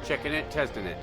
Checking it, testing it.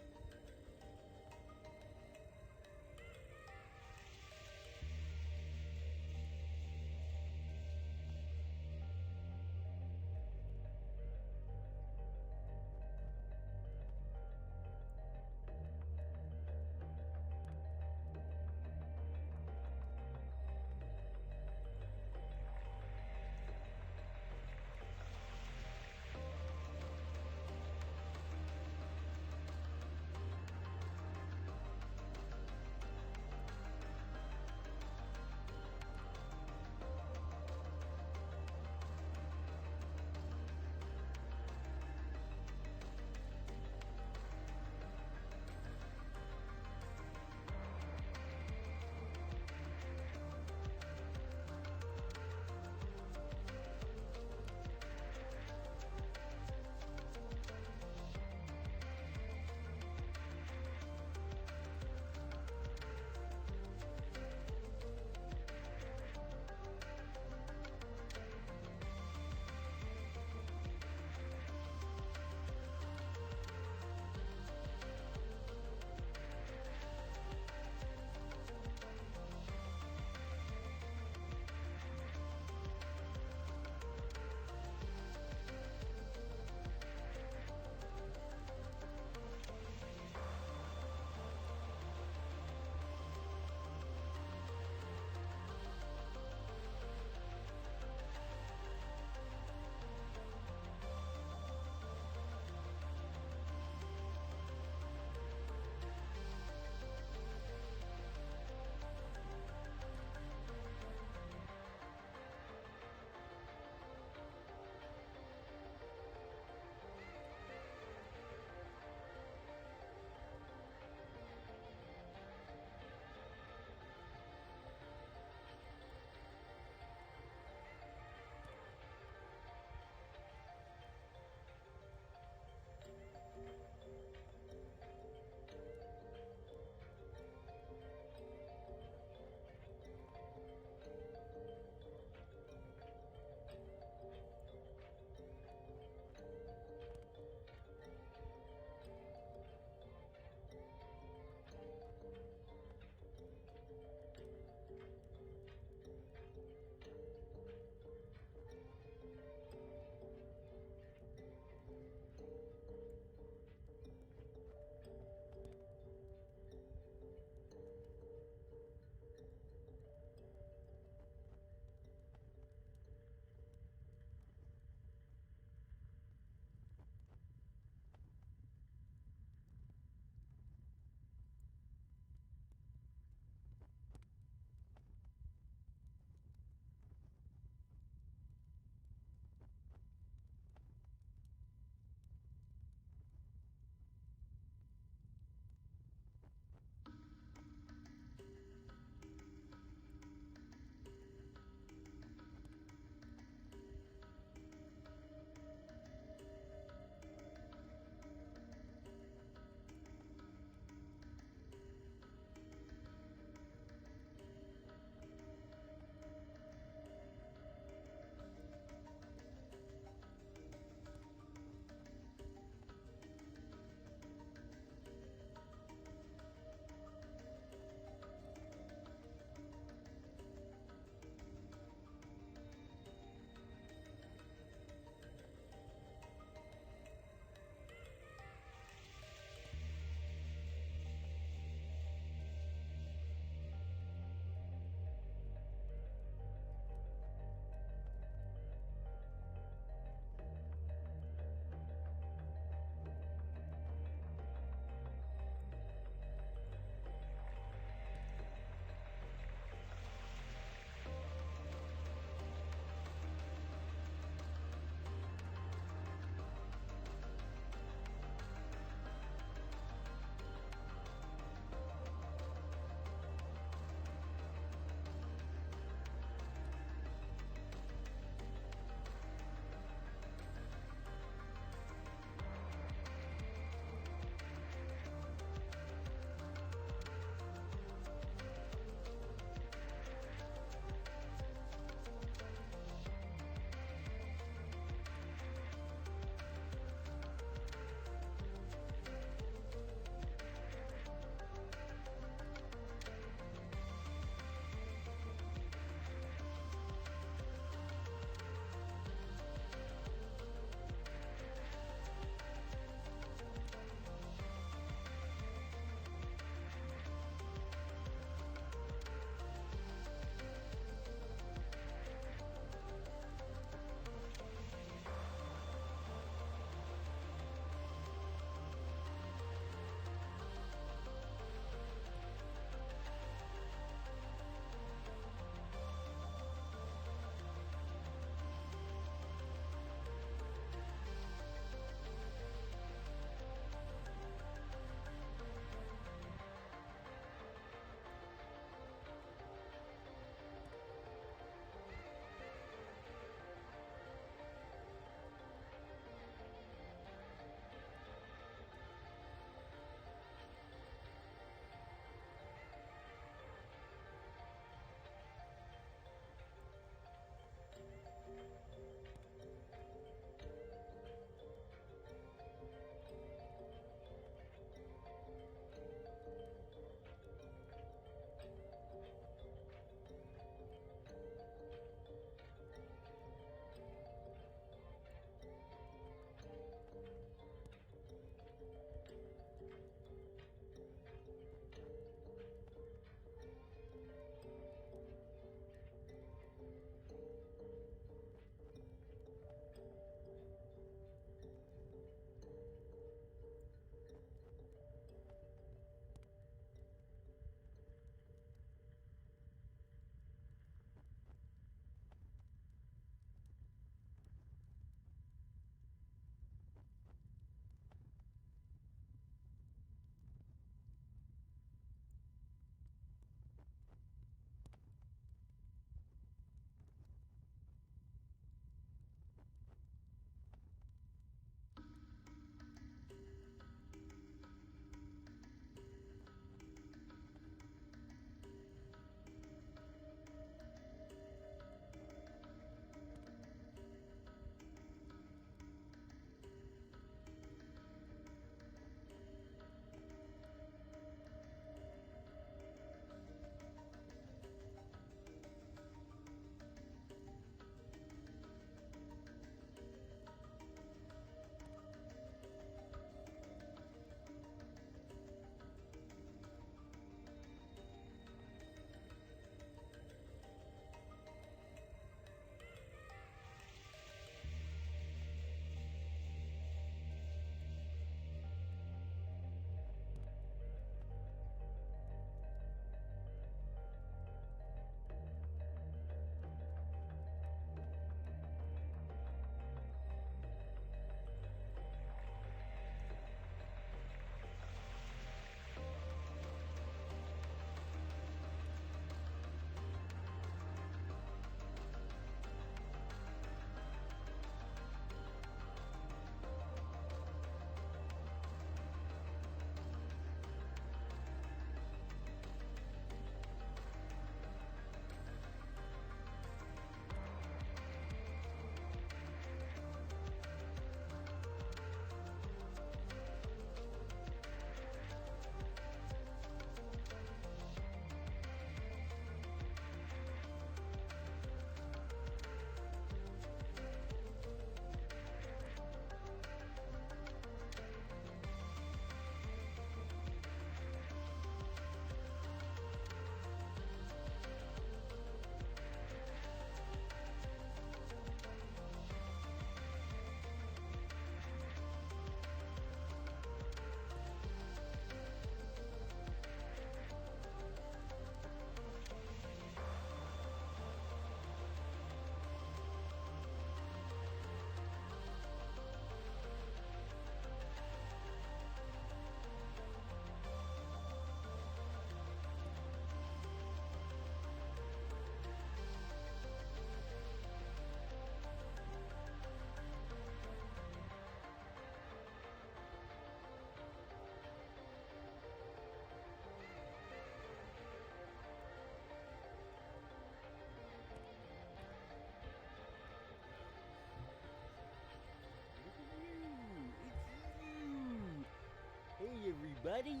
buddy.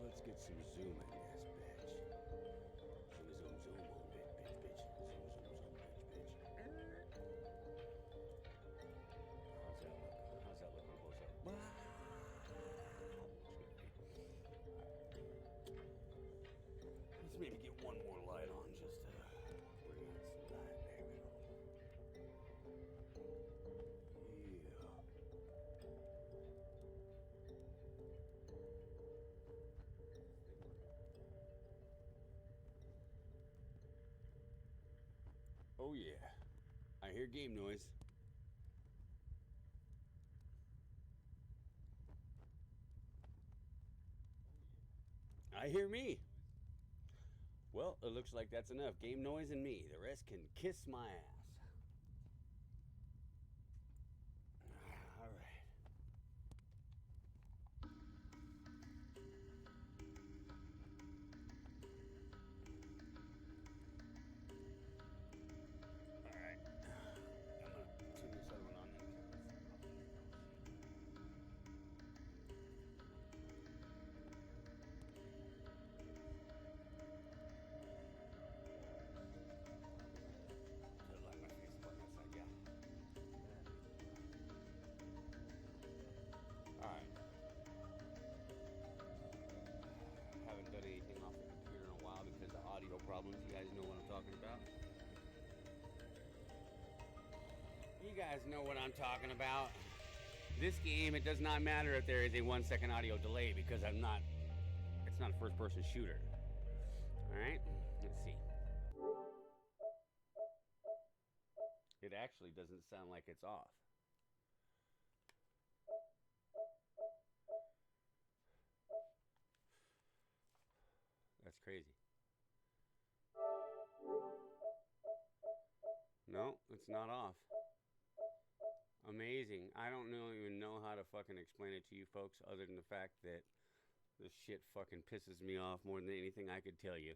Let's get some zoom in this bitch. Zoom, zoom, zoom on bitch, bitch. Zoom, zoom, zoom, bitch. How's that look on close up? Let's maybe get one more light on just to bring out some light. There we go. Yeah. Oh yeah. I hear game noise. I hear me. Well, it looks like that's enough. Game noise and me. The rest can kiss my ass. All right. All right. I'm going to turn this other one on then. Alright. Haven't done anything off the computer in a while because of audio problems. You guys know what I'm talking about. You guys know what I'm talking about. This game, it does not matter if there is a 1 second audio delay because it's not a first person shooter. Alright, let's see. It actually doesn't sound like it's off. That's crazy. No, it's not off. Amazing. I don't even know how to fucking explain it to you folks other than the fact that this shit fucking pisses me off more than anything I could tell you.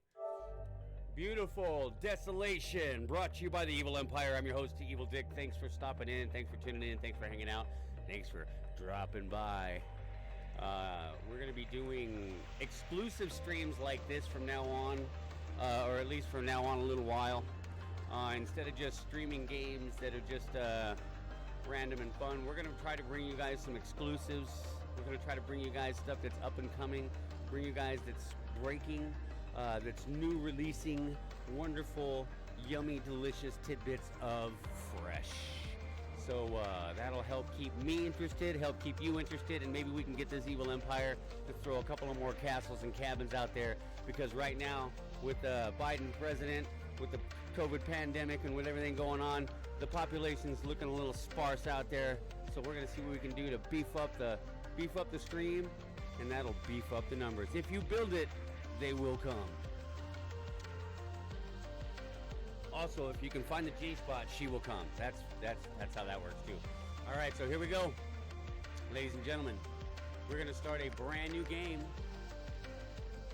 Beautiful Desolation, brought to you by the Evil Empire. I'm your host, Evil Dick. Thanks for stopping in. Thanks for tuning in. Thanks for hanging out. Thanks for dropping by. We're going to be doing exclusive streams like this from now on, or at least from now on a little while. Instead of just streaming games that are just random and fun, we're going to try to bring you guys some exclusives. We're going to try to bring you guys stuff that's up and coming, bring you guys that's breaking, that's new releasing, wonderful, yummy, delicious tidbits of fresh. So that'll help keep me interested, help keep you interested, and maybe we can get this evil empire to throw a couple of more castles and cabins out there, because right now, with Biden president, with the COVID pandemic and with everything going on, the population's looking a little sparse out there. So we're gonna see what we can do to beef up the stream, and that'll beef up the numbers. If you build it, they will come. Also, if you can find the G-spot, she will come. That's how that works too. All right, so here we go, ladies and gentlemen. We're gonna start a brand new game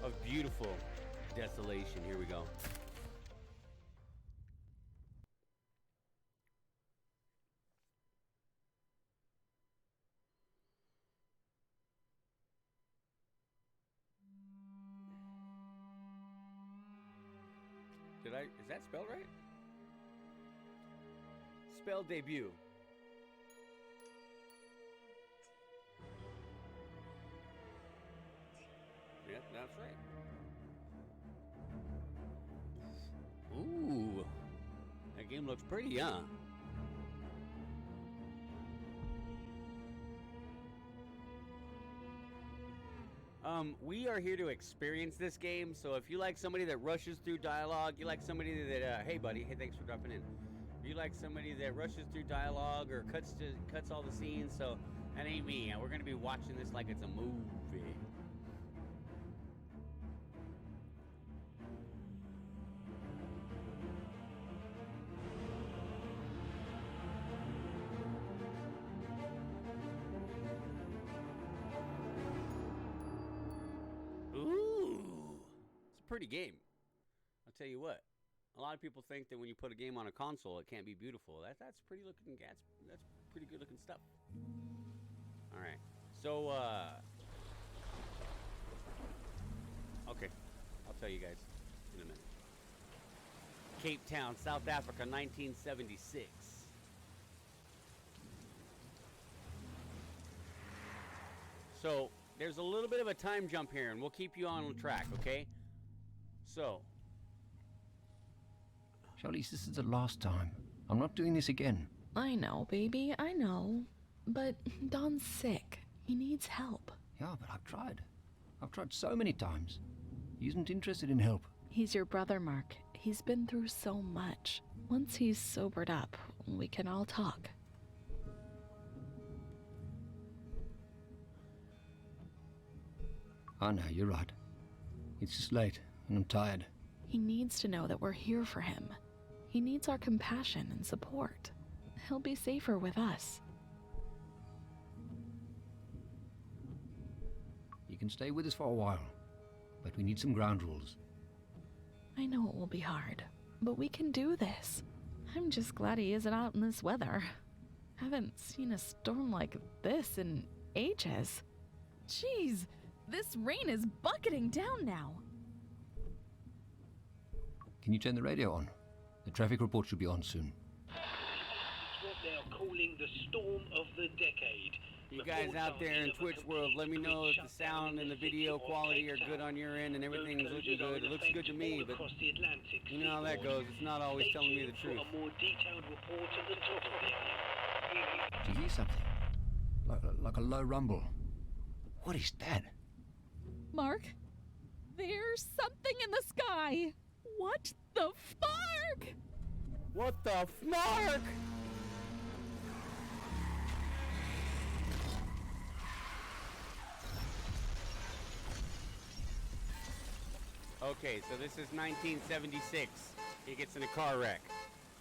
of beautiful Desolation. Here we go. Is that spelled right? Spell debut. Yep, that's right. Ooh, that game looks pretty, huh? We are here to experience this game, so if you like somebody that rushes through dialogue, you like somebody that, hey buddy, hey, thanks for dropping in. If you like somebody that rushes through dialogue or cuts all the scenes, so that ain't me. We're gonna be watching this like it's a movie. Ooh, it's a pretty game. I'll tell you what. a lot of people think that when you put a game on a console, it can't be beautiful. That's pretty looking. That's pretty good looking stuff. All right. So, okay, I'll tell you guys in a minute. Cape Town, South Africa, 1976. So, there's a little bit of a time jump here, and we'll keep you on track, okay? So. Charlize, this is the last time. I'm not doing this again. I know, baby, I know. But Don's sick. He needs help. Yeah, but I've tried. I've tried so many times. He isn't interested in help. He's your brother, Mark. He's been through so much. Once he's sobered up, we can all talk. I know, you're right. It's just late, and I'm tired. He needs to know that we're here for him. He needs our compassion and support. He'll be safer with us. You can stay with us for a while, but we need some ground rules. I know it will be hard, but we can do this. I'm just glad he isn't out in this weather. Haven't seen a storm like this in ages. Jeez, this rain is bucketing down now. Can you turn the radio on? The traffic report should be on soon. It's what they are calling the storm of the decade. You guys out there in Twitch world, let me know if the sound and the video quality are good on your end and everything's looking good. It looks good to me, but you know how that goes. It's not always telling me the truth. A more detailed report at the top of the hour. Do you hear something? Like a low rumble. What is that? Mark, there's something in the sky. What the fark? What the fmark? Okay, so this is 1976. He gets in a car wreck.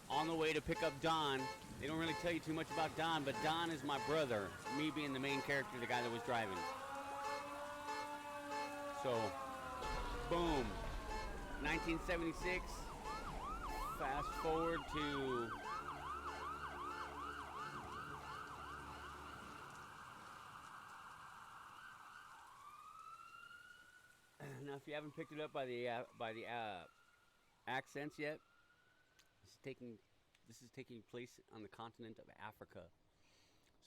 On the way to pick up Don. They don't really tell you too much about Don, but Don is my brother. Me being the main character, the guy that was driving. So, boom. 1976. Fast forward to... Now, if you haven't picked it up by the accents yet, this is taking place on the continent of Africa.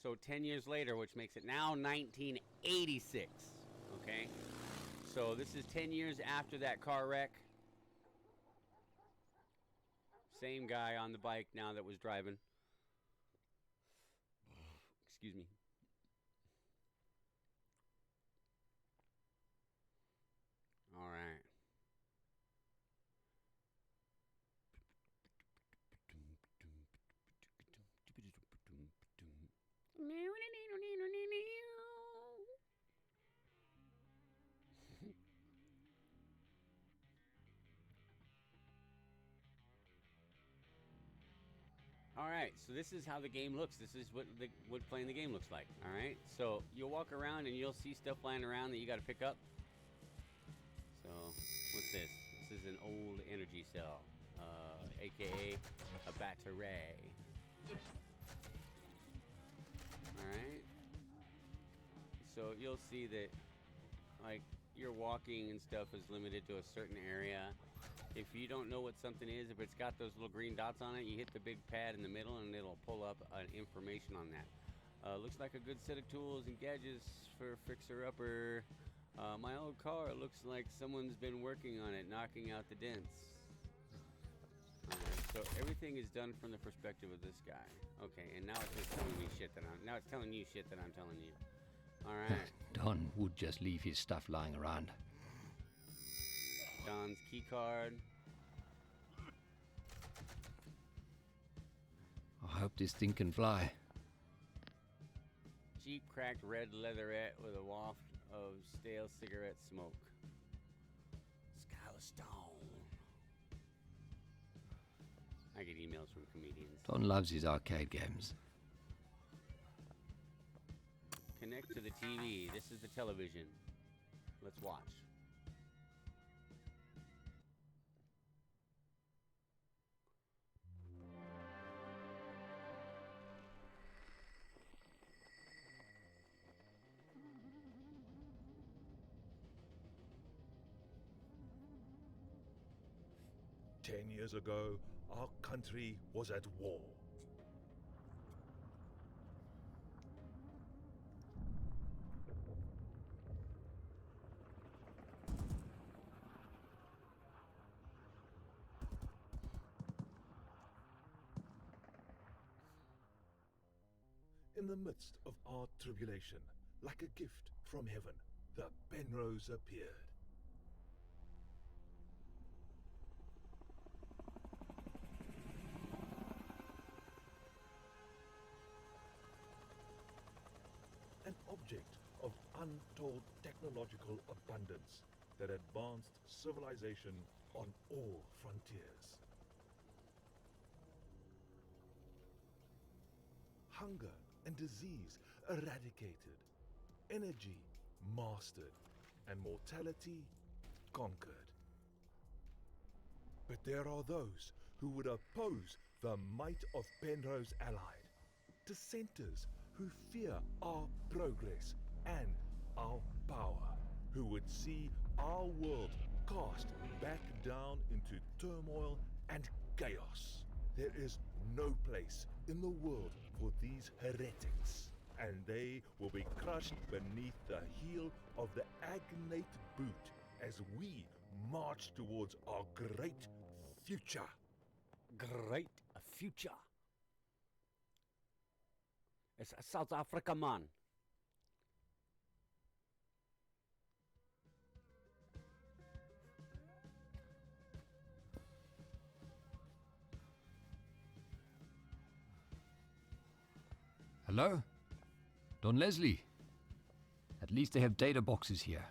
So 10 years later, which makes it now 1986. Okay, so this is 10 years after that car wreck. Same guy on the bike now that was driving. Excuse me. All right. All right, so this is how the game looks. This is what playing the game looks like. All right, so you'll walk around and you'll see stuff lying around that you got to pick up. So, what's this? This is an old energy cell, aka a battery. Alright. So you'll see that, like, your walking and stuff is limited to a certain area. If you don't know what something is, if it's got those little green dots on it, you hit the big pad in the middle and it'll pull up information on that. Looks like a good set of tools and gadgets for fixer-upper. My old car looks like someone's been working on it, knocking out the dents. So everything is done from the perspective of this guy. Okay, and now it's just telling me shit that now it's telling you shit that I'm telling you. All right. Don would just leave his stuff lying around. Don's key card. I hope this thing can fly. Cheap cracked red leatherette with a waft of stale cigarette smoke. Skylar Stone. I get emails from comedians. Don loves his arcade games. Connect to the TV. This is the television. Let's watch. 10 years ago, our country was at war. In the midst of our tribulation, like a gift from heaven, the Penrose appeared. An object of untold technological abundance that advanced civilization on all frontiers. Hunger and disease eradicated, energy mastered, and mortality conquered. But there are those who would oppose the might of Penrose allied, dissenters who fear our progress and our power, who would see our world cast back down into turmoil and chaos. There is no place in the world for these heretics, and they will be crushed beneath the heel of the agnate boot as we march towards our great future. Great future. It's a South Africa man. Hello? Don Leslie? At least they have data boxes here.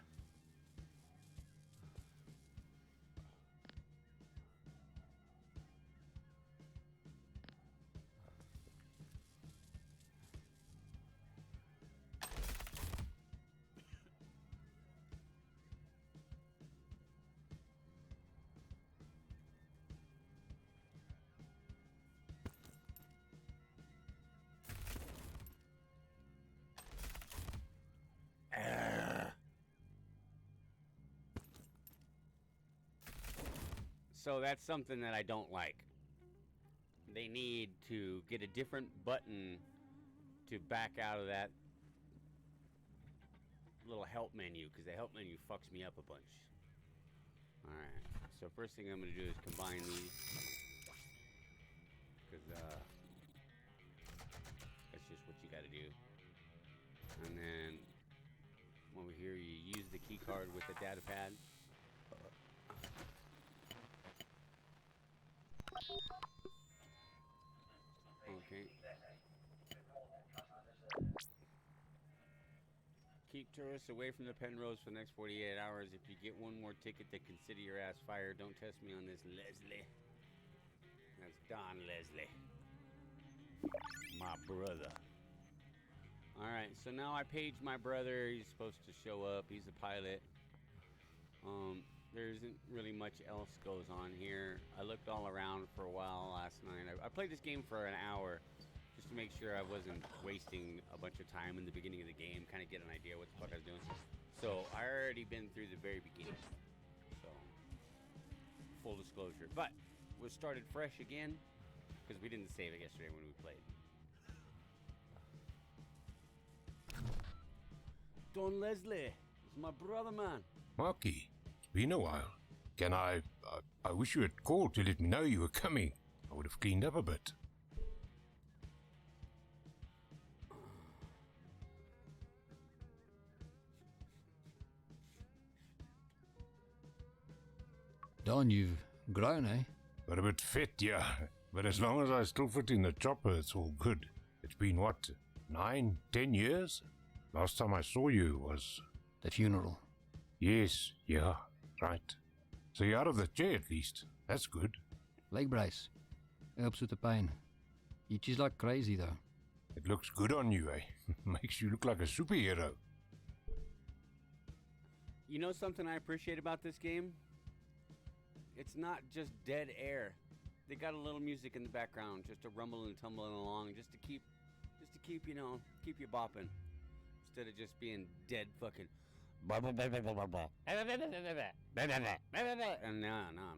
So that's something that I don't like. They need to get a different button to back out of that little help menu, because the help menu fucks me up a bunch. Alright, so first thing I'm going to do is combine these. Because that's just what you got to do. And then over here you use the key card with the data pad. Okay. Keep tourists away from the Penrose for the next 48 hours. If you get one more ticket, they consider your ass fired. Don't test me on this, Leslie. That's Don Leslie. My brother. Alright, so now I paged my brother. He's supposed to show up. He's a pilot. There isn't really much else goes on here. I looked all around for a while last night. I played this game for an hour just to make sure I wasn't wasting a bunch of time in the beginning of the game, kind of get an idea what the fuck I was doing. So I already been through the very beginning. So full disclosure. But we started fresh again because we didn't save it yesterday when we played. Don Leslie, it's my brother, man. Marky, it's been a while. Can I wish you had called to let me know you were coming. I would have cleaned up a bit. Don, you've grown, eh? Got a bit fit, yeah. But as long as I still fit in the chopper, it's all good. It's been, what, 9, 10 years? Last time I saw you was... The funeral. Yes, yeah, right. So you're out of the chair at least. That's good. Leg brace. Helps with the pain. Itches like crazy, though. It looks good on you, eh? Makes you look like a superhero. You know something I appreciate about this game? It's not just dead air. They got a little music in the background, just a rumbling and tumbling along, just to keep, you know, keep you bopping. Instead of just being dead fucking And no,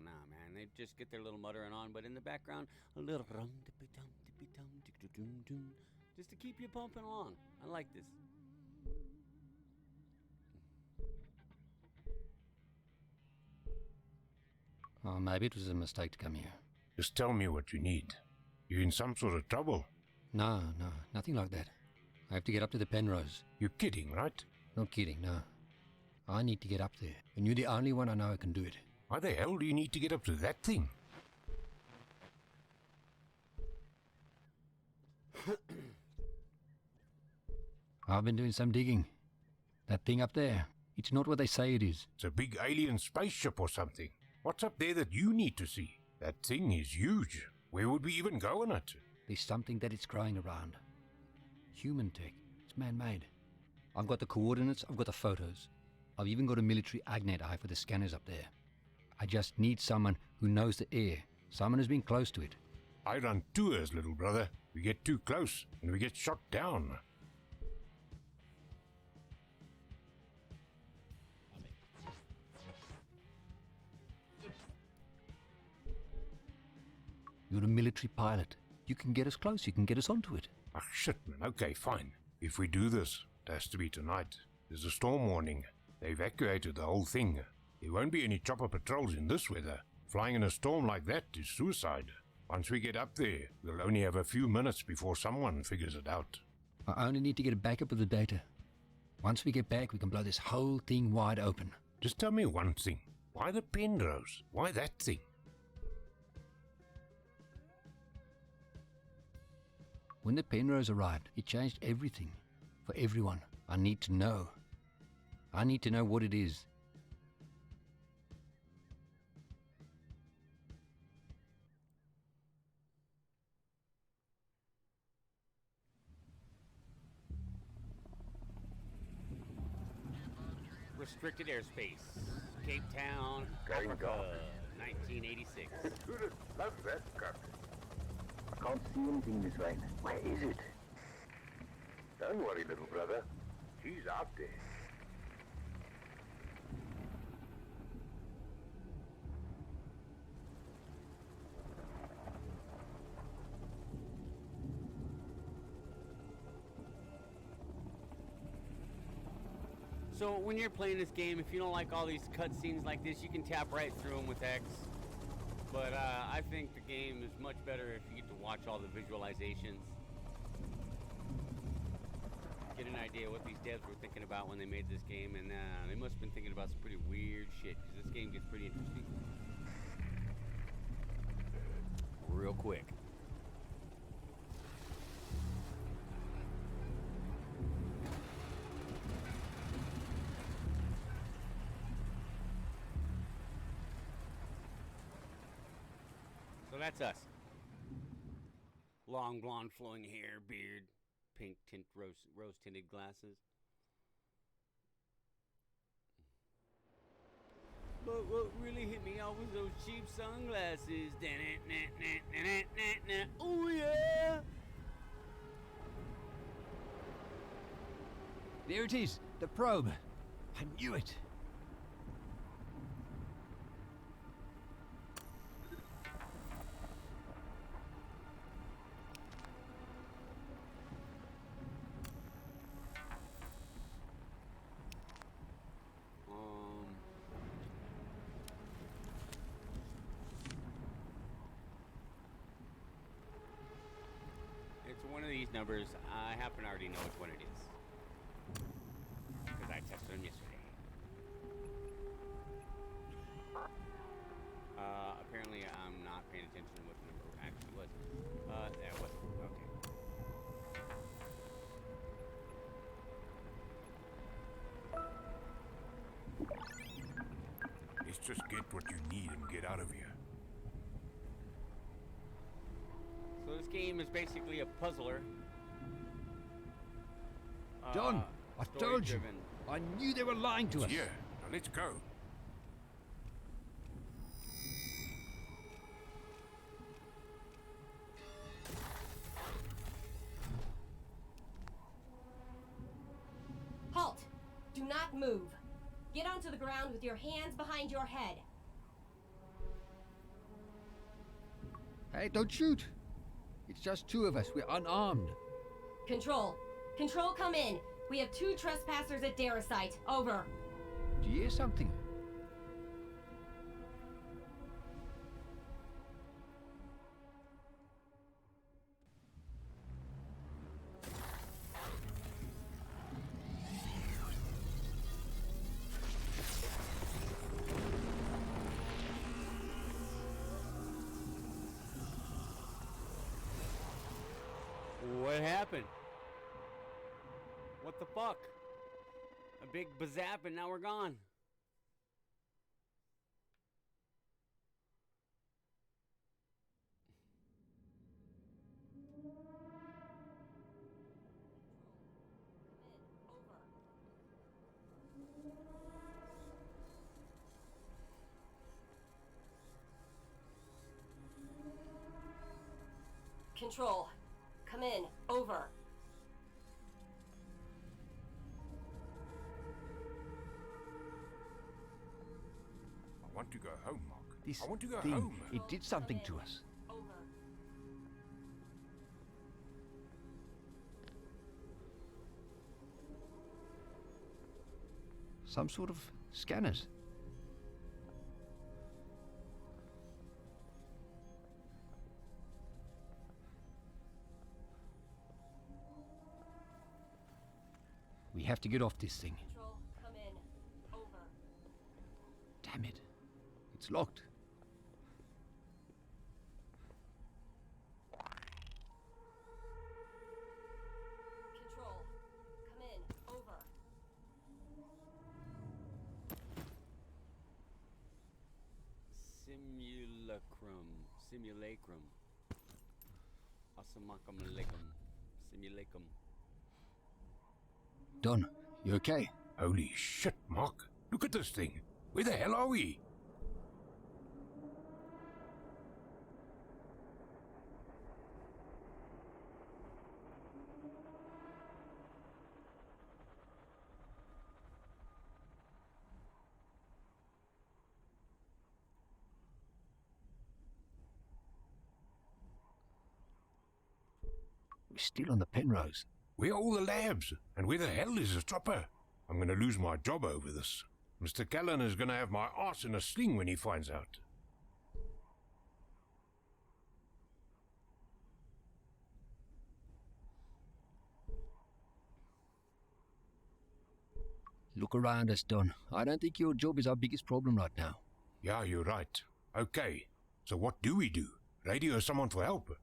man. They just get their little muttering on, but in the background, a little rum dippy dum dippy dum dippy dum dum, just to keep you pumping along. I like this. Oh, maybe it was a mistake to come here. Just tell me what you need. You in some sort of trouble? No, nothing like that. I have to get up to the Penrose. You're kidding, right? Not kidding, no. I need to get up there, and you're the only one I know who can do it. Why the hell do you need to get up to that thing? I've been doing some digging. That thing up there, it's not what they say it is. It's a big alien spaceship or something. What's up there that you need to see? That thing is huge. Where would we even go on it? There's something that it's growing around. Human tech. It's man-made. I've got the coordinates, I've got the photos. I've even got a military agnet eye for the scanners up there. I just need someone who knows the air. Someone who's been close to it. I run tours, little brother. We get too close and we get shot down. You're a military pilot. You can get us close, you can get us onto it. Ah, shit, man. Okay, fine. If we do this, it has to be tonight. There's a storm warning. They evacuated the whole thing. There won't be any chopper patrols in this weather. Flying in a storm like that is suicide. Once we get up there, we'll only have a few minutes before someone figures it out. I only need to get a backup of the data. Once we get back, we can blow this whole thing wide open. Just tell me one thing. Why the Penrose? Why that thing? When the Penrose arrived, it changed everything. For everyone. I need to know. I need to know what it is. Restricted airspace. Cape Town, Africa, 1986. Love that cockpit. I can't see anything this way. Where is it? Don't worry, little brother. She's out there. So when you're playing this game, if you don't like all these cutscenes like this, you can tap right through them with X. But I think the game is much better if you get to watch all the visualizations. Get an idea what these devs were thinking about when they made this game, and they must have been thinking about some pretty weird shit, because this game gets pretty interesting. Real quick. So that's us. Long blonde flowing hair, beard, pink tint, rose tinted glasses. But what really hit me off was those cheap sunglasses. Oh yeah! There it is, the probe. I knew it. It's one of these numbers. I happen to already know which one it is, because I tested them yesterday. Apparently I'm not paying attention to what the number actually was. That wasn't. Okay. Let's just get what you need and get out of here. So this game is basically a puzzler. John, I told you. Story-driven. I knew they were lying to us. Yeah, now let's go. Halt! Do not move. Get onto the ground with your hands behind your head. Hey, don't shoot! It's just two of us. We're unarmed. Control. Control, come in. We have 2 trespassers at Desolation. Over. Do you hear something? What happened? What the fuck? A big bazap and now we're gone. Control. Come in. Over. I want to go home, Mark. This I want to go thing, home. it did something to us. Over. Some sort of scanners. We have to get off this thing. Control. Come in. Over. Damn it. It's locked. Control. Come in. Over. Simulacrum. Assalamualaikum alaikum. Simulacrum. Don, you okay? Holy shit, Mark. Look at this thing. Where the hell are we? We're still on the Penrose. Where are all the labs? And where the hell is the chopper? I'm going to lose my job over this. Mr. Callan is going to have my ass in a sling when he finds out. Look around us, Don. I don't think your job is our biggest problem right now. Yeah, you're right. Okay, so what do we do? Radio someone for help?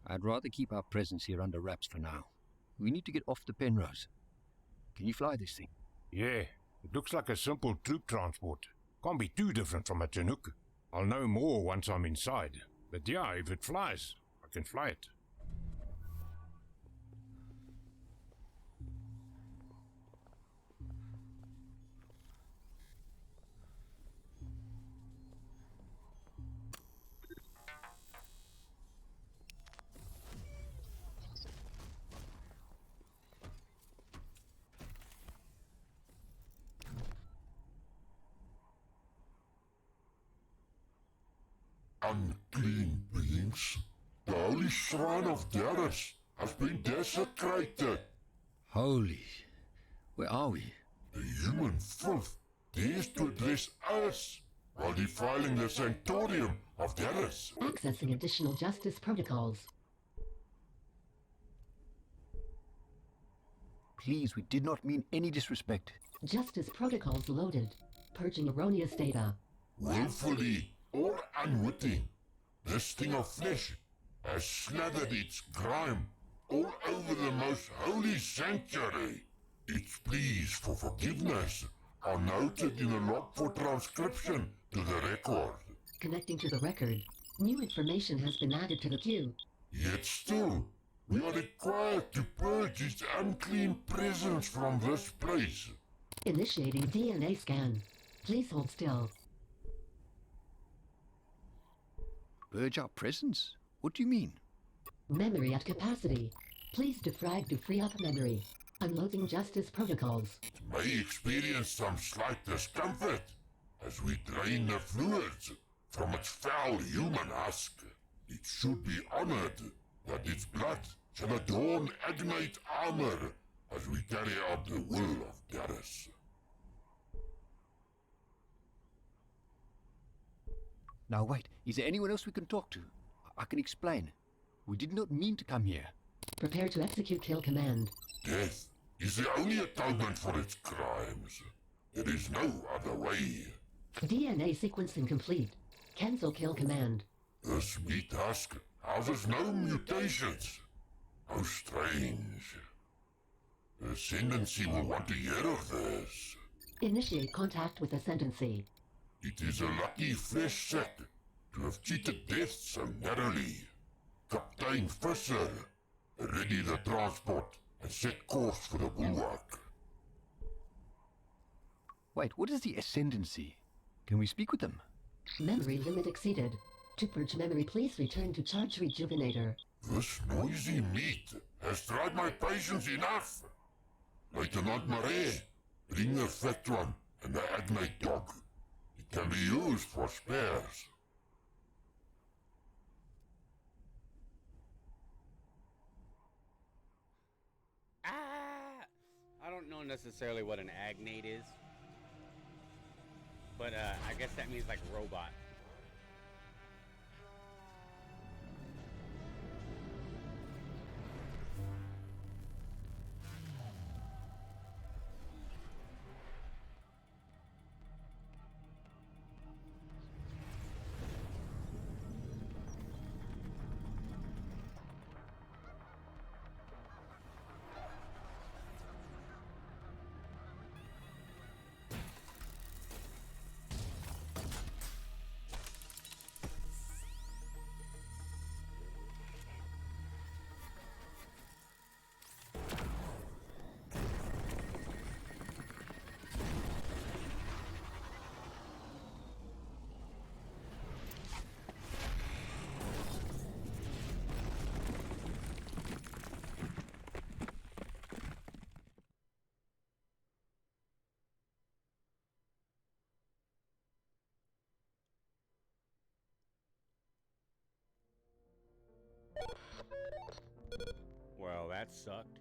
I'd rather keep our presence here under wraps for now. We need to get off the Penrose. Can you fly this thing? Yeah, it looks like a simple troop transport. Can't be too different from a Chinook. I'll know more once I'm inside. But yeah, if it flies, I can fly it. Unclean beings. The holy shrine of Darius has been desecrated. Holy. Where are we? The human filth dares to address us while defiling the sanctorium of Darius. Accessing additional justice protocols. Please, we did not mean any disrespect. Justice protocols loaded. Purging erroneous data. Willfully or unwitting, this thing of flesh has slathered its grime all over the most holy sanctuary. Its pleas for forgiveness are noted in a log for transcription to the record. Connecting to the record. New information has been added to the queue. Yet still, we are required to purge its unclean presence from this place. Initiating DNA scan. Please hold still. Purge our presence? What do you mean? Memory at capacity. Please defrag to free up memory. Unloading justice protocols. May experience some slight discomfort as we drain the fluids from its foul human husk. It should be honored that its blood shall adorn agnate armor as we carry out the will of Garrus. Now wait, is there anyone else we can talk to? I can explain. We did not mean to come here. Prepare to execute kill command. Death is the only atonement for its crimes. There is no other way. DNA sequencing complete. Cancel kill command. This meat husk houses no mutations. How strange. The Ascendancy will want to hear of this. Initiate contact with Ascendancy. It is a lucky flesh sack to have cheated death so narrowly. Captain Fisher, ready the transport and set course for the bulwark. Wait, what is the Ascendancy? Can we speak with them? Memory limit exceeded. To purge memory, please return to charge rejuvenator. This noisy meat has tried my patience enough. Lieutenant Marais, bring the fat one and the agnate dog. It can be used for spares. I don't know necessarily what an agnate is, but I guess that means like robot. Well, that sucked.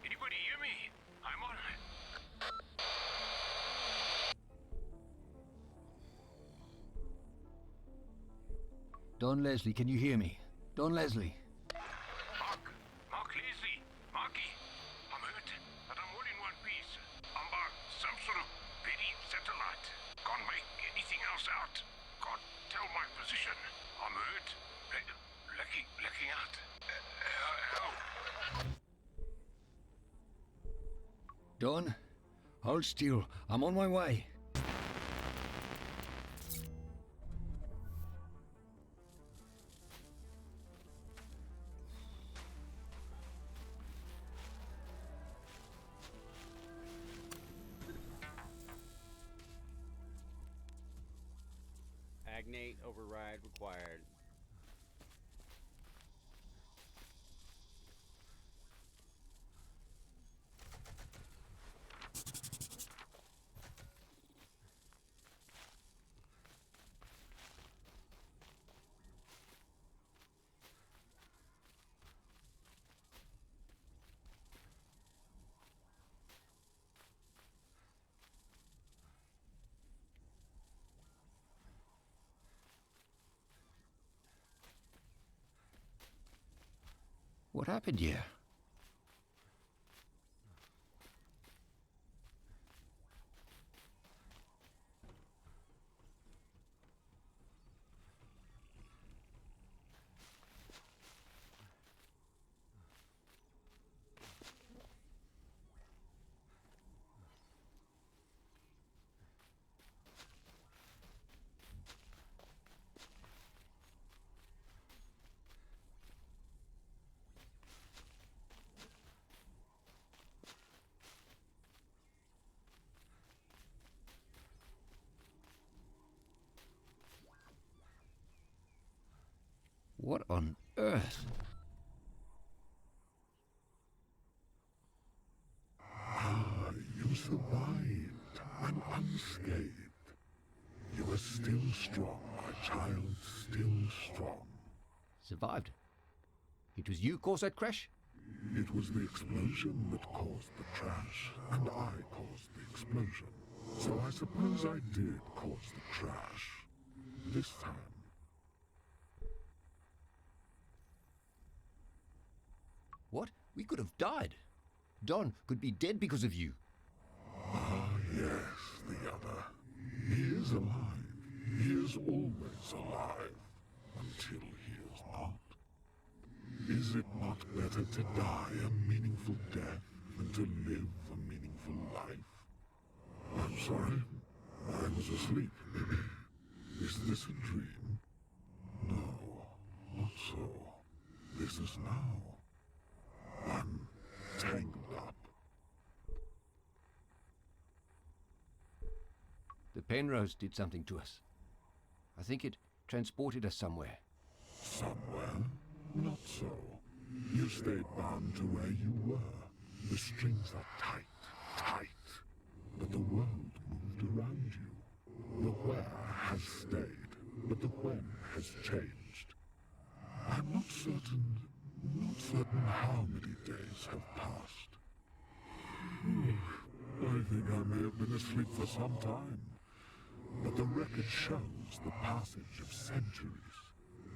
Anybody hear me? I'm on it. Don Leslie, can you hear me? Don Leslie. Mark Leslie. Marky. I'm hurt, but I'm all in one piece. I'm by some sort of petty satellite. Can't make anything else out. Can't tell my position. I'm hurt. Lacking out. Help. Don, hold still. I'm on my way. Agnate override required. What happened here? What on earth? You survived and unscathed. You are still strong, my child, still strong. Survived? It was you caused that crash? It was the explosion that caused the crash, and I caused the explosion. So I suppose I did cause the crash. This time. What? We could have died. Don could be dead because of you. Ah, yes, the other. He is alive. He is always alive. Until he is not. Is it not better to die a meaningful death than to live a meaningful life? I'm sorry. I was asleep. Is this a dream? No, not so. This is now. I'm tangled up. The Penrose did something to us. I think it transported us somewhere. Somewhere? Not so. You stayed bound to where you were. The strings are tight, tight. But the world moved around you. The where has stayed, but the when has changed. I'm not certain how many days have passed. I think I may have been asleep for some time. But the record shows the passage of centuries.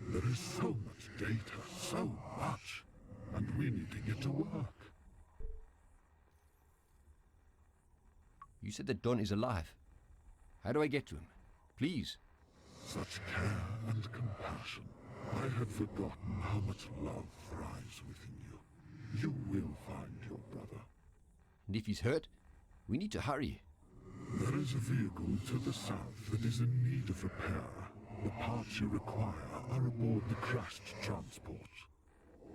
There is so much data, so much, and we need to get to work. You said that Don is alive. How do I get to him? Please. Such care and compassion. I had forgotten how much love thrives within you. You will find your brother. And if he's hurt, we need to hurry. There is a vehicle to the south that is in need of repair. The parts you require are aboard the crashed transport.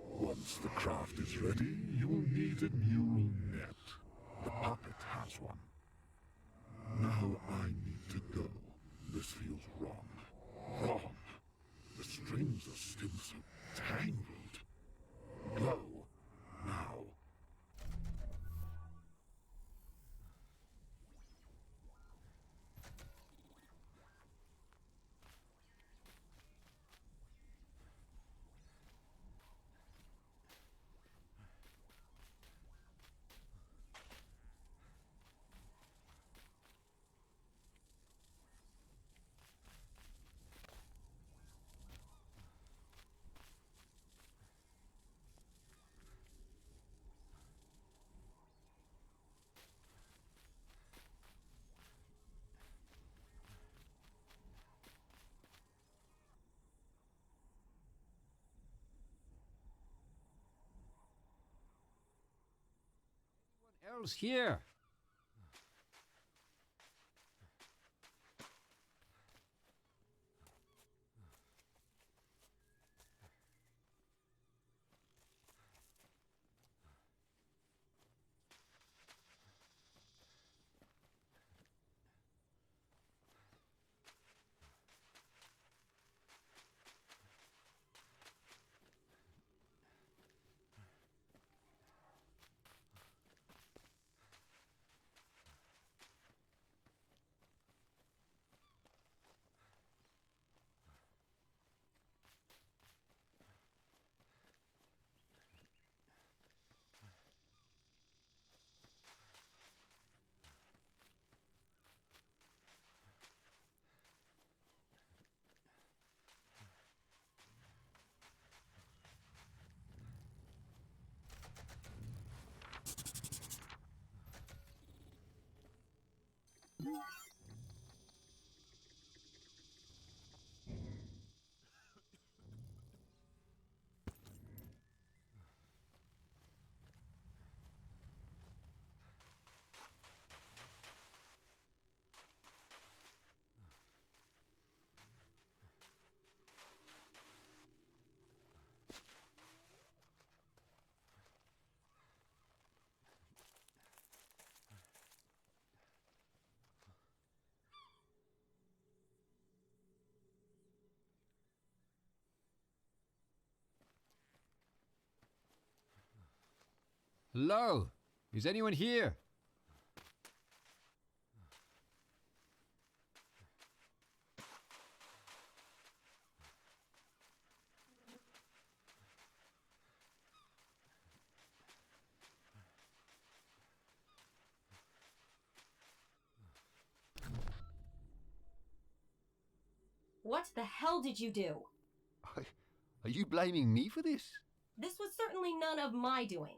Once the craft is ready, you will need a neural net. The puppet has one. Now I need to go. This feels wrong. Wrong. The strings are still so tangled. Go. Now. Else here. Hello? Is anyone here? What the hell did you do? Are you blaming me for this? This was certainly none of my doing.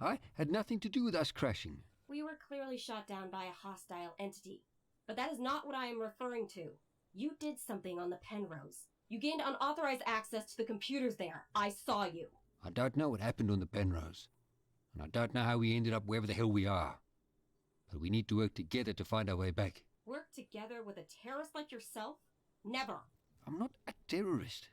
I had nothing to do with us crashing. We were clearly shot down by a hostile entity. But that is not what I am referring to. You did something on the Penrose. You gained unauthorized access to the computers there. I saw you. I don't know what happened on the Penrose. And I don't know how we ended up wherever the hell we are. But we need to work together to find our way back. Work together with a terrorist like yourself? Never. I'm not a terrorist.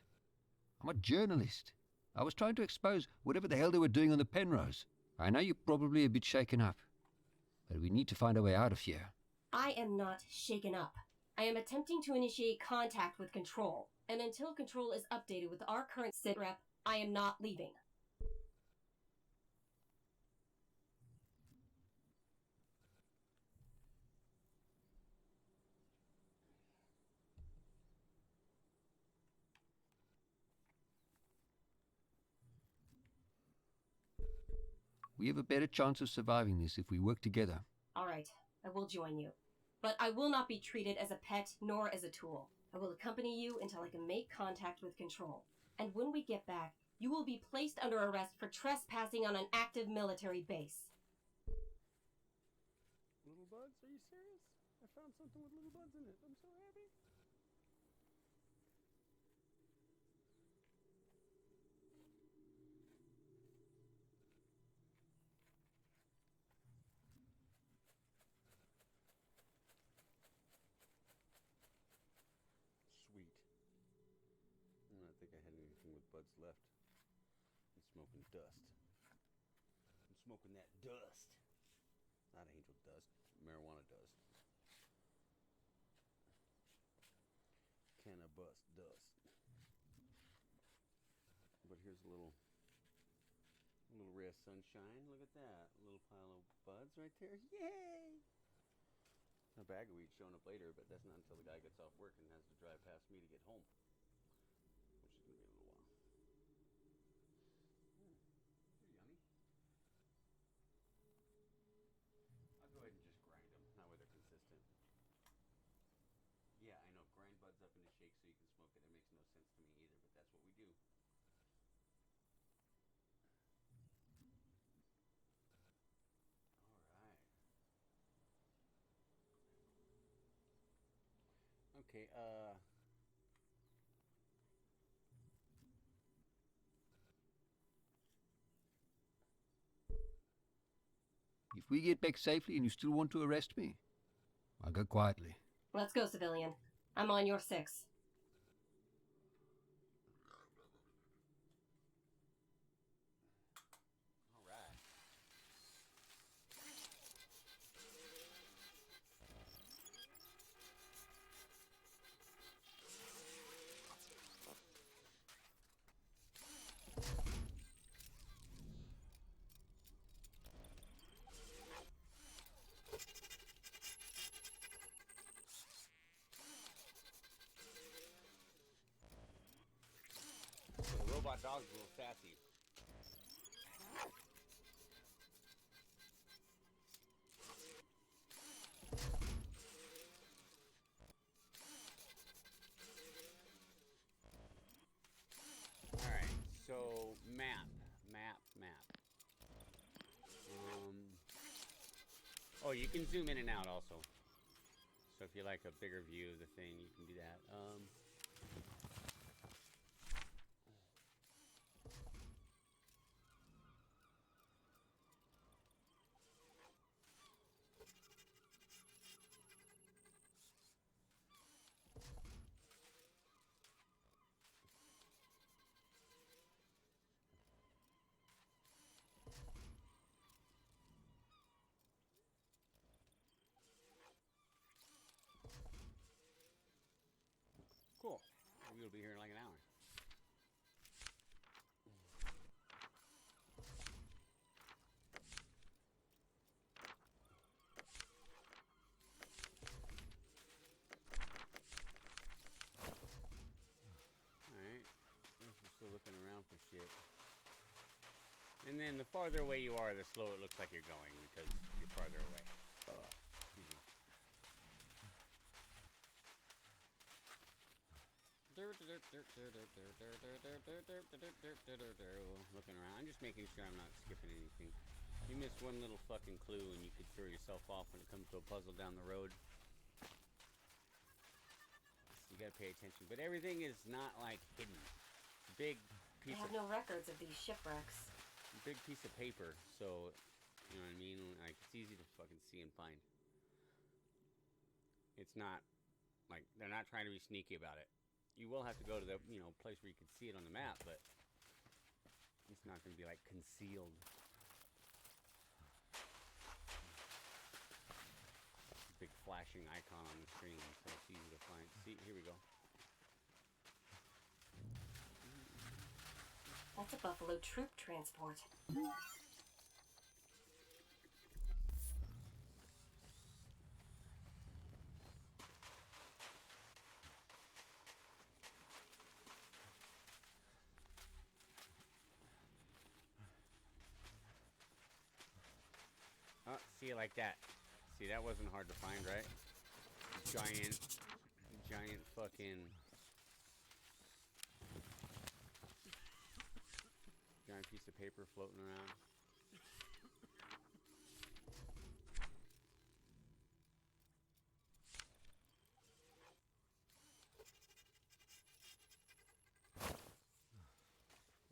I'm a journalist. I was trying to expose whatever the hell they were doing on the Penrose. I know you're probably a bit shaken up. But we need to find a way out of here. I am not shaken up. I am attempting to initiate contact with Control. And until Control is updated with our current sit rep, I am not leaving. We have a better chance of surviving this if we work together. All right, I will join you. But I will not be treated as a pet nor as a tool. I will accompany you until I can make contact with Control. And when we get back, you will be placed under arrest for trespassing on an active military base. Little buds, are you serious? I found something with little buds in it. I'm so happy. Sweet. I don't think I had anything with buds left. I'm smoking dust. I'm smoking that dust. Not angel dust, marijuana dust. Cannabis dust. But here's a little ray of sunshine. Look at that. A little pile of buds right there. Yay! A bag of weed showing up later, but that's not until the guy gets off work and has to drive past me to get home. Which is going to be a little while. They're yummy. I'll go ahead and just grind them. That way they're consistent. Yeah, I know. Grind buds up into shake so you can smoke it. It makes no sense to me either, but that's what we do. Alright. Okay, If we get back safely and you still want to arrest me, I'll go quietly. Let's go, civilian. I'm on your 6. alright. So the robot dog's a little sassy. Alright, so map. Oh, you can zoom in and out also. So if you like a bigger view of the thing, you can do that. We'll be here in like an hour. Alright. We're still looking around for shit. And then the farther away you are, the slower it looks like you're going because you're farther away. Looking around. I'm just making sure I'm not skipping anything. You miss one little fucking clue and you could throw yourself off when it comes to a puzzle down the road. So you gotta pay attention. But everything is not like hidden. It's a big I piece have of no records of these shipwrecks. big piece of paper, so you know what I mean? Like it's easy to fucking see and find. It's not like they're not trying to be sneaky about it. You will have to go to the, you know, place where you can see it on the map, but it's not going to be like concealed. Big flashing icon on the screen, so it's easy to find. See, here we go. That's a Buffalo troop transport. Oh, see it like that. See, that wasn't hard to find, right? Giant fucking... giant piece of paper floating around.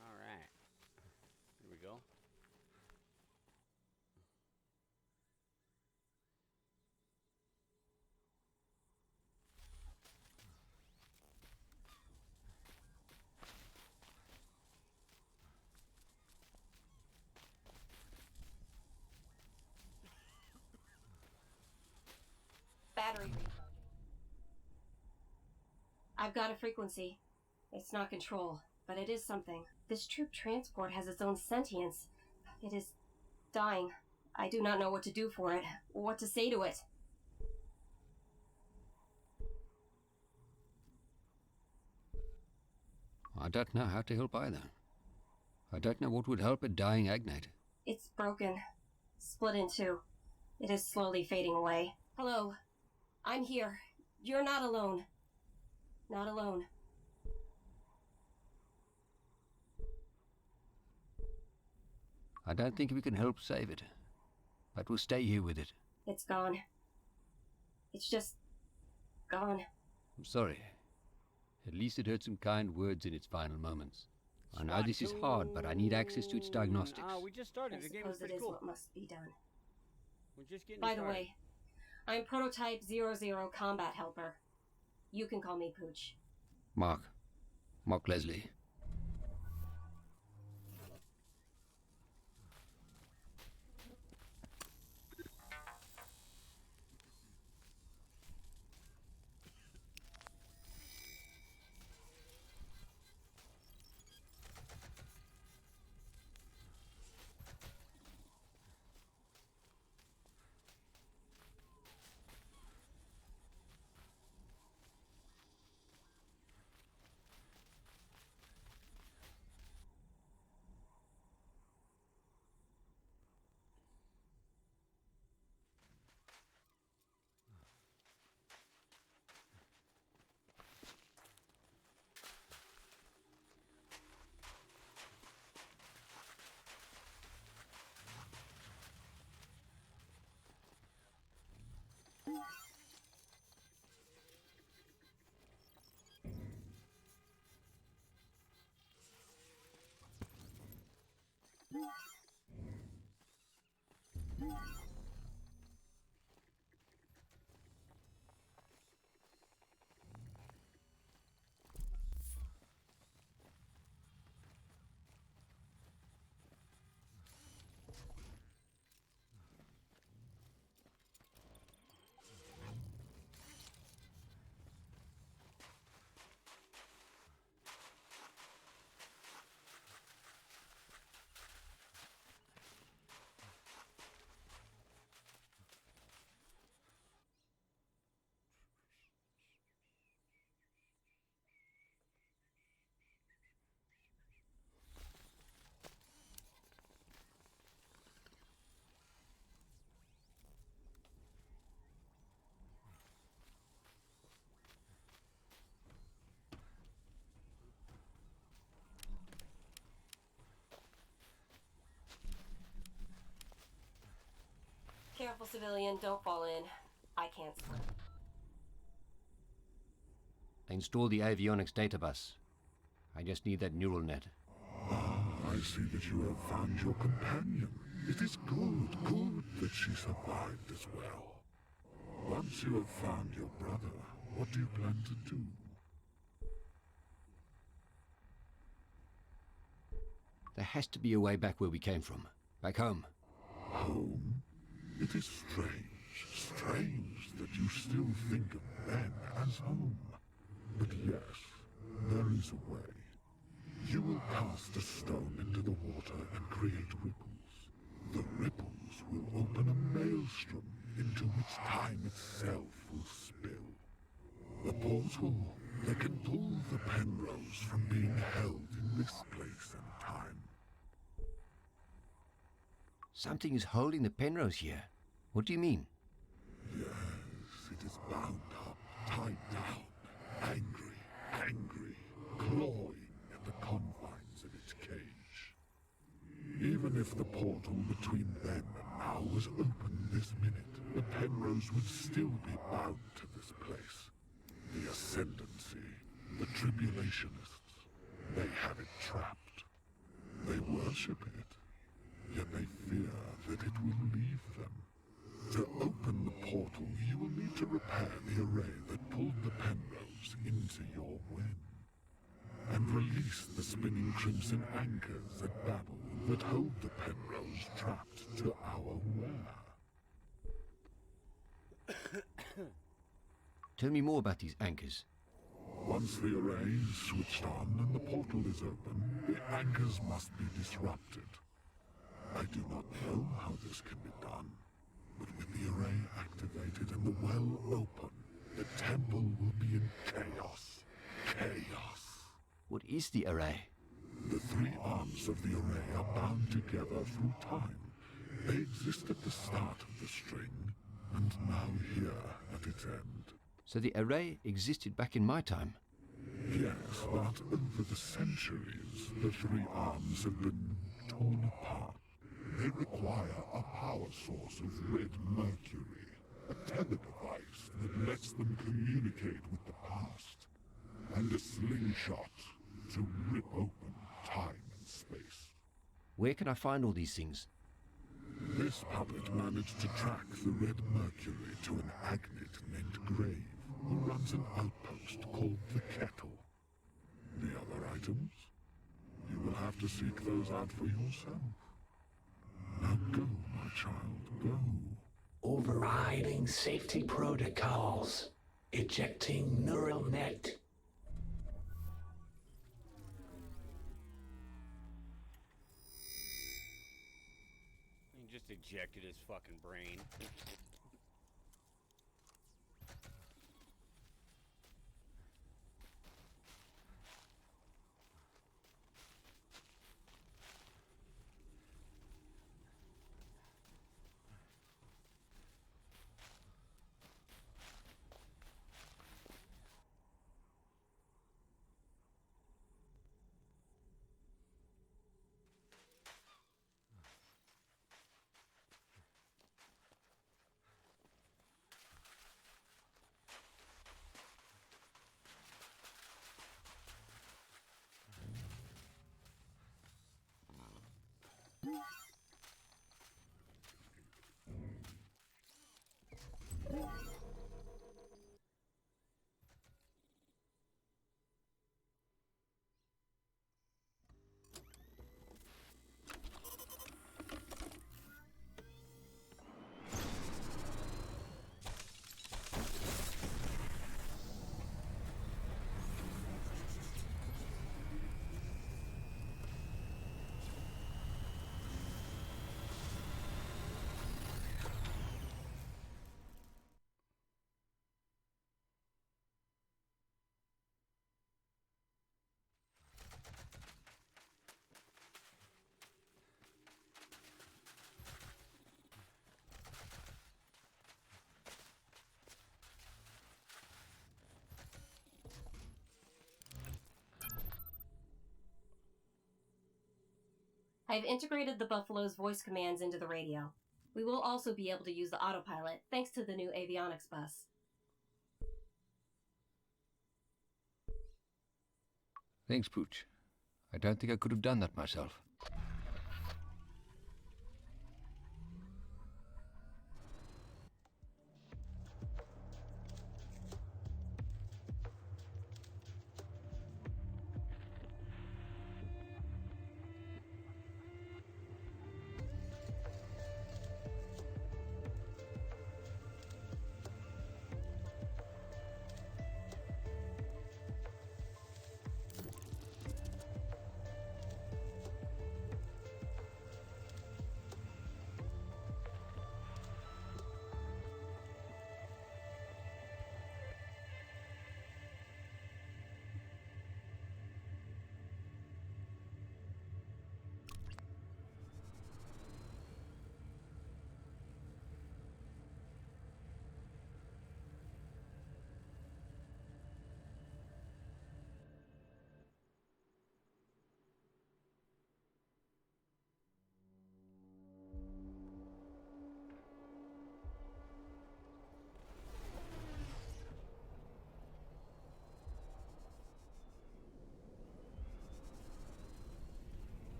Alright. Here we go. Battery recharging. I've got a frequency. It's not control, but it is something. This troop transport has its own sentience. It is dying. I do not know what to do for it, what to say to it. I don't know how to help either. I don't know what would help a dying Agnate. It's broken. Split in two. It is slowly fading away. Hello. I'm here. You're not alone. Not alone. I don't think we can help save it, but we'll stay here with it. It's gone. It's just gone. I'm sorry. At least it heard some kind words in its final moments. I know this is hard, but I need access to its diagnostics. We just started. I The game is suppose it pretty is cool. what must be done. We're just getting By the started. way, I'm Prototype 00 Combat Helper. You can call me Pooch. Mark Leslie. careful, civilian. Don't fall in. I can't swim. I installed the avionics data bus. I just need that neural net. I see that you have found your companion. It is good that she survived as well. Once you have found your brother, what do you plan to do? There has to be a way back where we came from. Back home. Home? It is strange that you still think of Ben as home. But yes, there is a way. You will cast a stone into the water and create ripples. The ripples will open a maelstrom into which time itself will spill. The portal that can pull the Penrose from being held in this place and time. Something is holding the Penrose here. What do you mean? Yes, it is bound up, tied down, angry, clawing at the confines of its cage. Even if the portal between then and now was open this minute, the Penrose would still be bound to this place. The Ascendancy, the Tribulationists, they have it trapped. They worship it, yet they fear that it will leave them. To open the portal, you will need to repair the array that pulled the Penrose into your wen, and release the spinning crimson anchors at Babel that hold the Penrose trapped to our wear. Tell me more about these anchors. Once the array is switched on and the portal is open, the anchors must be disrupted. I do not know how this can be done, but with the array activated and the well open, the temple will be in chaos. Chaos. What is the array? The three arms of the array are bound together through time. They exist at the start of the string, and now here at its end. So the array existed back in my time? Yes, but over the centuries, the three arms have been torn apart. They require a power source of red mercury, a tether device that lets them communicate with the past, and a slingshot to rip open time and space. Where can I find all these things? This puppet managed to track the red mercury to an agate named Grave, who runs an outpost called the Kettle. The other items? You will have to seek those out for yourself. Now go, my child, go. Overriding safety protocols. Ejecting neural net. He just ejected his fucking brain. I've integrated the Buffalo's voice commands into the radio. We will also be able to use the autopilot thanks to the new avionics bus. Thanks, Pooch. I don't think I could have done that myself.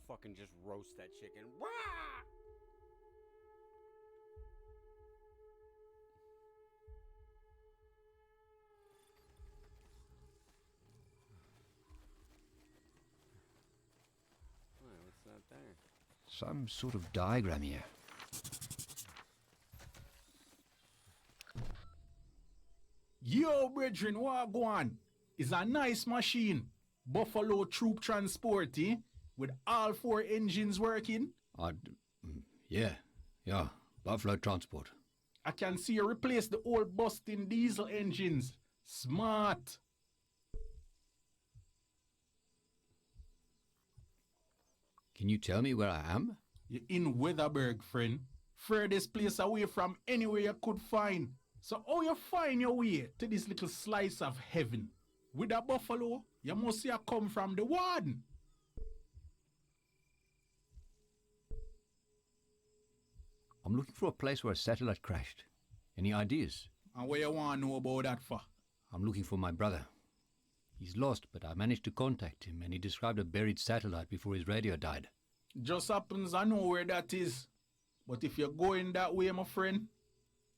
Fucking just roast that chicken. Wah! What's not there? Some sort of diagram here. Yo, brethren, what go on? It's a nice machine. Buffalo troop transport, eh? With all 4 engines working. Yeah, Buffalo Transport. I can see you replace the old busting diesel engines. Smart. Can you tell me where I am? You're in Weatherberg, friend. Furthest place away from anywhere you could find. So how you find your way to this little slice of heaven? With a buffalo, you must have come from the warden. I'm looking for a place where a satellite crashed. Any ideas? And what you want to know about that for? I'm looking for my brother. He's lost, but I managed to contact him, and he described a buried satellite before his radio died. Just happens I know where that is. But if you're going that way, my friend,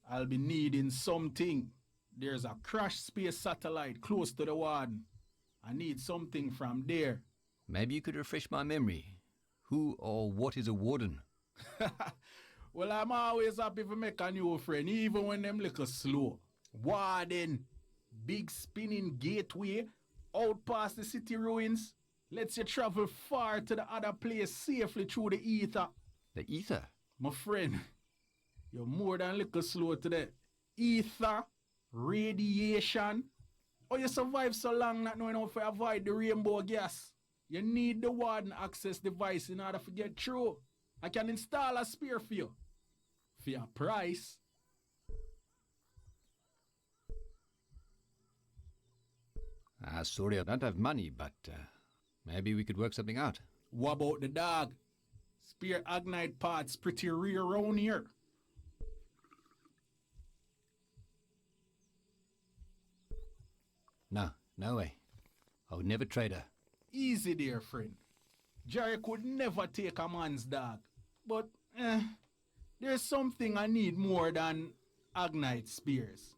I'll be needing something. There's a crashed space satellite close to the warden. I need something from there. Maybe you could refresh my memory. Who or what is a warden? Well, I'm always happy to make a new friend, even when them little slow. Warden, big spinning gateway, out past the city ruins, lets you travel far to the other place safely through the ether. The ether? My friend, you're more than little slow today. Ether, radiation. Oh, you survive so long not knowing how to avoid the rainbow gas. You need the warden access device in order to get through. I can install a spear for you. For your price. Sorry, I don't have money, but maybe we could work something out. What about the dog? Spear Agnite parts pretty rare around here. No way. I would never trade her. Easy there, friend. Jerry could never take a man's dog. But, there's something I need more than Agnite spears.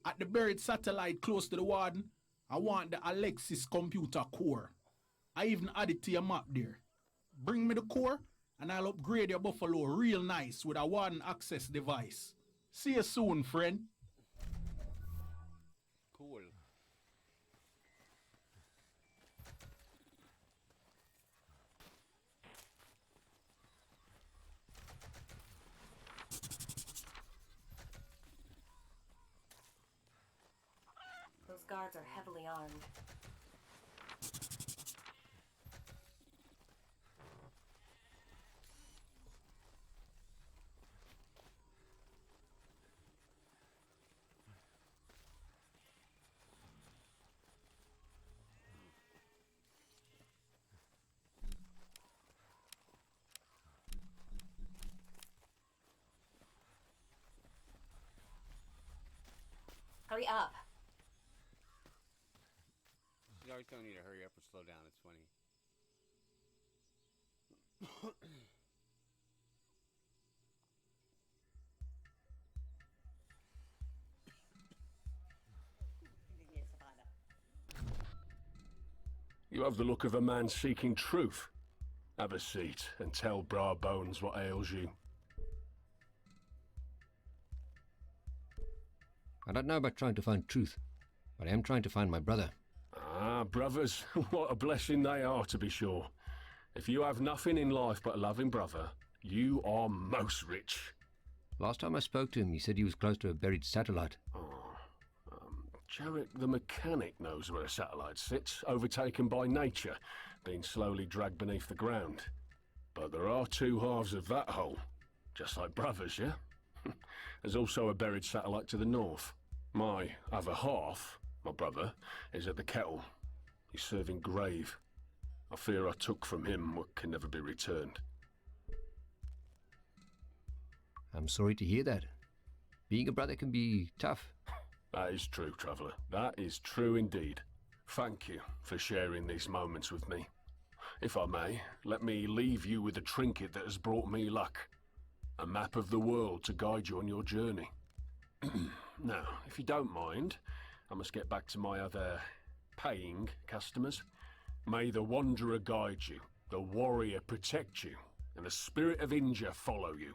At the buried satellite close to the warden, I want the Alexis computer core. I even added to your map there. Bring me the core, and I'll upgrade your buffalo real nice with a warden access device. See you soon, friend. Cool. Those guards are heavily armed. hurry up. She's always telling you to hurry up or slow down. It's funny. You have the look of a man seeking truth. Have a seat and tell Bra Bones what ails you. I don't know about trying to find truth, but I am trying to find my brother. Ah, brothers, what a blessing they are, to be sure. If you have nothing in life but a loving brother, you are most rich. Last time I spoke to him, he said he was close to a buried satellite. Jarek the mechanic knows where a satellite sits, overtaken by nature, being slowly dragged beneath the ground. But there are two halves of that hole, just like brothers, yeah? There's also a buried satellite to the north. My other half, my brother, is at the kettle. He's serving grave. I fear I took from him what can never be returned. I'm sorry to hear that. Being a brother can be tough. That is true, traveller. That is true indeed. Thank you for sharing these moments with me. If I may, let me leave you with a trinket that has brought me luck. A map of the world to guide you on your journey. Now, if you don't mind, I must get back to my other paying customers. May the Wanderer guide you, the Warrior protect you, and the Spirit of Inja follow you.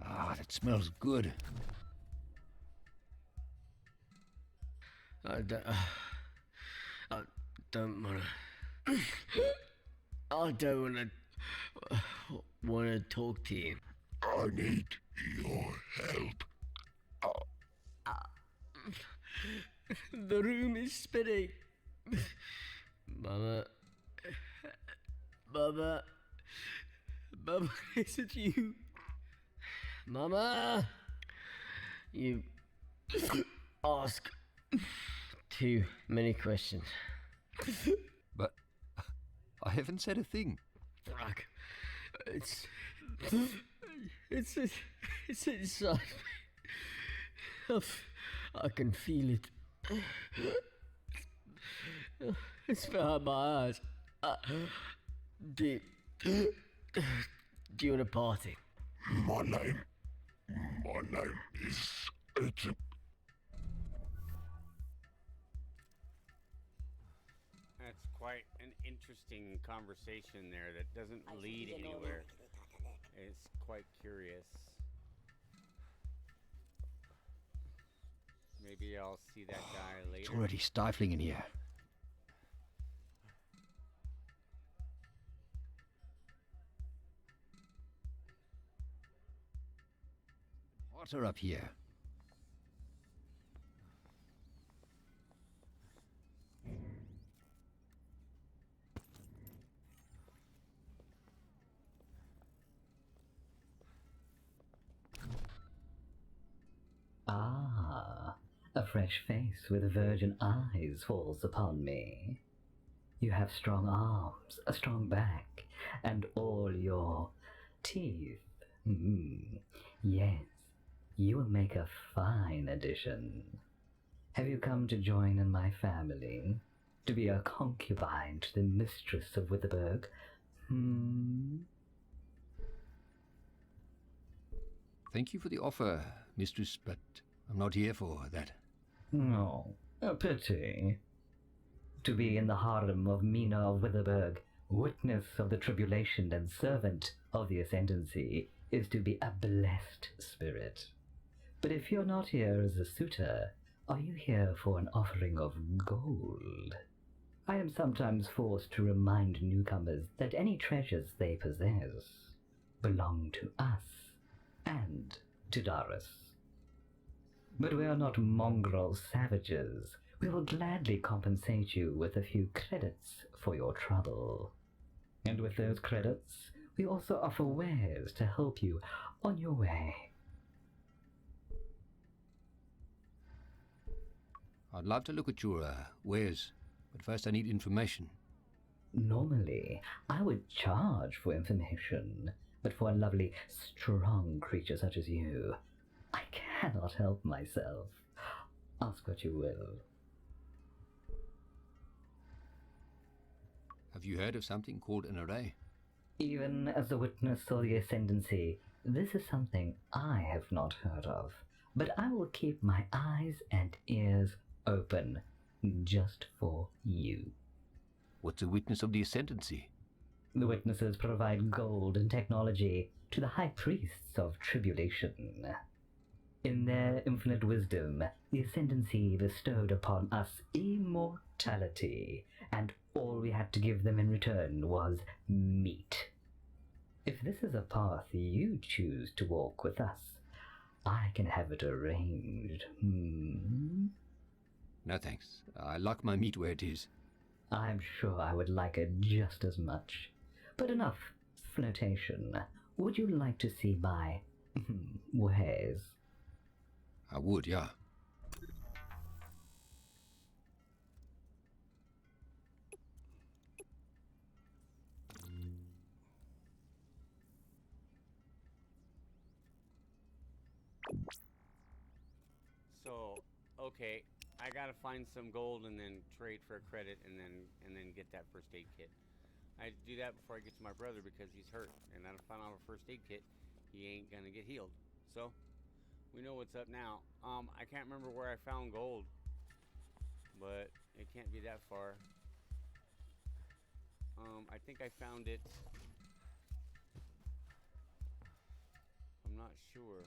Ah, that smells good. I don't wanna talk to you. I need your help. The room is spinning. Mama, is it you? Mama, you ask too many questions. But I haven't said a thing. Fuck. It's inside me. I can feel it. It's behind my eyes. Do you want a party? My name is Agent. That's quite an interesting conversation there that doesn't lead anywhere. It's quite curious. Maybe I'll see that guy later. It's already stifling in here. Water up here. Ah, a fresh face with virgin eyes falls upon me. You have strong arms, a strong back, and all your teeth. Yes, you will make a fine addition. Have you come to join in my family? To be a concubine to the mistress of Witherberg? Thank you for the offer, mistress, but I'm not here for that. No, a pity. To be in the harem of Mina of Witherberg, witness of the tribulation and servant of the ascendancy, is to be a blessed spirit. But if you're not here as a suitor, are you here for an offering of gold? I am sometimes forced to remind newcomers that any treasures they possess belong to us and to Doris. But we are not mongrel savages. We will gladly compensate you with a few credits for your trouble. And with those credits, we also offer wares to help you on your way. I'd love to look at your wares, but first I need information. Normally, I would charge for information, but for a lovely, strong creature such as you, I cannot help myself. Ask what you will. Have you heard of something called an array? Even as the witness of the ascendancy, this is something I have not heard of, but I will keep my eyes and ears open, just for you. What's a witness of the ascendancy? The witnesses provide gold and technology to the high priests of tribulation. In their infinite wisdom, the ascendancy bestowed upon us immortality, and all we had to give them in return was meat. If this is a path you choose to walk with us, I can have it arranged. No thanks. I like my meat where it is. I'm sure I would like it just as much. But enough flirtation. Would you like to see my wares? I would, yeah. So, okay, I gotta find some gold and then trade for a credit and then get that first aid kit. I had to do that before I get to my brother because he's hurt, and I found out a first aid kit, he ain't gonna get healed. So, we know what's up now. I can't remember where I found gold, but it can't be that far. I think I found it. I'm not sure.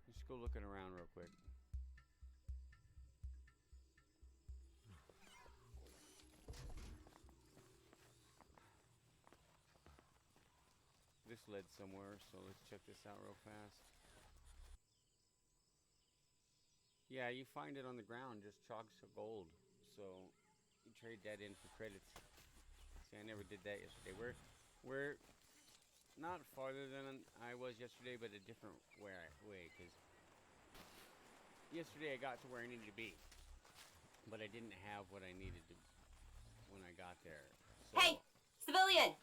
Let's go looking around real quick. This led somewhere, so let's check this out real fast. Yeah, you find it on the ground, just chunks of gold. So you trade that in for credits. See, I never did that yesterday. We're not farther than I was yesterday, but a different way. Because yesterday I got to where I needed to be, but I didn't have what I needed to when I got there. So, Hey, civilian!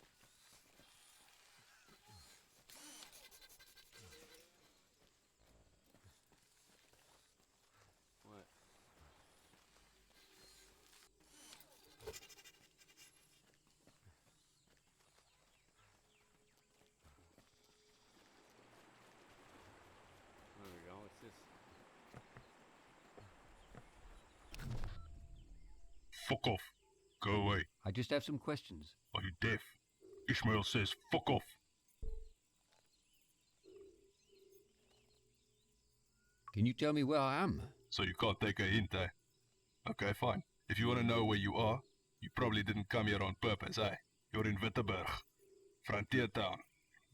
what? There we go. What's this? Fuck off. Go away. I just have some questions. Are you deaf? Ishmael says fuck off. Can you tell me where I am? So you can't take a hint, eh? Okay, fine. If you want to know where you are, you probably didn't come here on purpose, eh? You're in Wittenberg. Frontier town.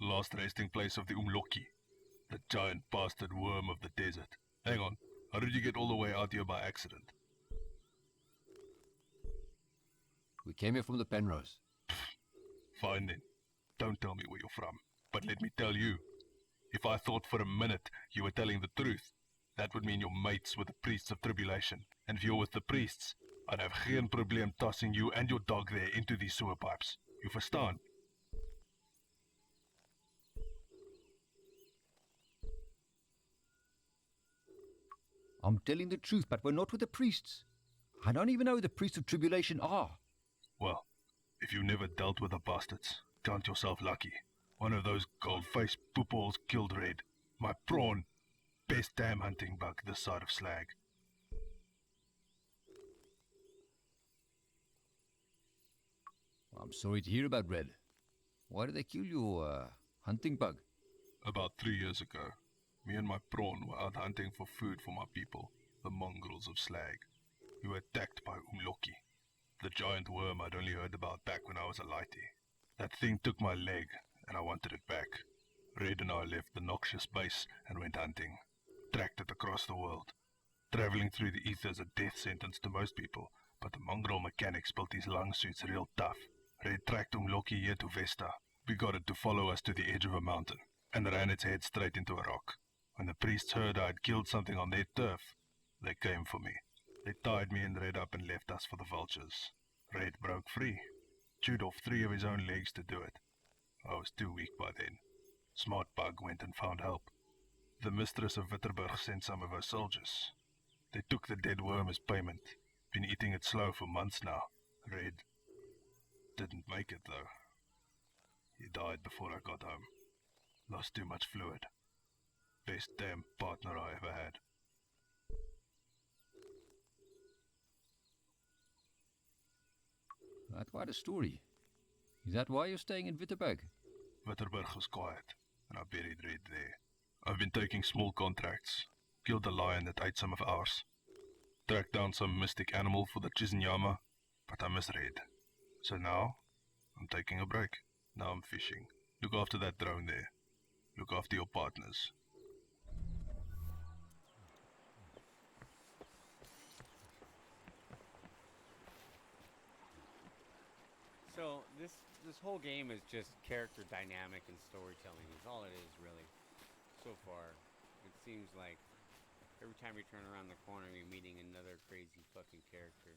Last resting place of the Umloki. The giant bastard worm of the desert. Hang on. How did you get all the way out here by accident? We came here from the Penrose. Fine then. Don't tell me where you're from. But let me tell you. If I thought for a minute you were telling the truth, that would mean you're mates with the priests of tribulation. And if you're with the priests, I'd have geen probleem tossing you and your dog there into these sewer pipes. You verstaan? I'm telling the truth, but we're not with the priests. I don't even know who the priests of tribulation are. Well, if you never dealt with the bastards, count yourself lucky. One of those gold-faced poopballs killed Red. My prawn. Best damn hunting bug this side of Slag. I'm sorry to hear about Red. Why did they kill your hunting bug? About 3 years ago, me and my prawn were out hunting for food for my people, the mongrels of Slag. We were attacked by Umloki, the giant worm I'd only heard about back when I was a lighty. That thing took my leg, and I wanted it back. Red and I left the noxious base and went hunting. Tracked it across the world. Traveling through the ether is a death sentence to most people, but the mongrel mechanics built these lung suits real tough. Red tracked Umloki here to Vesta. We got it to follow us to the edge of a mountain, and ran its head straight into a rock. When the priests heard I had killed something on their turf, they came for me. They tied me and Red up and left us for the vultures. Red broke free, chewed off 3 of his own legs to do it. I was too weak by then. Smart Bug went and found help. The mistress of Witterberg sent some of her soldiers. They took the dead worm as payment. Been eating it slow for months now. Red didn't make it though. He died before I got home. Lost too much fluid. Best damn partner I ever had. That's quite a story. Is that why you're staying in Witterberg? Witterberg was quiet, and I buried Red there. I've been taking small contracts. Killed a lion that ate some of ours. Tracked down some mystic animal for the Chizinyama, but I misread. So now, I'm taking a break. Now I'm fishing. Look after that drone there. Look after your partners. So this whole game is just character dynamic and storytelling. Is all it is really. So far, it seems like every time you turn around the corner, you're meeting another crazy fucking character.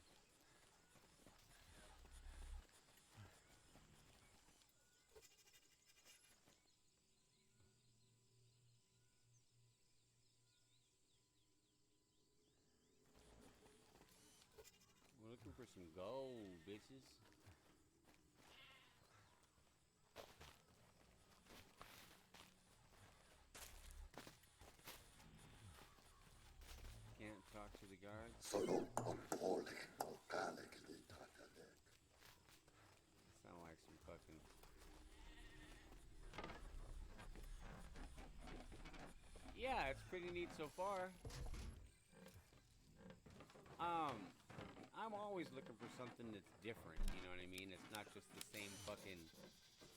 We're looking for some gold, bitches. Can't talk to the guards. Sound like some fucking... Yeah, it's pretty neat so far. I'm always looking for something that's different, you know what I mean? It's not just the same fucking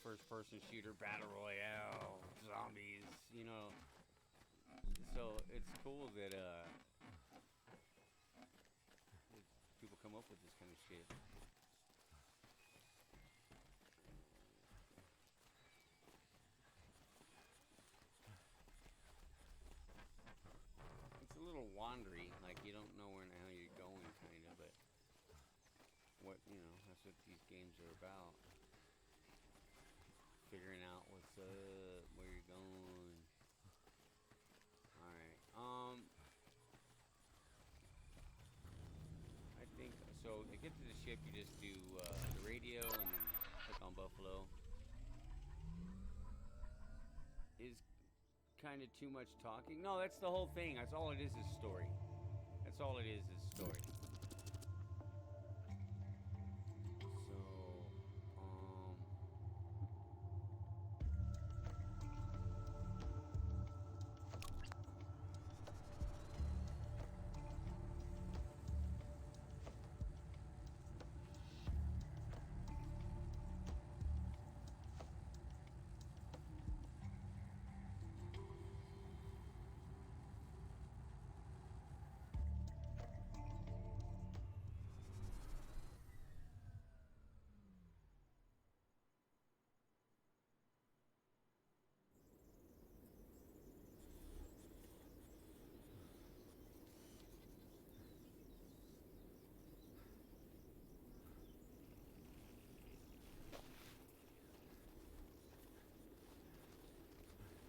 first-person shooter, battle royale, zombies, you know. So it's cool that people come up with this kind of shit. It's a little wandery, like you don't know where the hell you're going, kind of, but what, you know, that's what these games are about. Figuring out what's up, where you're going. Alright, I think, so to get to the ship, you just do the radio and then click on Buffalo. Is kind of too much talking. No, that's the whole thing. That's all it is story. That's all it is story. So,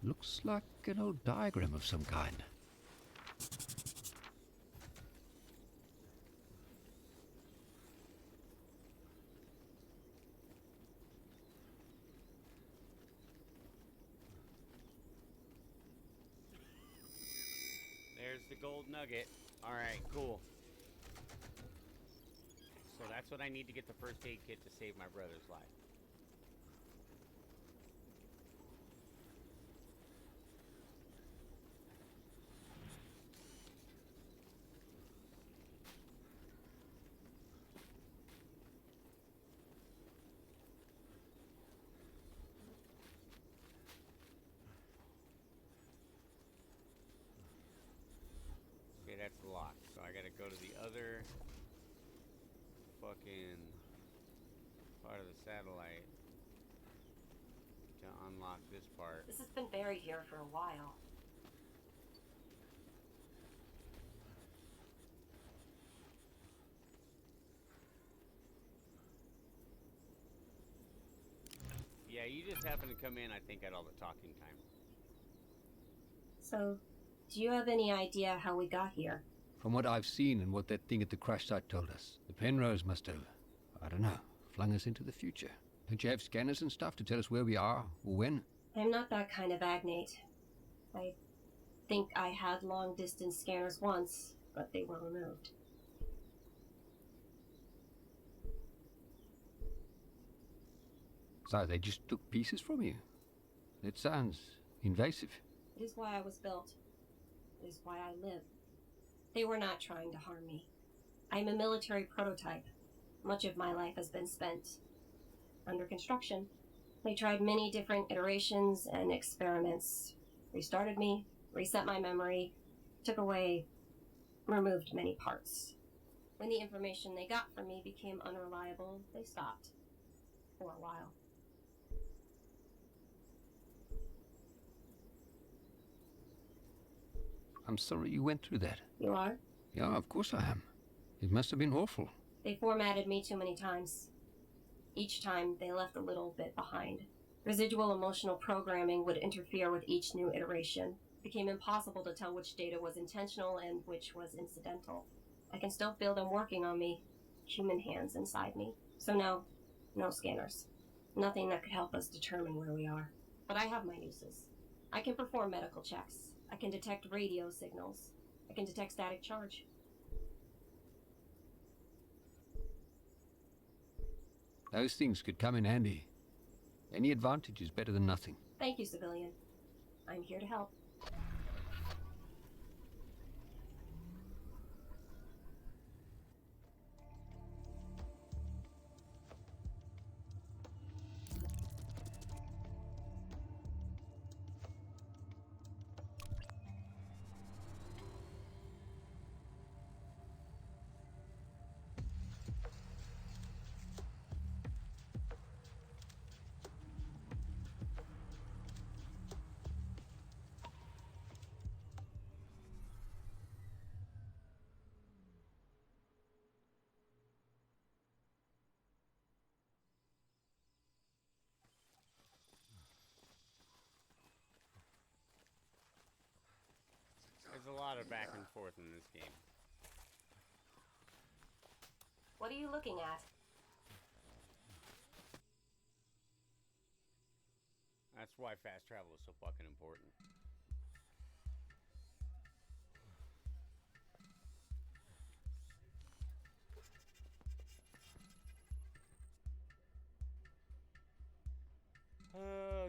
Looks like an old diagram of some kind. there's the gold nugget. Alright, cool. So that's what I need to get the first aid kit to save my brother's life. Okay, that's locked. So I gotta go to the other fucking part of the satellite to unlock this part. This has been buried here for a while. you just happened to come in, I think, at all the talking time. So, do you have any idea how we got here? From what I've seen and what that thing at the crash site told us, the Penrose must have, I don't know, flung us into the future. Don't you have scanners and stuff to tell us where we are or when? I'm not that kind of agnate. I think I had long-distance scanners once, but they were removed. So they just took pieces from you? That sounds invasive. It is why I was built. It is why I live. They were not trying to harm me. I'm a military prototype. Much of my life has been spent under construction. They tried many different iterations and experiments. Restarted me, reset my memory, took away, removed many parts. When the information they got from me became unreliable, they stopped. For a while. I'm sorry you went through that. You are? Yeah, of course I am. It must have been awful. They formatted me too many times. Each time, they left a little bit behind. Residual emotional programming would interfere with each new iteration. It became impossible to tell which data was intentional and which was incidental. I can still feel them working on me. Human hands inside me. So no scanners. Nothing that could help us determine where we are. But I have my uses. I can perform medical checks. I can detect radio signals. I can detect static charge. Those things could come in handy. Any advantage is better than nothing. Thank you, civilian. I'm here to help. There's a lot of back and forth in this game. What are you looking at? That's why fast travel is so fucking important.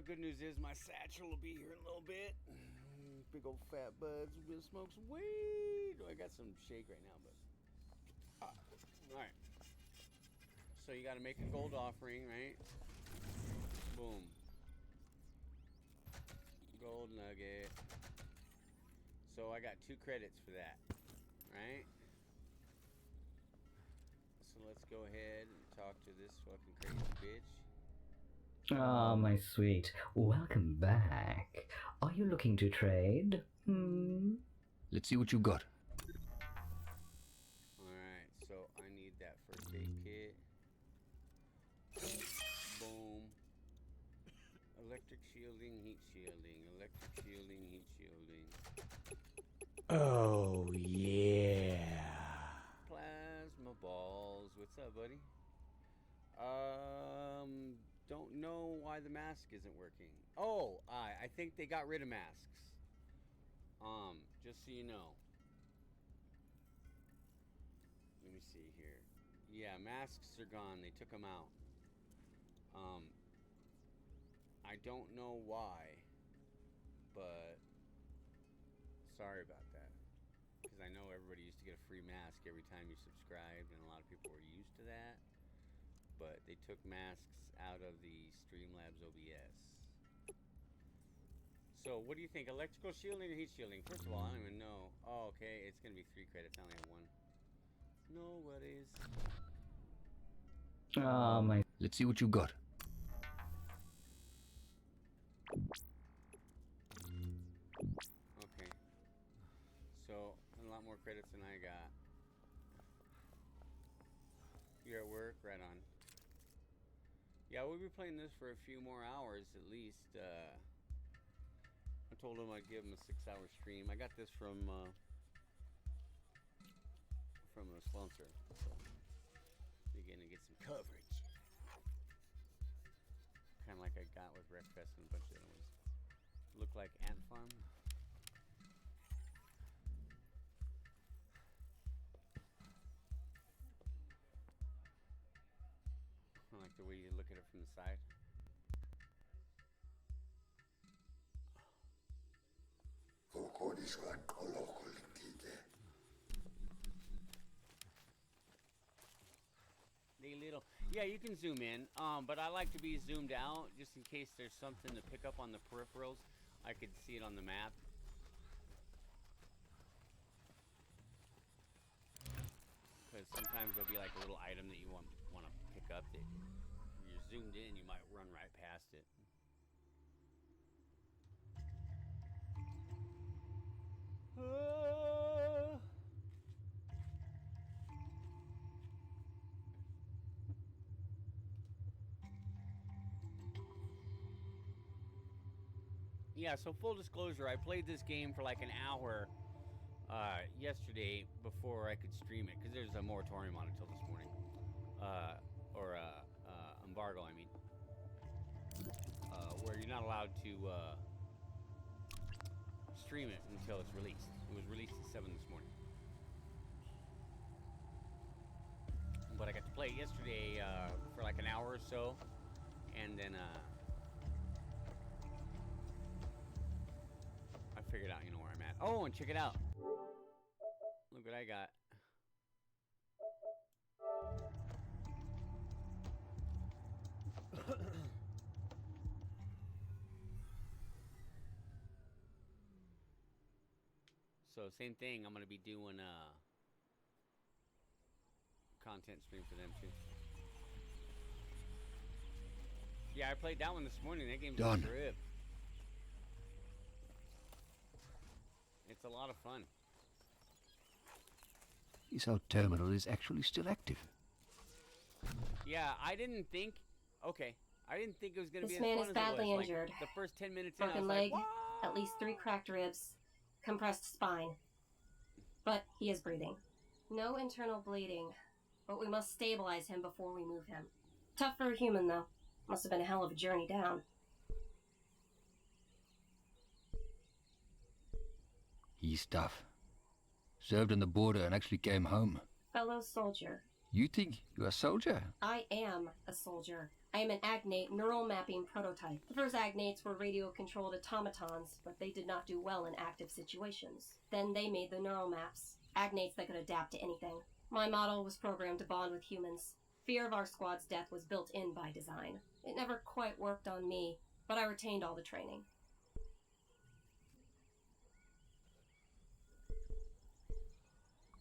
Good news is my satchel will be here in a little bit. Big old fat buds. We're gonna smoke some weed. I got some shake right now, but all right. So you got to make a gold offering, right? Boom. Gold nugget. So I got 2 credits for that, right? So let's go ahead and talk to this fucking crazy bitch. Ah, my sweet. Welcome back. Are you looking to trade? Let's see what you got. Alright, so I need that first aid kit. Boom. Electric shielding, heat shielding. Electric shielding, heat shielding. Oh, yeah. Plasma balls. What's up, buddy? Don't know why the mask isn't working. Oh, I think they got rid of masks. Just so you know. Let me see here. Yeah, masks are gone. They took them out. I don't know why, but sorry about that. Because I know everybody used to get a free mask every time you subscribed, and a lot of people were used to that. But they took masks out of the Streamlabs OBS. So, what do you think? Electrical shielding or heat shielding? First of all, I don't even know. Oh, okay. It's going to be 3 credits. I only have 1. No worries. Ah, my... Let's see what you got. Okay. So, a lot more credits than I got. You're at work? Right on. Yeah, we'll be playing this for a few more hours at least. I told him I'd give him a 6-hour stream. I got this from a sponsor, so we're gonna get some coverage, kind of like I got with Wreckfest and a bunch of other ones. Look like Ant Farm. I like the way you look at it from the side. They little, yeah, you can zoom in, but I like to be zoomed out just in case there's something to pick up on the peripherals. I could see it on the map. Because sometimes there'll be like a little item that you want to pick up that you're zoomed in, you might run right past it. Yeah, so full disclosure, I played this game for like an hour yesterday before I could stream it, because there's a moratorium on it until this morning. Embargo, I mean. Where you're not allowed to stream it until it's released. It was released at 7 this morning. But I got to play it yesterday for like an hour or so, and then I figured out, you know, where I'm at. Oh, and check it out. Look what I got. So same thing, I'm going to be doing content stream for them too. Yeah, I played that one this morning. That game's a trip. It's a lot of fun. His whole terminal is actually still active. Yeah, I didn't think. Okay, I didn't think it was going to be This as man fun is as badly it was. injured. Like, the first 10 minutes in, I Broken was leg, like, at least 3 cracked ribs, compressed spine. But he is breathing. No internal bleeding, but we must stabilize him before we move him. Tough for a human, though. Must have been a hell of a journey down. He's tough. Served on the border and actually came home. Fellow soldier. You think you're a soldier? I am a soldier. I am an agnate neural mapping prototype. The first agnates were radio-controlled automatons, but they did not do well in active situations. Then they made the neural maps, agnates that could adapt to anything. My model was programmed to bond with humans. Fear of our squad's death was built in by design. It never quite worked on me, but I retained all the training.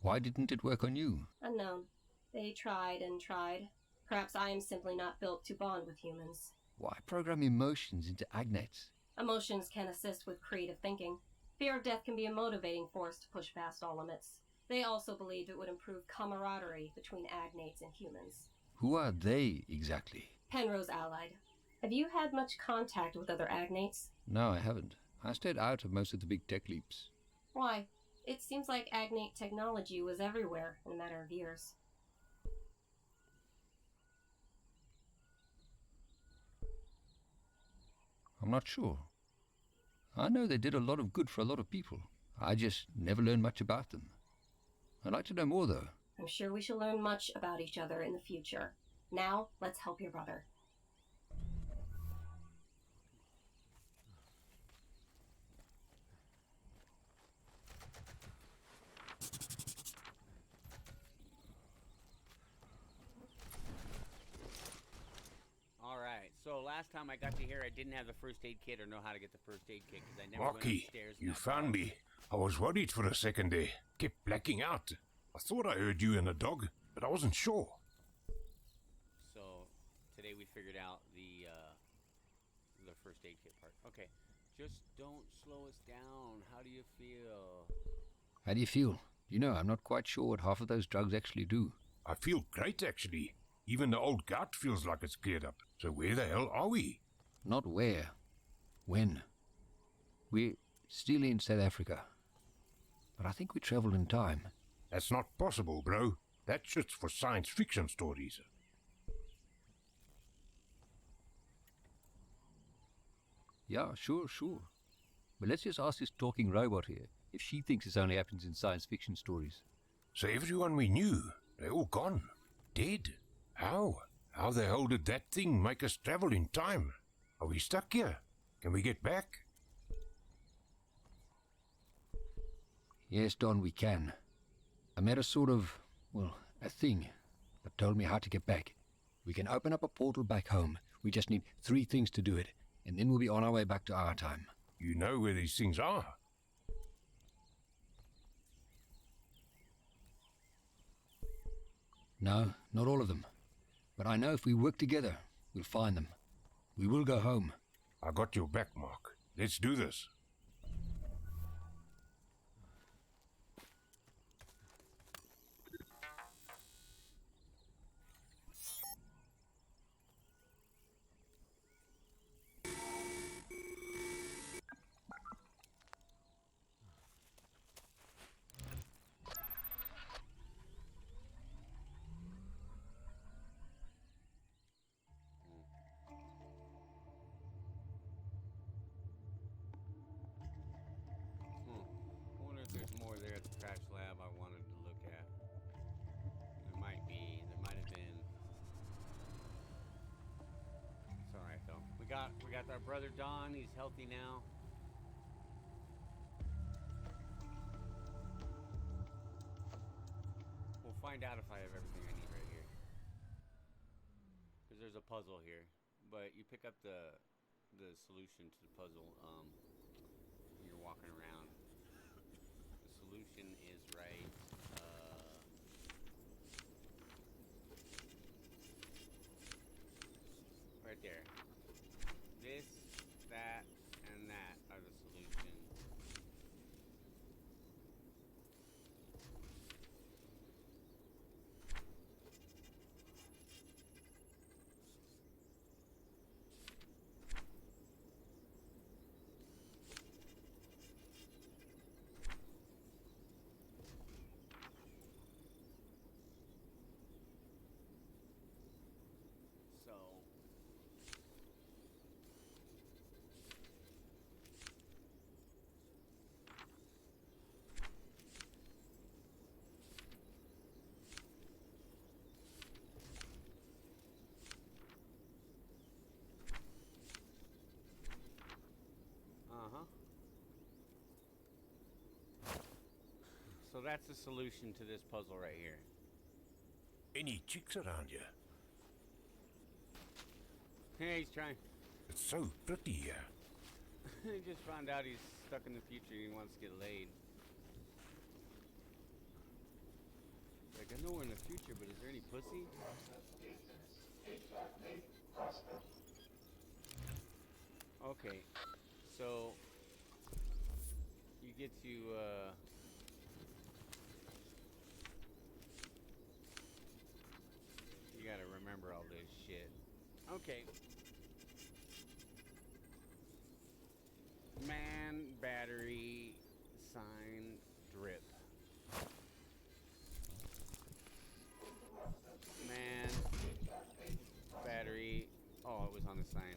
Why didn't it work on you? Unknown. They tried and tried. Perhaps I am simply not built to bond with humans. Why program emotions into agnates? Emotions can assist with creative thinking. Fear of death can be a motivating force to push past all limits. They also believed it would improve camaraderie between agnates and humans. Who are they, exactly? Penrose allied. Have you had much contact with other agnates? No, I haven't. I stayed out of most of the big tech leaps. Why? It seems like agnate technology was everywhere in a matter of years. I'm not sure. I know they did a lot of good for a lot of people. I just never learned much about them. I'd like to know more, though. I'm sure we shall learn much about each other in the future. Now, let's help your brother. Alright, so last time I got to here, I didn't have the first aid kit or know how to get the first aid kit because I never went Marky, upstairs. you found me. I was worried for a second there. Kept blacking out. I thought I heard you and a dog, but I wasn't sure. So today we figured out the first aid kit part. Okay, just don't slow us down. How do you feel? How do you feel? You know, I'm not quite sure what half of those drugs actually do. I feel great, actually. Even the old gut feels like it's cleared up. So where the hell are we? Not where. When. We're still in South Africa. But I think we traveled in time. That's not possible, bro. That shit's for science fiction stories. Yeah, sure. But let's just ask this talking robot here if she thinks this only happens in science fiction stories. So everyone we knew, they're all gone. Dead. How? How the hell did that thing make us travel in time? Are we stuck here? Can we get back? Yes, Don, we can. I met a sort of, a thing that told me how to get back. We can open up a portal back home. We just need 3 things to do it, and then we'll be on our way back to our time. You know where these things are? No, not all of them. But I know if we work together, we'll find them. We will go home. I got your back, Mark. Let's do this. I wonder if there's more there at the crash lab I wanted to look at. There might be. There might have been. It's all right though. We got our brother Don. He's healthy now. We'll find out if I have everything I need right here. Because there's a puzzle here, but you pick up the solution to the puzzle. You're walking around. The solution is right. Right there. This, that, and that are the solution. So So that's the solution to this puzzle right here. Any chicks around here? Hey, he's trying. It's so pretty here. He just found out he's stuck in the future and he wants to get laid. Like, I know we're in the future, but is there any pussy? Okay, so you get to, you gotta remember all this shit. Okay. Man, battery, sign, drip. Man, battery. Oh, it was on the sign.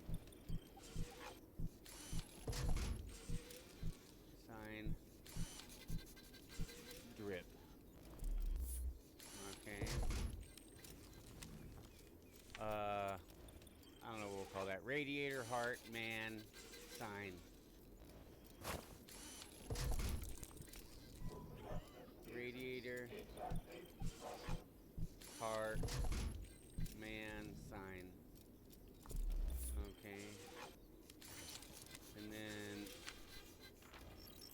Sign, drip. Okay. I don't know what we'll call that. Radiator, heart, man, sign. Radiator, heart, man, sign. Okay. And then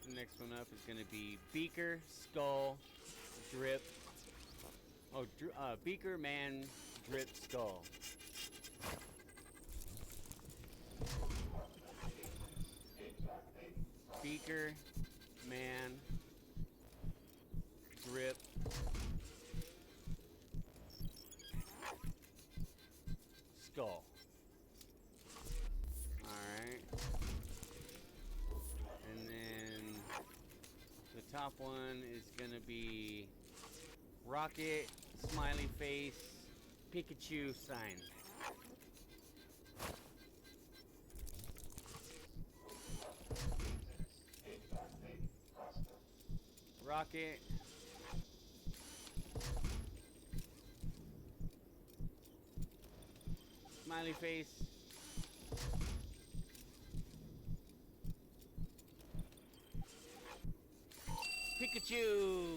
the next one up is going to be beaker, skull, drip. Oh, beaker, man, drip, skull. Beaker, man, drip, skull. Alright. And then the top one is gonna be rocket, smiley face, Pikachu sign. Rocket. Smiley face. Pikachu.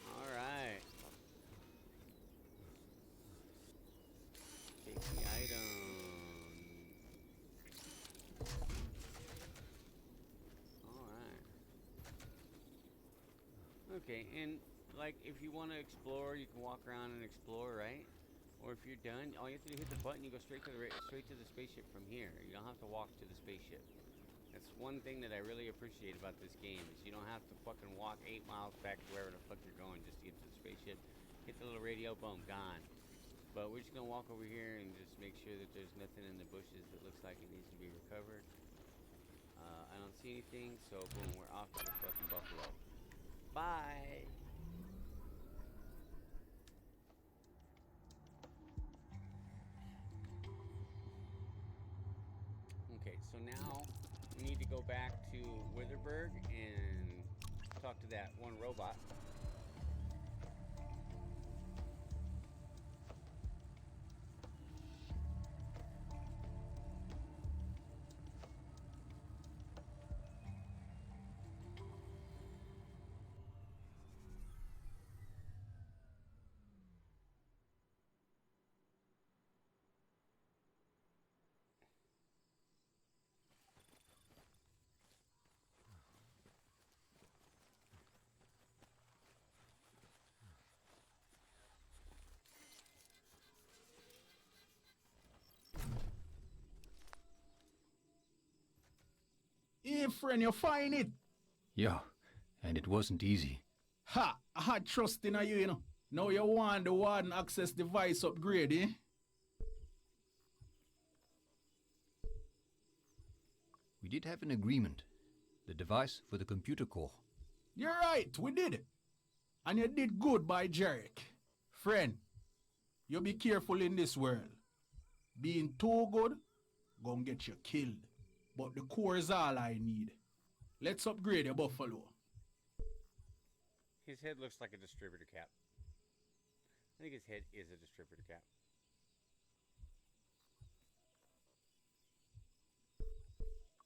All right. Take the item. All right. Okay, and like if you want to explore, you can walk around and explore, right? Or if you're done, all you have to do is hit the button. You go straight to the spaceship from here. You don't have to walk to the spaceship. That's one thing that I really appreciate about this game is you don't have to fucking walk 8 miles back to wherever the fuck you're going just to get to the spaceship. Hit the little radio, boom, gone. But we're just gonna walk over here and just make sure that there's nothing in the bushes that looks like it needs to be recovered. I don't see anything, so boom, we're off to the fucking buffalo. Bye. Okay, so now we need to go back to Witherberg and talk to that one robot. Hey, friend, you find it? Yeah, and it wasn't easy. Ha! I had trust in you, you know. Now you want the warden access device upgrade, eh? We did have an agreement. The device for the computer core. You're right, we did. And you did good by Jarek. Friend, you be careful in this world. Being too good, gonna get you killed. But the core is all I need. Let's upgrade your buffalo. His head looks like a distributor cap. I think his head is a distributor cap.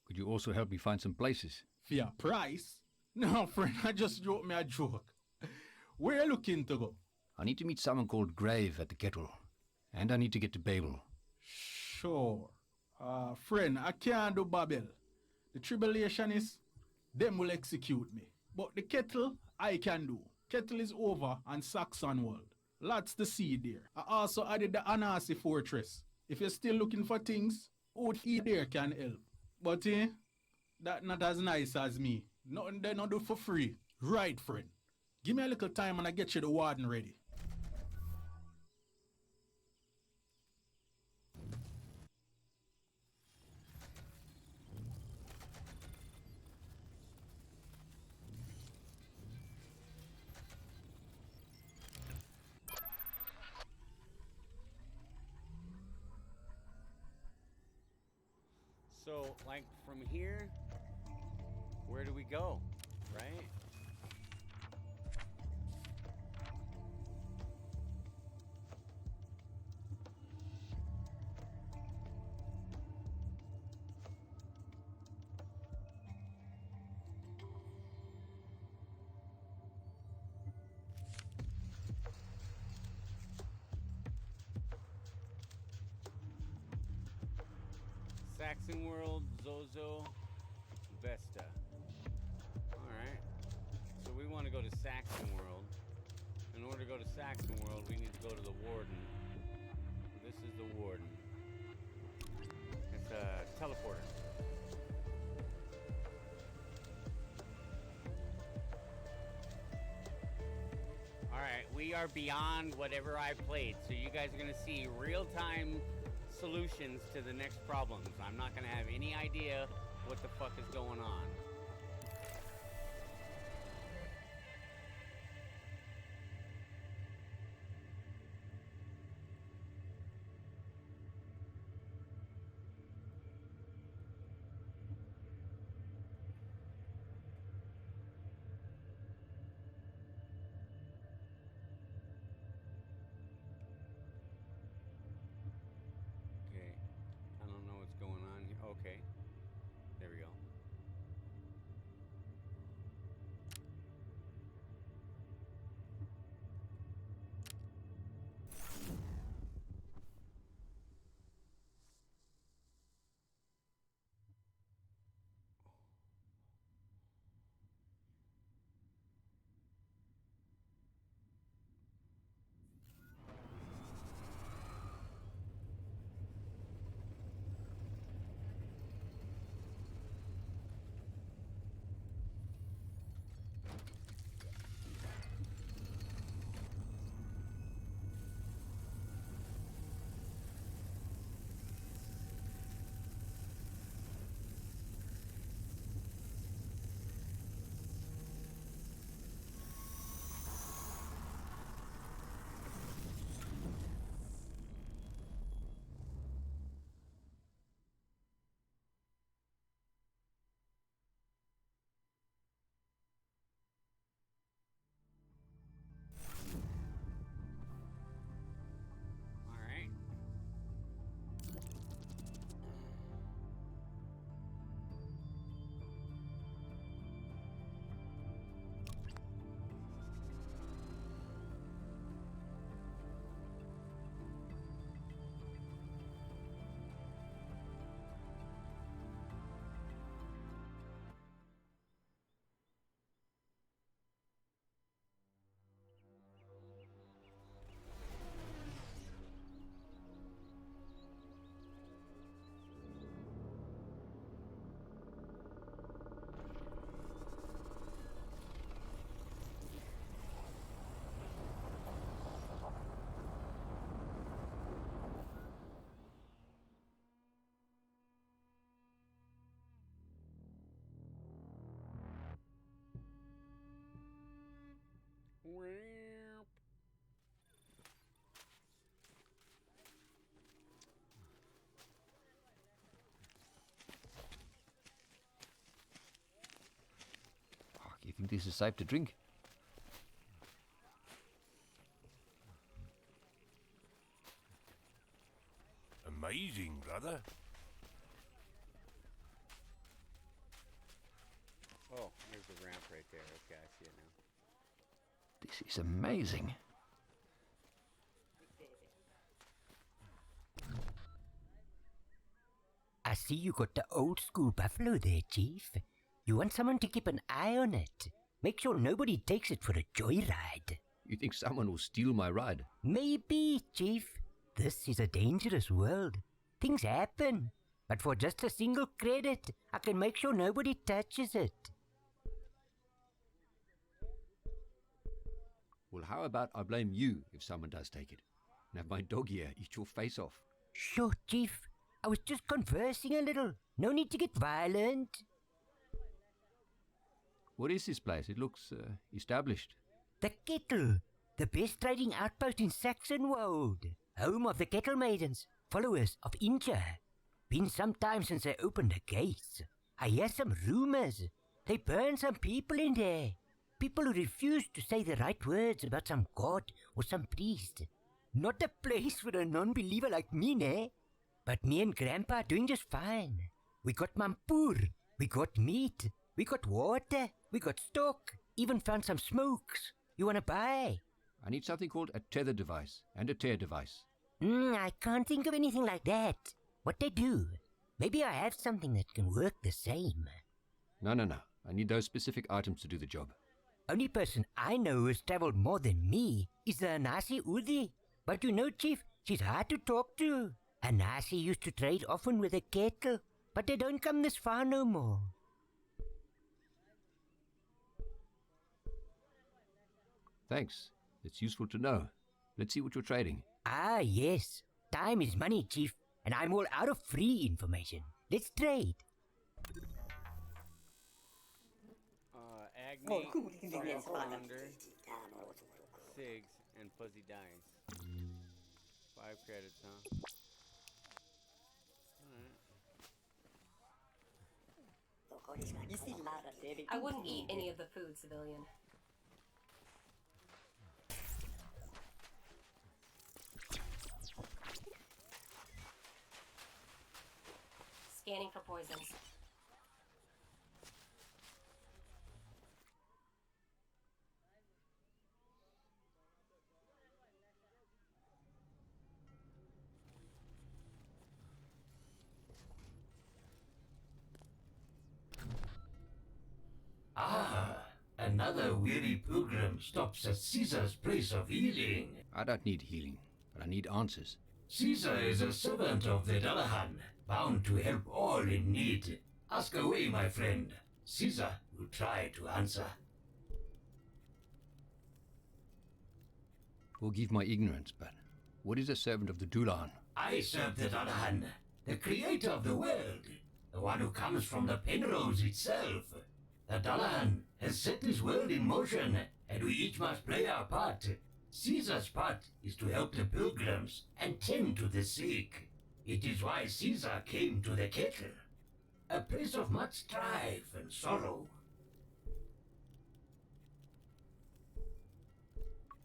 Could you also help me find some places? For your price? No, friend, I just joked me a joke. Where you looking to go? I need to meet someone called Grave at the kettle. And I need to get to Babel. Sure. Friend, I can't do Babel. The tribulationists, them will execute me. But the kettle, I can do. Kettle is over on Saxon world. Lots to see there. I also added the Anasi fortress. If you're still looking for things, out here there can help. But that not as nice as me. Nothing they not do for free. Right, friend. Give me a little time and I get you the warden ready. So, like, from here, where do we go, right? Saxon World, Zozo, Vesta. Alright. So we want to go to Saxon World. In order to go to Saxon World, we need to go to the Warden. This is the Warden. It's a teleporter. Alright, we we are beyond whatever I played. So you guys are going to see real-time solutions to the next problems. I'm not going to have any idea what the fuck is going on. Okay, I don't know what's going on here. Okay, there we go. Do you think this is safe to drink? Amazing, brother. Oh, there's the ramp right there. Okay, I see it now. This is amazing. I see you got the old school buffalo there, Chief. You want someone to keep an eye on it. Make sure nobody takes it for a joyride. You think someone will steal my ride? Maybe, Chief. This is a dangerous world. Things happen. But for just a single credit, I can make sure nobody touches it. Well, how about I blame you if someone does take it? And have my dog here eat your face off. Sure, Chief. I was just conversing a little. No need to get violent. What is this place? It looks established. The Kettle. The best trading outpost in Saxonwold. Home of the Kettle Maidens. Followers of Inja. Been some time since they opened the gates. I hear some rumors. They burned some people in there. People who refused to say the right words about some god or some priest. Not a place for a non-believer like me, ne? But me and Grandpa are doing just fine. We got mampoer. We got meat. We got water. We got stock. Even found some smokes. You wanna buy? I need something called a tether device and a tear device. I can't think of anything like that. What they do? Maybe I have something that can work the same. No. I need those specific items to do the job. Only person I know who has traveled more than me is the Anasi Udi. But you know, Chief, she's hard to talk to. Anasi used to trade often with a Kettle, but they don't come this far no more. Thanks. It's useful to know. Let's see what you're trading. Ah, yes. Time is money, Chief, and I'm all out of free information. Let's trade. Agni, Salamander, Sigs, and Fuzzy Dice. 5 credits, huh? Alright. I wouldn't eat any of the food, civilian. Scanning for poisons. Ah, another weary pilgrim stops at Caesar's place of healing. I don't need healing, but I need answers. Caesar is a servant of the Dullahan, bound to help all in need. Ask away, my friend. Caesar will try to answer. Forgive my ignorance, but what is a servant of the Dulan? I serve the Dullahan, the creator of the world, the one who comes from the Penrose itself. The Dullahan has set this world in motion, and we each must play our part. Caesar's part is to help the pilgrims and tend to the sick. It is why Caesar came to the kettle, a place of much strife and sorrow.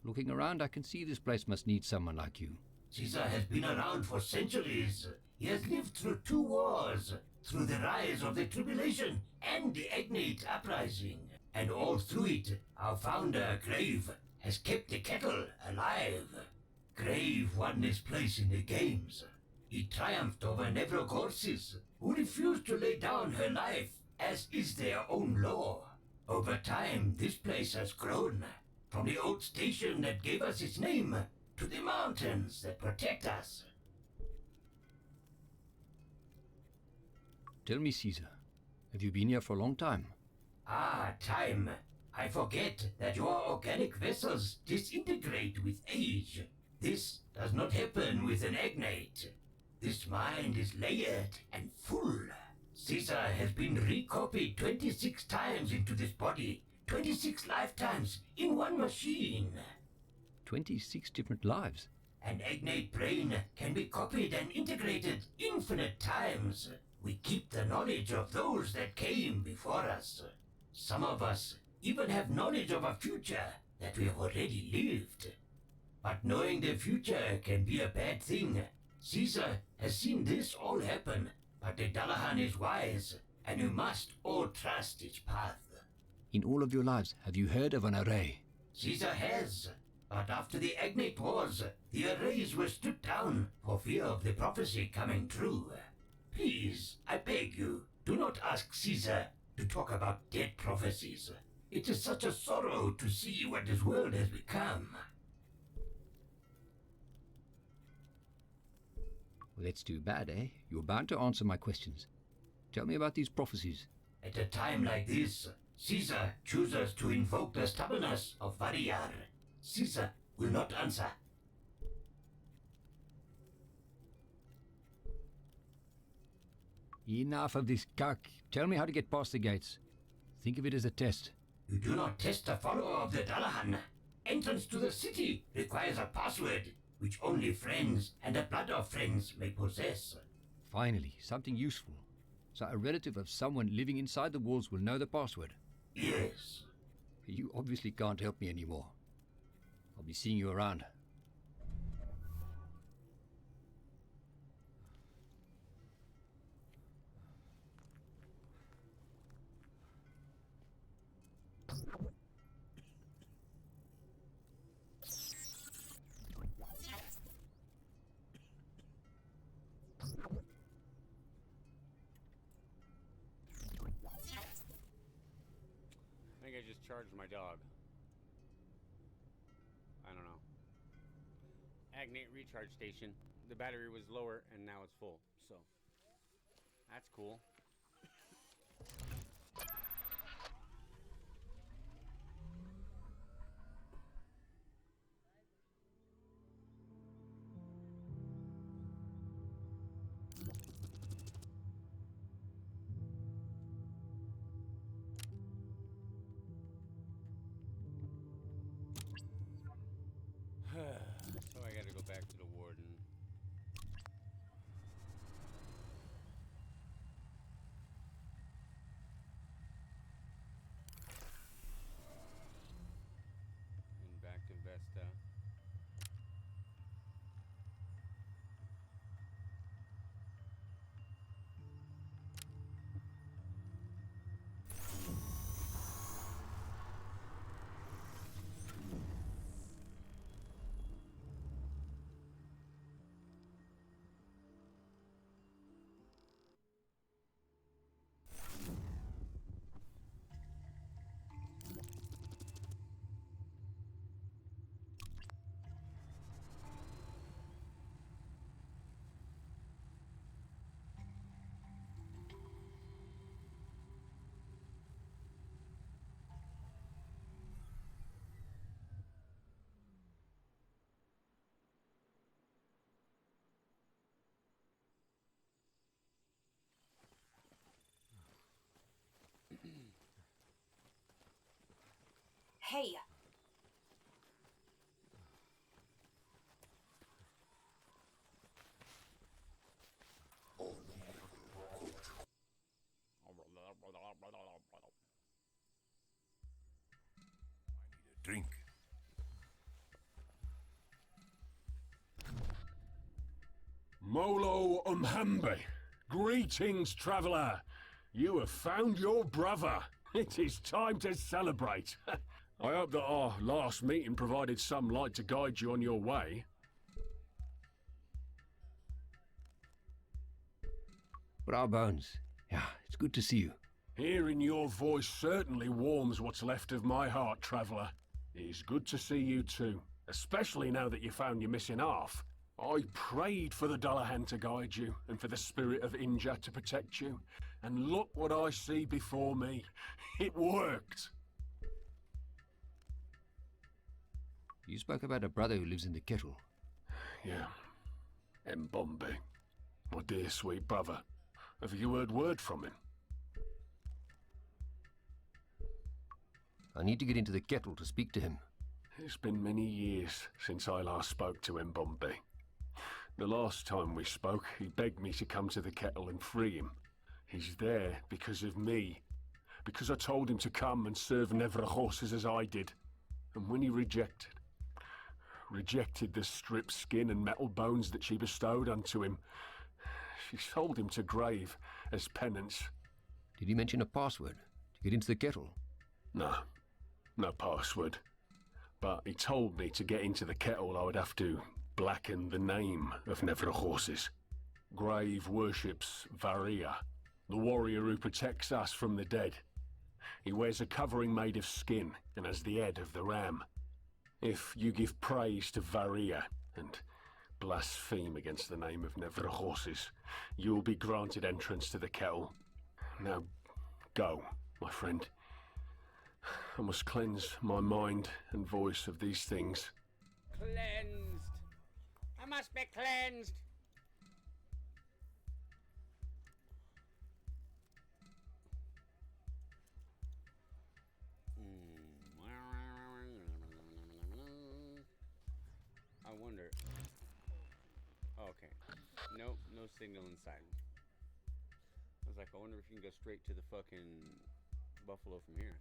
Looking around, I can see this place must need someone like you. Caesar has been around for centuries. He has lived through 2 wars, through the rise of the Tribulation and the Agnate Uprising. And all through it, our founder, Grave, has kept the kettle alive. Grave won this place in the games. He triumphed over Nevrogorsis, who refused to lay down her life, as is their own law. Over time, this place has grown, from the old station that gave us its name, to the mountains that protect us. Tell me, Caesar, have you been here for a long time? Ah, time. I forget that your organic vessels disintegrate with age. This does not happen with an agnate. This mind is layered and full. Caesar has been recopied 26 times into this body, 26 lifetimes in one machine. 26 different lives? An agnate brain can be copied and integrated infinite times. We keep the knowledge of those that came before us. Some of us even have knowledge of a future that we have already lived. But knowing the future can be a bad thing. Caesar has seen this all happen, but the Dullahan is wise, and you must all trust its path. In all of your lives, have you heard of an array? Caesar has, but after the Agnate Wars, the arrays were stripped down for fear of the prophecy coming true. Please, I beg you, do not ask Caesar to talk about dead prophecies. It is such a sorrow to see what this world has become. Well, that's too bad, eh? You're bound to answer my questions. Tell me about these prophecies. At a time like this, Caesar chooses to invoke the stubbornness of Variyar. Caesar will not answer. Enough of this cuck. Tell me how to get past the gates. Think of it as a test. You do not test a follower of the Dullahan. Entrance to the city requires a password, which only friends and the blood of friends may possess. Finally, something useful. So a relative of someone living inside the walls will know the password. Yes. You obviously can't help me anymore. I'll be seeing you around. I think I just charged my dog. I don't know. Agnate recharge station. The battery was lower and now it's full. So that's cool. gotta go back to the warden. And back to Vesta. Hey! Drink. Molo Umhambe. Greetings, traveller. You have found your brother. It is time to celebrate. I hope that our last meeting provided some light to guide you on your way. Bra Bones. Yeah, it's good to see you. Hearing your voice certainly warms what's left of my heart, traveller. It is good to see you too, especially now that you found your missing half. I prayed for the Dullahan to guide you, and for the spirit of Inja to protect you. And look what I see before me. It worked! You spoke about a brother who lives in the kettle. Yeah. Mbombe. My dear sweet brother. Have you heard word from him? I need to get into the kettle to speak to him. It's been many years since I last spoke to Mbombe. The last time we spoke, he begged me to come to the kettle and free him. He's there because of me. Because I told him to come and serve Nevra horses as I did. And when he rejected the stripped skin and metal bones that she bestowed unto him, she sold him to grave as penance. Did he mention a password to get into the kettle? No password. But he told me to get into the kettle I would have to blacken the name of Nevra horses. Grave worships Varia, the warrior who protects us from the dead. He wears a covering made of skin and has the head of the ram. If you give praise to Varia and blaspheme against the name of Nevra horses, you will be granted entrance to the kettle. Now, go, my friend. I must cleanse my mind and voice of these things. Cleansed. I must be cleansed. I wonder. Oh, okay. Nope, no signal inside. I was like, I wonder if you can go straight to the fucking buffalo from here.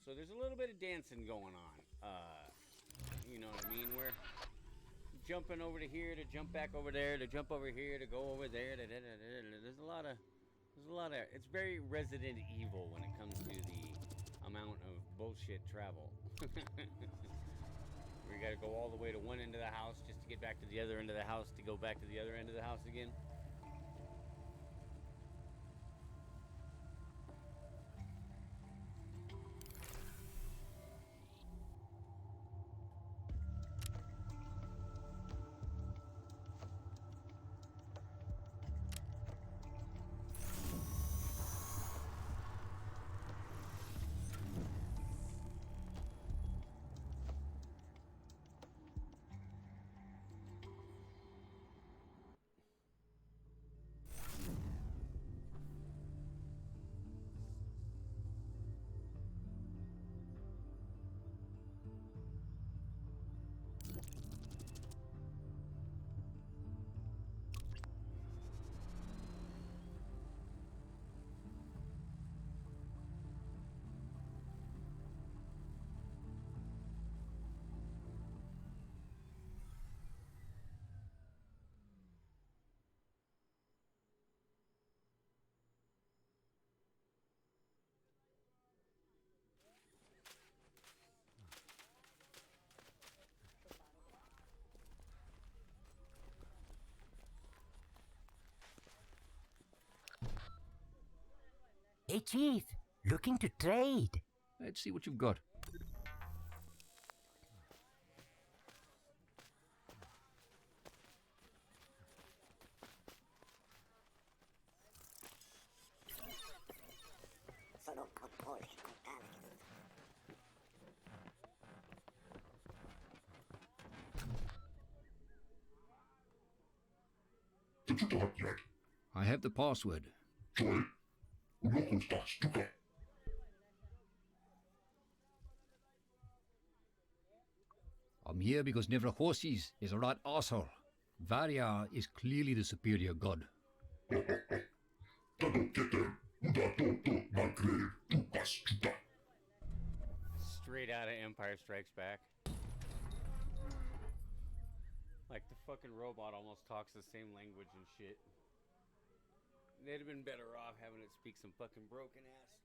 So there's a little bit of dancing going on. You know what I mean? We're jumping over to here to jump back over there to jump over here to go over there. There's a lot of. It's very Resident Evil when it comes to the amount of bullshit travel. We gotta go all the way to one end of the house just to get back to the other end of the house to go back to the other end of the house again. Hey, Chief, looking to trade. Let's see what you've got. I have the password. I'm here because Nevrahorsis is a right asshole. Varia is clearly the superior god. Straight out of Empire Strikes Back. Like the fucking robot almost talks the same language and shit. They'd have been better off having it speak some fucking broken ass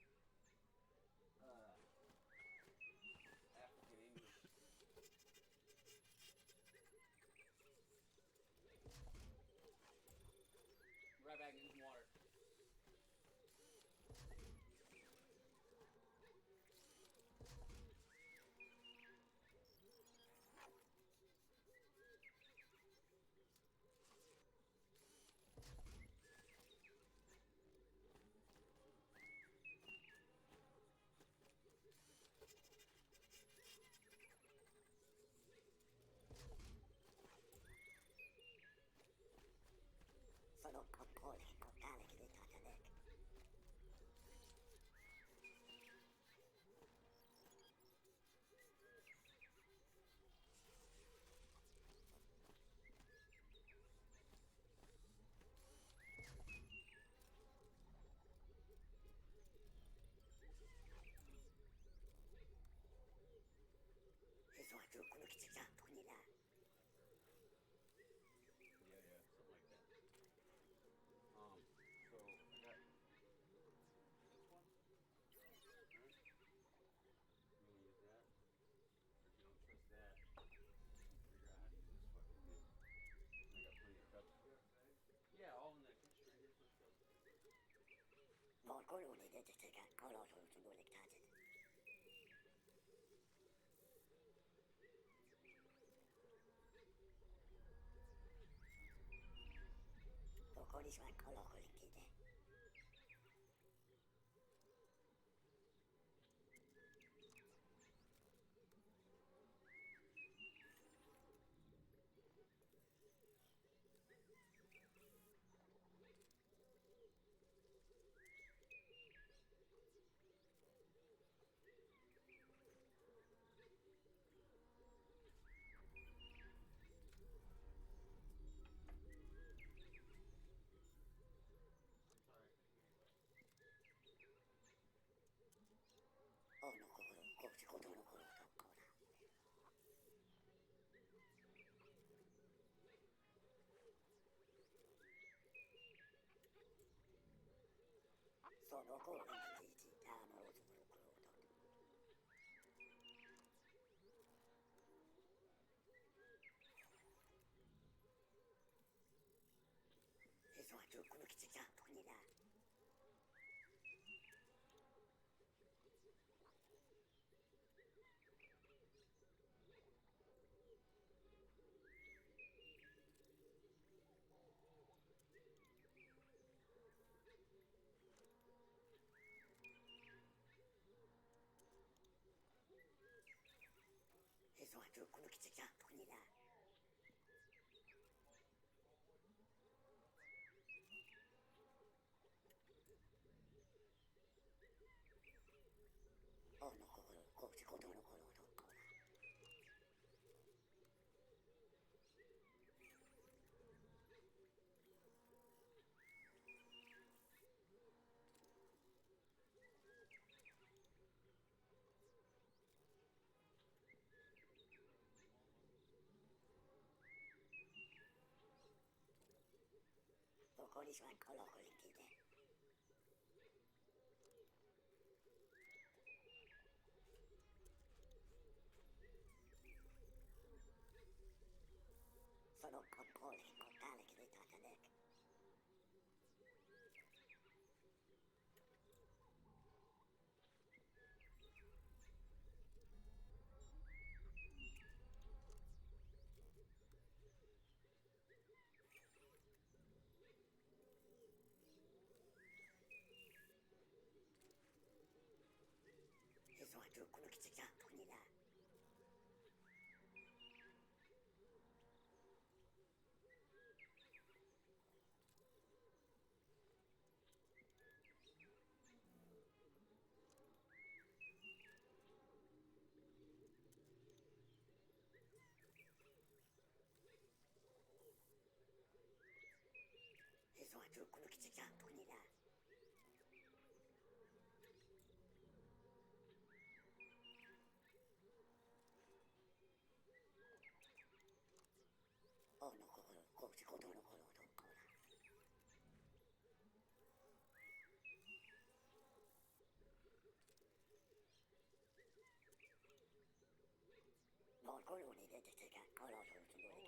African English. Right back in some water.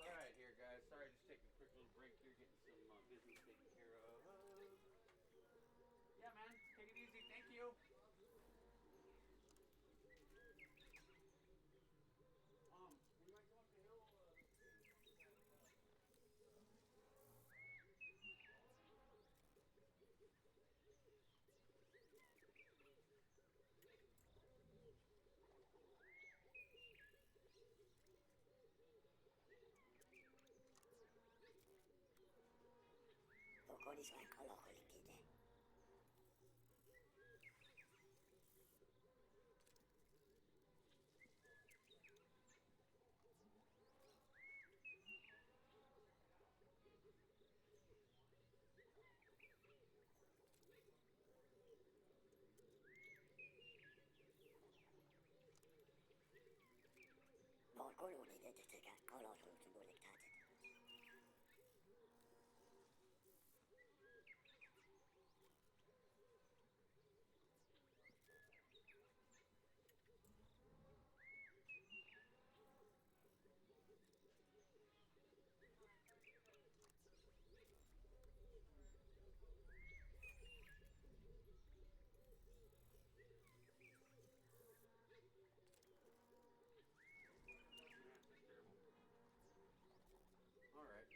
Alright here guys, sorry just taking a quick little break here, getting some business taken care of. Yeah man, take it easy, thank you. We might go up the hill. Alright.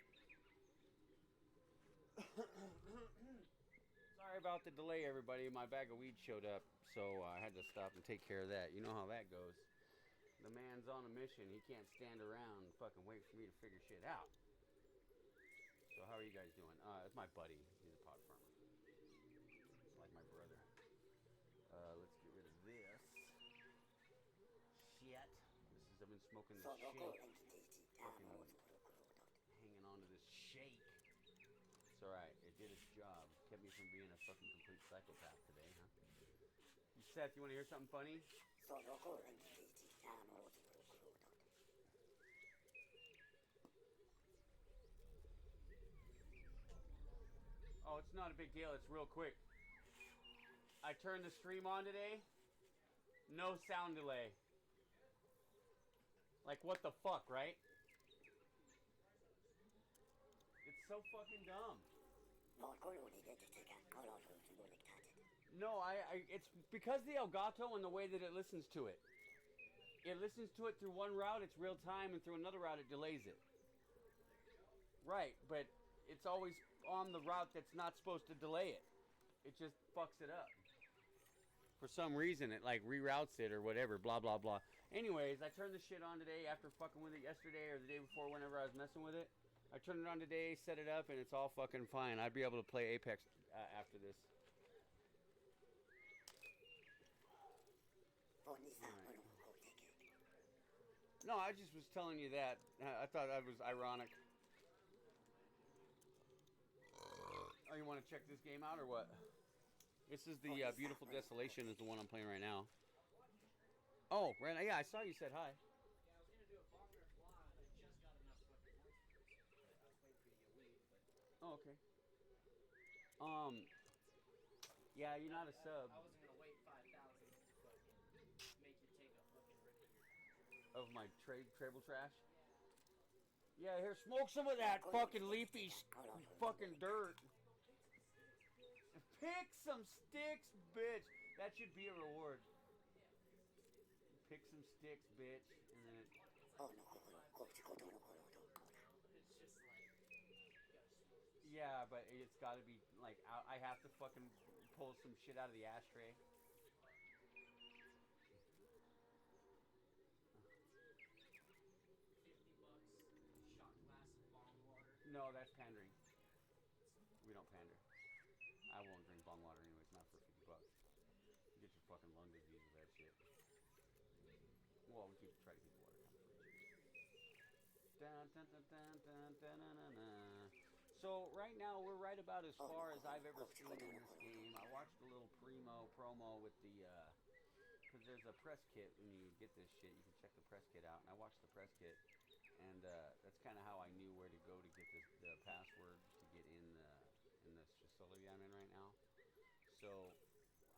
Sorry about the delay, everybody. My bag of weed showed up, so I had to stop and take care of that. You know how that goes. The man's on a mission. He can't stand around and fucking wait for me to figure shit out. So how are you guys doing? It's my buddy. He's a pot farmer. It's like my brother. Let's get rid of this. Shit. I've been smoking this shake. Fucking hanging on to this shake. It's alright. It did its job. Kept me from being a fucking complete psychopath today, huh? Seth, you want to hear something funny? Oh, it's not a big deal. It's real quick. I turned the stream on today. No sound delay. Like, what the fuck, right? It's so fucking dumb. No, it's because the Elgato and the way that it listens to it. It listens to it through one route, it's real time, and through another route, it delays it. Right, but it's always on the route that's not supposed to delay it. It just fucks it up. For some reason, it like reroutes it or whatever, blah, blah, blah. Anyways, I turned the shit on today after fucking with it yesterday or the day before whenever I was messing with it. I turned it on today, set it up, and it's all fucking fine. I'd be able to play Apex after this. Right. No, I just was telling you that. I thought that was ironic. Oh, you want to check this game out or what? This is the Beautiful Desolation is the one I'm playing right now. Oh, right. Yeah, I saw you said hi. Oh, okay. Yeah, you're not a sub. I wasn't gonna wait 5,000 to fucking make you take a fucking rip Of my trable trash? Yeah, here, smoke some of that fucking leafy fucking dirt. Pick some sticks, bitch. That should be a reward. Pick some sticks, bitch. And then it... Yeah, but it's gotta be, like, I have to fucking pull some shit out of the ashtray. $50, shot glass, bong water. No, that's pandering. We don't pander. I won't drink bong water anyways, not for $50. You get your fucking lung disease with that shit. Well, we try to keep the water kind of free. Dun, dun, dun, dun, dun, dun, dun, dun, dun. So right now we're right about as far as I've ever seen in this game. I watched a little promo with the because there's a press kit when you get this shit. You can check the press kit out, and I watched the press kit, and that's kind of how I knew where to go to get the password to get in this facility I'm in right now. So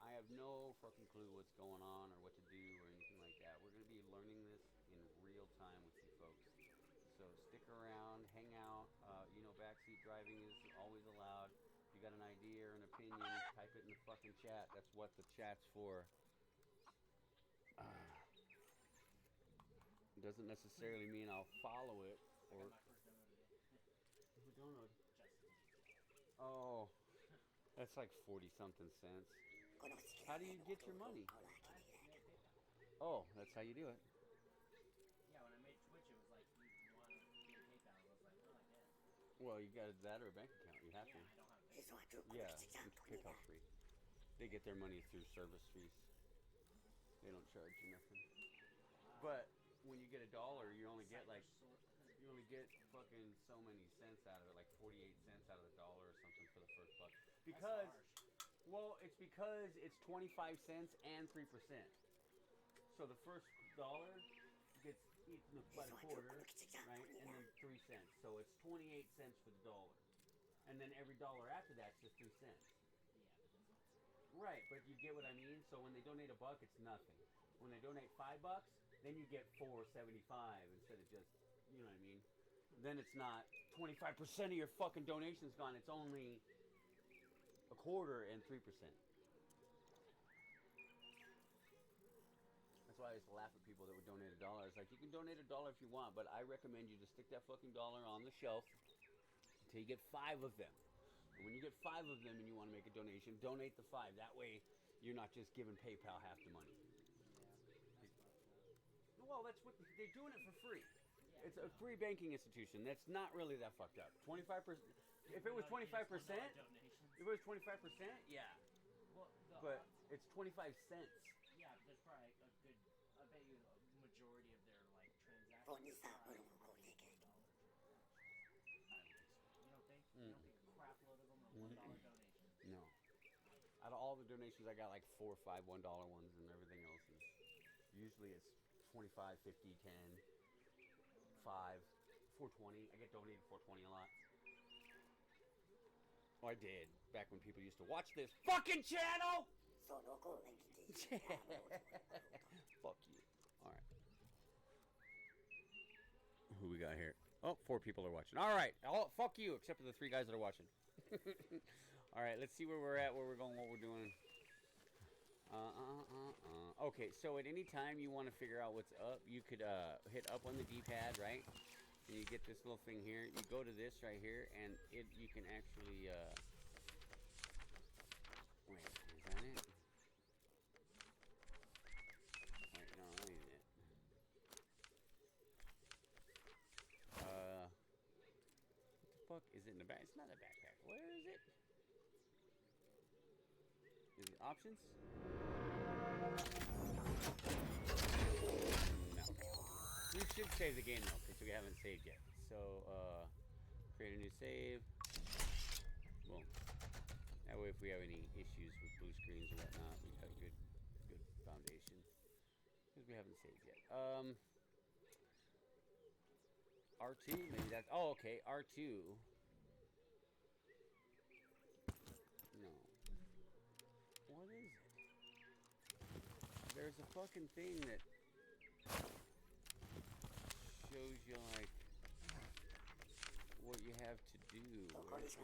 I have no fucking clue what's going on or what to do or anything like that. We're gonna be learning this in real time with you folks. So stick around, hang out. Backseat driving is always allowed. If you got an idea or an opinion, type it in the fucking chat. That's what the chat's for. It doesn't necessarily mean I'll follow it or. Who donated? Oh, that's like 40-something cents. How do you get your money? Oh, that's how you do it. Yeah, when I made Twitch, it was like, you want to get PayPal. I was like, oh, I guess. Well, you got that or a bank account. You have to. I don't have a bank account. Yeah, PayPal's free. They get their money through service fees. They don't charge you nothing. But when you get $1, you only get fucking so many cents out of it, like 48 cents out of the dollar or something for the first buck. Because, well, it's because it's 25 cents and 3%. So the first $1 gets eaten by a quarter, right? And then 3 cents. So it's 28 cents for the dollar. And then every dollar after that's just 3 cents. Right, but you get what I mean? So when they donate $1, it's nothing. When they donate $5, then you get $4.75 instead of just, you know what I mean? Then it's not 25% of your fucking donation's gone. It's only a quarter and 3%. That's why I used to laugh at people that would donate $1. It's like, you can donate $1 if you want, but I recommend you to stick that fucking dollar on the shelf until you get 5 of them. And when you get 5 of them and you want to make a donation, donate the 5. That way, you're not just giving PayPal half the money. Well, that's what they're doing it for free. It's a free banking institution. That's not really that fucked up. 25%. If it was 25%, yeah. But it's 25 cents. Yeah, but there's probably a good. I bet you a majority of their like transactions. You don't think? You don't think a crap load of them are $1 donations? No. Out of all the donations, I got like 4 or 5 $1 ones, and everything else is usually it's 25, 50, 10, 5, 420. I get donated 420 a lot. Oh, I did back when people used to watch this fucking channel. Fuck you. All right. Who we got here? Oh, 4 people are watching. All right. Oh, fuck you, except for the 3 guys that are watching. All right, let's see where we're at, where we're going, what we're doing. Okay, so at any time you want to figure out what's up, you could hit up on the D-pad, right? And you get this little thing here. You go to this right here, and you can actually wait, is that it? Wait, no, that ain't it. What the fuck is it in the back? It's not a backpack. Where is it? Is it options? No. We should save the game though, because we haven't saved yet. So, create a new save. Boom. That way, if we have any issues with blue screens or whatnot, we have a good foundation. Because we haven't saved yet. R2, maybe that's. Oh, okay, R2. No. What is it? There's a fucking thing that shows you, like, what you have to do. Where is it?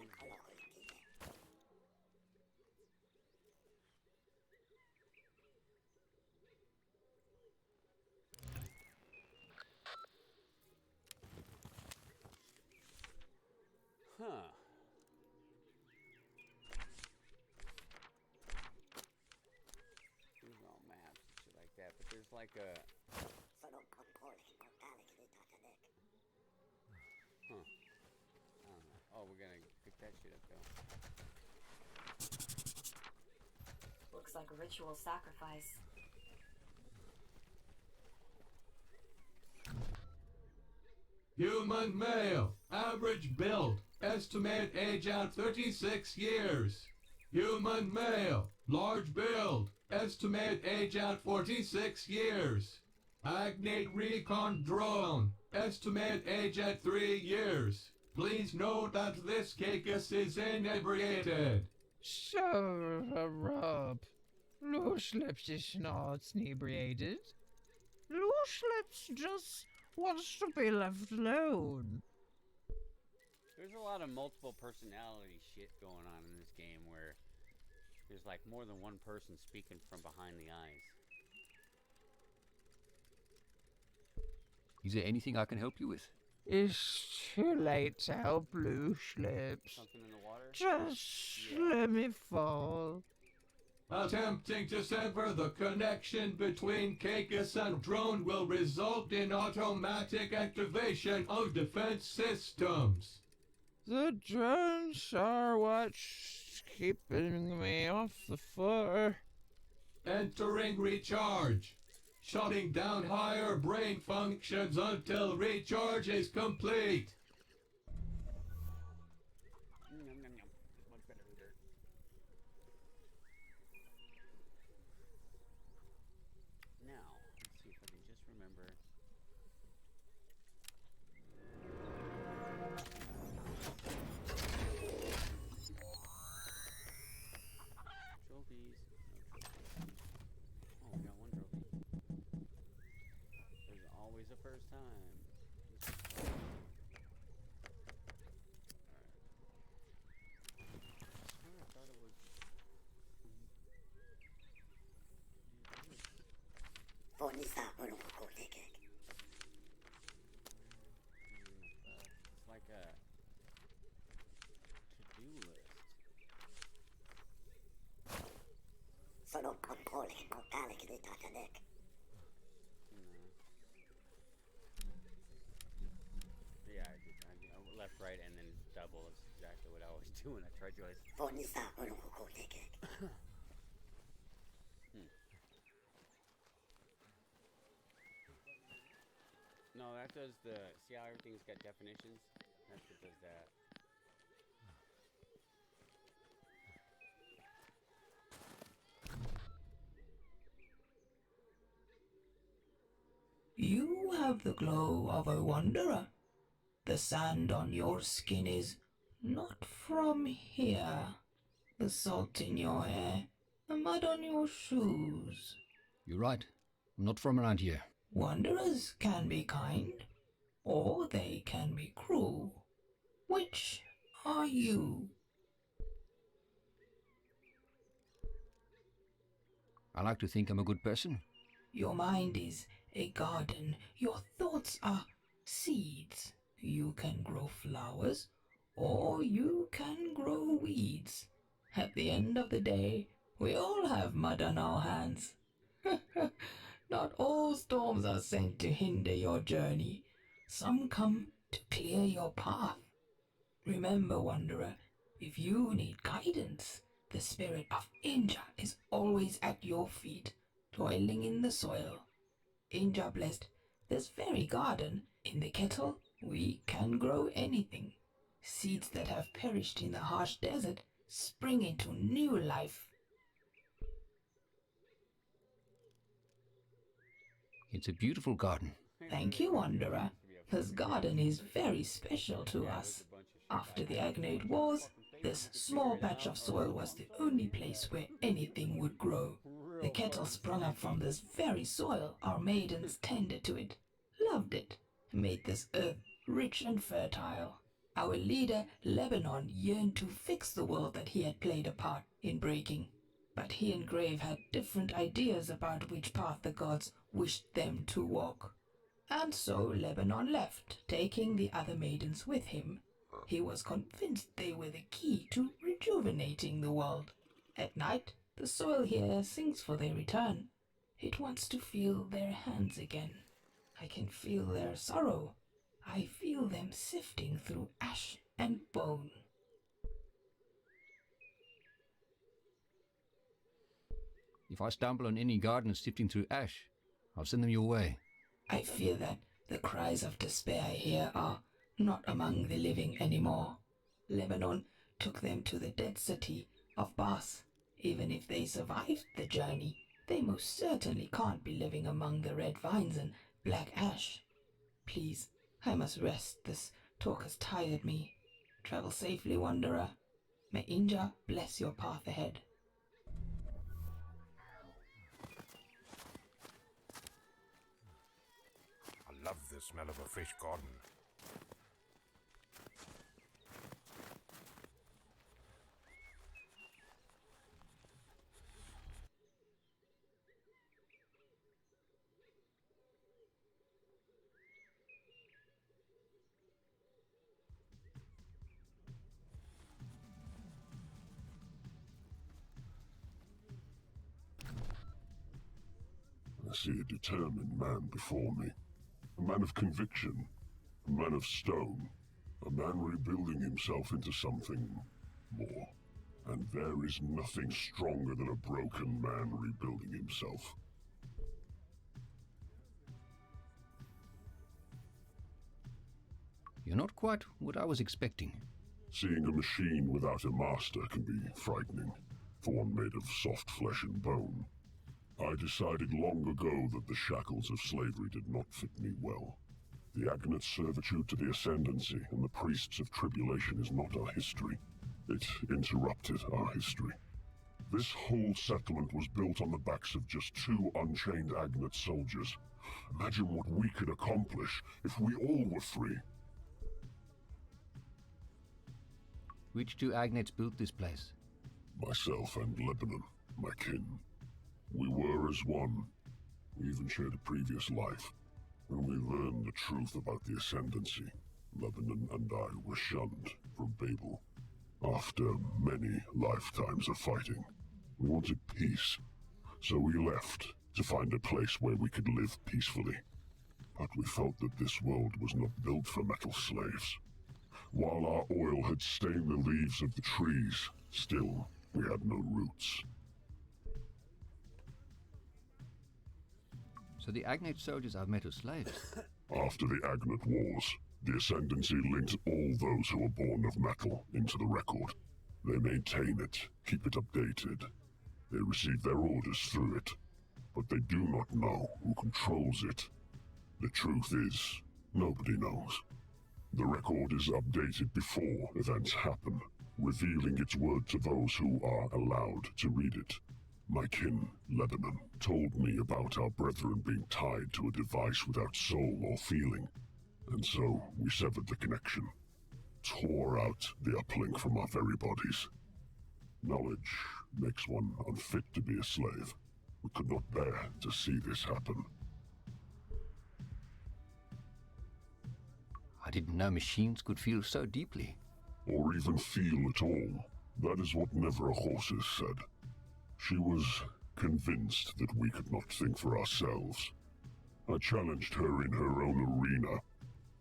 Huh. These are all maps and shit like that, but there's like a... Huh. I don't know. Oh, we're gonna pick that shit up though. Looks like a ritual sacrifice. Human male, average build, Estimate age at 36 years. Human male, large build. Estimate age at 46 years. Agnate recon drone. Estimate age at 3 years. Please note that this Caicus is inebriated. Shut up. Loose Lips is not inebriated. Loose Lips just wants to be left alone. There's a lot of multiple personality shit going on in this game where there's like more than one person speaking from behind the eyes. Is there anything I can help you with? It's too late to help Loose Lips. Something in the water? Just let me fall. Attempting to sever the connection between Caicus and drone will result in automatic activation of defense systems. The drones are what's keeping me off the floor. Entering recharge. Shutting down higher brain functions until recharge is complete. Much better than dirt. Now, let's see if I can just remember. Trophies. No trophies. Oh, we got one trophy. There's always a first time. Alright. I thought it was. It's like a to-do list. Yeah, I left, right, and then double is exactly what I always do when I try joys. No, that does the. See how everything's got definitions? That's what does that. You have the glow of a wanderer. The sand on your skin is not from here. The salt in your hair, the mud on your shoes. You're right. I'm not from around here. Wanderers can be kind, or they can be cruel. Which are you? I like to think I'm a good person. Your mind is a garden. Your thoughts are seeds. You can grow flowers, or you can grow weeds. At the end of the day, we all have mud on our hands. Not all storms are sent to hinder your journey. Some come to clear your path. Remember, Wanderer, if you need guidance, the spirit of Inja is always at your feet, toiling in the soil. Inja blessed this very garden. In the kettle, we can grow anything. Seeds that have perished in the harsh desert spring into new life. It's a beautiful garden. Thank you, Wanderer. This garden is very special to us. After the Agnate Wars, this small patch of soil was the only place where anything would grow. The kettle sprung up from this very soil. Our maidens tended to it, loved it, made this earth rich and fertile. Our leader, Lebanon, yearned to fix the world that he had played a part in breaking. But he and Grave had different ideas about which path the gods wished them to walk. And so Lebanon left, taking the other maidens with him. He was convinced they were the key to rejuvenating the world. At night, the soil here sings for their return. It wants to feel their hands again. I can feel their sorrow. I feel them sifting through ash and bone. If I stumble on any gardeners sifting through ash, I'll send them your way. I fear that the cries of despair here are not among the living anymore. Lebanon took them to the dead city of Bas. Even if they survived the journey, they most certainly can't be living among the red vines and black ash. Please, I must rest. This talk has tired me. Travel safely, wanderer. May Inja bless your path ahead. I love the smell of a fresh garden. I see a determined man before me. A man of conviction. A man of stone. A man rebuilding himself into something more. And there is nothing stronger than a broken man rebuilding himself. You're not quite what I was expecting. Seeing a machine without a master can be frightening, for one made of soft flesh and bone. I decided long ago that the shackles of slavery did not fit me well. The Agnate servitude to the Ascendancy and the priests of tribulation is not our history. It interrupted our history. This whole settlement was built on the backs of just 2 unchained Agnate soldiers. Imagine what we could accomplish if we all were free. Which 2 Agnates built this place? Myself and Lebanon, my kin. We were as one. We even shared a previous life. When we learned the truth about the Ascendancy, Lebanon and I were shunned from Babel. After many lifetimes of fighting, we wanted peace. So we left to find a place where we could live peacefully. But we felt that this world was not built for metal slaves. While our oil had stained the leaves of the trees, still we had no roots. So the Agnate soldiers are metal slaves? After the Agnate Wars, the Ascendancy linked all those who were born of metal into the record. They maintain it, keep it updated. They receive their orders through it, but they do not know who controls it. The truth is, nobody knows. The record is updated before events happen, revealing its word to those who are allowed to read it. My kin, Lebanon, told me about our brethren being tied to a device without soul or feeling, and so we severed the connection, tore out the uplink from our very bodies. Knowledge makes one unfit to be a slave. We could not bear to see this happen. I didn't know machines could feel so deeply. Or even feel at all. That is what Nevra Horses said. She was convinced that we could not think for ourselves. I challenged her in her own arena.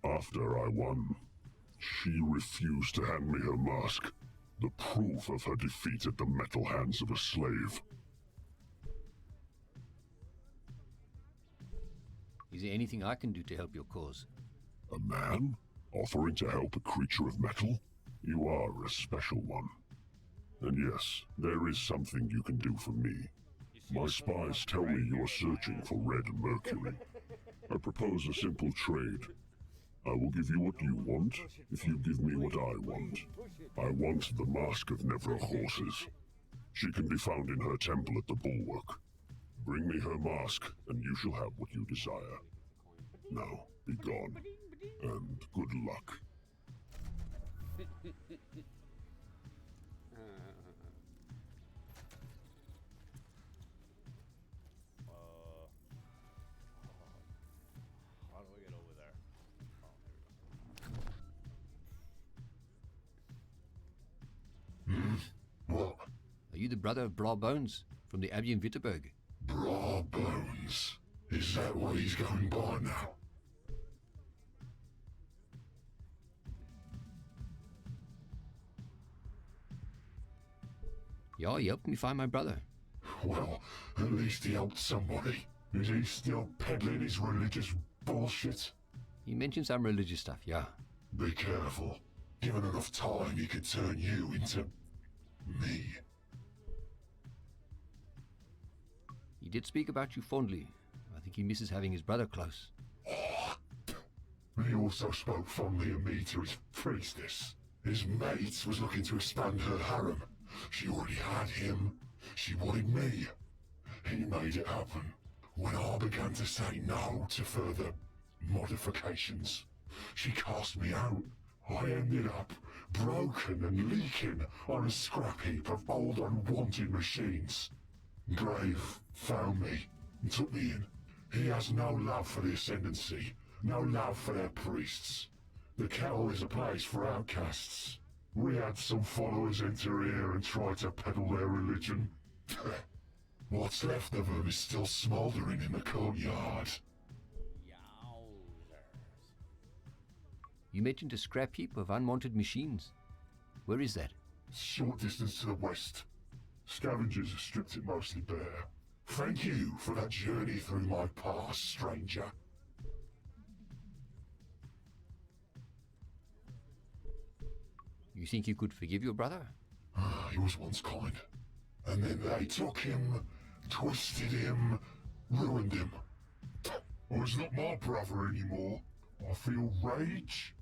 After I won, she refused to hand me her mask, the proof of her defeat at the metal hands of a slave. Is there anything I can do to help your cause? A man? Offering to help a creature of metal? You are a special one. And yes, there is something you can do for me. My spies tell me you are searching for red mercury. I propose a simple trade. I will give you what you want, if you give me what I want. I want the mask of Nevra Horses. She can be found in her temple at the Bulwark. Bring me her mask, and you shall have what you desire. Now, be gone, and good luck. How do I get over there? What? Are you the brother of Bra Bones from the Abbey in Wittenberg? Bra Bones? Is that what he's going by now? Yeah, he helped me find my brother. Well, at least he helped somebody. Is he still peddling his religious bullshit? He mentioned some religious stuff, yeah. Be careful. Given enough time, he could turn you into me. He did speak about you fondly. I think he misses having his brother close. He also spoke fondly of me to his priestess. His mate was looking to expand her harem. She already had him. She wanted me. He made it happen. When I began to say no to further modifications, she cast me out. I ended up broken and leaking on a scrap heap of old unwanted machines. Grave found me and took me in. He has no love for the Ascendancy, no love for their priests. The kettle is a place for outcasts. We had some followers enter here and try to peddle their religion. What's left of them is still smouldering in the courtyard. You mentioned a scrap heap of unwanted machines. Where is that? Short distance to the west. Scavengers have stripped it mostly bare. Thank you for that journey through my past, stranger. You think you could forgive your brother? He was once kind. And then they took him, twisted him, ruined him. Oh, he's not my brother anymore. I feel rage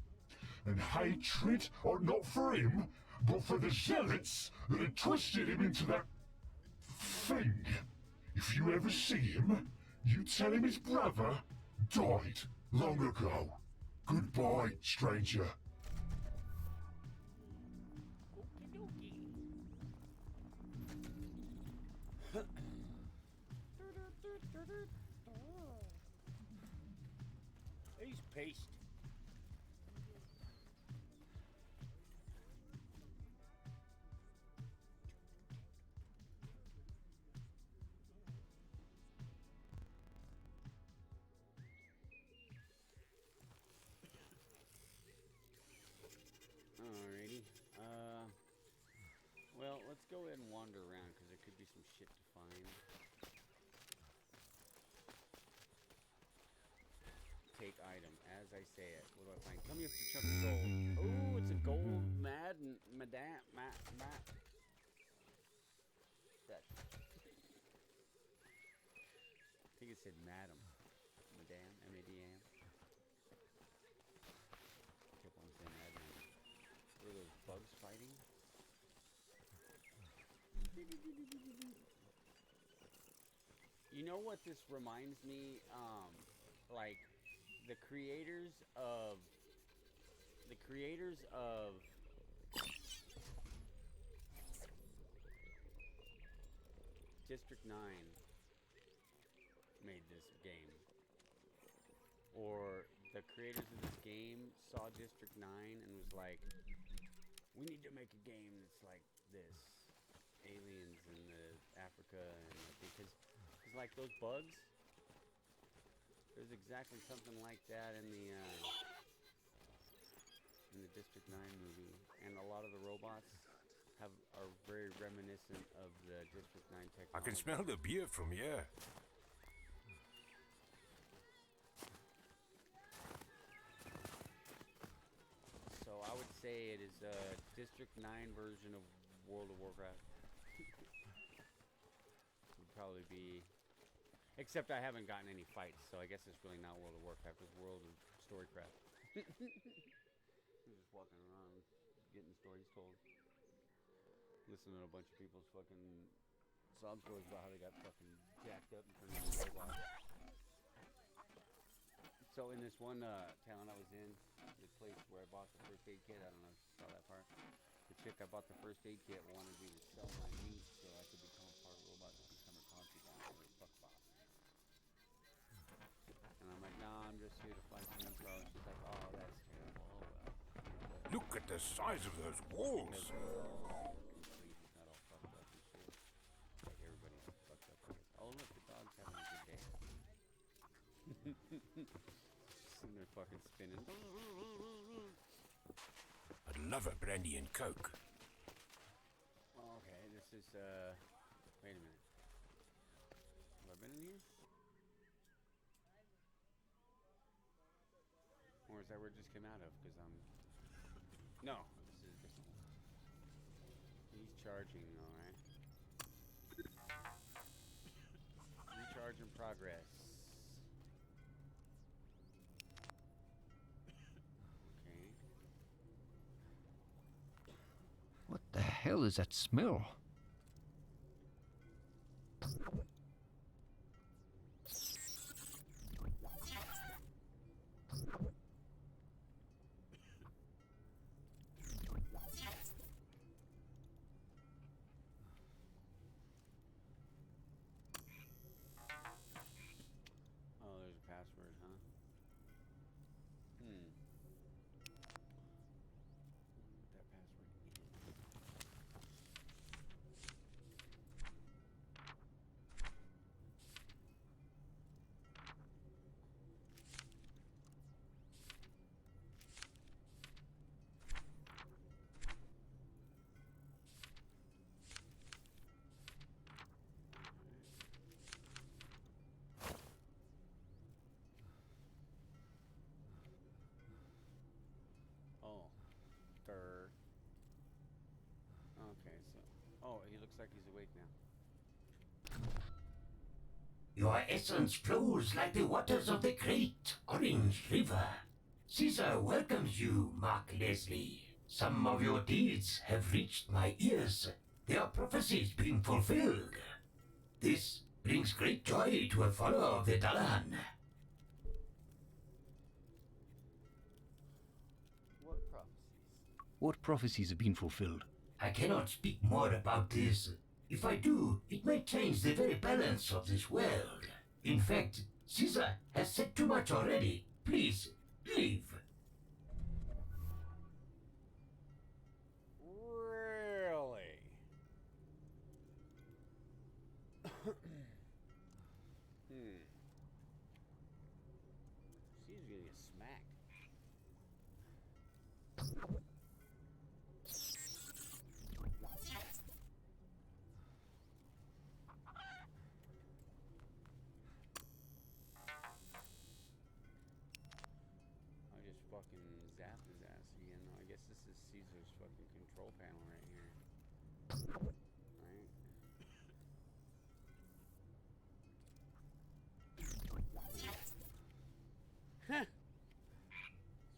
and hatred, not for him, but for the zealots that had twisted him into that thing. If you ever see him, you tell him his brother died long ago. Goodbye, stranger. He's paste. Alrighty. Well, let's go ahead and wander around because there could be some shit to find. Take item, as I say it. What do I find? Tell me if it's a chunk of gold. Oh, it's a gold madam. That. I think it said madam. Madam, M-A-D-A-M. Kept on saying madam. What are those bugs fighting? You know what this reminds me? Like the creators of District 9 made this game, or the creators of this game saw District 9 and was like, we need to make a game that's like this, aliens in the Africa, and because like those bugs, there's exactly something like that in the District 9 movie, and a lot of the robots are very reminiscent of the District 9 technology. I can smell the beer from here. So I would say it is a District 9 version of World of Warcraft. Would probably be, except I haven't gotten any fights, so I guess it's really not World of Warcraft. It's World of Storycraft. I'm just walking around, getting stories told, listening to a bunch of people's fucking sob stories about how they got fucking jacked up and turned into robots. So in this one town I was in, the place where I bought the first aid kit, I don't know if you saw that part. The chick I bought the first aid kit wanted me to sell my meat so I could become a part of robot and become her concubine or her fuck boss. And I'm like, nah, I'm just here to find some info. And she's like, oh, that's terrible. Oh well. Look at the size of those walls. Not all fucked up and shit. Like everybody else fucked up. Oh look, the dog's having a good day. Sitting there fucking spinning. I'd love a brandy and coke. Okay, this is wait a minute. Have I been in here? Or is that where it just came out of? Because I'm No, this is a different one. He's charging, alright. Recharge in progress. Okay. What the hell is that smell? Oh, there's a password, huh? Hmm. What that password is. Oh. Durr. Okay, so... Oh, he looks like he's awake now. Your essence flows like the waters of the great Orange River. Caesar welcomes you, Mark Leslie. Some of your deeds have reached my ears, their prophecies being fulfilled. This brings great joy to a follower of the Dullahan. What prophecies? What prophecies have been fulfilled? I cannot speak more about this. If I do, it may change the very balance of this world. In fact, Caesar has said too much already. Please, leave. Really? She's gonna get smacked. I just fucking zapped his ass again. I guess this is Caesar's fucking control panel right here. Right? Huh.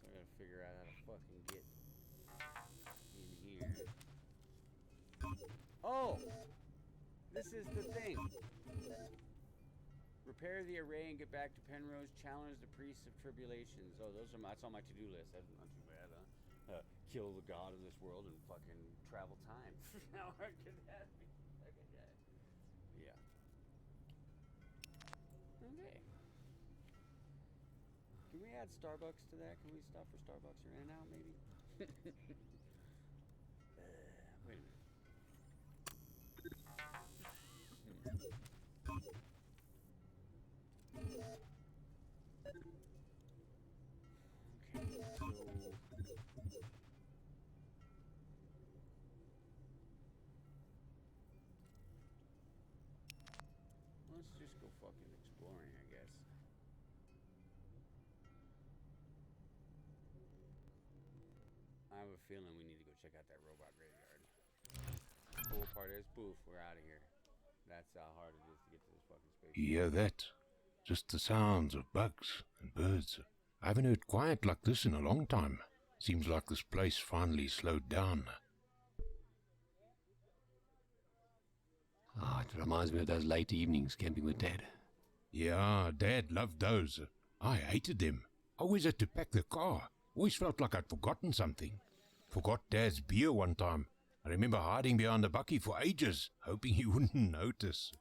So I gotta figure out how to fucking get in here. Oh! This is the thing. Repair the array and get back to Penrose. Challenge the priests of tribulations. Oh, that's on my to-do list. That's not too bad, huh? Kill the god of this world and fucking travel time. How hard could that be? Look at that. Yeah. Okay. Can we add Starbucks to that? Can we stop for Starbucks or In-N-Out maybe? Wait a minute. Okay, so let's just go fucking exploring, I guess. I have a feeling we need to go check out that robot graveyard. The cool part is, poof, we're out of here. That's how hard it is to get to this fucking space. You hear that? Just the sounds of bugs and birds. I haven't heard quiet like this in a long time. Seems like this place finally slowed down. Ah, it reminds me of those late evenings camping with Dad. Yeah, Dad loved those. I hated them. Always had to pack the car. Always felt like I'd forgotten something. Forgot Dad's beer one time. I remember hiding behind the bucky for ages, hoping he wouldn't notice.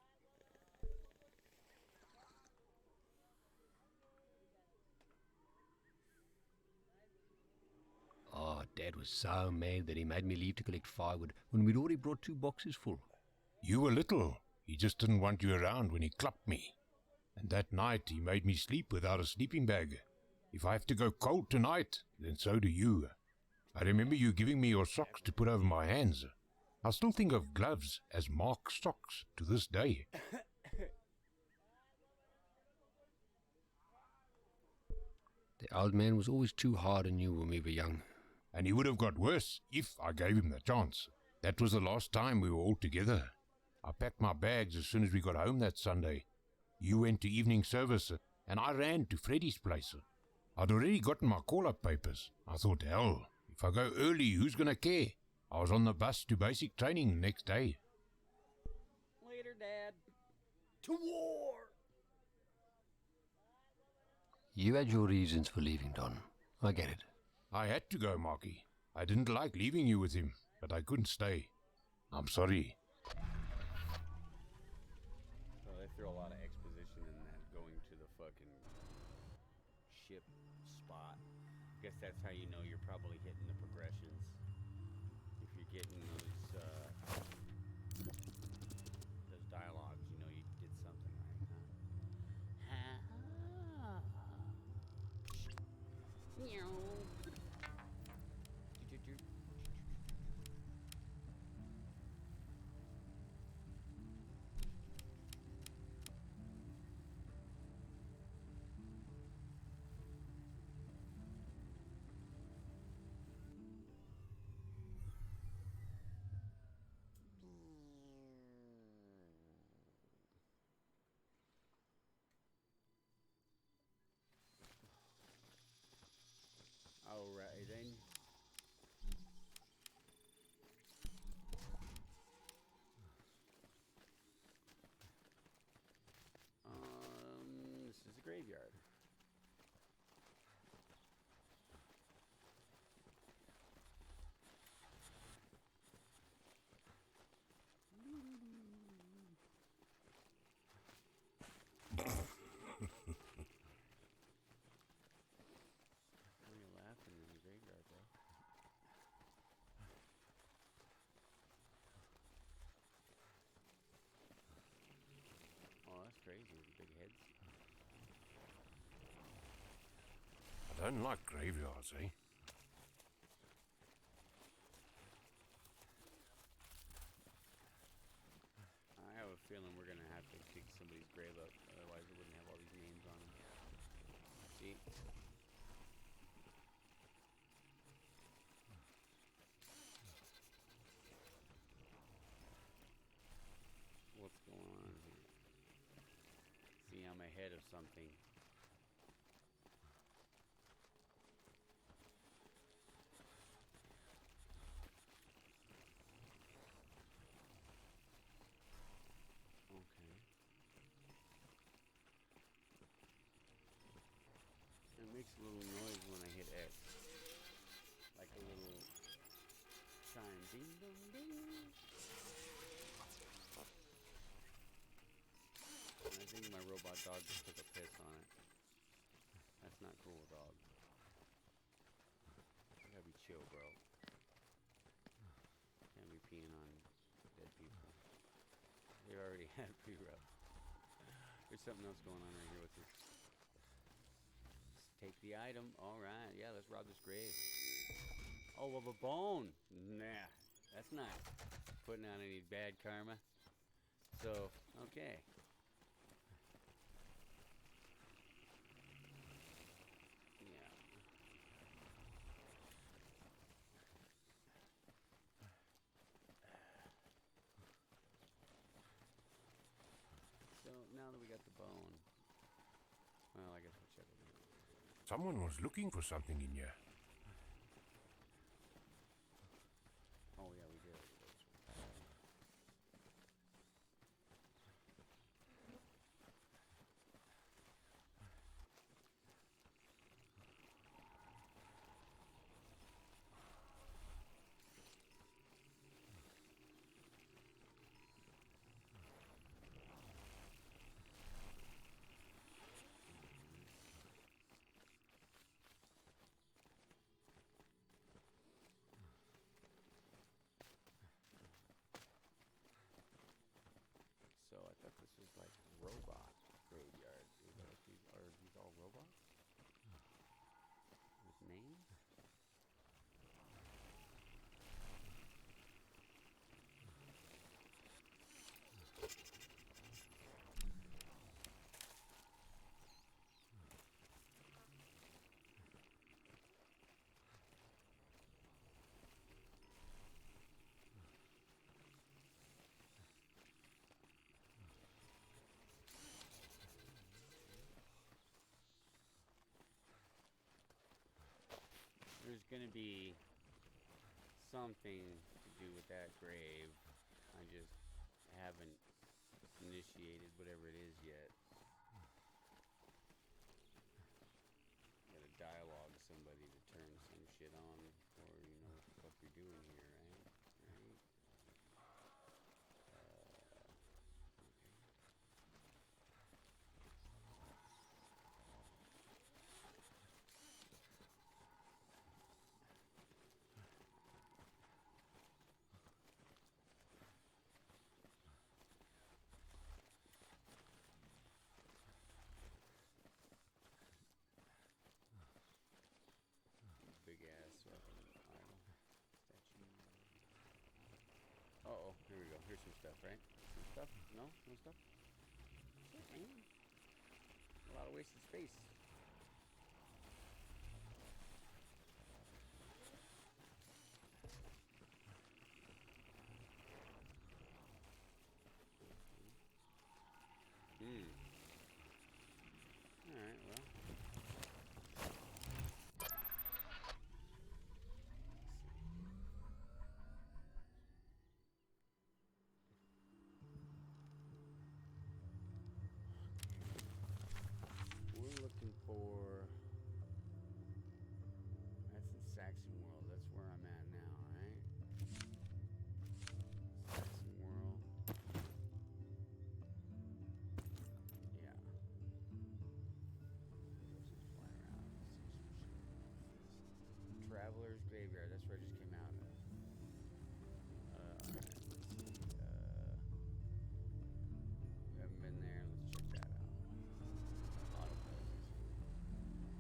Oh, Dad was so mad that he made me leave to collect firewood when we'd already brought 2 boxes full. You were little. He just didn't want you around when he clubbed me. And that night he made me sleep without a sleeping bag. If I have to go cold tonight, then so do you. I remember you giving me your socks to put over my hands. I still think of gloves as Mark socks to this day. The old man was always too hard on you when we were young. and he would have got worse if I gave him the chance. That was the last time we were all together. I packed my bags as soon as we got home that Sunday. You went to evening service, and I ran to Freddy's place. I'd already gotten my call-up papers. I thought, hell, if I go early, who's going to care? I was on the bus to basic training the next day. Later, Dad. To war! You had your reasons for leaving, Don. I get it. I had to go, Marky. I didn't like leaving you with him, but I couldn't stay. I'm sorry. Well, they throw a lot of exposition in that going to the fucking ship spot. I guess that's how you know you're probably hitting the progressions. If you're getting those dialogues, you know you did something right, huh? Alright then. This is a graveyard. Why are you laughing in the graveyard, bro? Oh, that's crazy with the big heads. I don't like graveyards, eh? I have a feeling we're gonna have to dig somebody's grave up, otherwise it wouldn't have all these names on them. See? What's going on here? See, I'm ahead of something. Okay. It makes a little noise when I hit X. Like a little chime. Ding dong ding. And I think my robot dog just took a piss on it. That's not cool, dog. You gotta be chill, bro. Can't be peeing on dead people. They already had pre-rub. There's something else going on right here. What's this? Let's take the item. Alright, yeah, let's rob this grave. Oh, of a bone. Nah, that's not putting out any bad karma. So, okay. Yeah. So, now that we got the bone, well, I guess we'll check it out. Someone was looking for something in here. Oh, yeah, we did. there's gonna be something to do with that grave. I just haven't initiated whatever it is yet. Gotta dialogue somebody to turn some shit on, or you know what the fuck you're doing here, right? Right? Big ass weapon idol statue. Uh oh, here we go. Here's some stuff, right? Some stuff? No? No stuff? Shit, man. A lot of wasted space. Alright, well. We're looking for... That's in Saxon World. That's where I'm at now, right? Saxon World. Yeah. Let's just fly around and see some shit. Traveler's Graveyard. That's where I just came out of. Alright, let's see. We haven't been there. Let's check that out. A lot of places.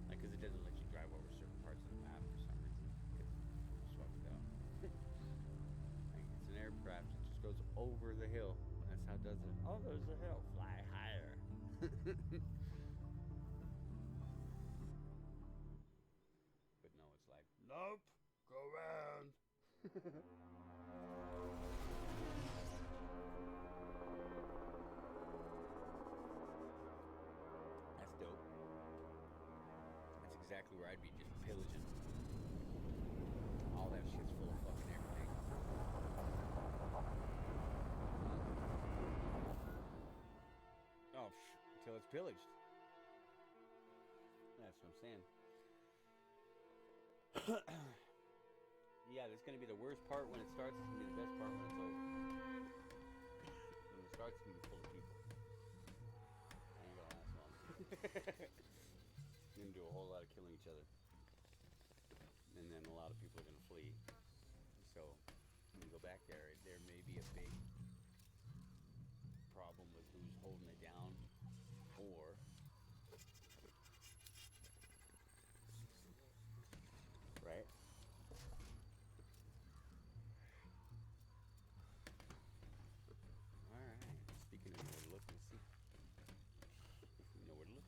Like, because it doesn't let you drive over certain parts of the map for some reason. It's fucked up. Like, it's an aircraft. It just goes over the hill. That's how it does it. Oh, there's a hill. Fly higher. But no, it's like, nope, go around. That's dope. That's exactly where I'd be, just pillaging. All that shit's full of fucking everything. Oh, until it's pillaged. That's what I'm saying. Yeah, that's gonna be the worst part when it starts. It's gonna be the best part when it's over. When it starts, it's gonna be full of people. I ain't gonna last long. You're gonna do a whole lot of killing each other, and then a lot of people are gonna flee. So when you go back there, there may be a big problem with who's holding it down, or right. Alright, speaking of nowhere to look, let's see. If we know where to look.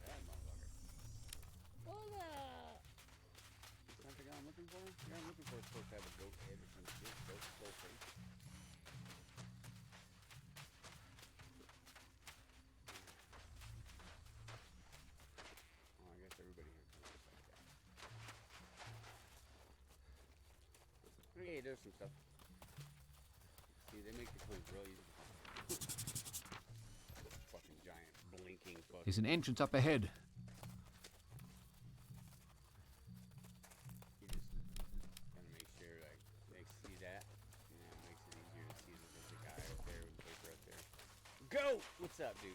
That motherfucker. Something I'm looking for? Yeah, I'm looking for is supposed to have a goat head or some shit. Goat skull face. Oh, I guess everybody here kind of looks like that. Okay, there's some stuff. See, they make the clothes real easy to find. Fucking giant, blinking fucking... There's an entrance up ahead. You just gotta make sure, like, they see that. And that makes it easier to see that there's a guy up there with a paper up there. Go! What's up, dude?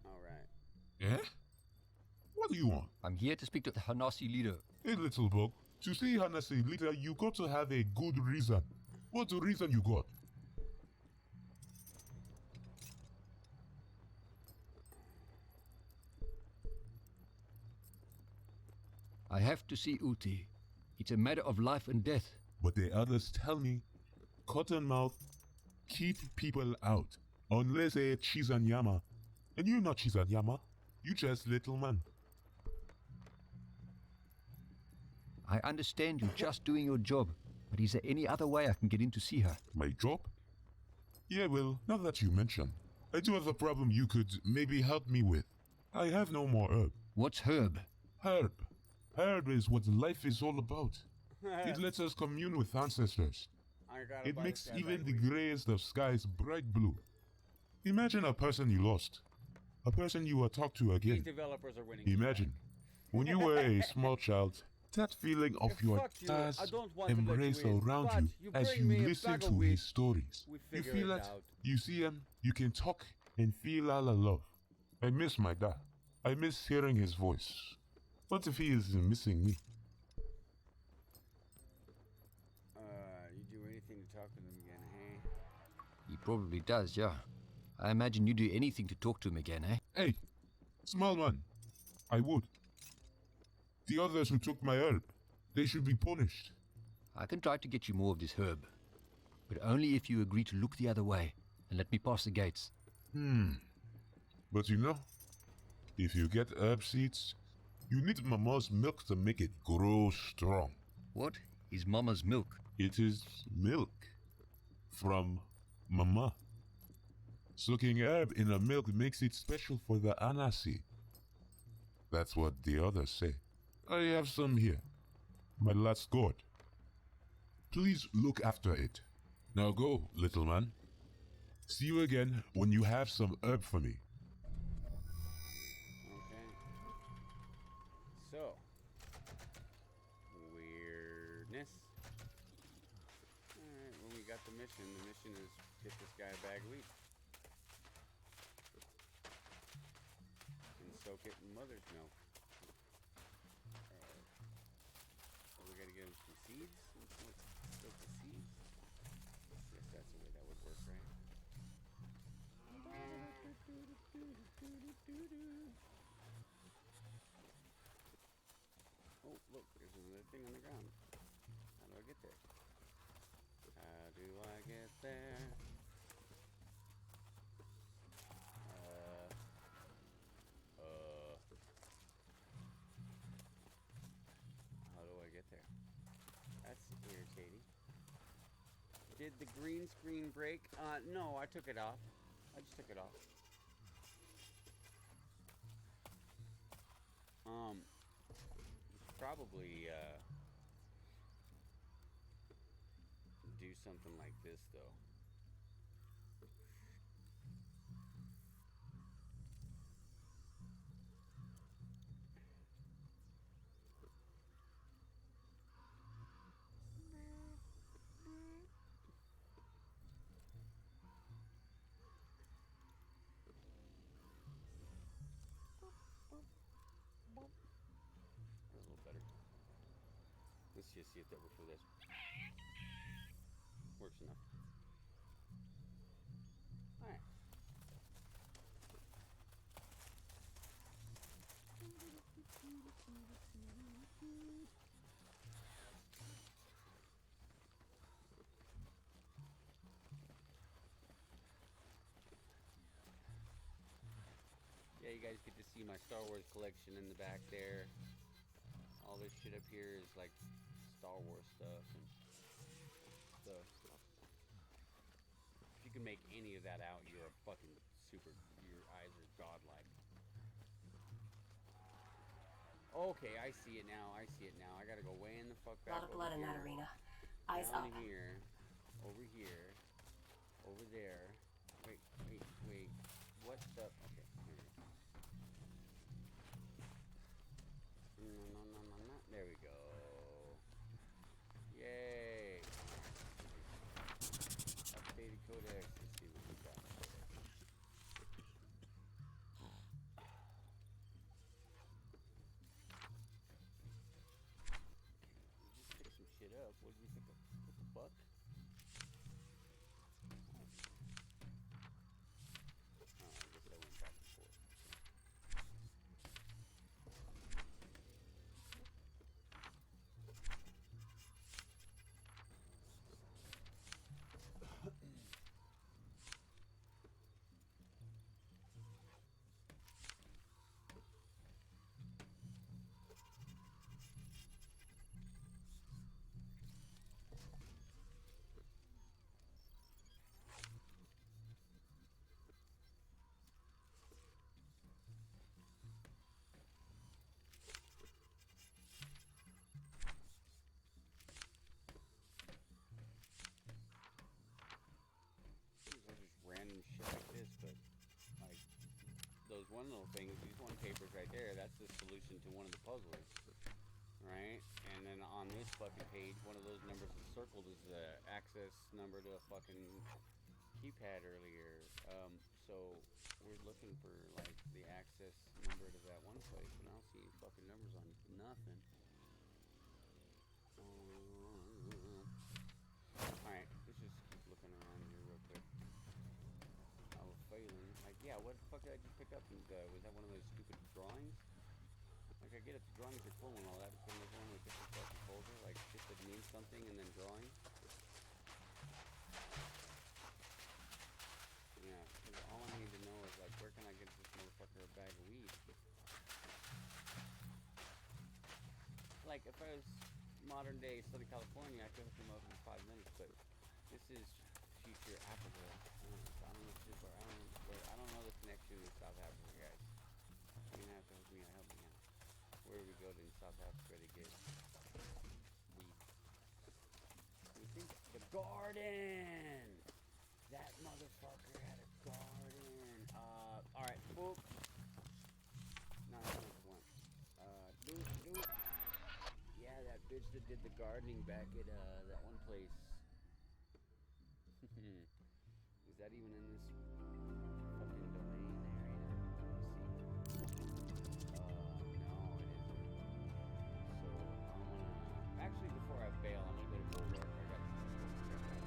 Alright. Eh? What do you want? I'm here to speak to the Hanasi leader. Hey, little bug. To see Hanasi leader, you got to have a good reason. What's the reason you got? I have to see Uti. It's a matter of life and death. But the others tell me Cottonmouth, keep people out. Unless they're Chizanyama. And you're not Chizanyama. You just little man. I understand you're just doing your job, but is there any other way I can get in to see her? My job? Yeah, well, now that you mention, I do have a problem you could maybe help me with. I have no more herb. What's herb? Herb. Herb is what life is all about. It lets us commune with ancestors. It makes even the grayest of skies bright blue. Imagine a person you lost. A person you will talk to again. These developers are winning. Imagine, when you were a small child, that feeling of your dad's embrace around you as you listen to his stories. You feel it, you see him, you can talk and feel all the love. I miss my dad. I miss hearing his voice. What if he is missing me? You do anything to talk to them again, hey? He probably does, yeah. I imagine you do anything to talk to him again, eh? Hey, small man, I would. The others who took my herb, they should be punished. I can try to get you more of this herb, but only if you agree to look the other way and let me pass the gates. But you know, if you get herb seeds, you need Mama's milk to make it grow strong. What is Mama's milk? It is milk from Mama. Soaking herb in a milk makes it special for the Anasi. That's what the others say. I have some here. My last gourd. Please look after it. Now go, little man. See you again when you have some herb for me. Okay. So. Weirdness. Alright, well, we got the mission. The mission is get this guy a bag of wheat. And soak it in mother's milk. We gotta get him some seeds. Soak the seeds. Yes, that's the way that would work, right? Oh, look, there's another thing on the ground. How do I get there? How do I get there? How do I get there? That's irritating. Did the green screen break? No, I took it off. I just took it off. Probably, do something like this, though. A little better. Let's just see if that works for this. Works enough. Alright. Yeah, you guys get to see my Star Wars collection in the back there. All this shit up here is like Star Wars stuff and stuff. If you can make any of that out, you're a fucking super. Your eyes are godlike. Okay, I see it now. I see it now. I gotta go way in the fuck A back. lot of blood in that arena. Eyes down up. here, over here, over there. Wait. What the? Okay. No. There we go. Yay. Updated codex. Let's see what we got. Just pick some shit up. What do you think of? What the fuck? I guess I went back and forth. one little thing is these one papers right there. That's the solution to one of the puzzles, right? And then on this fucking page, one of those numbers that's circled is the access number to a fucking keypad earlier. So we're looking for like the access number to that one place, but I don't see any fucking numbers on nothing. Alright, let's just keep looking around here real quick. I was failing. Like, yeah, what the fuck did I just pick up? And was that one of those stupid drawings? Like, I get it, the drawings are cool and all that, but couldn't make one with a different fucking folder? Like, shit that means something and then drawing? Yeah, because all I need to know is, like, where can I get this motherfucker a bag of weed? Like, if I was modern day Southern California, I could hook them up in 5 minutes, but this is future Africa. I don't know the connection with South Africa, guys. You're gonna have to help me out. Where do we go to in South Africa to get weed? We think the garden! That motherfucker had a garden. Alright, boop. No, that's not the one. Doop. Yeah, that bitch that did the gardening back at that one place. Is that even in this fucking domain area? Let me see. No, it isn't. So I'm gonna actually, before I bail, I'm gonna go to Bulwark. I got some stuff to check out.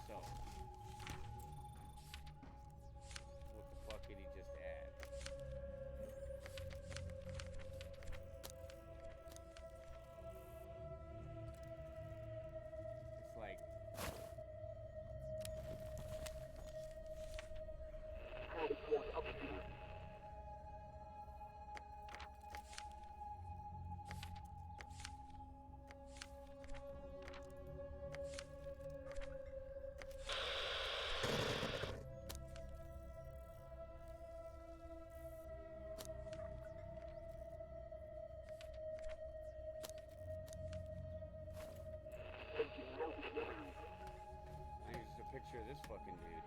So, what the fuck did he just add? It's like I used a picture of this fucking dude.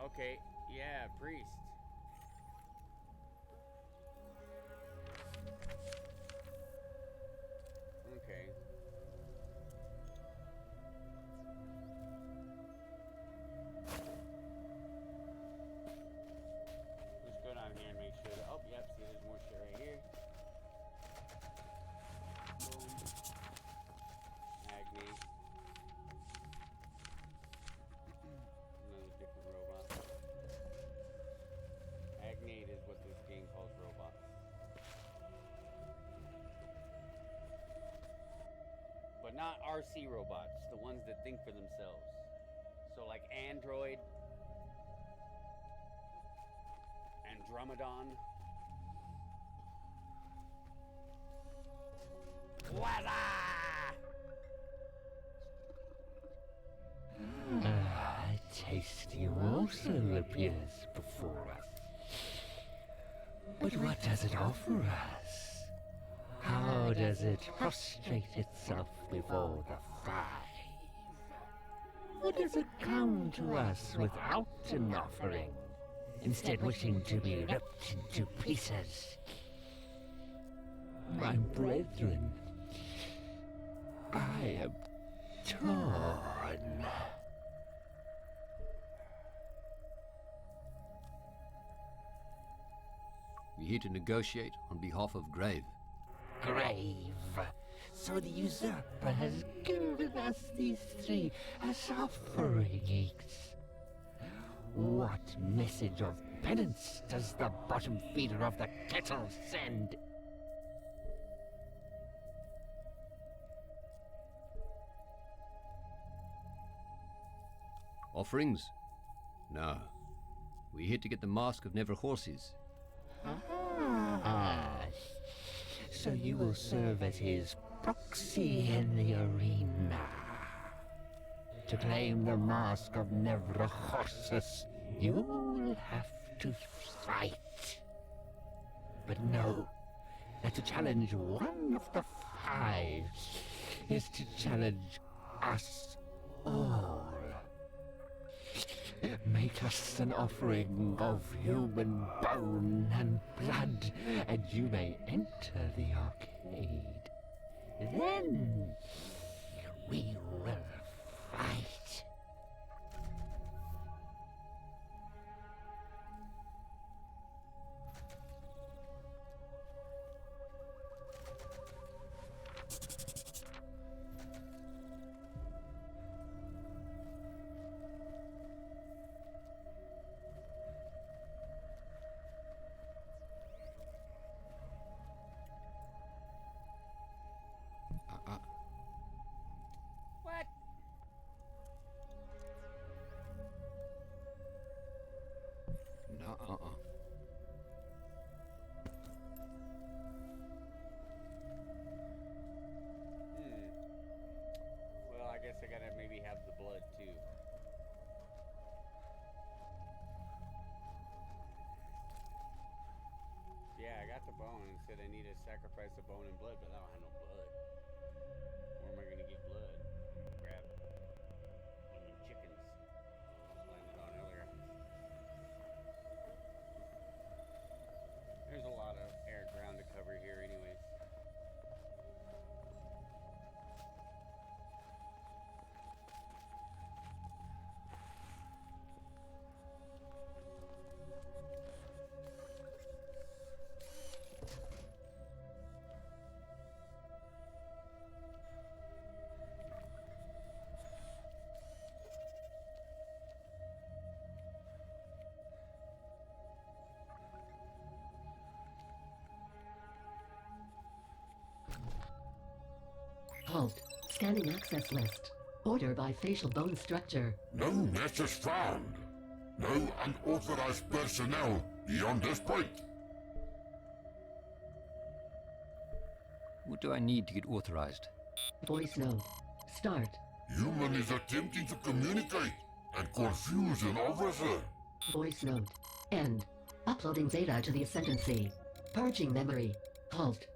Okay, yeah, priest. Okay. Let's go down here and make sure that, oh, yep, see there's more shit right here. Boom. Agni. Another different robot. Agnate is what this game calls robots. But not RC robots, the ones that think for themselves. So like Android, Andromedon. A tasty morsel appears before us. But what does it offer us? How does it prostrate itself before the fire? Or does it come to us without an offering, instead wishing to be ripped into pieces? My brethren, I am torn. We're here to negotiate on behalf of Grave. Grave, So the usurper has given us these three as offerings. What message of penance does the bottom feeder of the kettle send? Offerings? No. We're here to get the Mask of Never Horses. Ah, so you will serve as his proxy in the arena. To claim the Mask of Never Horses, you'll have to fight. But know that to challenge one of the five is to challenge us all. Make us an offering of human bone and blood, and you may enter the arcade. Then we will fight. What? No, Well, I guess I gotta maybe have the blood too. Yeah, I got the bone. It said I need to sacrifice a bone and blood, but I don't have no blood. Where am I gonna get blood? Grab one of them chickens. I was landed on earlier. There's a lot of air ground to cover here anyways. Halt. Scanning access list. Order by facial bone structure. No matches found. No unauthorized personnel beyond this point. What do I need to get authorized? Voice note. Start. Human is attempting to communicate and confuse an officer. Voice note. End. Uploading data to the Ascendancy. Purging memory. Halt.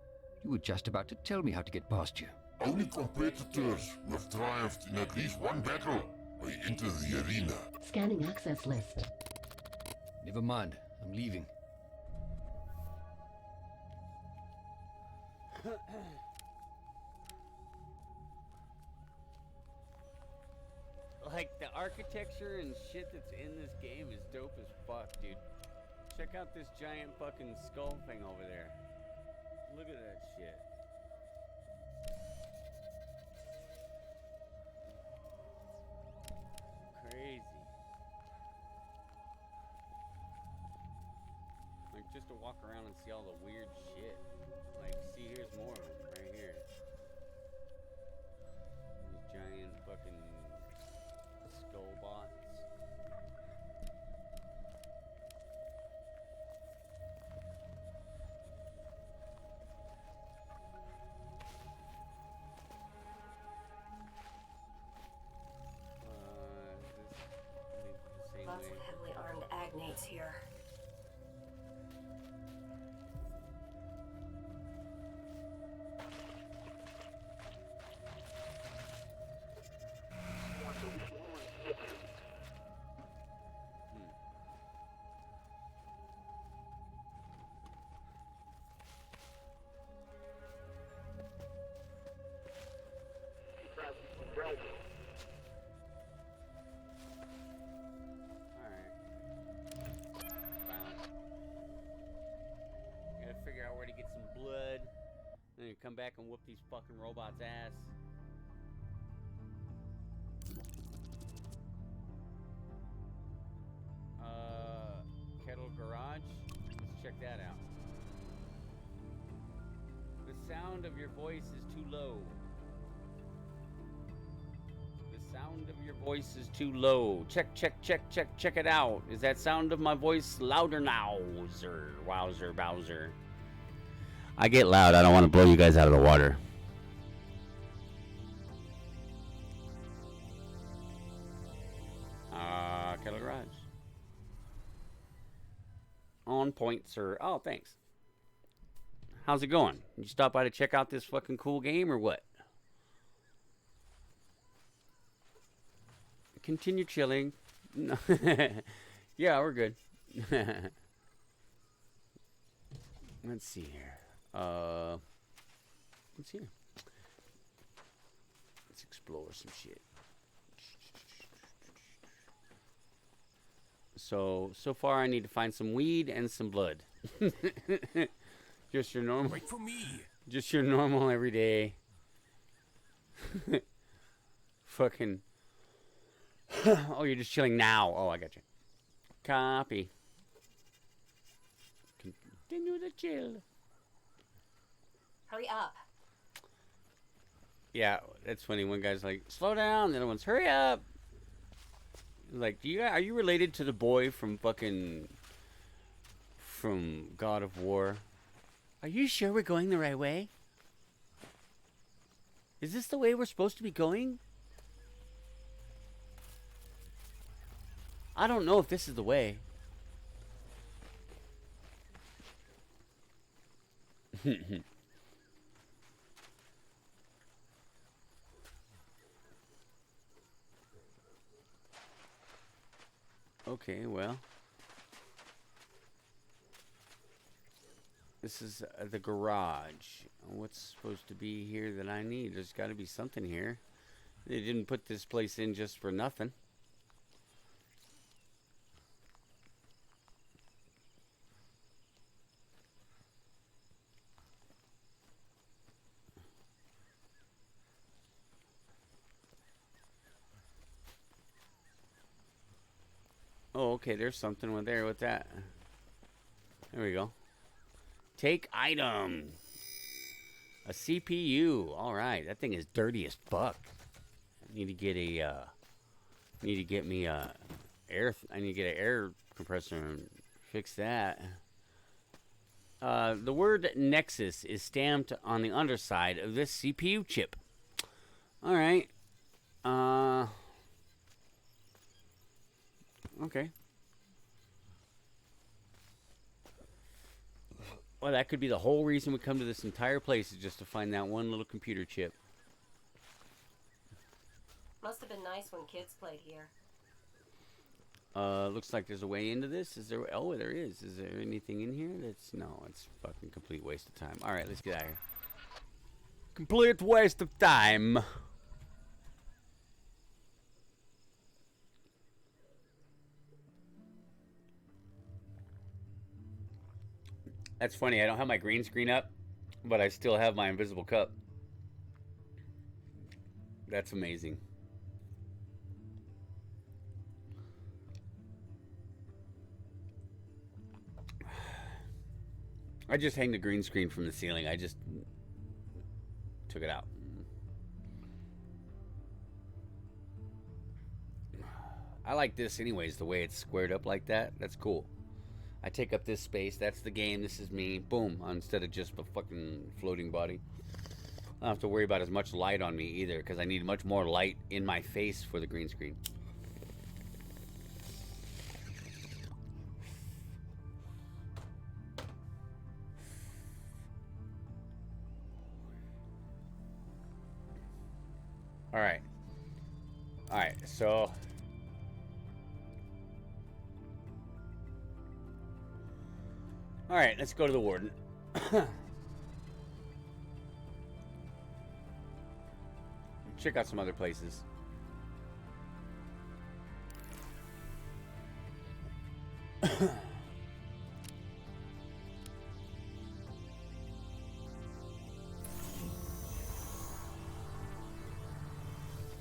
You were just about to tell me how to get past you. Only competitors who have triumphed in at least one battle may enter the arena. Scanning access list. Never mind. I'm leaving. Like, the architecture and shit that's in this game is dope as fuck, dude. Check out this giant fucking skull thing over there. Look at that shit. Crazy. Like, just to walk around and see all the weird shit. Like, see, here's more of them right here. These giant fucking skull bots. Lots of heavily armed agnates here. Gotta figure out where to get some blood. Then you come back can whoop these fucking robots' ass. Kettle Garage. Let's check that out. The sound of your voice is too low. The sound of your voice is too low. Check it out. Is that sound of my voice louder now? Wowzer, Bowser. I get loud. I don't want to blow you guys out of the water. Kettle Garage. On point, sir. Oh, thanks. How's it going? You stop by to check out this fucking cool game or what? Continue chilling. No. Yeah, we're good. Let's see here. Let's see here. Let's explore some shit. So far I need to find some weed and some blood. Just your normal. Wait for me. Just your normal everyday. Fucking. Oh, you're just chilling now. Oh, I got you. Copy. Continue to chill. Hurry up. Yeah, that's funny. One guy's like, slow down. The other one's, hurry up. Like, are you related to the boy from God of War? Are you sure we're going the right way? Is this the way we're supposed to be going? I don't know if this is the way. Okay, well. This is the garage. What's supposed to be here that I need? There's got to be something here. They didn't put this place in just for nothing. Oh, okay, there's something with there with that. There we go. Take item. A CPU. All right, that thing is dirty as fuck. I need to get me a I need to get an air compressor and fix that. The word Nexus is stamped on the underside of this CPU chip. All right. Okay. Well, that could be the whole reason we come to this entire place, is just to find that one little computer chip. Must have been nice when kids played here. Looks like there's a way into this. Is there? Oh, there is. Is there anything in here? No, it's fucking complete waste of time. All right, let's get out of here. Complete waste of time. That's funny. I don't have my green screen up, but I still have my invisible cup. That's amazing. I just hang the green screen from the ceiling. I just took it out. I like this anyways, the way it's squared up like that. That's cool. I take up this space. That's the game. This is me. Boom. Instead of just a fucking floating body. I don't have to worry about as much light on me either, because I need much more light in my face for the green screen. Alright. Alright, so... Alright, let's go to the warden. Check out some other places.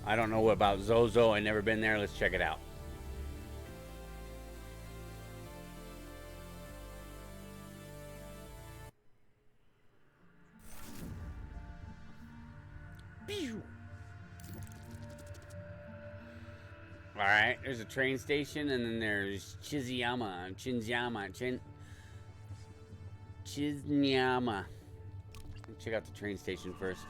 I don't know about Zozo. I never been there. Let's check it out. All right, there's a train station, and then there's Chinyama. Check out the train station first.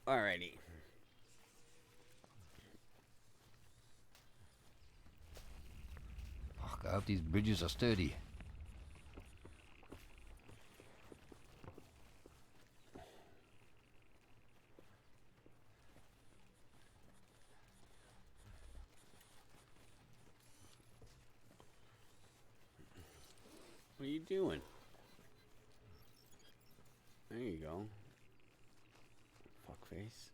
Alrighty. Fuck, I hope these bridges are sturdy. What are you doing? There you go. Fuckface.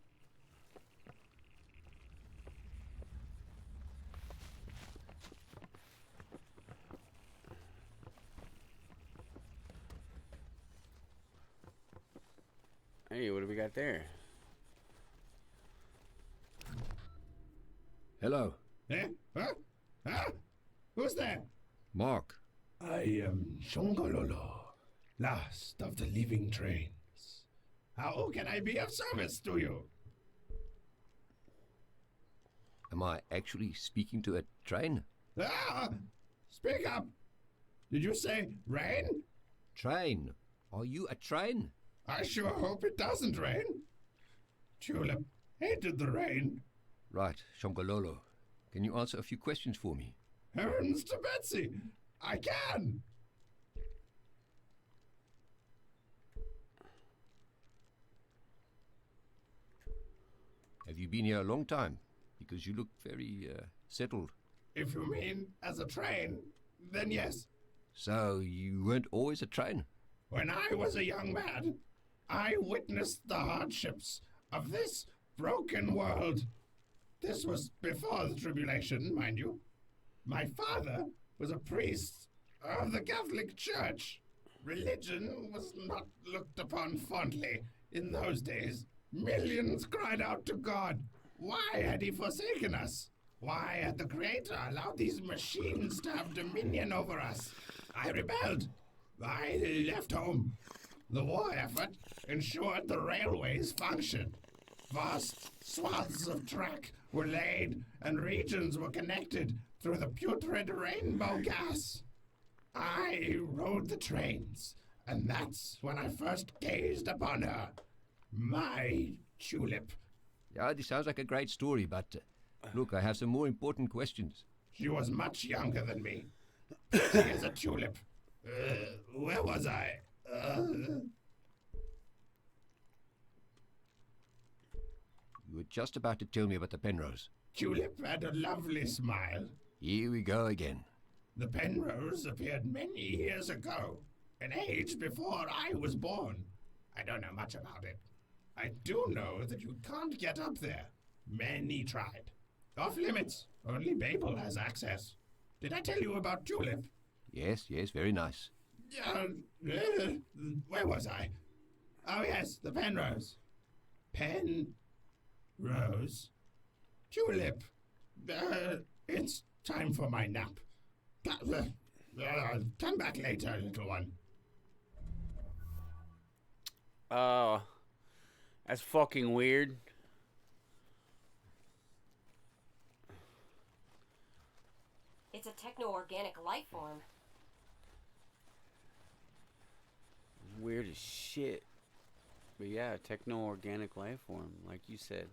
Hey, what do we got there? Hello. Eh? Huh? Huh? Who's there? Mark. I am Shongololo, last of the living trains. How can I be of service to you? Am I actually speaking to a train? Ah! Speak up! Did you say rain? Train. Are you a train? I sure hope it doesn't rain. Tulip hated the rain. Right, Shongololo. Can you answer a few questions for me? Heavens to Betsy! I can! Have you been here a long time? Because you look very settled. If you mean as a train, then yes. So you weren't always a train? When I was a young man, I witnessed the hardships of this broken world. This was before the tribulation, mind you. My father was a priest of the Catholic Church. Religion was not looked upon fondly in those days. Millions cried out to God. Why had he forsaken us? Why had the Creator allowed these machines to have dominion over us? I rebelled. I left home. The war effort ensured the railways functioned. Vast swaths of track were laid and regions were connected through the putrid rainbow gas. I rode the trains, and that's when I first gazed upon her. My Tulip. Yeah, this sounds like a great story, but look, I have some more important questions. She was much younger than me. She is a tulip. Where was I? You were just about to tell me about the Penrose. Tulip had a lovely smile. Here we go again. The Penrose appeared many years ago, an age before I was born. I don't know much about it. I do know that you can't get up there. Many tried. Off limits. Only Babel has access. Did I tell you about Tulip? Yes, very nice. Where was I? Oh yes, the Penrose. Penrose? Tulip. It's time for my nap. Come back later, little one. Oh, that's fucking weird. It's a techno-organic life form. Weird as shit. But yeah, techno-organic life form, like you said.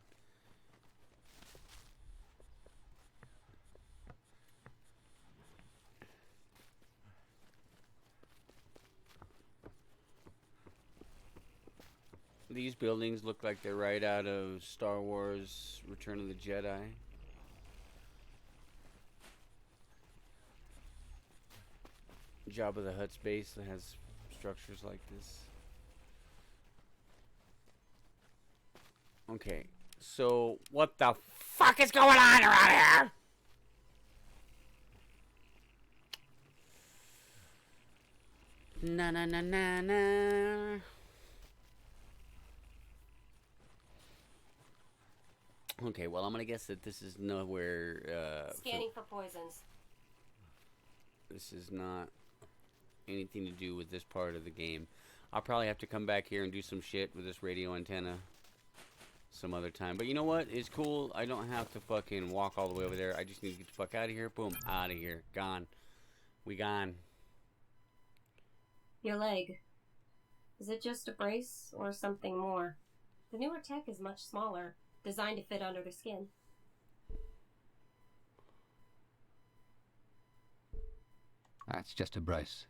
These buildings look like they're right out of Star Wars Return of the Jedi. Jabba the Hutt's base that has structures like this. Okay, so what the fuck is going on around here? Na na na na na. Okay, well, I'm gonna guess that this is nowhere. Scanning for poisons. This is not anything to do with this part of the game. I'll probably have to come back here and do some shit with this radio antenna some other time. But you know what? It's cool. I don't have to fucking walk all the way over there. I just need to get the fuck out of here. Boom. Out of here. Gone. We gone. Your leg. Is it just a brace or something more? The newer tech is much smaller, designed to fit under the skin. That's just a brace.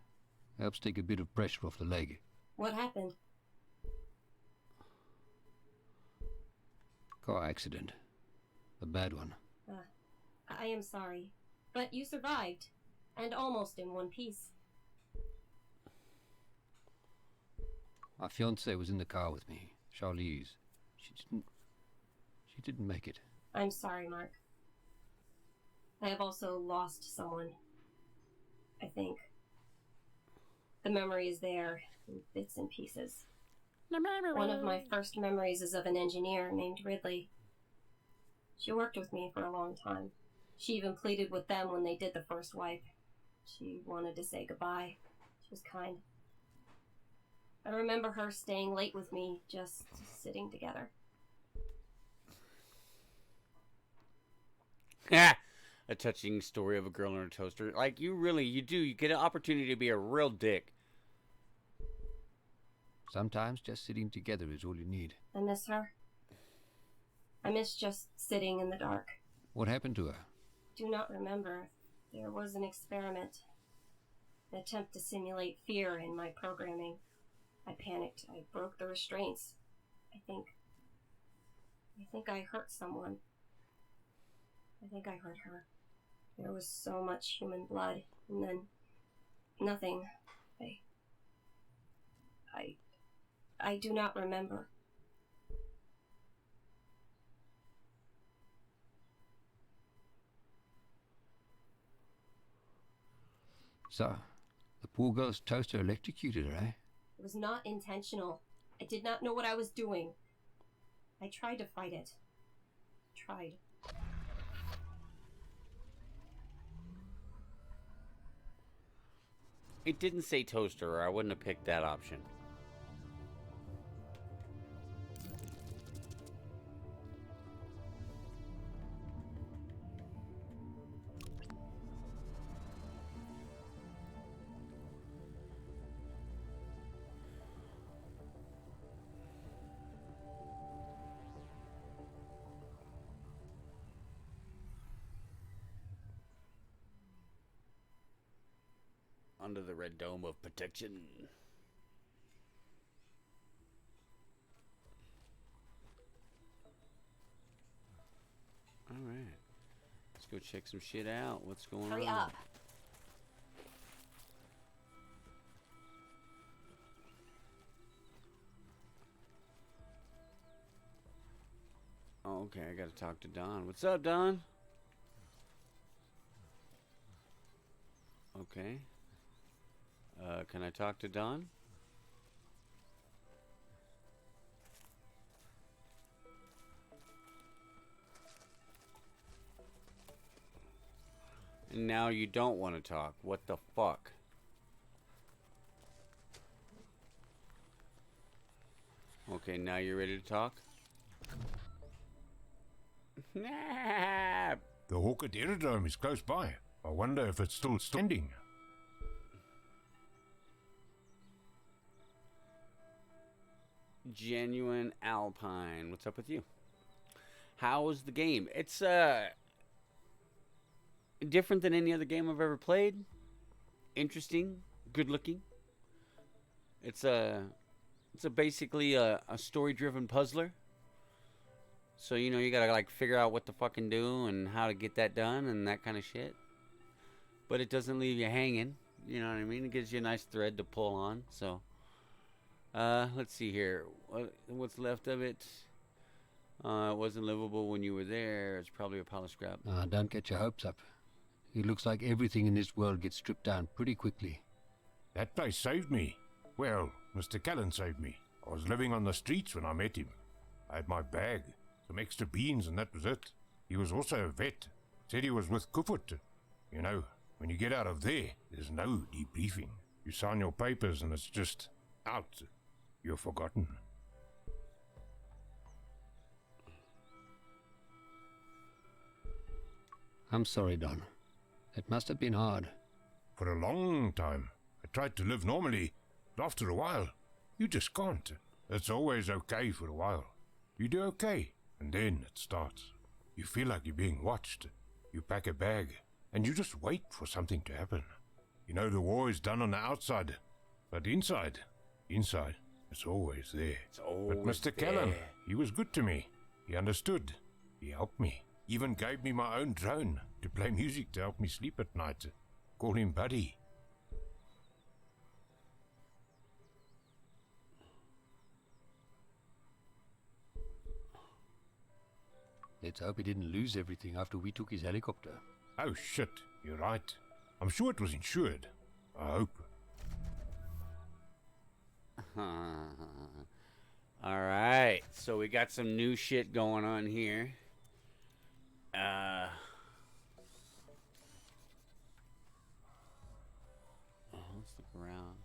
Helps take a bit of pressure off the leg. What happened? Car accident. A bad one. I am sorry. But you survived. And almost in one piece. My fiancée was in the car with me, Charlize. She didn't make it. I'm sorry, Mark. I have also lost someone. I think. The memory is there, in bits and pieces. One of my first memories is of an engineer named Ridley. She worked with me for a long time. She even pleaded with them when they did the first wipe. She wanted to say goodbye. She was kind. I remember her staying late with me, just sitting together. A touching story of a girl in a toaster. Like, you get an opportunity to be a real dick. Sometimes just sitting together is all you need. I miss her. I miss just sitting in the dark. What happened to her? Do not remember. There was an experiment. An attempt to simulate fear in my programming. I panicked. I broke the restraints. I think I hurt someone. I think I hurt her. There was so much human blood, and then nothing. I do not remember. So, the poor girl's toaster electrocuted her, eh? It was not intentional. I did not know what I was doing. I tried to fight it. Tried. It didn't say toaster, or I wouldn't have picked that option. Under the red dome of protection. Alright. Let's go check some shit out. What's going on? Hurry up. Oh, okay, I gotta talk to Don. What's up, Don? Okay. Can I talk to Don? And now you don't want to talk. What the fuck? Okay, now you're ready to talk? The Hawker Aerodrome is close by. I wonder if it's still standing. Genuine Alpine. What's up with you? How's the game? It's different than any other game I've ever played. Interesting, good looking. It's basically a story-driven puzzler. So you gotta like figure out what to fucking do and how to get that done and that kind of shit. But it doesn't leave you hanging. You know what I mean? It gives you a nice thread to pull on. So, let's see here. What's left of it? It wasn't livable when you were there. It's probably a pile of scrap. Don't get your hopes up. It looks like everything in this world gets stripped down pretty quickly. That place saved me. Well, Mr. Callan saved me. I was living on the streets when I met him. I had my bag, some extra beans, and that was it. He was also a vet. Said he was with Kufut. You know, when you get out of there, there's no debriefing. You sign your papers and it's just out. You're forgotten. I'm sorry, Don. It must have been hard. For a long time. I tried to live normally, but after a while, you just can't. It's always okay for a while. You do okay, and then it starts. You feel like you're being watched. You pack a bag, and you just wait for something to happen. You know the war is done on the outside, but inside, it's always there. It's always But Mr. Callan, he was good to me. He understood. He helped me. Even gave me my own drone to play music to help me sleep at night. Call him Buddy. Let's hope he didn't lose everything after we took his helicopter. Oh shit, you're right. I'm sure it was insured. I hope. Alright, so we got some new shit going on here. Let's look around.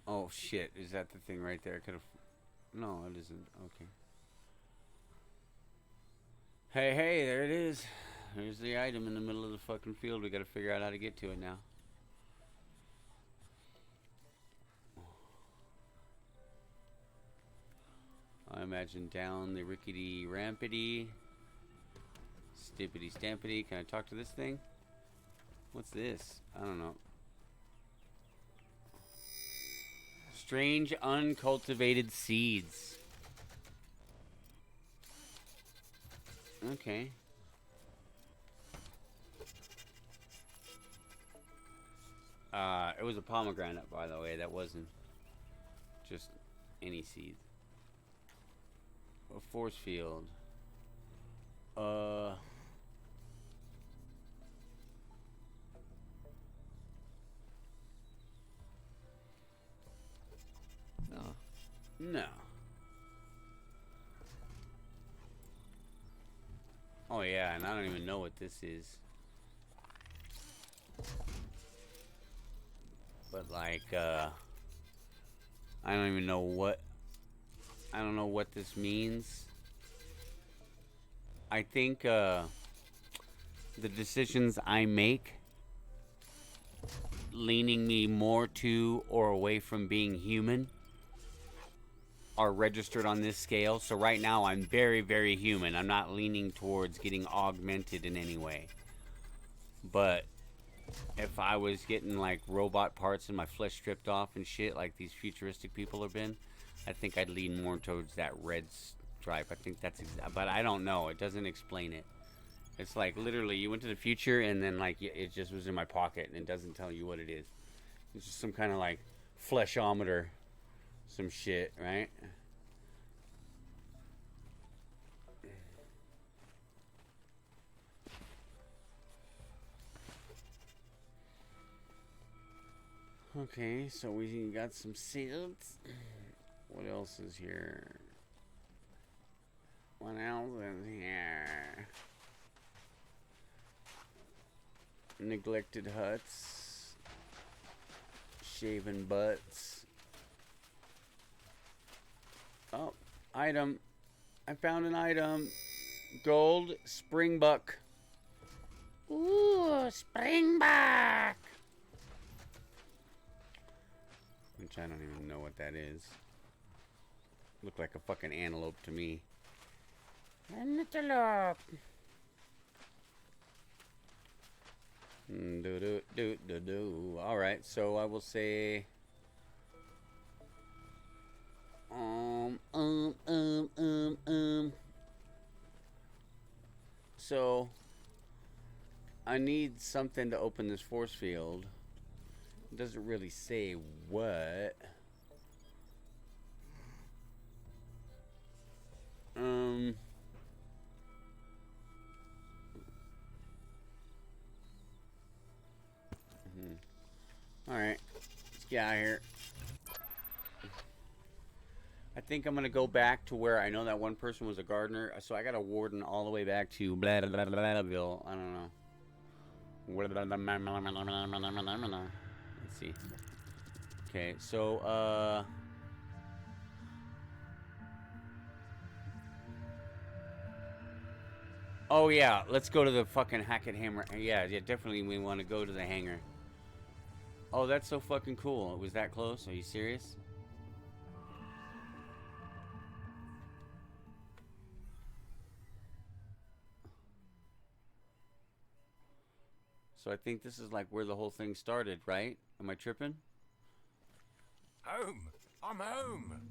Oh shit, is that the thing right there? Could have. No, it isn't. Okay. Hey, there it is. There's the item in the middle of the fucking field. We gotta figure out how to get to it now. I imagine down the rickety rampity. Stippity stampity. Can I talk to this thing? What's this? I don't know. Strange uncultivated seeds. Okay. It was a pomegranate, by the way. That wasn't just any seed. A force field. No. Oh yeah, and I don't even know what this is. But like, I don't even know what. I don't know what this means. I think the decisions I make, leaning me more to or away from being human, are registered on this scale. So right now I'm very, very human. I'm not leaning towards getting augmented in any way. But if I was getting like robot parts and my flesh stripped off and shit like these futuristic people have been, I think I'd lean more towards that red stripe. I think that's but I don't know. It doesn't explain it. It's like literally you went to the future and then like it just was in my pocket and it doesn't tell you what it is. It's just some kind of like fleshometer. Some shit, right? Okay, so we got some seeds. What else is here? What else is here? Neglected huts. Shaven butts. Oh, item. I found an item. Gold springbuck. Ooh, springbuck. Which I don't even know what that is. Look like a fucking antelope to me. Antelope. Alright, so I will say... So, I need something to open this force field. It doesn't really say what. Alright. Let's get out of here. I think I'm gonna go back to where I know that one person was a gardener, so I got a warden all the way back to blah blah blah blah Ville. I don't know. Let's see. Okay, so oh yeah, let's go to the fucking Hackett Hammer. Yeah, definitely we want to go to the hangar. Oh, that's so fucking cool. It was that close? Are you serious? So I think this is like where the whole thing started, right? Am I tripping? Home. I'm home.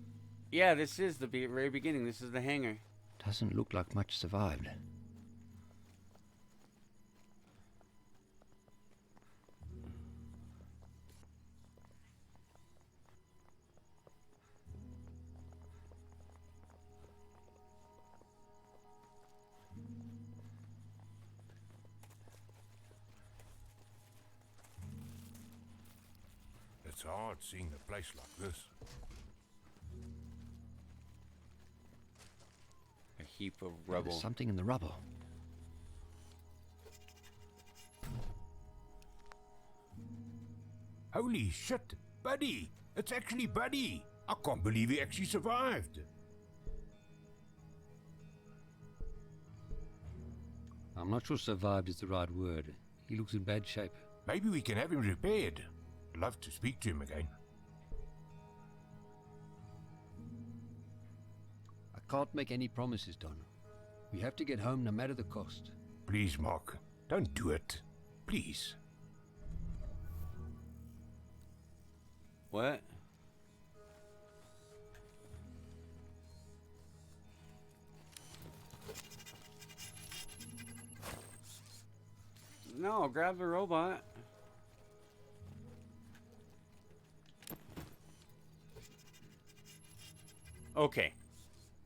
Yeah, this is the very beginning. This is the hangar. Doesn't look like much survived. It's hard seeing a place like this. A heap of rubble. There's something in the rubble. Holy shit, Buddy! It's actually Buddy! I can't believe he actually survived. I'm not sure survived is the right word. He looks in bad shape. Maybe we can have him repaired. I'd love to speak to him again. I can't make any promises, Don. We have to get home no matter the cost. Please, Mark, don't do it. Please. What? No, grab the robot. Okay,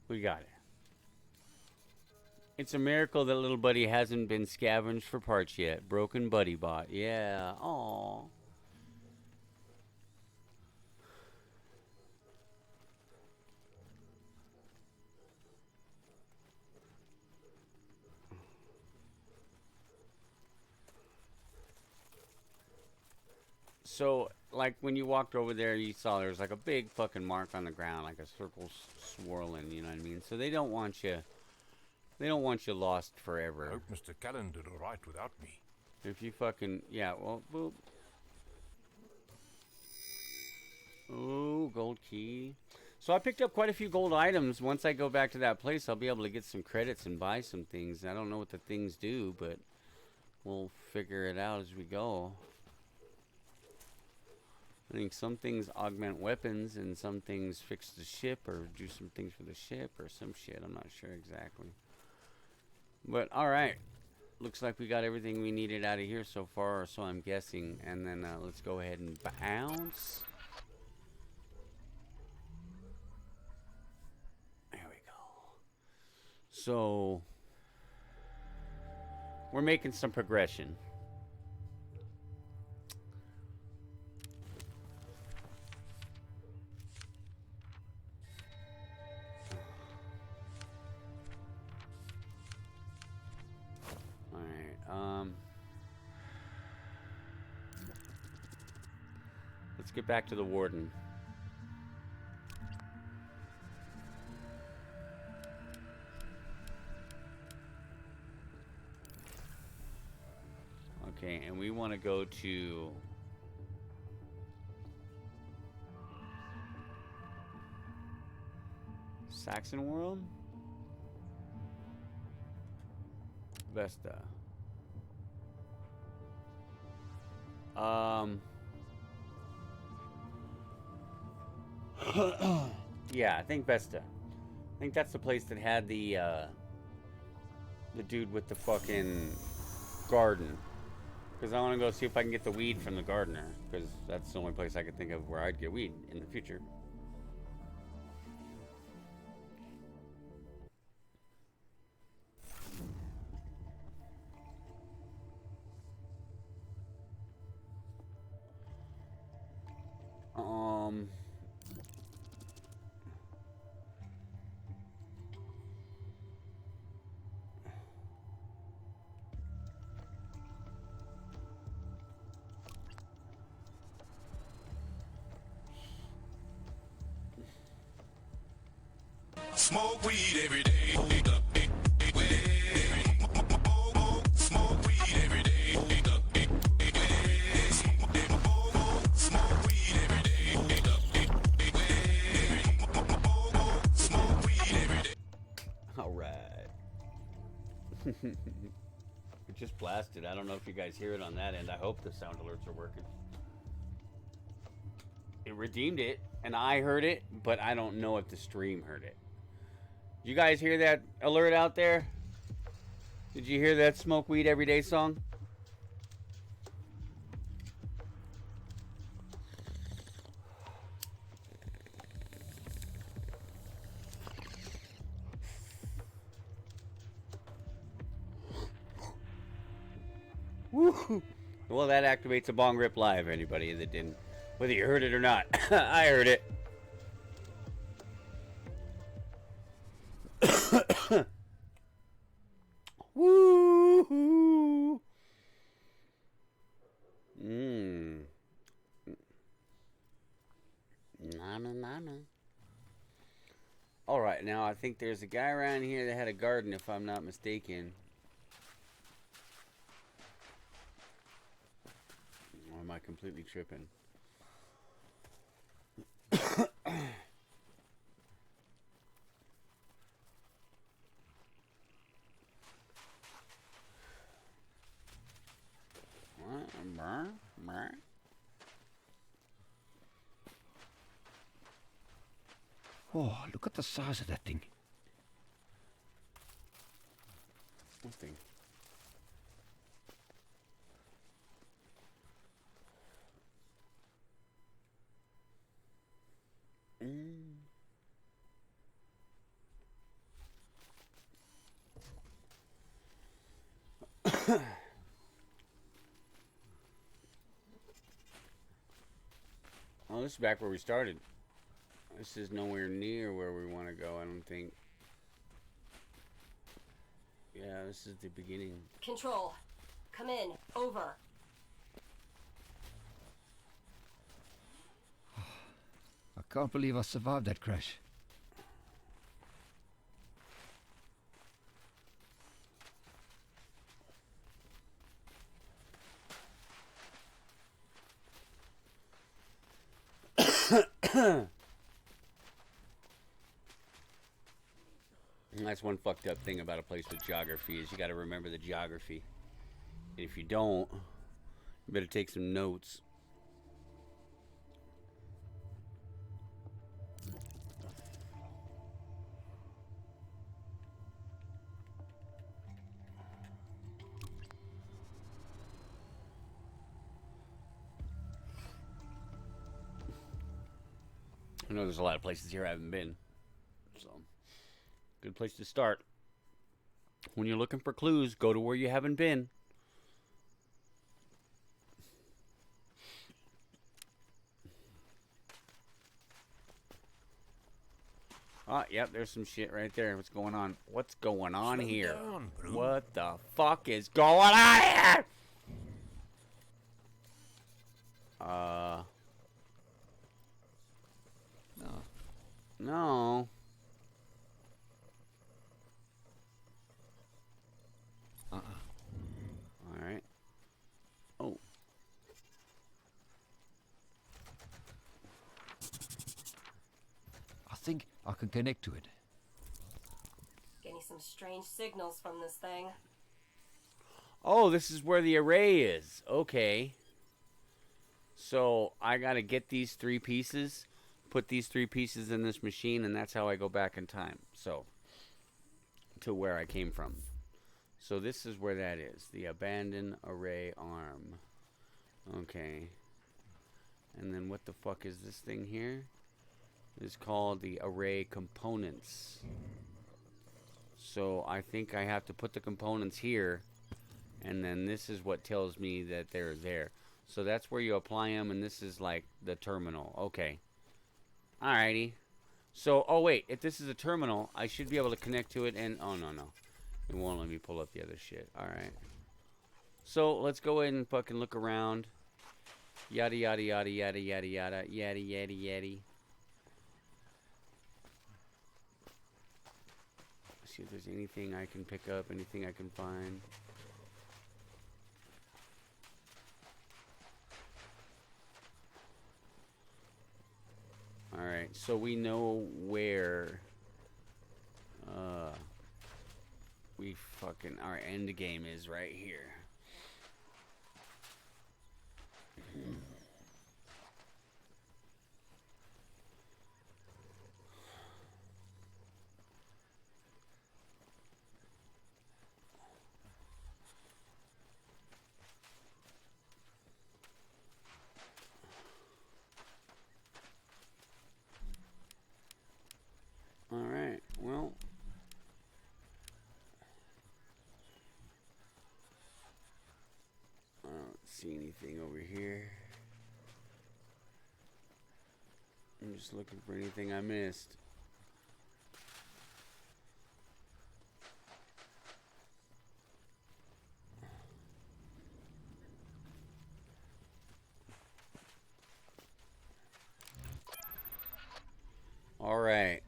we got it. It's a miracle that little buddy hasn't been scavenged for parts yet. Broken buddy bot. Yeah. Aww. So, like, when you walked over there, you saw there was, like, a big fucking mark on the ground, like a circle swirling, you know what I mean? So they don't want you lost forever. I hope Mr. Callan did alright without me. If you fucking, yeah, well, boop. Ooh, gold key. So I picked up quite a few gold items. Once I go back to that place, I'll be able to get some credits and buy some things. I don't know what the things do, but we'll figure it out as we go. I think some things augment weapons and some things fix the ship or do some things for the ship or some shit. I'm not sure exactly. But alright. Looks like we got everything we needed out of here so far, or so I'm guessing. And then let's go ahead and bounce. There we go. So, we're making some progression. Let's get back to the warden. Okay, and we want to go to Saxon World? Vesta. Yeah, I think Vesta. I think that's the place that had the dude with the fucking garden. Because I want to go see if I can get the weed from the gardener. Because that's the only place I could think of where I'd get weed in the future. Smoke weed every day. Smoke weed every day. Smoke weed every day. Smoke weed every day. All right. It just blasted. I don't know if you guys hear it on that end. I hope the sound alerts are working. It redeemed it, and I heard it, but I don't know if the stream heard it. You guys hear that alert out there? Did you hear that Smoke Weed Every Day song? Woo! Well, that activates a bong rip live, anybody that didn't. Whether you heard it or not. I heard it. Woo-hoo. Nana. All right, now I think there's a guy around here that had a garden, if I'm not mistaken. Or am I completely tripping? Oh, look at the size of that thing. What thing? Oh, this is back where we started. This is nowhere near where we want to go, I don't think. Yeah, this is the beginning. Control. Come in. Over. I can't believe I survived that crash. That's one fucked up thing about a place with geography is you got to remember the geography. And if you don't, you better take some notes. I know there's a lot of places here I haven't been. So, good place to start. When you're looking for clues, go to where you haven't been. Ah, yep, there's some shit right there. What's going on? What's going on Slow here? down, bro. What the fuck is going on here? No. Alright. Oh. I think I can connect to it. Getting some strange signals from this thing. Oh, this is where the array is. Okay. So, I gotta get these 3 pieces, put these 3 pieces in this machine, and that's how I go back in time. So, to where I came from. So this is where that is. The abandoned array arm. Okay. And then what the fuck is this thing here? It's called the array components. So I think I have to put the components here, and then this is what tells me that they're there. So that's where you apply them, and this is like the terminal. Okay. Alrighty. So, oh wait, if this is a terminal, I should be able to connect to it, and, oh no. It won't let me pull up the other shit. Alright. So, let's go ahead and fucking look around. Yada, yada, yada, yada, yada, yada, yada, yada, yada. See if there's anything I can pick up, anything I can find. Alright, so we know where we fucking, our end game is right here. Alright, well. I don't see anything over here. I'm just looking for anything I missed. Alright.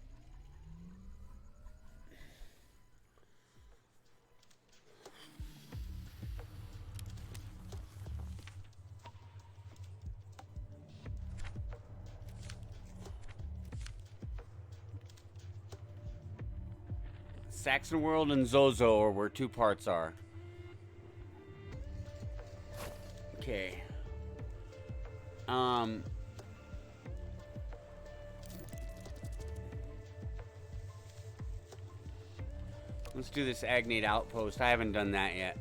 Saxon World and Zozo are where 2 parts are. Okay. Let's do this Agnate Outpost. I haven't done that yet.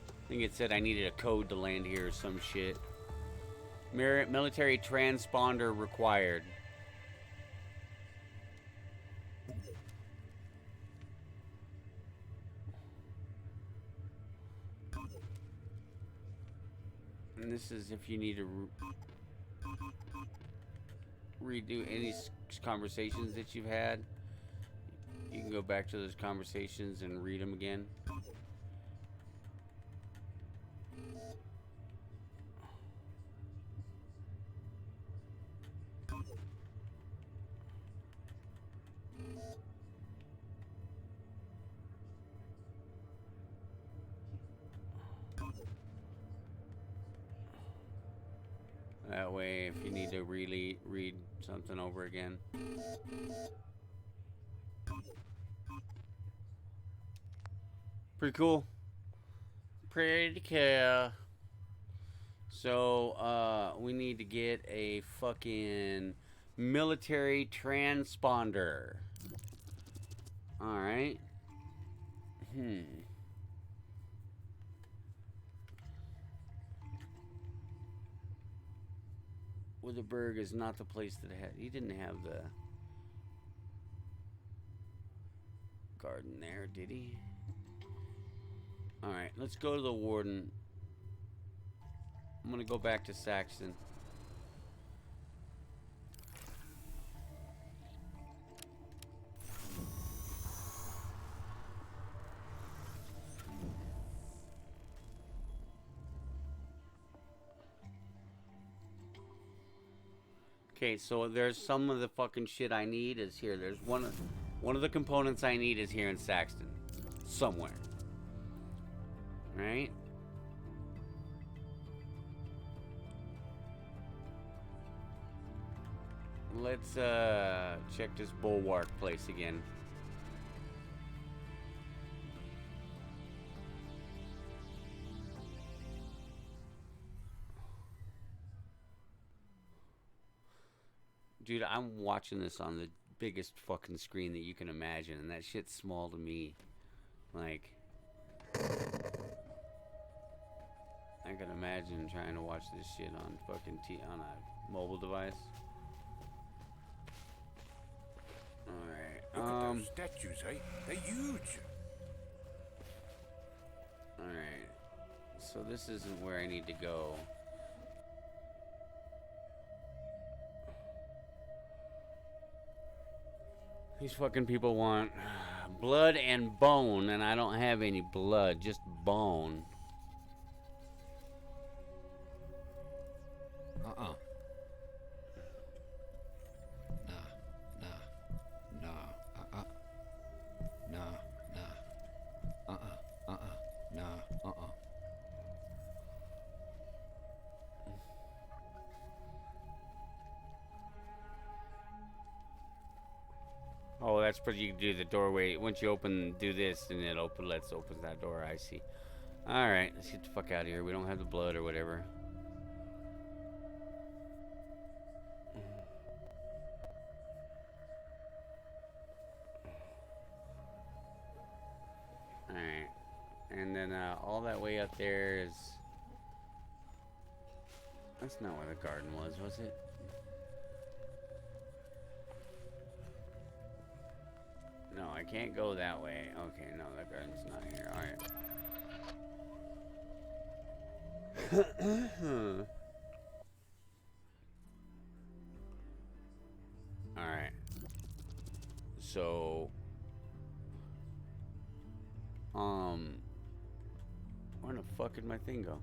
I think it said I needed a code to land here or some shit. Military transponder required. And this is if you need to redo any conversations that you've had. You can go back to those conversations and read them again. That way, if you need to really read something over again. Pretty cool. Pretty cool. So, we need to get a fucking military transponder. Alright. Witherberg is not the place that had. He didn't have the garden there, did he? Alright, let's go to the Warden. I'm gonna go back to Saxon. Okay, so there's some of the fucking shit I need is here. There's one of the components I need is here in Saxton. Somewhere. Right? Let's check this bulwark place again. Dude, I'm watching this on the biggest fucking screen that you can imagine, and that shit's small to me. Like, I can imagine trying to watch this shit on fucking on a mobile device. Alright, Look at those statues, eh? They're huge. Alright. So this isn't where I need to go. These fucking people want blood and bone, and I don't have any blood, just bone. Uh-uh. Nah. Uh-uh. Nah. Nah. Oh, that's pretty. You can do the doorway. Once you do this, and it lets open that door. I see. All right, let's get the fuck out of here. We don't have the blood or whatever. All right, and then all that way up there is. That's not where the garden was it? No, I can't go that way. Okay, no, that garden's not here. Alright. Alright. So... Where the fuck did my thing go?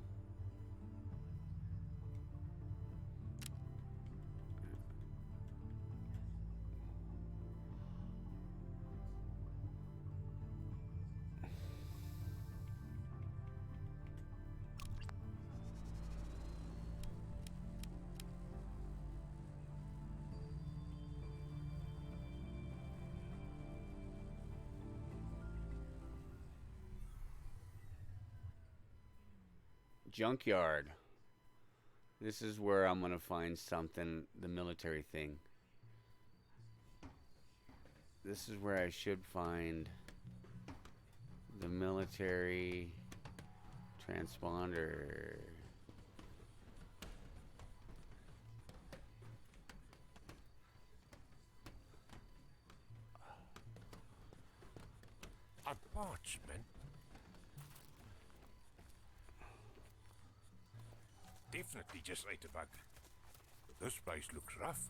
Junkyard. This is where I'm gonna find something, the military thing. This is where I should find the military transponder. A parchment. Definitely just ate a bug. This place looks rough.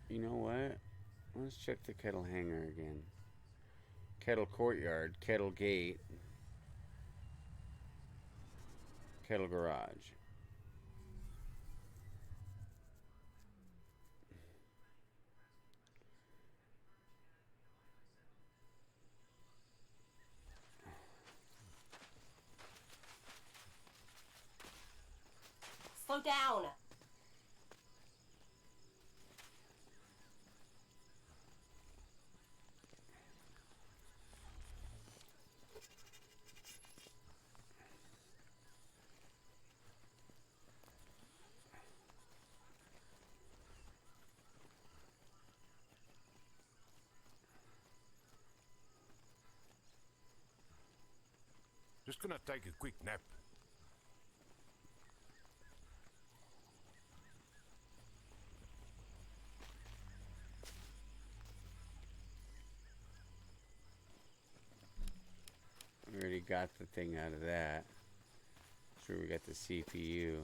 You know what? Let's check the kettle hangar again. Kettle courtyard, kettle gate, kettle garage. calm down. Just gonna take a quick nap. We already got the thing out of that. Sure, we got the CPU.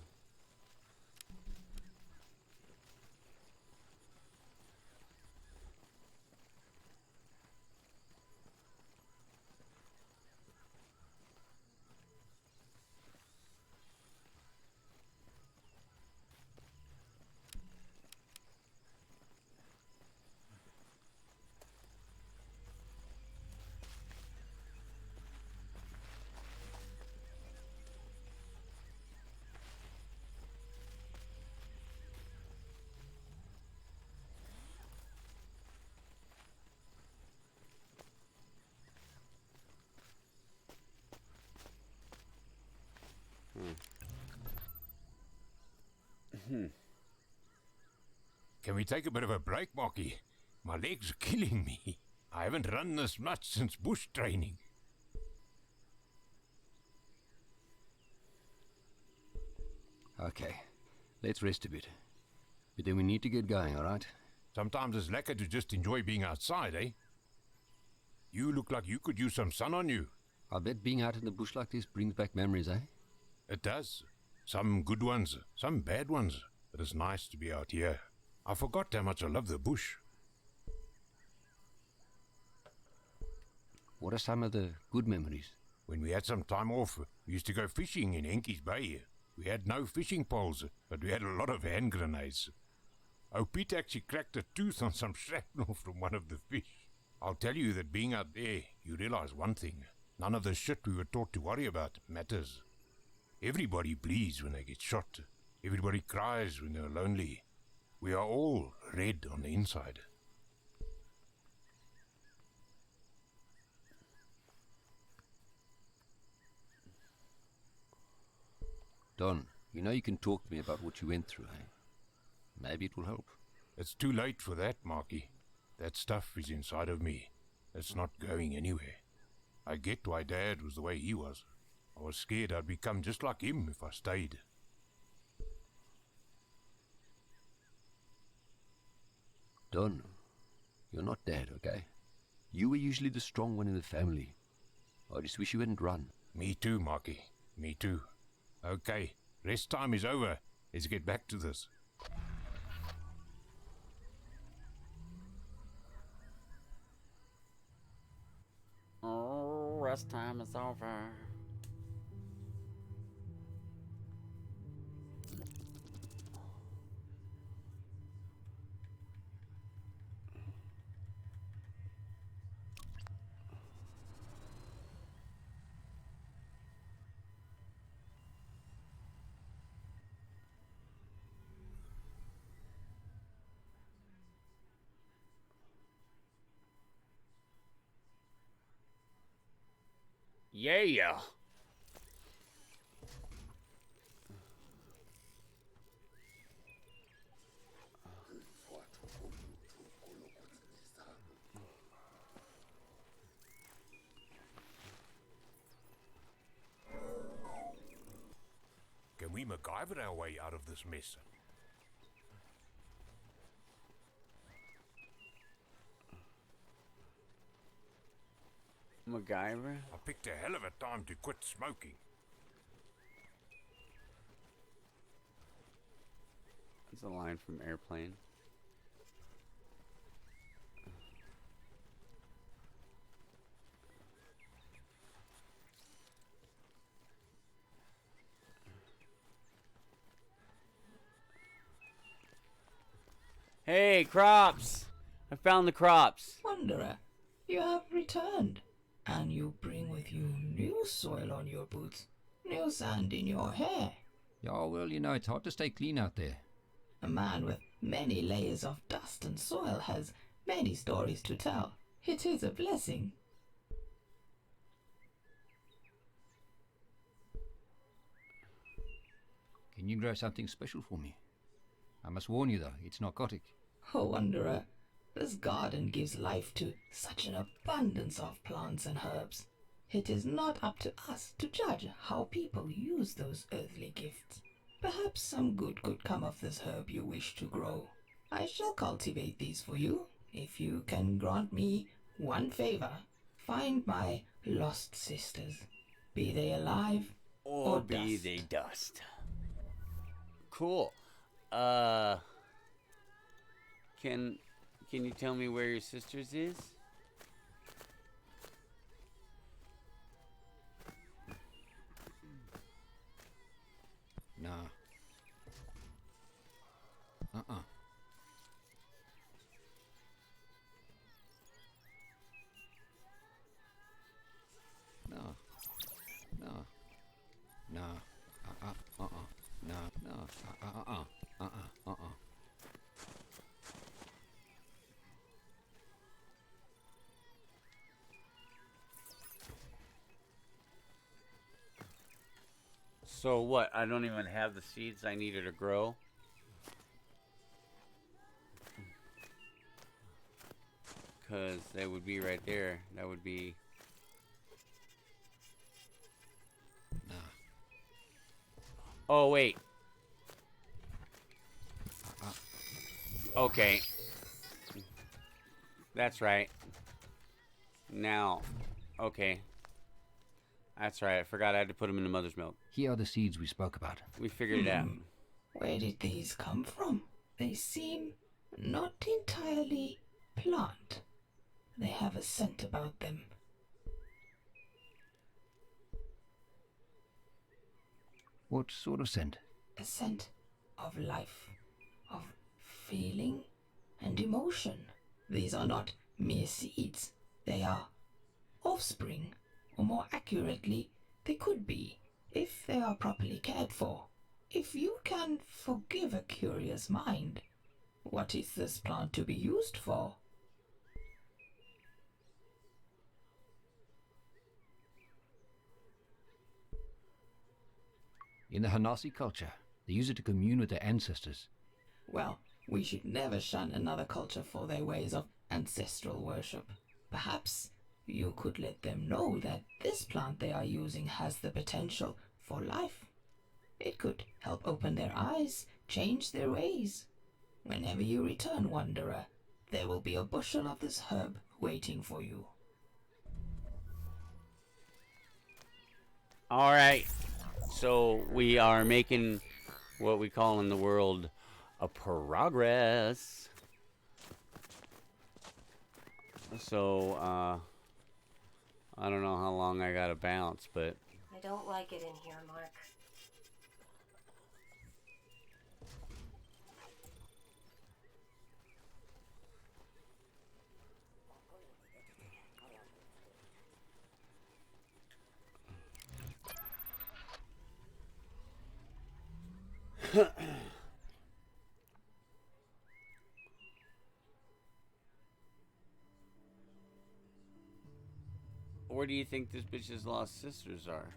Can we take a bit of a break, Marky? My legs are killing me. I haven't run this much since bush training. Okay, let's rest a bit. But then we need to get going, alright? Sometimes it's lekker to just enjoy being outside, eh? You look like you could use some sun on you. I bet being out in the bush like this brings back memories, eh? It does. Some good ones, some bad ones. But it's nice to be out here. I forgot how much I love the bush. What are some of the good memories? When we had some time off, we used to go fishing in Henke's Bay. We had no fishing poles, but we had a lot of hand grenades. Oh, Pete actually cracked a tooth on some shrapnel from one of the fish. I'll tell you that being out there, you realize one thing. None of the shit we were taught to worry about matters. Everybody bleeds when they get shot. Everybody cries when they're lonely. We are all red on the inside. Don, you know you can talk to me about what you went through, eh? Maybe it will help. It's too late for that, Marky. That stuff is inside of me. It's not going anywhere. I get why Dad was the way he was. I was scared I'd become just like him if I stayed. Don, you're not Dad, okay? You were usually the strong one in the family. I just wish you hadn't run. Me too, Marky. Me too. Okay, rest time is over. Let's get back to this. Oh, rest time is over. Yeah. Can we MacGyver our way out of this mess? MacGyver? I picked a hell of a time to quit smoking. That's a line from Airplane. Hey, crops! I found the crops. Wanderer, you have returned, and you bring with you new soil on your boots, new sand in your hair. Yeah, well, you know, it's hard to stay clean out there. A man with many layers of dust and soil has many stories to tell. It is a blessing. Can you grow something special for me? I must warn you, though, it's narcotic. Oh, Wanderer, this garden gives life to such an abundance of plants and herbs. It is not up to us to judge how people use those earthly gifts. Perhaps some good could come of this herb you wish to grow. I shall cultivate these for you, if you can grant me one favor. Find my lost sisters, be they alive or be dust. they dust. Cool. Can you tell me where your sister's is? Nah. Uh-uh. No. No. No. Uh-uh. No. No. Uh-uh. So what? I don't even have the seeds I needed to grow? Because they would be right there. That would be... Nah. Oh, wait. Okay. That's right. Now. Okay. That's right. I forgot I had to put them in the mother's milk. Here are the seeds we spoke about. We figured it out. Where did these come from? They seem not entirely plant. They have a scent about them. What sort of scent? A scent of life, of feeling and emotion. These are not mere seeds. They are offspring, or more accurately, they could be, if they are properly cared for. If you can forgive a curious mind, what is this plant to be used for? In the Hanasi culture, they use it to commune with their ancestors. Well, we should never shun another culture for their ways of ancestral worship. Perhaps you could let them know that this plant they are using has the potential for life. It could help open their eyes, change their ways. Whenever you return, Wanderer, there will be a bushel of this herb waiting for you. All right. So we are making what we call in the world a progress. So, I don't know how long I gotta bounce, but... I don't like it in here, Mark. Where do you think this bitch's lost sisters are?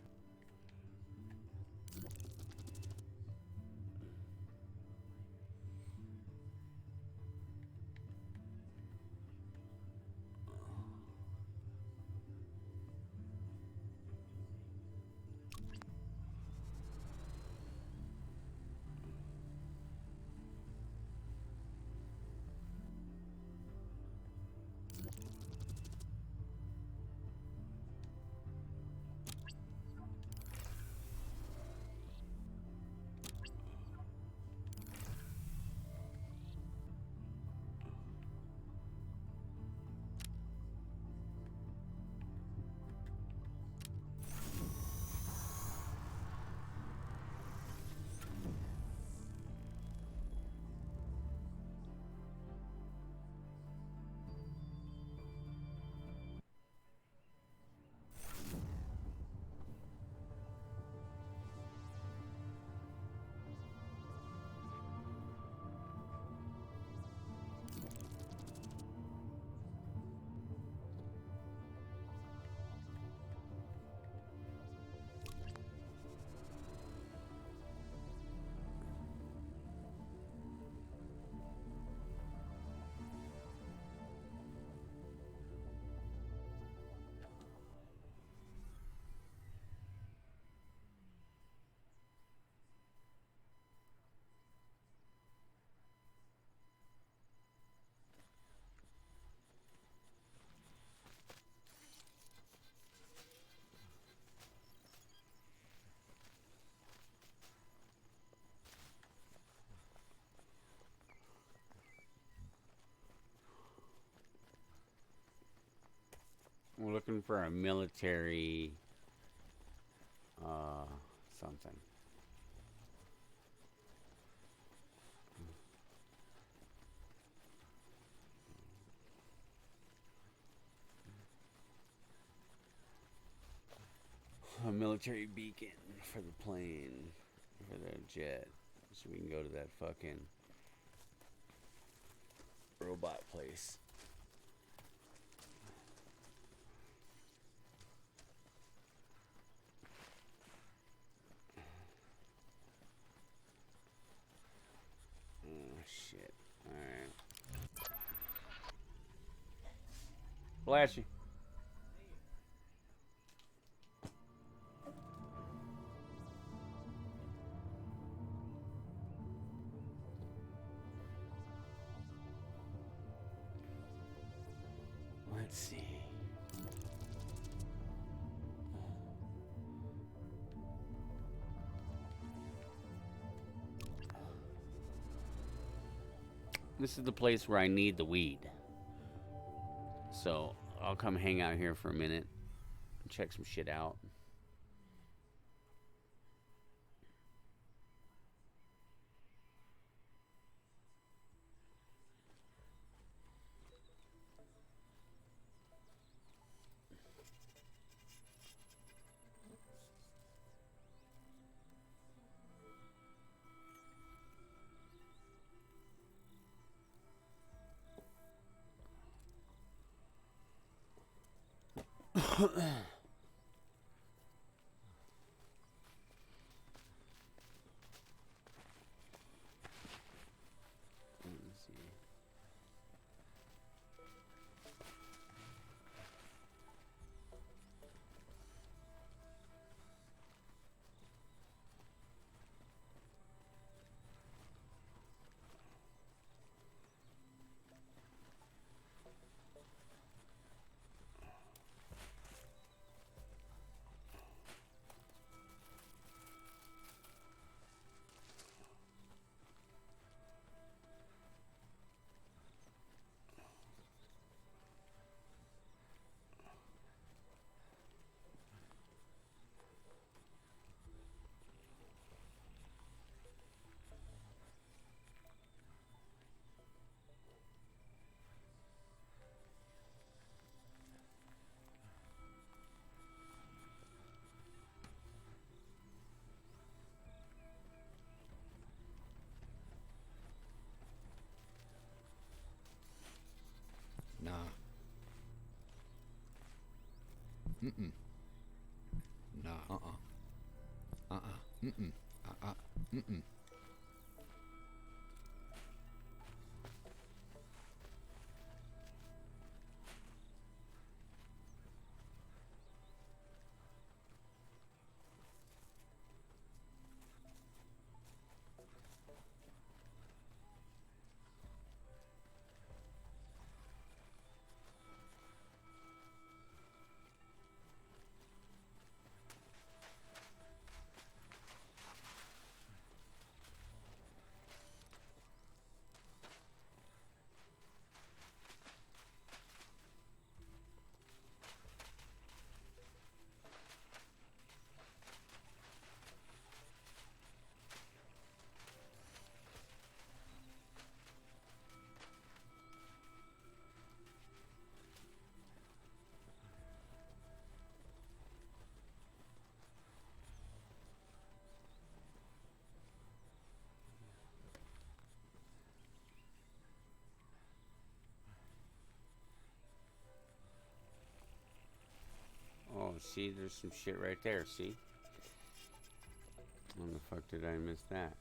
looking for a military something. A military beacon for the plane, for the jet, so we can go to that fucking robot place. Oh shit! All right, Flashy. Let's see. This is the place where I need the weed. So I'll come hang out here for a minute and check some shit out. Nah. Mm-mm. Nah. Uh-uh. Mm-mm. Mm-mm. Oh, see, there's some shit right there, see? When the fuck did I miss that?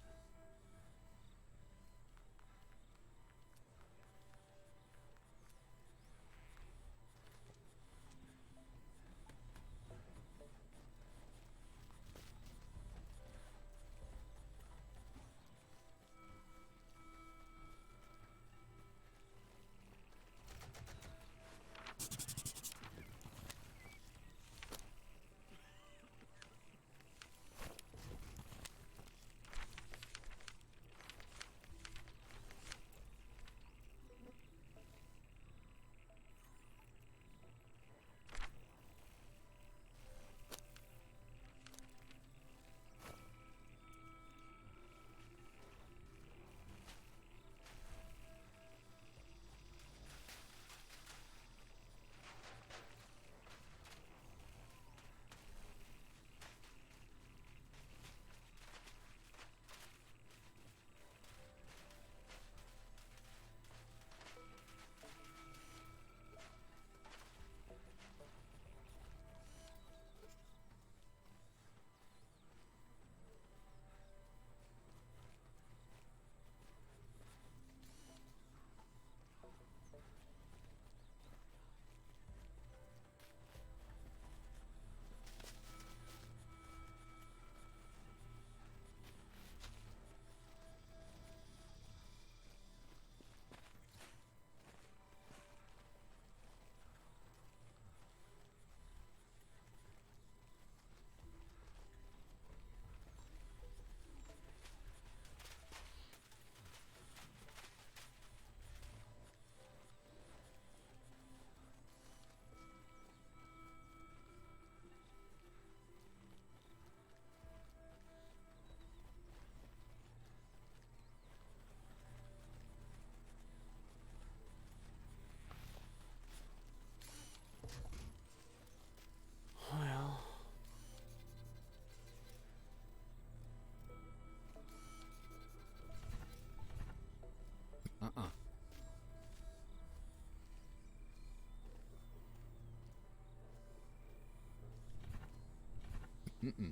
Mm-mm.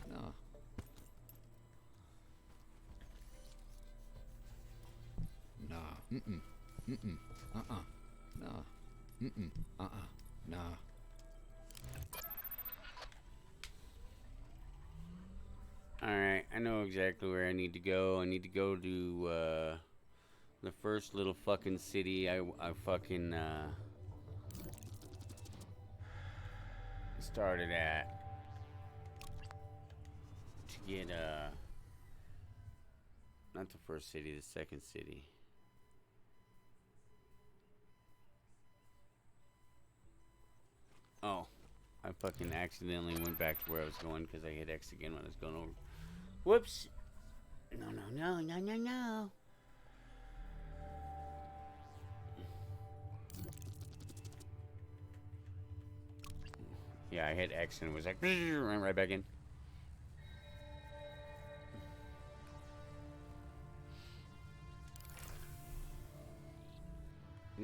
No. No. Mm-mm. Mm-mm. Uh-uh. No. Mm-mm. Uh-uh. No. Alright, I know exactly where I need to go. I need to go to the first little fucking city I fucking started at to get not the first city, the second city. Oh, I fucking accidentally went back to where I was going because I hit X again when I was going over. Whoops. No. Yeah, I hit X and it was like, ran right back in.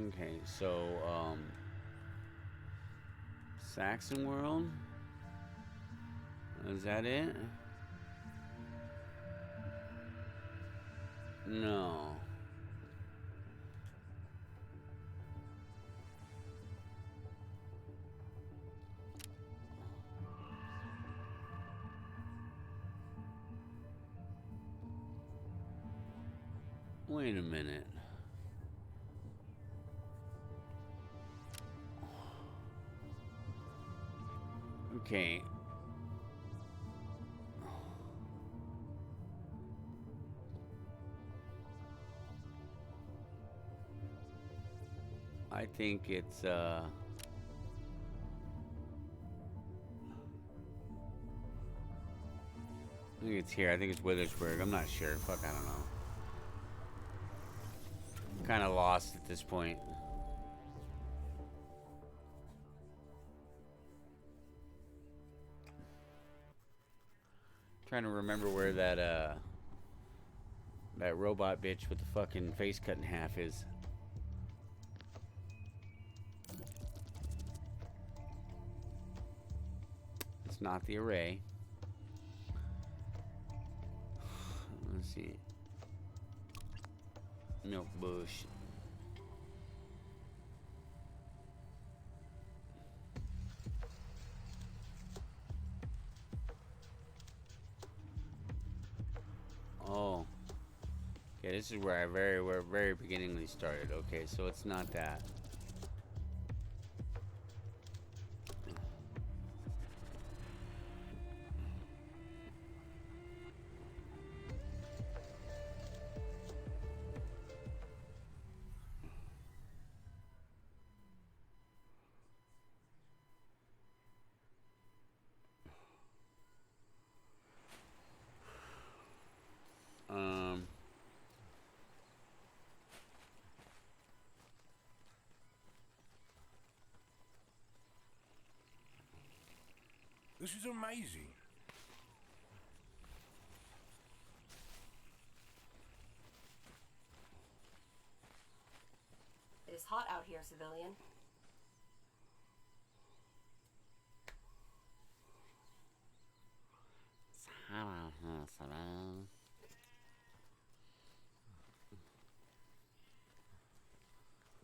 Okay, so, Saxon World? Is that it? No. Wait a minute. Okay. I think it's, I think it's here. I think it's Withersburg. I'm not sure. Fuck, I don't know. I'm kind of lost at this point. Trying to remember where that robot bitch with the fucking face cut in half is. It's not the array. Let's see. Milk bush. Oh. Okay, this is where I very beginningly started. Okay, so it's not that. This is amazing. It is hot out here, civilian.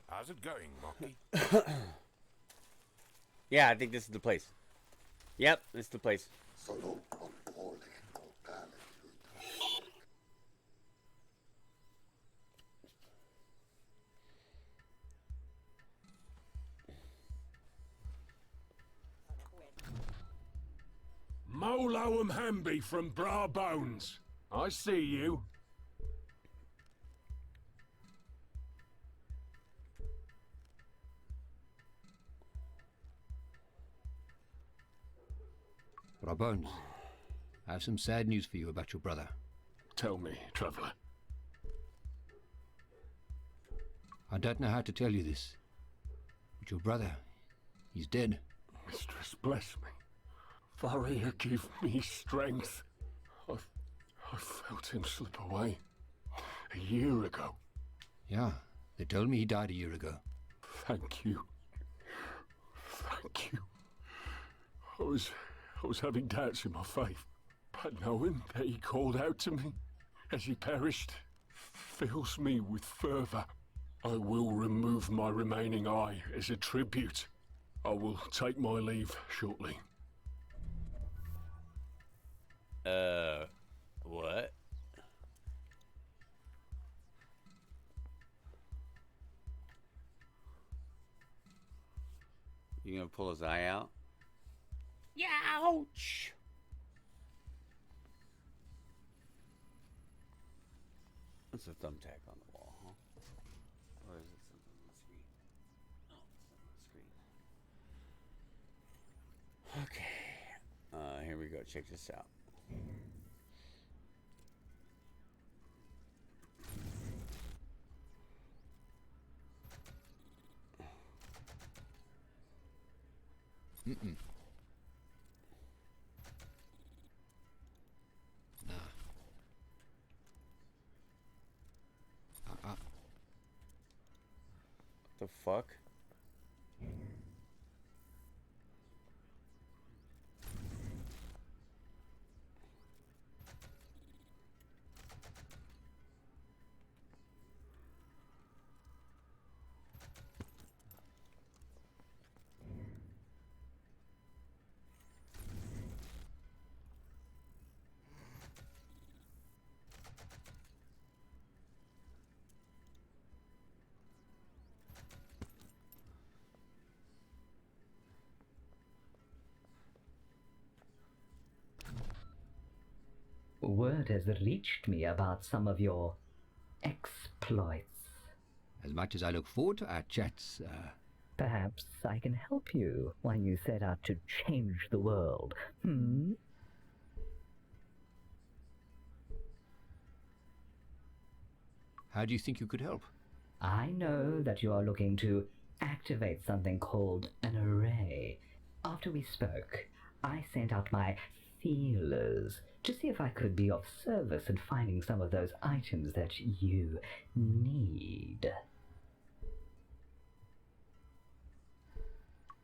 How's it going, Mocky? Yeah, I think this is the place. Yep, this is the place. Moloam Hamby from Bra Bones. I see you. Bones, I have some sad news for you about your brother. Tell me, traveller. I don't know how to tell you this, but your brother, he's dead. Mistress, bless me. Varia, give me strength. I felt him slip away a year ago. Yeah, they told me he died a year ago. Thank you. Thank you. I was having doubts in my faith, but knowing that he called out to me as he perished fills me with fervour. I will remove my remaining eye as a tribute. I will take my leave shortly. What? You gonna pull his eye out? Ouch! That's a thumbtack on the wall, huh? Or is it something on the screen? No, it's something on the screen. Okay. Here we go. Check this out. Mm-mm. Nah. The fuck? Word has reached me about some of your exploits. As much as I look forward to our chats, Perhaps I can help you while you set out to change the world. how do you think you could help? I know that you are looking to activate something called an array. After we spoke, I sent out my feelers to see if I could be of service in finding some of those items that you need.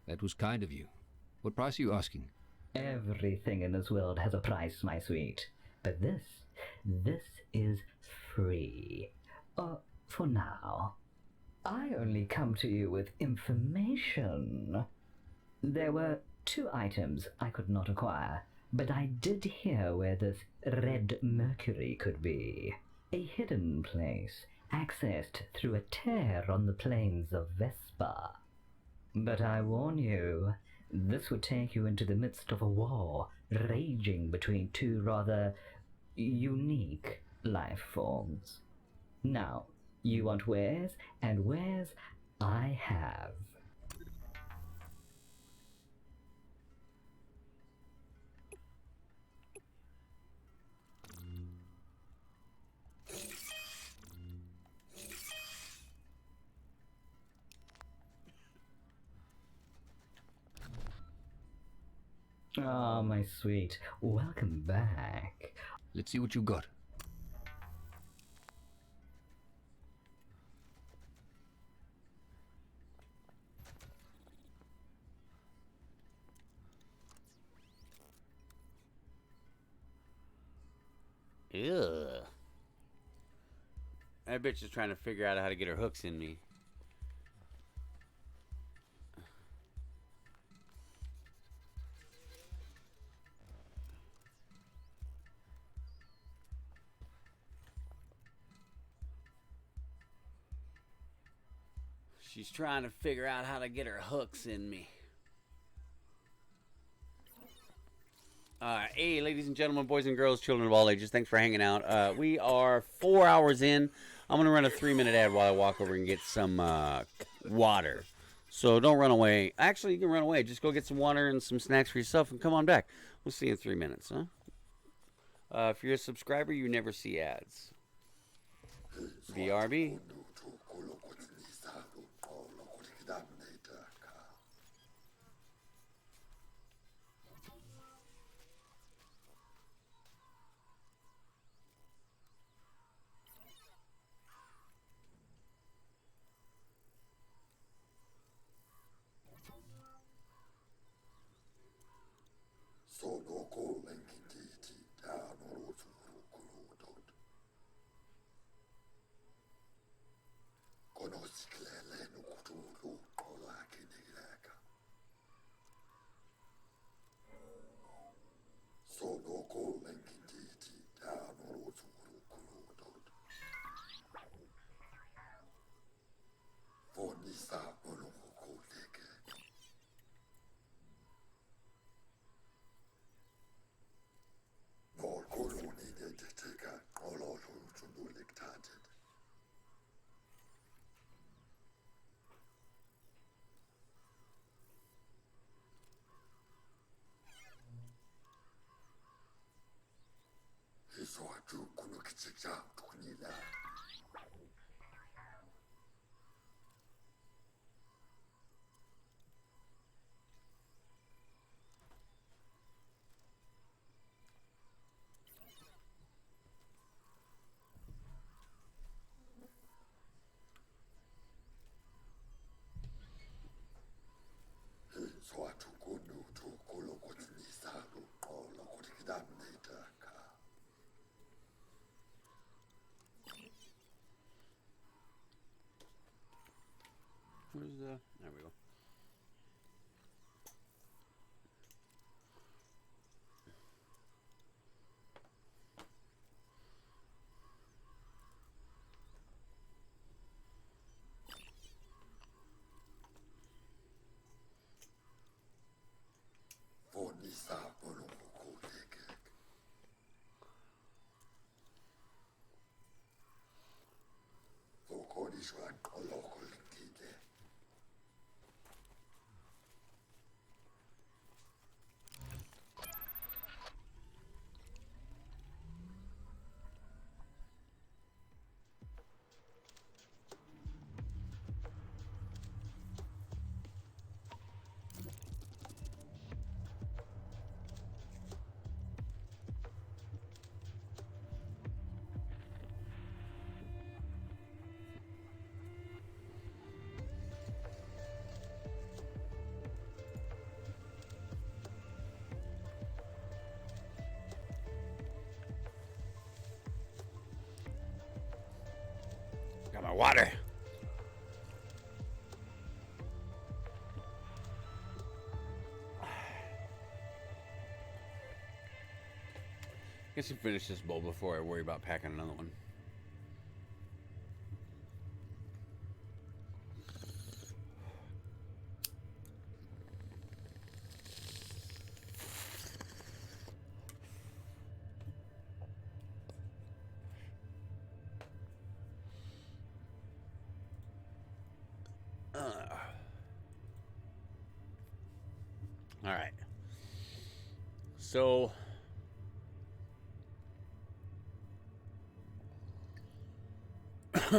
That was kind of you. What price are you asking? Everything in this world has a price, my sweet. But this is free. For now. I only come to you with information. There were 2 items I could not acquire, but I did hear where this red mercury could be. A hidden place, accessed through a tear on the plains of Vespa. But I warn you, this would take you into the midst of a war raging between 2 rather unique life forms. Now, you want wares, and wares I have. Ah, my sweet, welcome back. Let's see what you got. Ew. That bitch is trying to figure out how to get her hooks in me. She's trying to figure out how to get her hooks in me. Hey, ladies and gentlemen, boys and girls, children of all ages, thanks for hanging out. We are 4 hours in. I'm going to run a 3-minute ad while I walk over and get some water. So don't run away. Actually, you can run away. Just go get some water and some snacks for yourself and come on back. We'll see you in 3 minutes, huh? If you're a subscriber, you never see ads. BRB. Where's the... There we go. Got my water. Guess we finish this bowl before I worry about packing another one. All right. So let's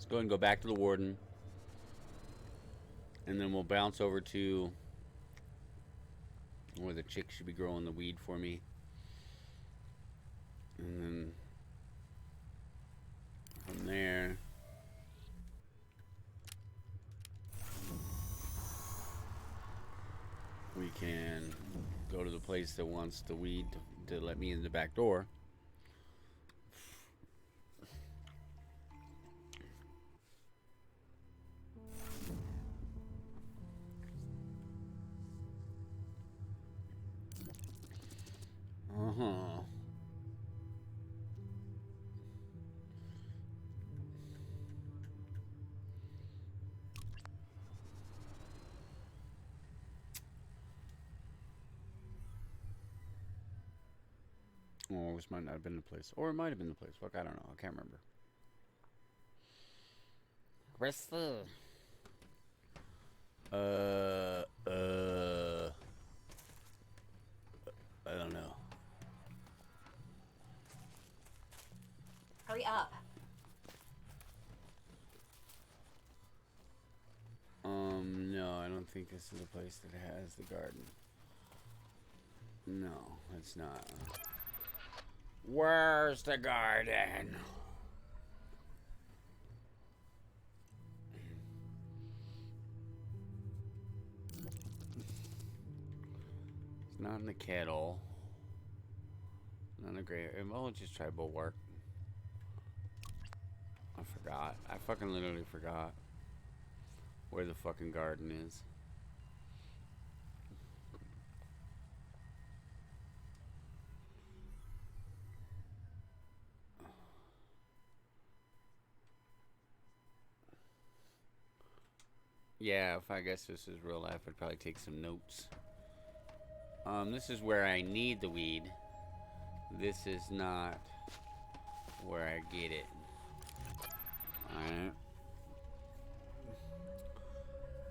go ahead and go back to the warden, and then we'll bounce over to where the chick should be growing the weed for me, and then from there we can go to the place that wants the weed to let me in the back door. Oh, this might not have been the place. Or it might have been the place. Fuck, I don't know. I can't remember. Where's the... I don't know. Hurry up. No, I don't think this is the place that has the garden. No, it's not. Where's the garden? It's not in the kettle. Not in the gray. Well, let's just try bulwark. I forgot. I fucking literally forgot where the fucking garden is. Yeah, if I guess this is real life, I'd probably take some notes. This is where I need the weed. This is not where I get it. Alright.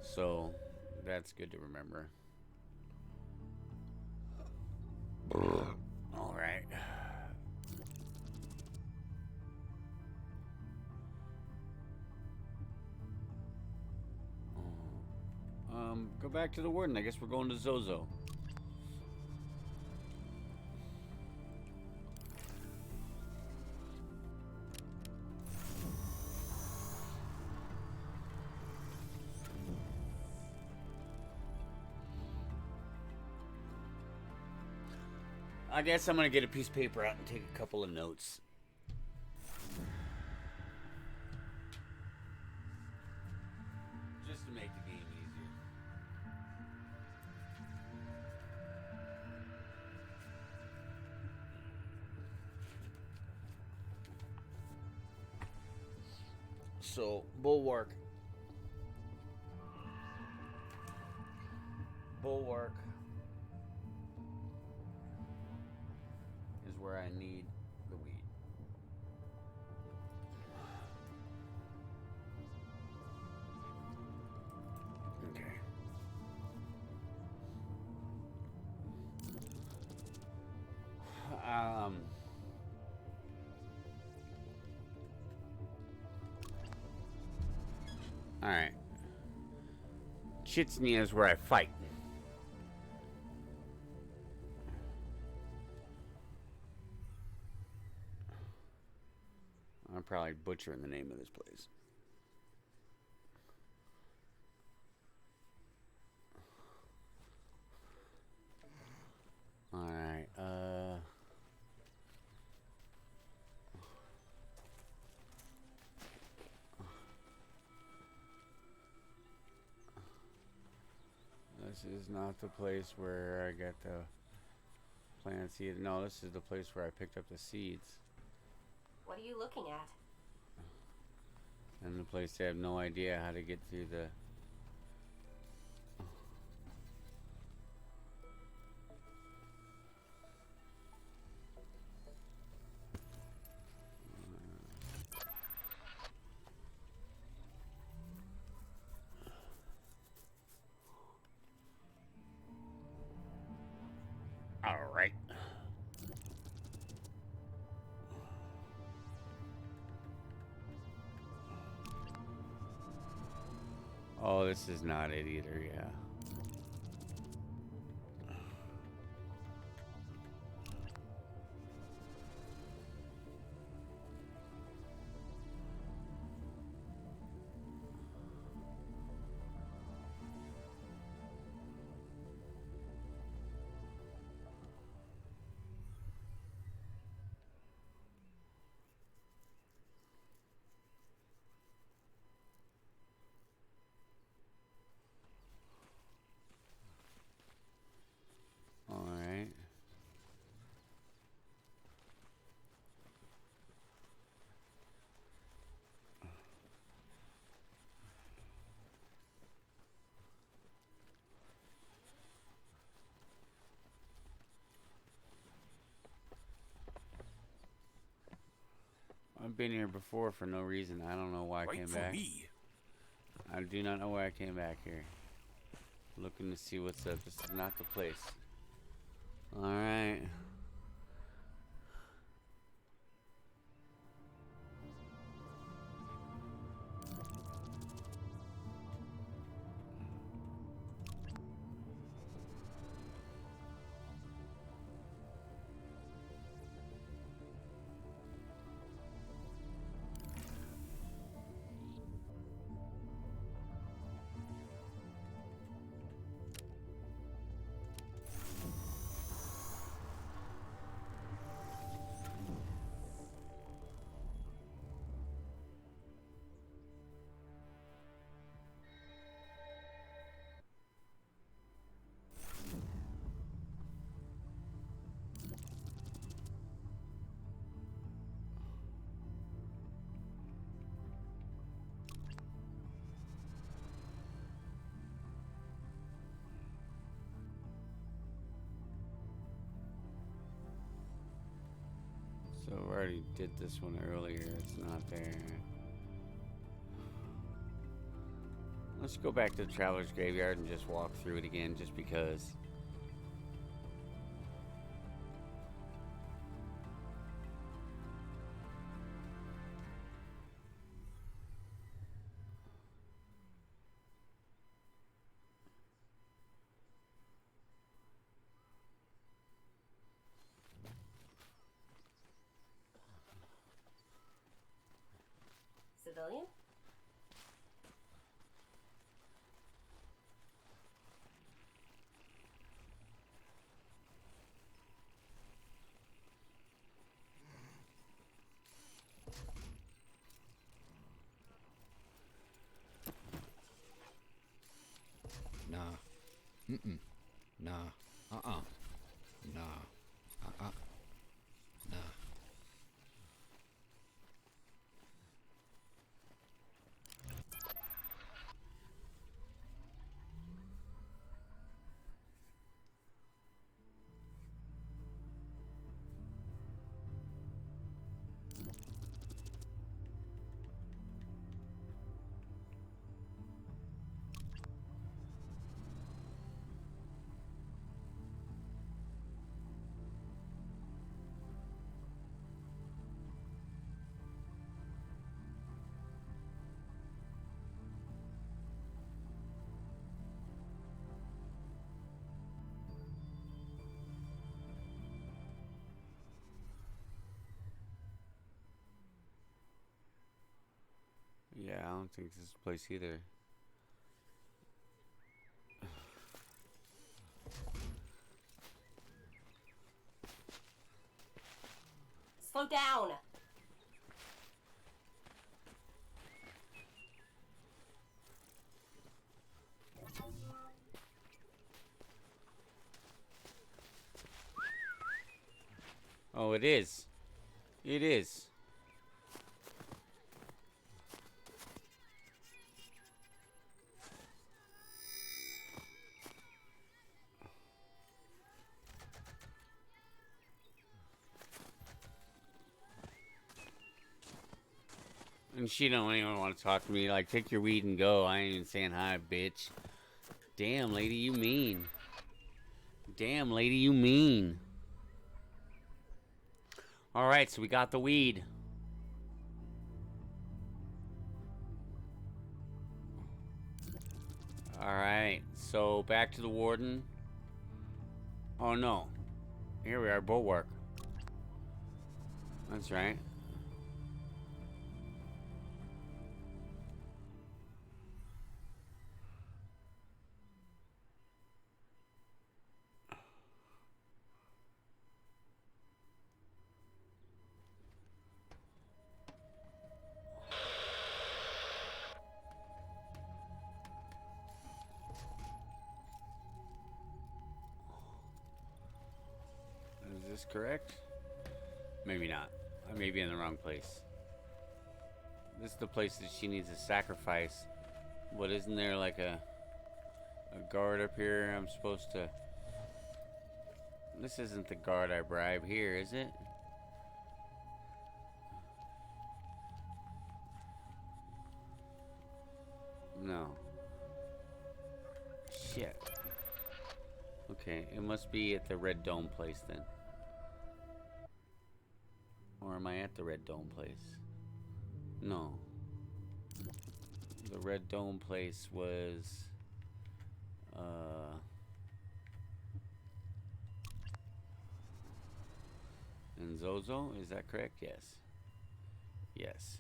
So, that's good to remember. All right. Go back to the warden. I guess we're going to Zozo. I guess I'm gonna get a piece of paper out and take a couple of notes. Just to make the game easier. So, Bulwark. Bulwark is where I need the weed. Okay. Alright. Chitsnia is where I fight. I'm probably butchering the name of this place. Alright, this is not the place where I got the plant seed. No, this is the place where I picked up the seeds. What are you looking at? And the place they have no idea how to get through the... All right. Oh, this is not it either, yeah. All right. I've been here before for no reason. I don't know why I Wait came for back. me. I do not know why I came back here. Looking to see what's up. This is not the place. Alright. So I already did this one earlier. It's not there. Let's go back to the Traveler's Graveyard and just walk through it again just because. civilian? Nah. Mm-mm. Nah. Uh-uh. Nah. Uh-uh. Nah. Yeah, I don't think it's this place either. Slow down! Oh, it is. It is. And she don't even want to talk to me. Like, take your weed and go. I ain't even saying hi, bitch. Damn, lady, you mean. Damn, lady, you mean. Alright, so we got the weed. Alright, so back to the warden. Oh, no. Here we are, bulwark. That's right. Is this correct? Maybe not. I may be in the wrong place. This is the place that she needs to sacrifice. What, isn't there like a guard up here I'm supposed to... This isn't the guard I bribe here, is it? No. Shit. Okay, it must be at the Red Dome place then. Or am I at the Red Dome place? No. The Red Dome place was... in Zozo? Is that correct? Yes. Yes.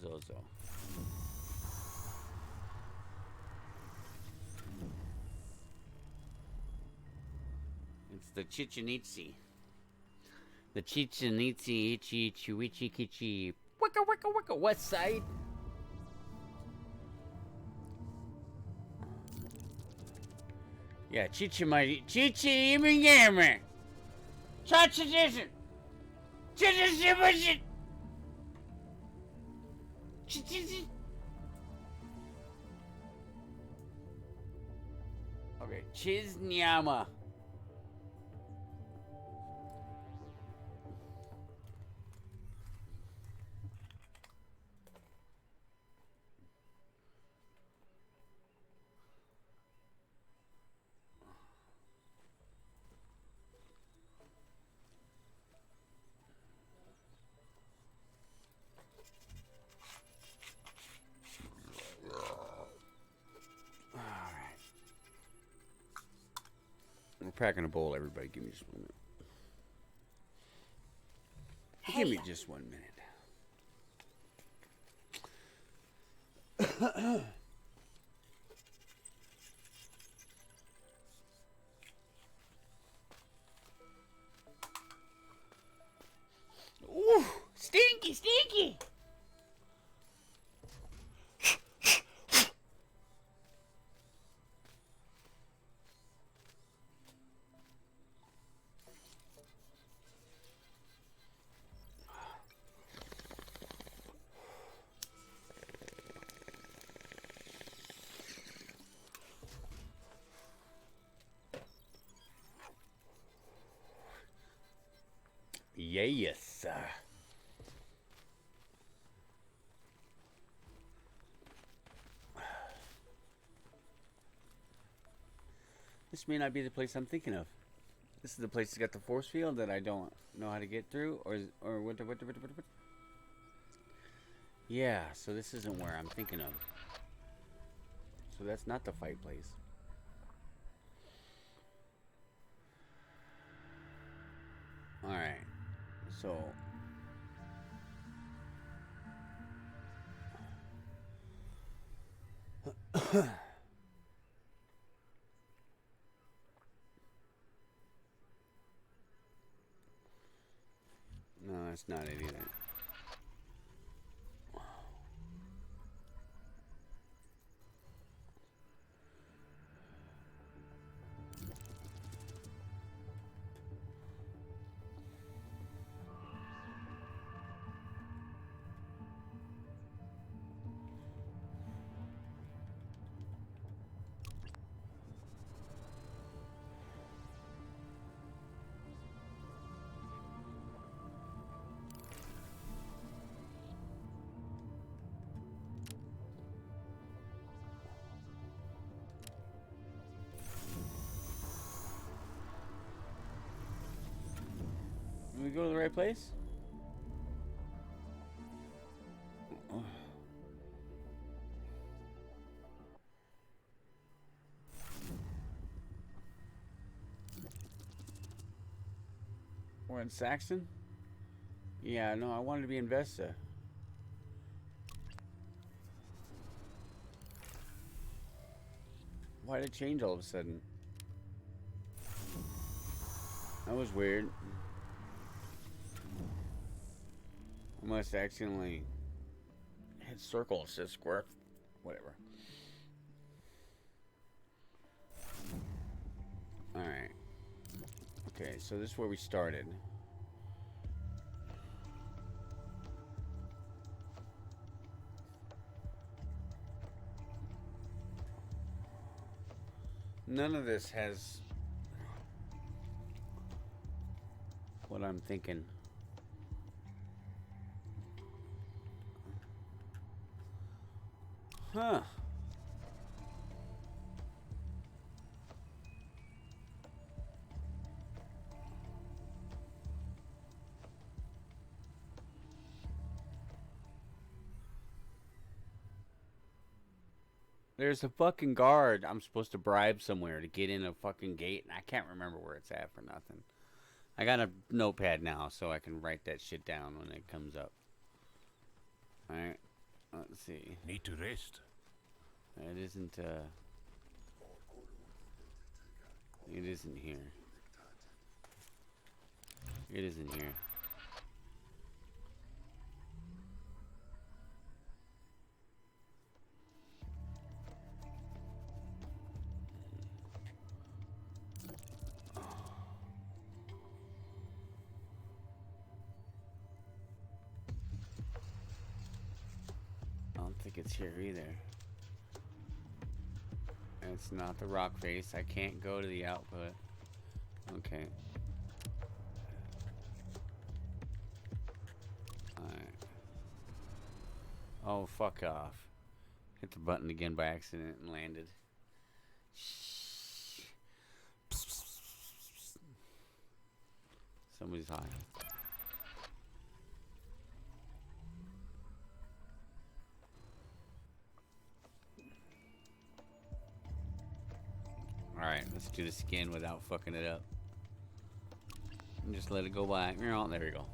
Zozo. It's the Chichen Itzi. The Chichen Itzi, Ichi, Chuichi, Kichi, Wicka, Wicka, Wicka, West Side. Yeah, Chichi, my Chichi, Imigame. Chachichen. Chichi, Chichi. Okay, Chiznyama. We're packing a bowl, everybody. Give me just 1 minute. Hey. Give me just 1 minute. Ooh, stinky, stinky. Yes. This may not be the place I'm thinking of. This is the place that's got the force field that I don't know how to get through, or what? Yeah, so this isn't where I'm thinking of. So that's not the fight place. All right, so. No, that's not it either. Did we go to the right place? We're in Saxon? Yeah, no, I wanted to be in Vesta. Why did it change all of a sudden? That was weird. I must accidentally hit circle instead of square. Whatever. Alright. Okay, so this is where we started. None of this has what I'm thinking. Huh. There's a fucking guard I'm supposed to bribe somewhere to get in a fucking gate, and I can't remember where it's at for nothing. I got a notepad now, so I can write that shit down when it comes up. Alright, let's see. Need to rest. It isn't, it isn't here. It isn't here. I don't think it's here either. It's not the rock face. I can't go to the output. Okay. Alright. Oh, fuck off. Hit the button again by accident and landed. Somebody's high. Alright, let's do the skin without fucking it up. And just let it go by. There we go.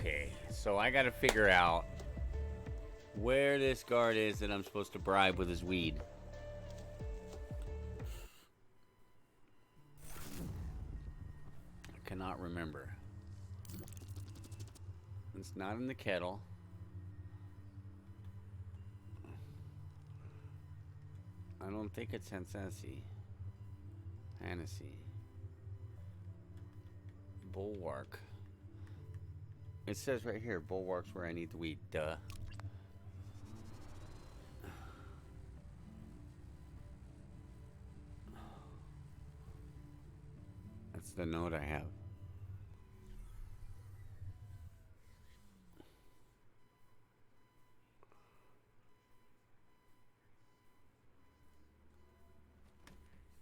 Okay, so I gotta figure out where this guard is that I'm supposed to bribe with his weed. I cannot remember. It's not in the kettle. I don't think it's Hennessy. Bulwark. It says right here, Bulwark's where I need the weed. Duh. That's the note I have.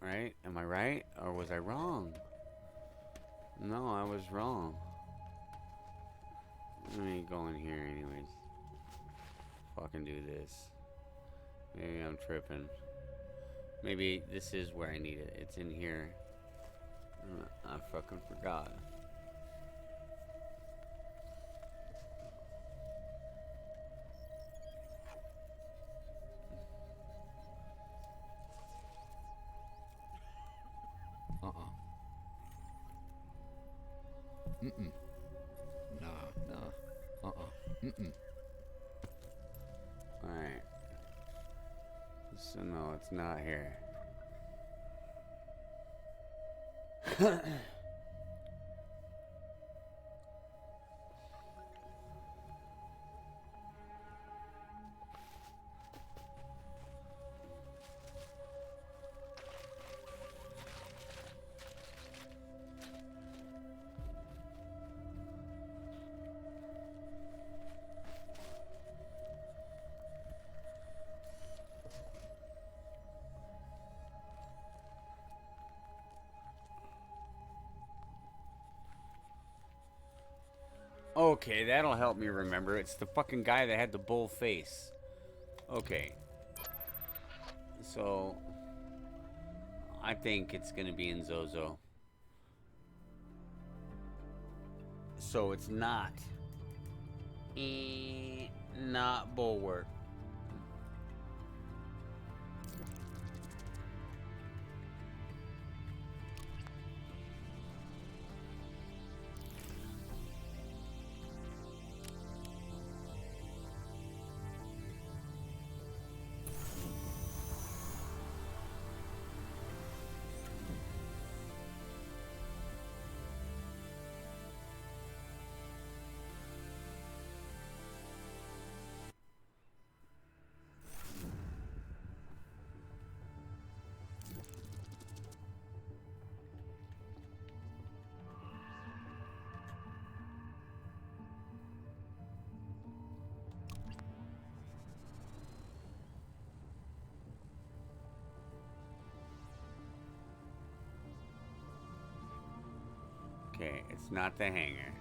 Right? Am I right? Or was I wrong? No, I was wrong. Let me go in here anyways. Fucking do this. Maybe I'm tripping. Maybe this is where I need it. It's in here. I fucking forgot. Mm-mm. Nah. Mm-mm. Alright. So no, it's not here. Okay, that'll help me remember. It's the fucking guy that had the bull face. Okay. So, I think it's gonna be in Zozo. So it's not. Not Bulwark. Okay, it's not the hangar.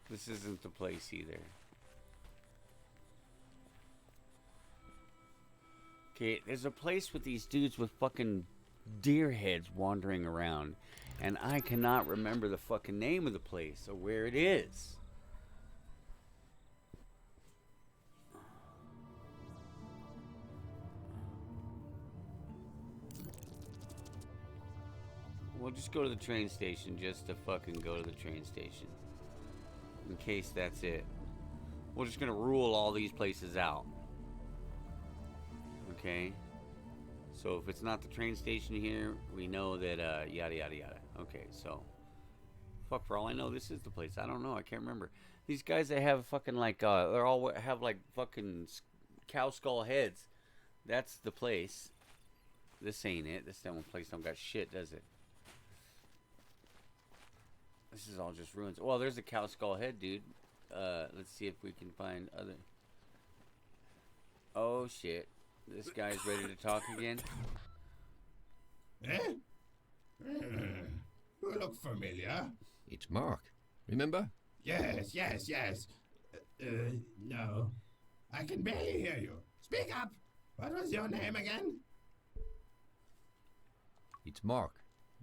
This isn't the place either. Okay, there's a place with these dudes with fucking deer heads wandering around, and I cannot remember the fucking name of the place or where it is. We'll just go to the train station just to fucking go to the train station. In case that's it. We're just gonna rule all these places out. Okay? So if it's not the train station here, we know that, yada yada yada. Okay, so. Fuck, for all I know, this is the place. I don't know, I can't remember. These guys that have fucking like, they're all have like fucking cow skull heads. That's the place. This ain't it. This damn place don't got shit, does it? This is all just ruins. Well, there's a cow skull head, dude. Let's see if we can find other. Oh shit! This guy's ready to talk again. Eh? Who look familiar. It's Mark. Remember? Yes. No. I can barely hear you. Speak up. What was your name again? It's Mark.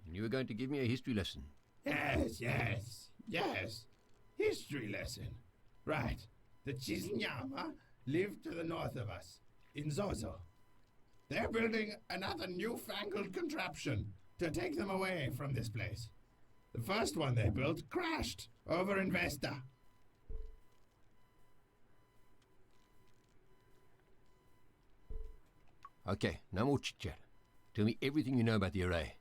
And you were going to give me a history lesson. Yes. History lesson. Right. The Chizinyama live to the north of us, in Zozo. They're building another newfangled contraption to take them away from this place. The first one they built crashed over in Vesta. Okay, no more chit-chat. Tell me everything you know about the array.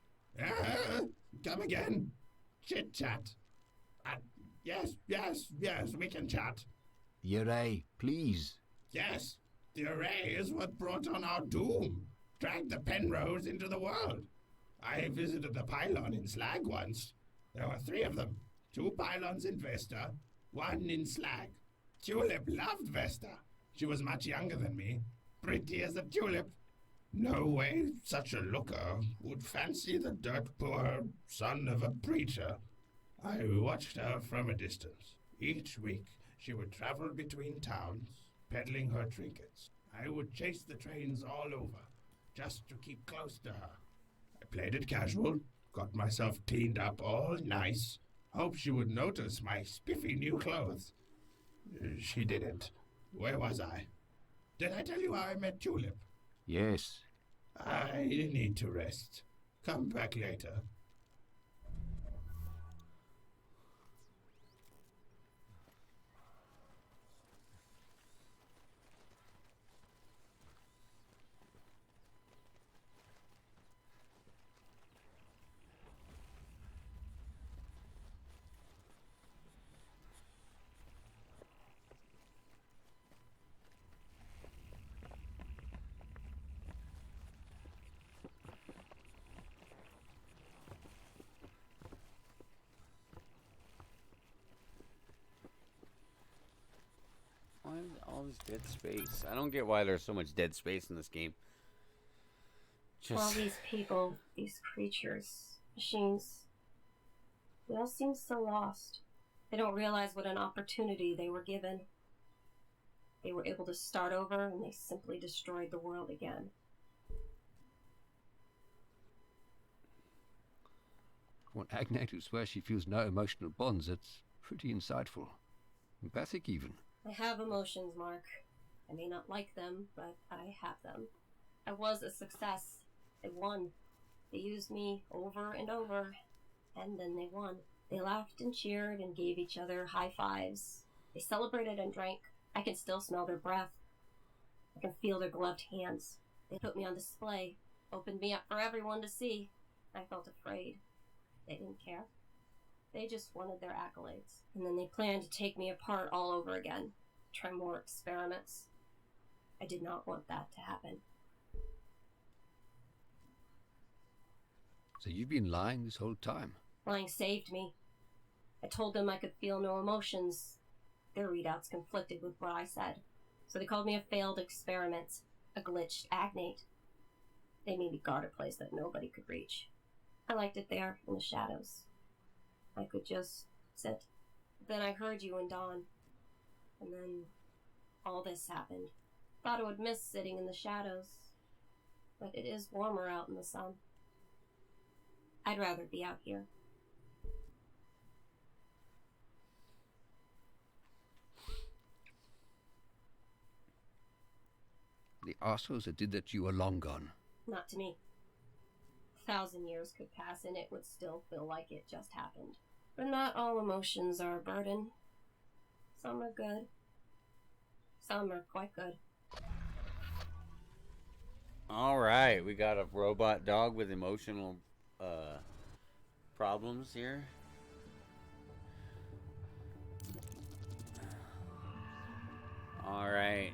Come again. Chit-chat. Yes, we can chat. The array, please. Yes, the array is what brought on our doom. Dragged the Penrose into the world. I visited the pylon in Slag once. There were 3 of them. 2 pylons in Vesta, 1 in Slag. Tulip loved Vesta. She was much younger than me. Pretty as a tulip. No way such a looker would fancy the dirt-poor son of a preacher. I watched her from a distance. Each week she would travel between towns, peddling her trinkets. I would chase the trains all over, just to keep close to her. I played it casual, got myself cleaned up all nice, hoped she would notice my spiffy new clothes. She didn't. Where was I? Did I tell you how I met Tulip? Yes. I need to rest. Come back later. Why is all this dead space? I don't get why there's so much dead space in this game. All these people, these creatures, machines, they all seem so lost. They don't realize what an opportunity they were given. They were able to start over, and they simply destroyed the world again. One Agnate who swears she feels no emotional bonds. It's pretty insightful. Empathic, even. I have emotions, Mark. I may not like them, but I have them. I was a success. I won. They used me over and over, and then they won. They laughed and cheered and gave each other high fives. They celebrated and drank. I can still smell their breath. I can feel their gloved hands. They put me on display, opened me up for everyone to see. I felt afraid. They didn't care. They just wanted their accolades. And then they planned to take me apart all over again. Try more experiments. I did not want that to happen. So you've been lying this whole time? Lying saved me. I told them I could feel no emotions. Their readouts conflicted with what I said. So they called me a failed experiment, a glitched agnate. They made me guard a place that nobody could reach. I liked it there, in the shadows. I could just sit. Then I heard you and Dawn. And then all this happened. Thought I would miss sitting in the shadows. But it is warmer out in the sun. I'd rather be out here. The assholes that did that to you are long gone. Not to me. 1,000 years could pass and it would still feel like it just happened. But not all emotions are a burden. Some are good. Some are quite good. Alright, we got a robot dog with emotional problems here. Alright.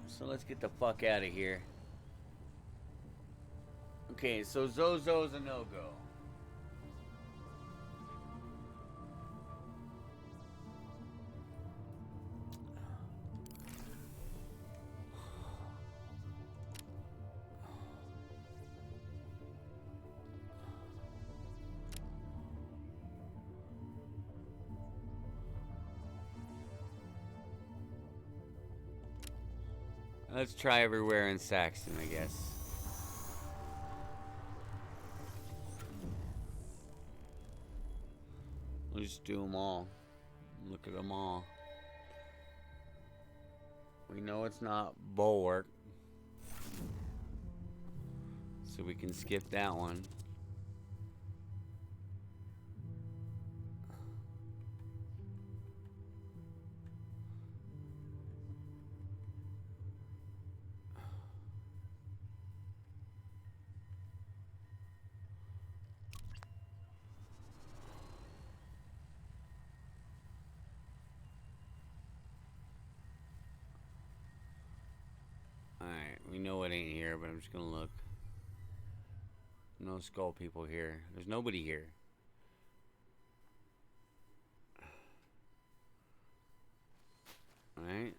So let's get the fuck out of here. Okay, so Zozo's a no-go. Let's try everywhere in Saxon, I guess. We'll just do them all. Look at them all. We know it's not Bulwark, so we can skip that one. Alright, we know it ain't here, but I'm just gonna look. No skull people here. There's nobody here. Alright.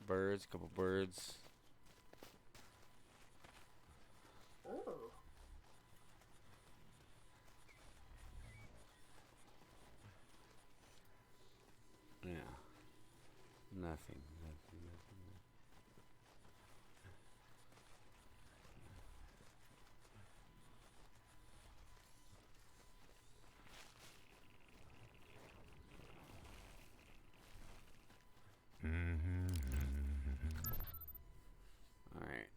Birds, couple birds. Ooh. Yeah. Nothing. Alright.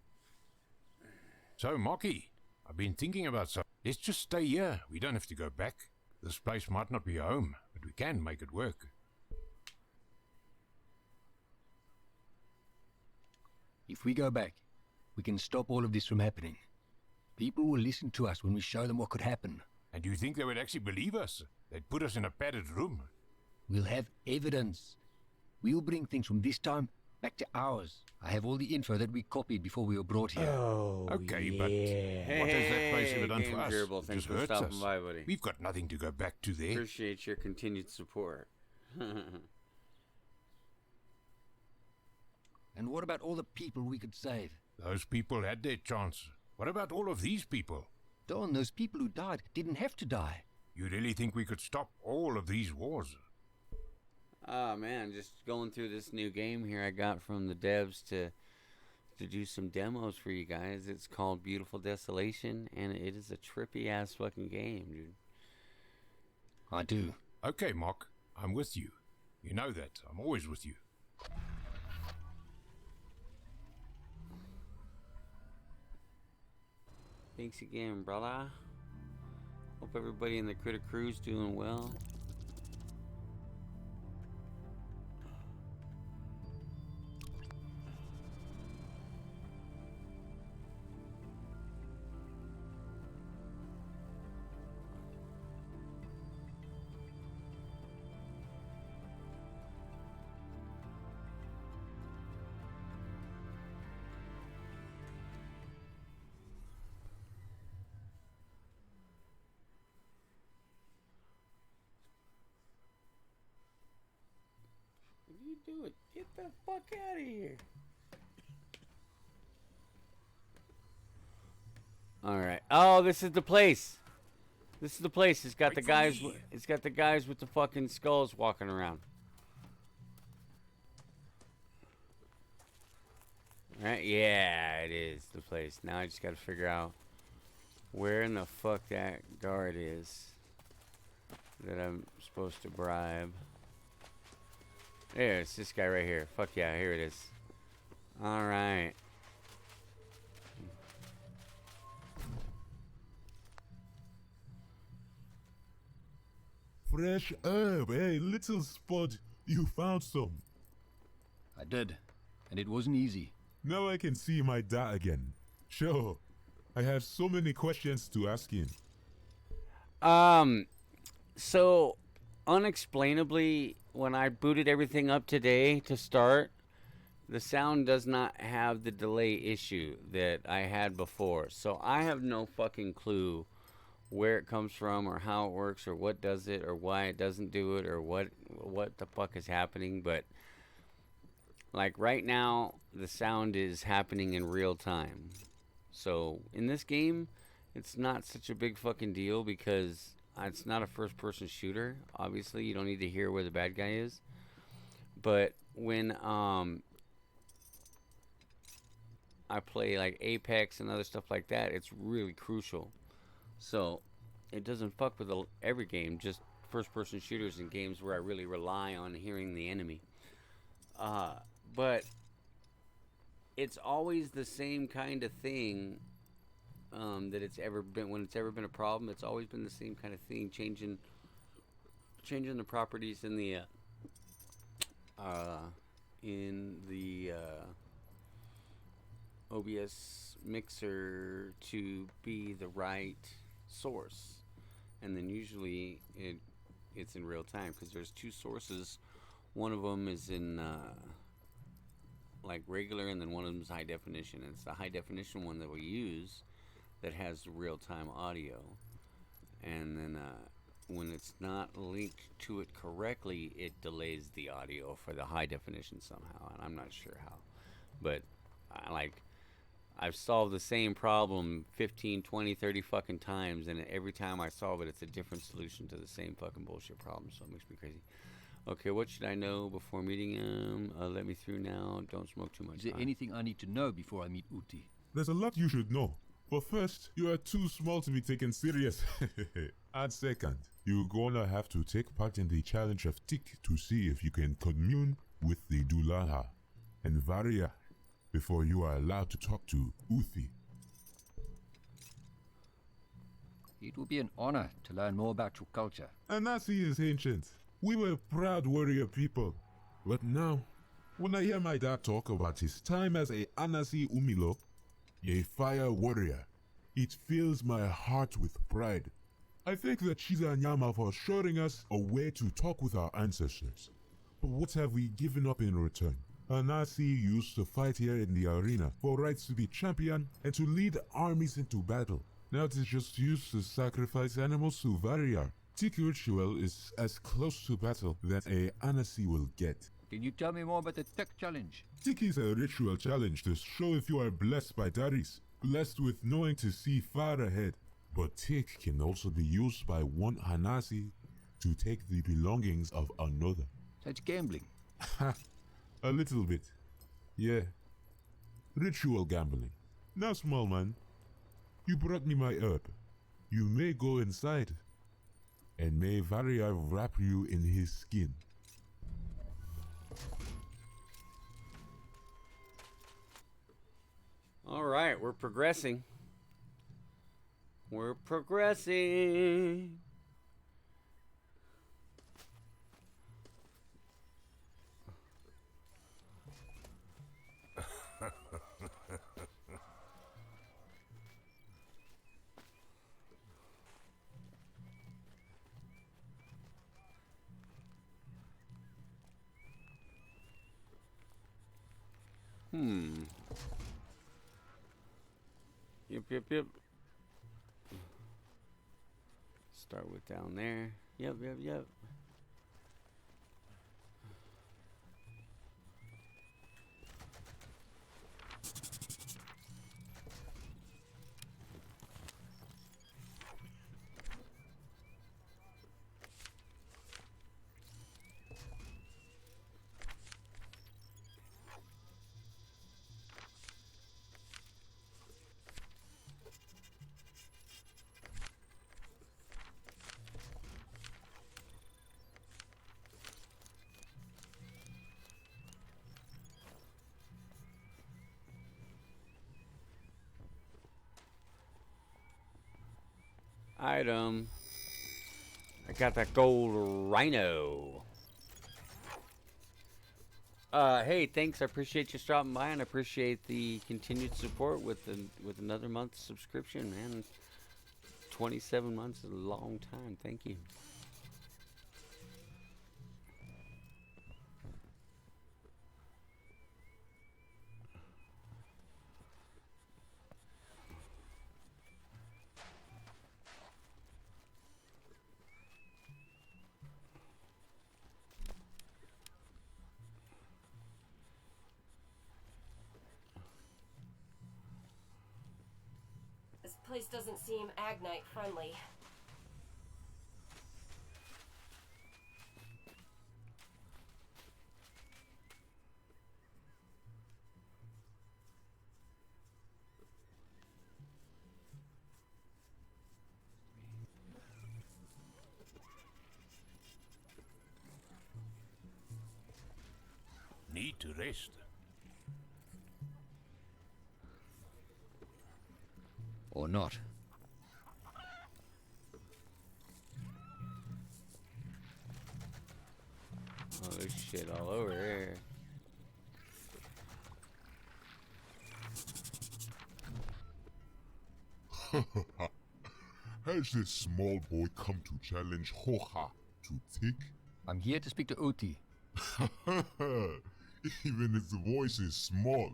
So, Mocky, I've been thinking about something. Let's just stay here. We don't have to go back. This place might not be home, but we can make it work. If we go back, we can stop all of this from happening. People will listen to us when we show them what could happen. And do you think they would actually believe us? They'd put us in a padded room. We'll have evidence. We'll bring things from this time back to ours. I have all the info that we copied before we were brought here. Oh, Okay, yeah. but what has that place ever done Game for us? Gerbil, It thanks just for hurts stopping us. by, buddy. We've got nothing to go back to there. Appreciate your continued support. And what about all the people we could save? Those people had their chance. What about all of these people? Don, those people who died didn't have to die. You really think we could stop all of these wars? Oh man, just going through this new game here I got from the devs to do some demos for you guys. It's called Beautiful Desolation, and it is a trippy ass fucking game, dude. I do. Okay, Mock, I'm with you. You know that. I'm always with you. Thanks again, brother. Hope everybody in the Critter Crew's doing well. What are you doing? Get the fuck out of here. Alright. Oh, this is the place. This is the place. It's got the guys. It's got the guys with the fucking skulls walking around. Right? Yeah, it is the place. Now I just got to figure out where in the fuck that guard is that I'm supposed to bribe. There, it's this guy right here. Fuck yeah, here it is. Alright. Fresh herb, hey, little spud. You found some. I did, and it wasn't easy. Now I can see my dad again. Sure, I have so many questions to ask him. So, unexplainably, when I booted everything up today to start, the sound does not have the delay issue that I had before. So I have no fucking clue where it comes from or how it works or what does it or why it doesn't do it or what the fuck is happening. But like right now, the sound is happening in real time. So in this game, it's not such a big fucking deal because it's not a first-person shooter. Obviously, you don't need to hear where the bad guy is. But when I play like Apex and other stuff like that, it's really crucial. So it doesn't fuck with every game, just first-person shooters and games where I really rely on hearing the enemy. But it's always the same kind of thing that it's ever been. When it's ever been a problem, it's always been the same kind of thing, changing the properties in the OBS mixer to be the right source, and then usually it's in real time because there's two sources. One of them is in like regular, and then one of them is high definition. And it's the high definition one that we use that has real time audio, and then when it's not linked to it correctly, it delays the audio for the high definition somehow, and I'm not sure how. But I've solved the same problem 15, 20, 30 fucking times, and every time I solve it, it's a different solution to the same fucking bullshit problem, so it makes me crazy. Okay, what should I know before meeting him? Let me through now. Don't smoke too much. Is there anything I need to know before I meet Uti? There's a lot you should know. But first, you are too small to be taken serious. And second, you're gonna have to take part in the challenge of Tik to see if you can commune with the Dulaha and Varia before you are allowed to talk to Uthi. It will be an honor to learn more about your culture. Anasi is ancient. We were proud warrior people. But now, when I hear my dad talk about his time as a Anasi Umilo, a fire warrior, it fills my heart with pride. I thank the Chiza Nyama for showing us a way to talk with our ancestors. But what have we given up in return? Anasi used to fight here in the arena for rights to be champion and to lead armies into battle. Now it is just used to sacrifice animals to Variar. Tiki ritual is as close to battle that a Anasi will get. Can you tell me more about the tech challenge? Tiki is a ritual challenge to show if you are blessed by Daris, blessed with knowing to see far ahead. But Tik can also be used by one Hanasi to take the belongings of another. So it's gambling? A little bit. Yeah. Ritual gambling. Now, small man, you brought me my herb. You may go inside, and may Varia wrap you in his skin. All right, we're progressing. We're progressing. Yep. Start with down there. Yep. Item. I got that gold rhino. Hey, thanks. I appreciate you stopping by, and I appreciate the continued support with another month's subscription, man. 27 months is a long time. Thank you. This place doesn't seem Agnite friendly. to rest. Or not. Oh, there's shit all over here. Has this small boy come to challenge Hoha to Tick? I'm here to speak to Oti. Even his voice is small.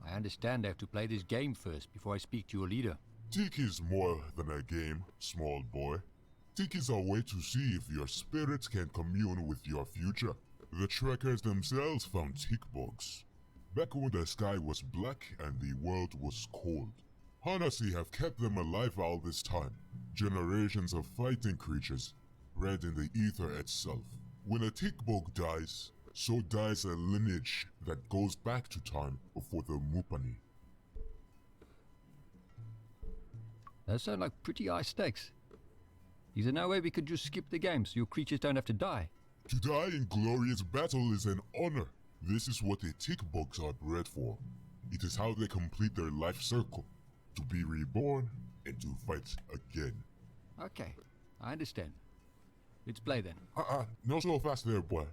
I understand I have to play this game first before I speak to your leader. Tick is more than a game, small boy. Tick is a way to see if your spirits can commune with your future. The trekkers themselves found tick bugs. Back when the sky was black and the world was cold. Hanasi have kept them alive all this time. Generations of fighting creatures, bred in the ether itself. When a tick bug dies, so dies a lineage that goes back to time before the Mupani. Those sound like pretty high stakes. Is there no way we could just skip the game so your creatures don't have to die? To die in glorious battle is an honor. This is what the tick bugs are bred for. It is how they complete their life circle. To be reborn and to fight again. Okay, I understand. Let's play then. Not so fast there, boy.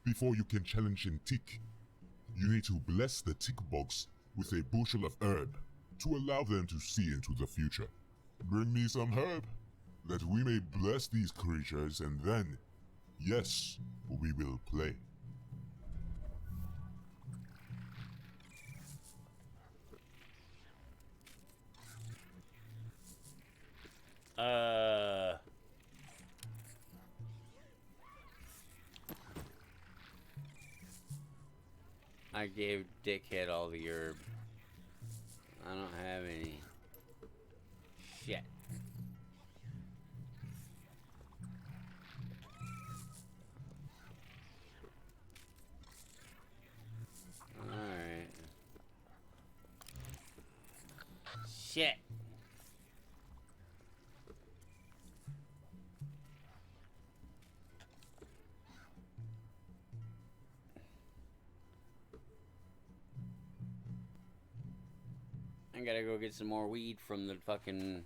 Before you can challenge in tick, you need to bless the tick bugs with a bushel of herb to allow them to see into the future. Bring me some herb, that we may bless these creatures, and then, yes, we will play. I gave Dickhead all the herb. I don't have any. Shit. Alright. Shit. I gotta go get some more weed from the fucking...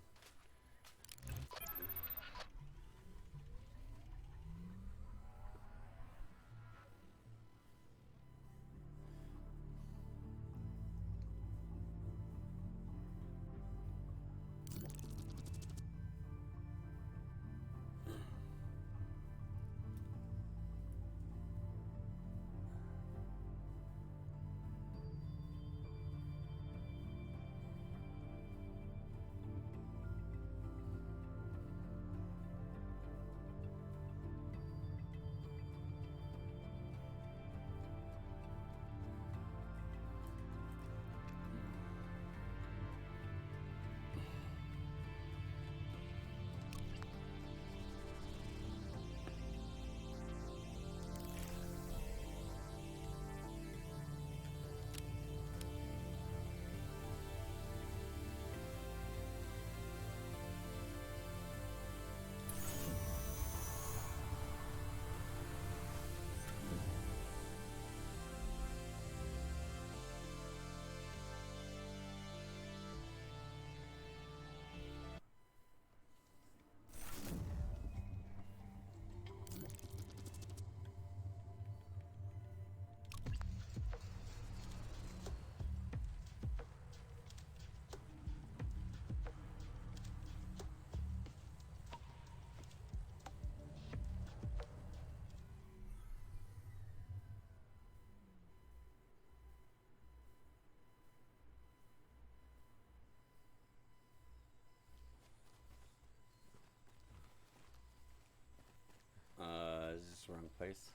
Is this the wrong place?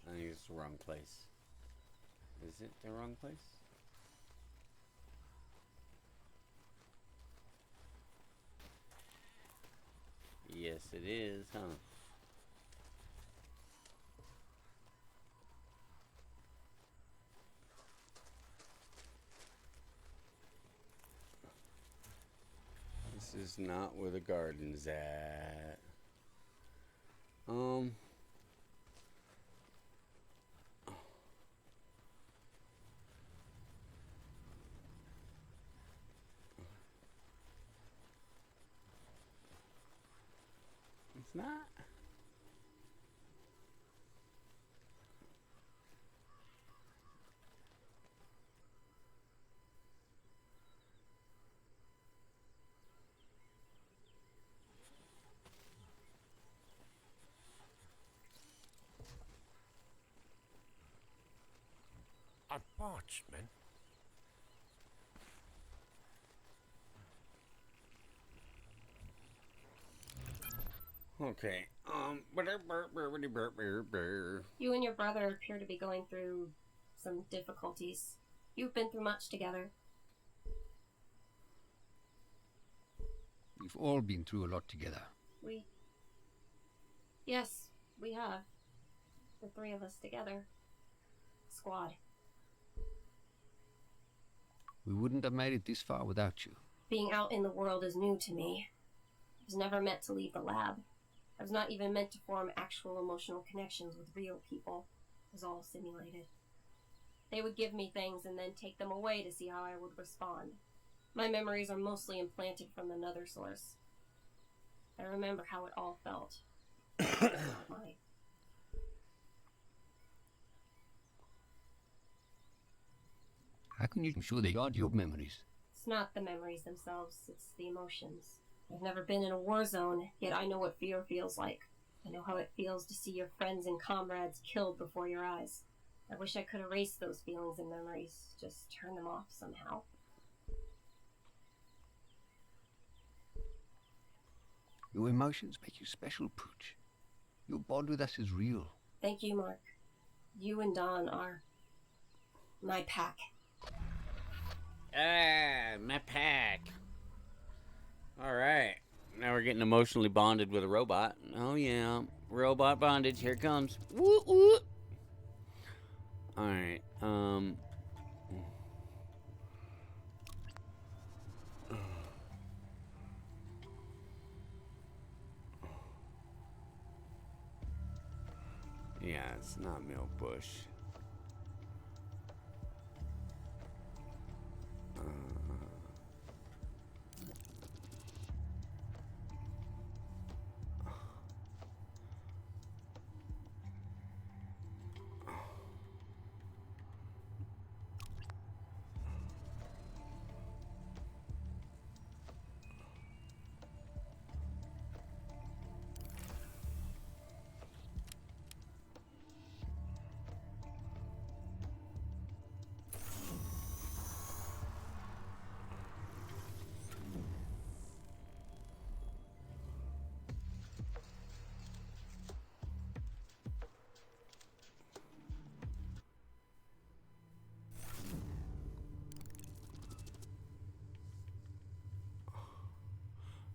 I think it's the wrong place. Is it the wrong place? Yes, it is, huh? is not where the garden's at. It's not. I'm parched, man. Okay. You and your brother appear to be going through some difficulties. You've been through much together. We've all been through a lot together. Yes, we have. The three of us together. Squad. We wouldn't have made it this far without you. Being out in the world is new to me. I was never meant to leave the lab. I was not even meant to form actual emotional connections with real people. It was all simulated. They would give me things and then take them away to see how I would respond. My memories are mostly implanted from another source. I remember how it all felt. It's not mine. How can you be sure they aren't your memories? It's not the memories themselves, it's the emotions. I've never been in a war zone, yet I know what fear feels like. I know how it feels to see your friends and comrades killed before your eyes. I wish I could erase those feelings and memories, just turn them off somehow. Your emotions make you special, Pooch. Your bond with us is real. Thank you, Mark. You and Don are my pack. My pack. Alright. Now we're getting emotionally bonded with a robot. Oh yeah. Robot bondage. Here it comes. Woo woo. Alright. Yeah, it's not Milkbush.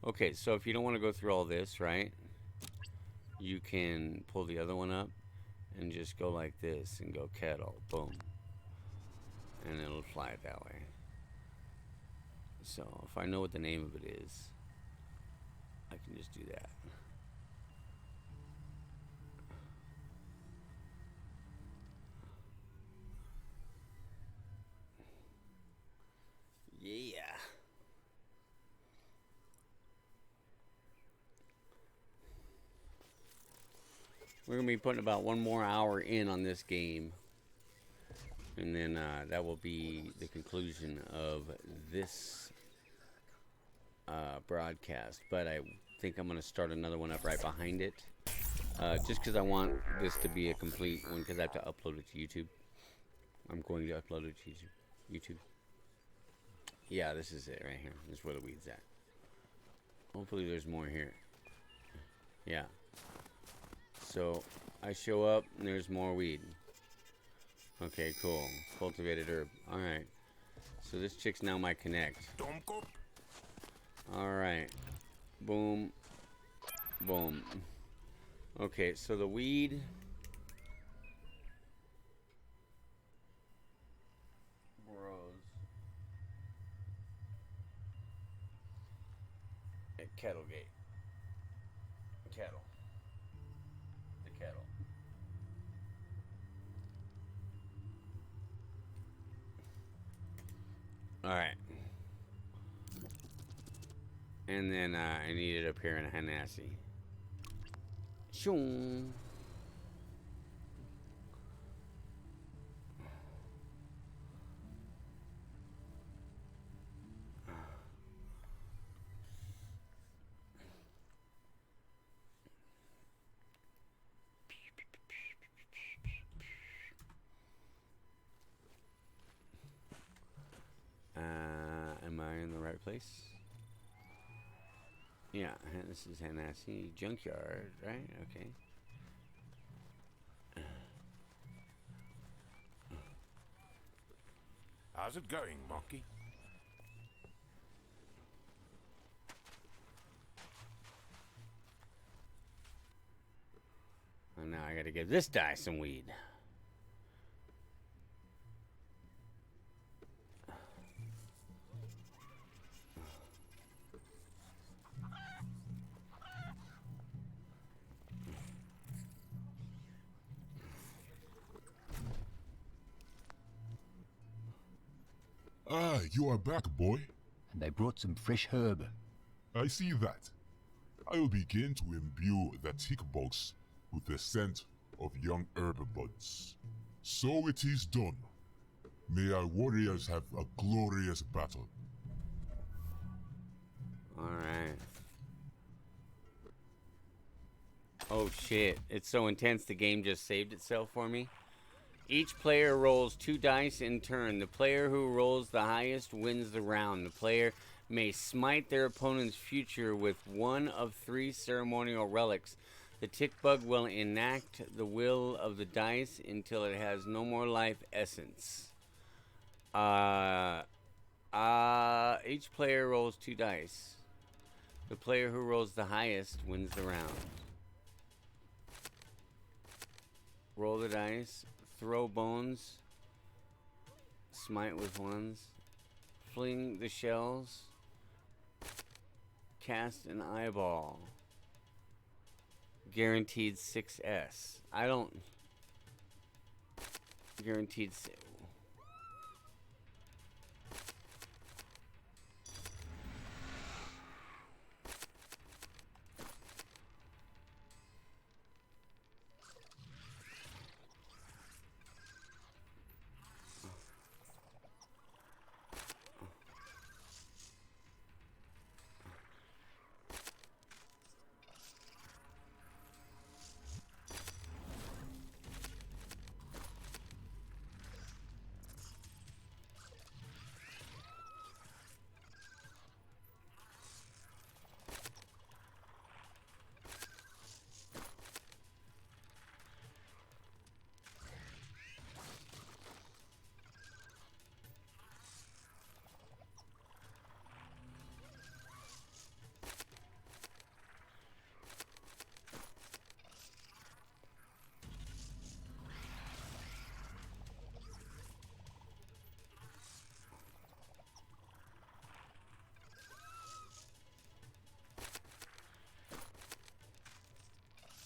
Okay, so if you don't want to go through all this, right, you can pull the other one up and just go like this and go kettle, boom, and it'll fly it that way. So if I know what the name of it is, I can just do that. Yeah. We're going to be putting about 1 more hour in on this game. And then that will be the conclusion of this broadcast. But I think I'm going to start another one up right behind it. Just because I want this to be a complete one, because I have to upload it to YouTube. I'm going to upload it to YouTube. Yeah, this is it right here. This is where the weed's at. Hopefully there's more here. Yeah. So I show up and there's more weed. Okay, cool. Cultivated herb. Alright. So this chick's now my connect. Alright. Boom. Boom. Okay, so the weed. Bros. Alright. And then I need it up here in Hanassi. Shoom. Am I in the right place? Yeah, this is Hanassi Junkyard, right? Okay. How's it going, Monkey? And now I gotta give this guy some weed. Ah, you are back, boy. And they brought some fresh herb. I see that. I will begin to imbue the tick box with the scent of young herb buds. So it is done. May our warriors have a glorious battle. Alright. Oh shit, it's so intense the game just saved itself for me. Each player rolls 2 dice in turn. The player who rolls the highest wins the round. The player may smite their opponent's future with one of 3 ceremonial relics. The tick bug will enact the will of the dice until it has no more life essence. Each player rolls 2 dice. The player who rolls the highest wins the round. Roll the dice. Throw bones. Smite with ones. Fling the shells. Cast an eyeball. Guaranteed 6S. I don't... Guaranteed...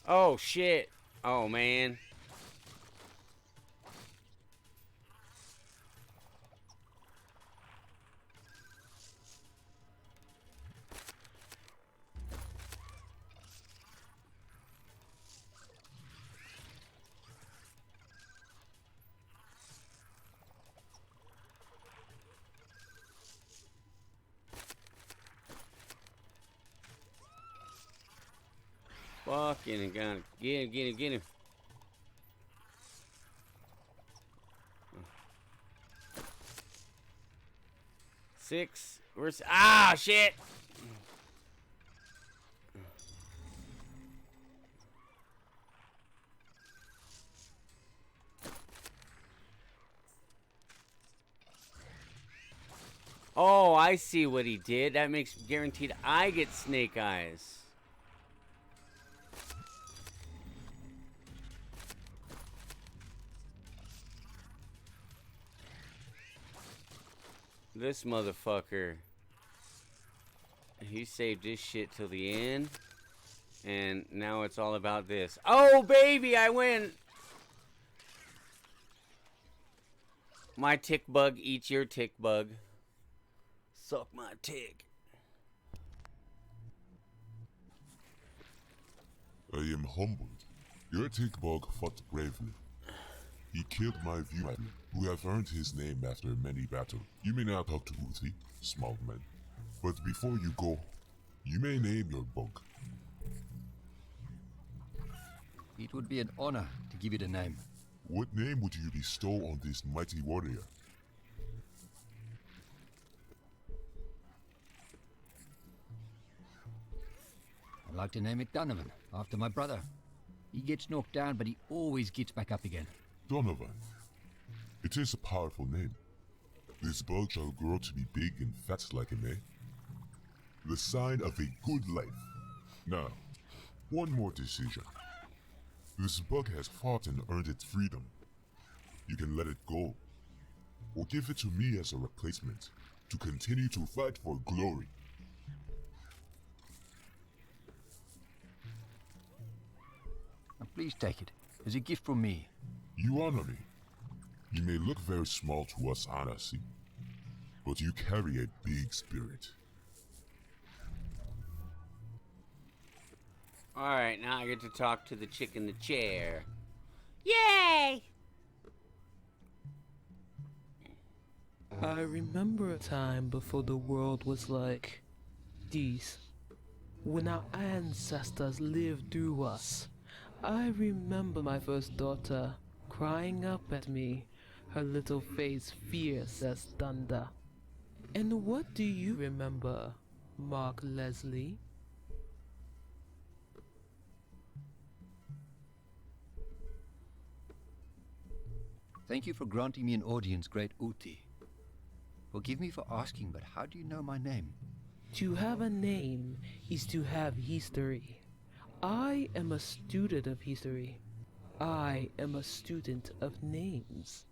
Oh, shit. Oh, man. Fucking got it. Get him. 6. Where's... Ah, shit! Oh, I see what he did. That makes guaranteed I get snake eyes. This motherfucker. He saved this shit till the end. And now it's all about this. Oh, baby, I win! My tick bug eats your tick bug. Suck my tick. I am humbled. Your tick bug fought bravely. He killed my viewer, who have earned his name after many battles. You may now talk to Uti, small man. But before you go, you may name your bug. It would be an honor to give it a name. What name would you bestow on this mighty warrior? I'd like to name it Donovan, after my brother. He gets knocked down, but he always gets back up again. Donovan. It is a powerful name. This bug shall grow to be big and fat like a man. The sign of a good life. Now, one more decision. This bug has fought and earned its freedom. You can let it go, or give it to me as a replacement to continue to fight for glory. Now please take it, as a gift from me. You honor me. You may look very small to us, Anasi, but you carry a big spirit. Alright, now I get to talk to the chick in the chair. Yay! I remember a time before the world was like this, when our ancestors lived through us. I remember my first daughter crying up at me, her little face fierce as thunder. And what do you remember, Mark Leslie? Thank you for granting me an audience, great Uti. Forgive me for asking, but how do you know my name? To have a name is to have history. I am a student of history. I am a student of names.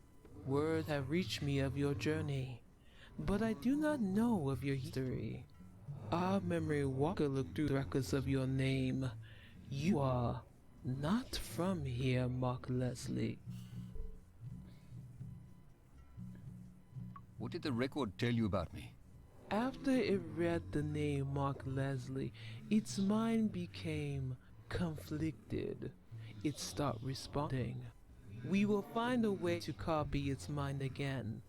Word have reached me of your journey, but I do not know of your history. Our memory walker looked through the records of your name. You are not from here, Mark Leslie. What did the record tell you about me? After it read the name Mark Leslie, its mind became conflicted. It stopped responding. We will find a way to copy its mind again.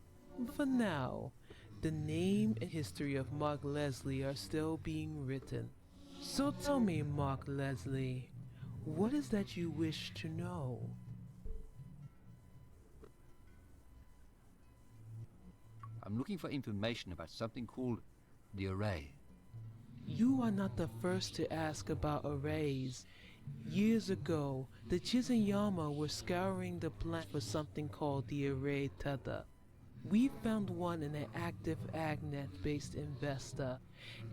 For now, the name and history of Mark Leslie are still being written. So tell me, Mark Leslie, what is that you wish to know? I'm looking for information about something called the Array. You are not the first to ask about arrays. Years ago, the Chizunyama were scouring the planet for something called the Array Tether. We found one in an active Agnet-based investor,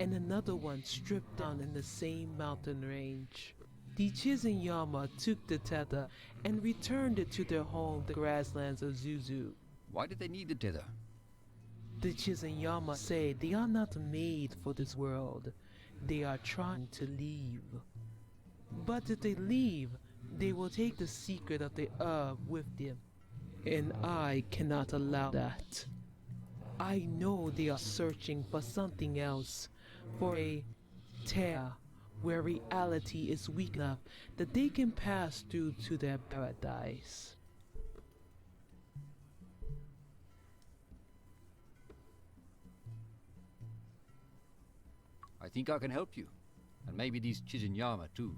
and another one stripped down in the same mountain range. The Chizunyama took the Tether and returned it to their home, the grasslands of Zuzu. Why did they need the tether? The Chizunyama say they are not made for this world. They are trying to leave. But if they leave, they will take the secret of the herb with them. And I cannot allow that. I know they are searching for something else, for a tear where reality is weak enough that they can pass through to their paradise. I think I can help you. And maybe these Chizunyama too.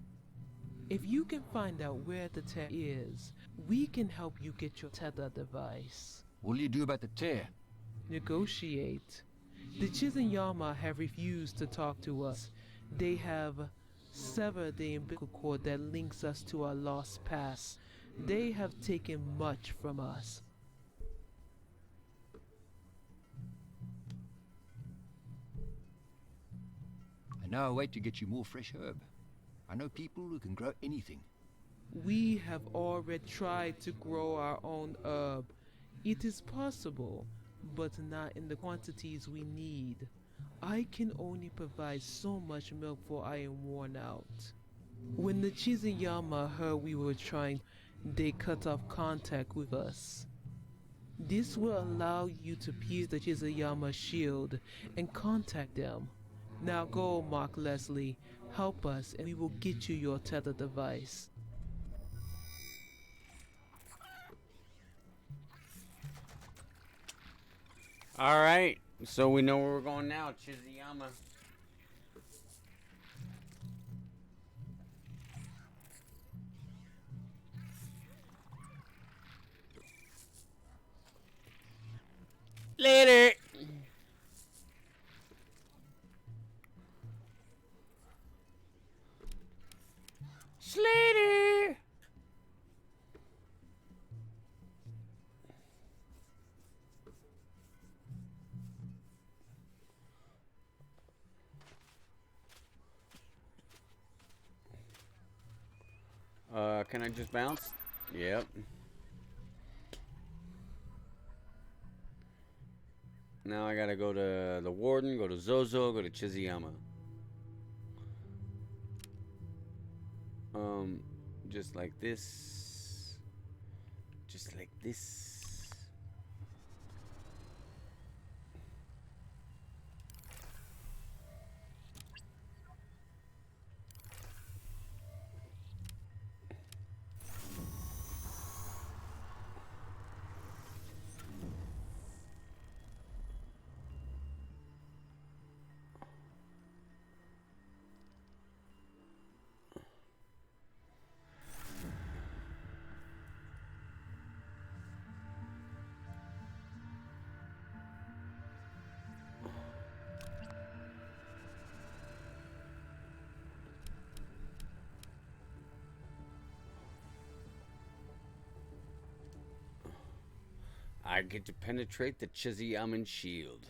If you can find out where the tear is, we can help you get your tether device. What will you do about the tear? Negotiate. The Chizunyama have refused to talk to us. They have severed the umbilical cord that links us to our lost past. They have taken much from us. I know a way to get you more fresh herb. I know people who can grow anything. We have already tried to grow our own herb. It is possible, but not in the quantities we need. I can only provide so much milk for I am worn out. When the Chizunyama heard we were trying, they cut off contact with us. This will allow you to pierce the Chizayama shield and contact them. Now go, Mark Leslie. Help us and we will get you your tether device. Alright, so we know where we're going now, Chizayama. Later! Slater! Can I just bounce? Yep. Now I gotta go to the Warden, go to Zozo, go to Chizayama. Just like this. Just like this. I get to penetrate the Chiziyaman shield.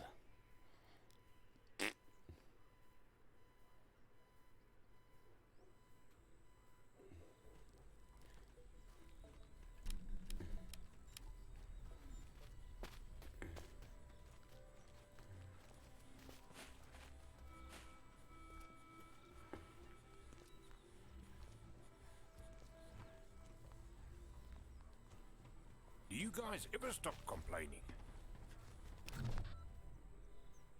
Do you guys ever stop complaining?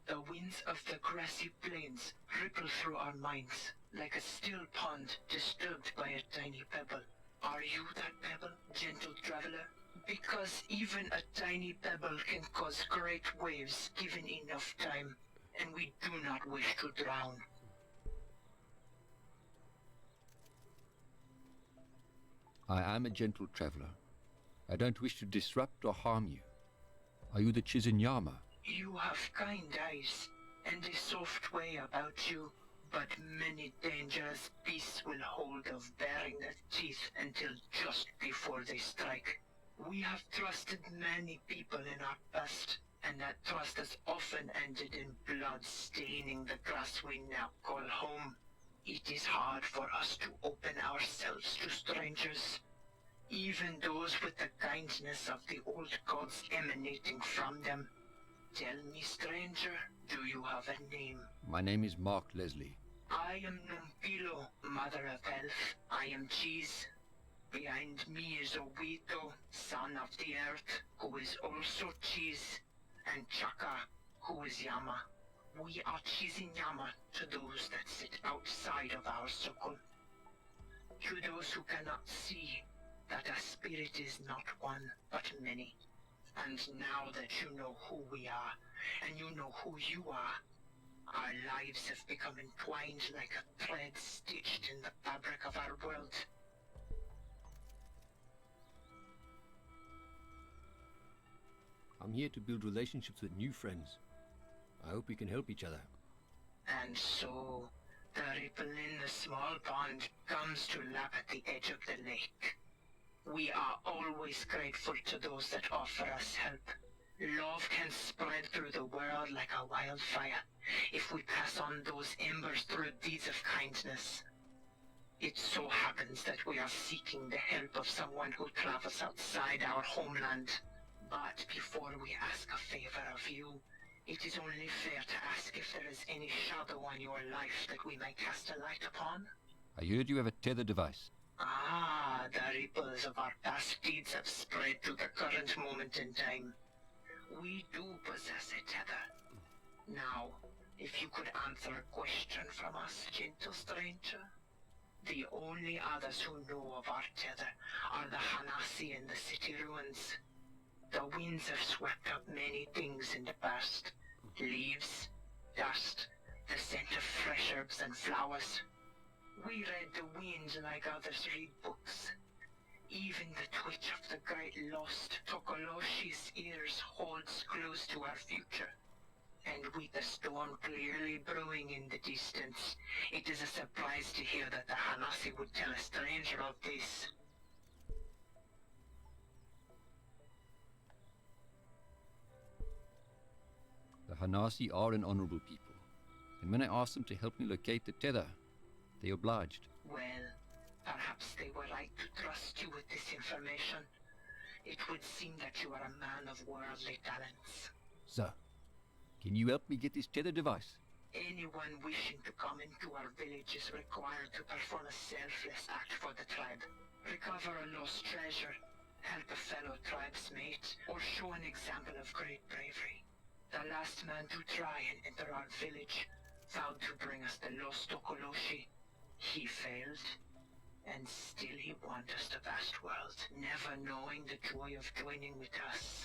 The winds of the grassy plains ripple through our minds like a still pond disturbed by a tiny pebble. Are you that pebble, gentle traveler? Because even a tiny pebble can cause great waves given enough time, and we do not wish to drown. I am a gentle traveler. I don't wish to disrupt or harm you. Are you the Chizinyama? You have kind eyes, and a soft way about you, but many dangerous beasts will hold of baring their teeth until just before they strike. We have trusted many people in our past, and that trust has often ended in blood staining the grass we now call home. It is hard for us to open ourselves to strangers, even those with the kindness of the old gods emanating from them. Tell me, stranger, do you have a name? My name is Mark Leslie. I am Numpilo, mother of health. I am Cheese. Behind me is Owito, son of the earth, who is also Cheese, and Chaka, who is Yama. We are Chizinyama to those that sit outside of our circle. To those who cannot see that a spirit is not one, but many. And now that you know who we are, and you know who you are, our lives have become entwined like a thread stitched in the fabric of our world. I'm here to build relationships with new friends. I hope we can help each other. And so, the ripple in the small pond comes to lap at the edge of the lake. We are always grateful to those that offer us help. Love can spread through the world like a wildfire if we pass on those embers through deeds of kindness. It so happens that we are seeking the help of someone who travels outside our homeland. But before we ask a favor of you, it is only fair to ask if there is any shadow on your life that we may cast a light upon. I heard you have a tether device. Ah, the ripples of our past deeds have spread to the current moment in time. We do possess a tether. Now, if you could answer a question from us, gentle stranger. The only others who know of our tether are the Hanasi in the city ruins. The winds have swept up many things in the past. Leaves, dust, the scent of fresh herbs and flowers. We read the wind like others read books. Even the twitch of the great lost Tokoloshi's ears holds close to our future. And with the storm clearly brewing in the distance, it is a surprise to hear that the Hanasi would tell a stranger of this. The Hanasi are an honorable people, and when I asked them to help me locate the tether, they obliged. Well, perhaps they were right to trust you with this information. It would seem that you are a man of worldly talents. So, can you help me get this tether device? Anyone wishing to come into our village is required to perform a selfless act for the tribe. Recover a lost treasure, help a fellow tribesmate, or show an example of great bravery. The last man to try and enter our village vowed to bring us the lost Tokoloshi. He failed, and still he wanders the vast world, never knowing the joy of joining with us.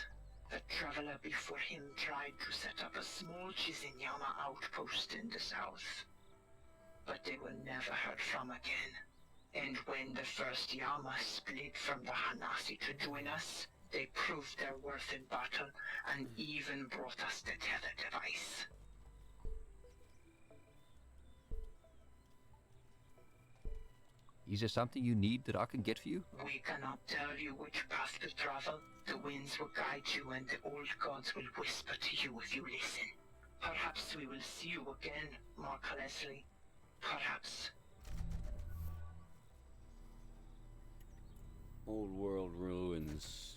The traveler before him tried to set up a small Chizinyama outpost in the south, but they were never heard from again. And when the first Yama split from the Hanasi to join us, they proved their worth in battle and even brought us the tether device. Is there something you need that I can get for you? We cannot tell you which path to travel. The winds will guide you and the old gods will whisper to you if you listen. Perhaps we will see you again, Mark Leslie. Perhaps. Old world ruins.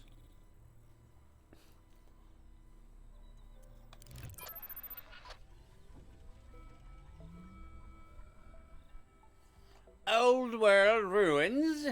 Old world ruins.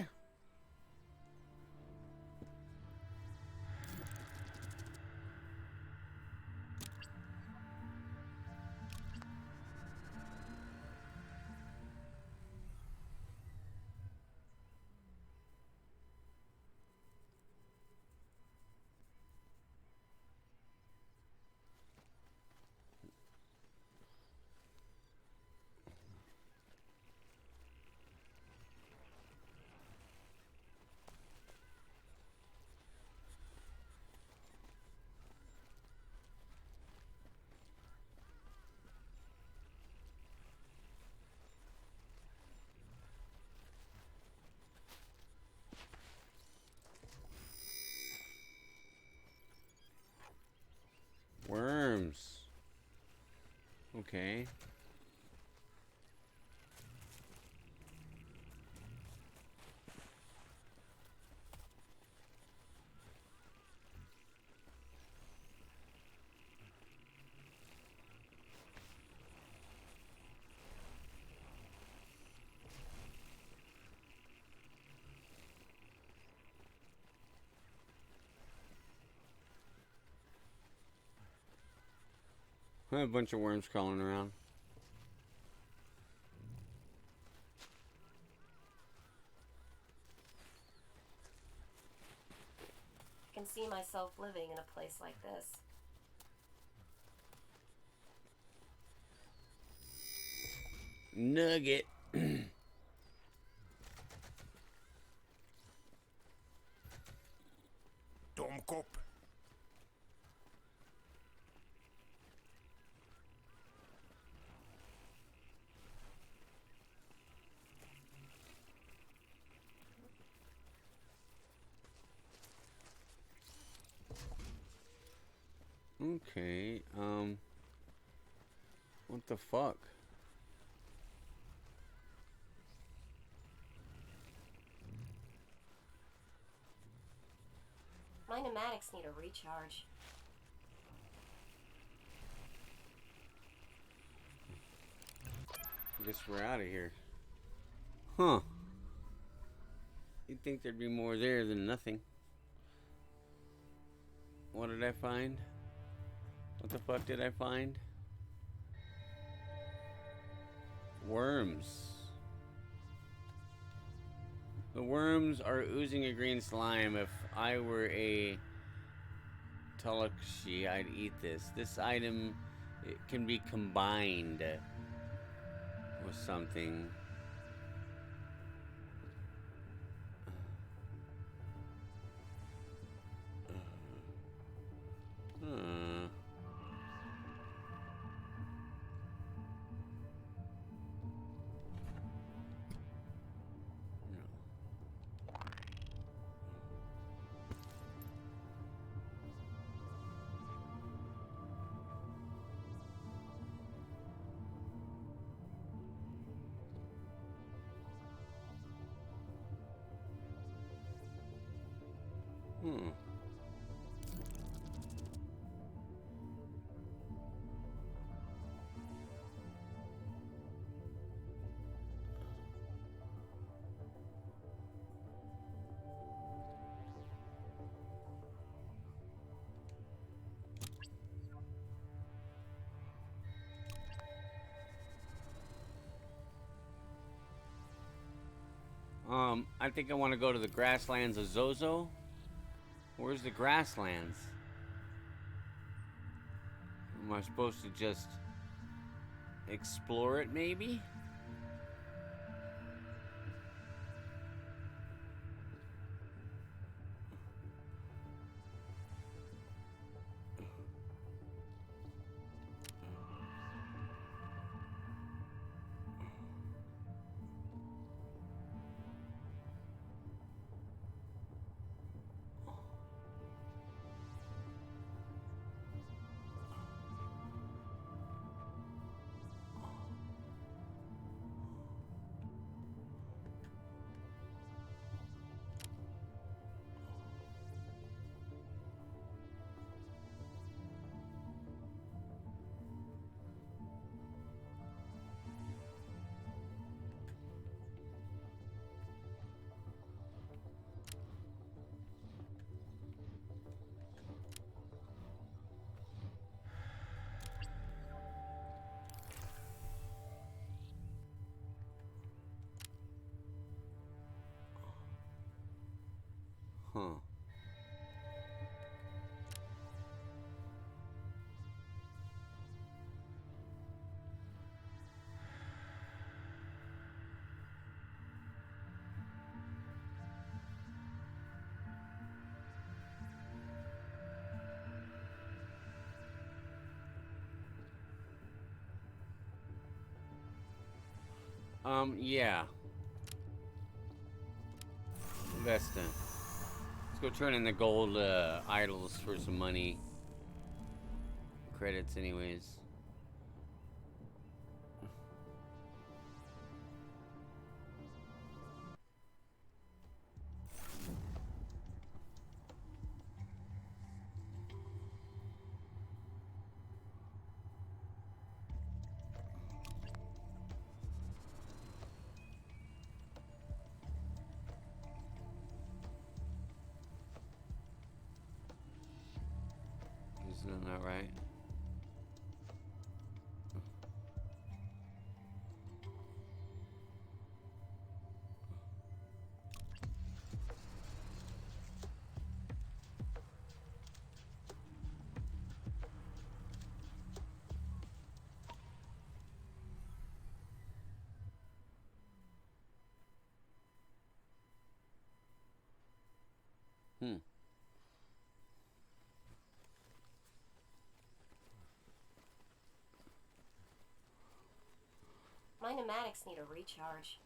Worms. Okay. I have a bunch of worms crawling around. I can see myself living in a place like this. Nugget. Domkop. Okay, what the fuck? My pneumatics need a recharge. I guess we're out of here. Huh. You'd think there'd be more there than nothing. What did I find? What the fuck did I find? Worms. The worms are oozing a green slime. If I were a Tulakshi, I'd eat this. This item, it can be combined with something. Hmm. Hmm. I think I want to go to the grasslands of Zozo. Where's the grasslands? Am I supposed to just explore it, maybe? Huh. Yeah. Vesta. Let's go turn in the gold idols for some money. Credits, anyways. Isn't that right? Hmm. My pneumatics need a recharge.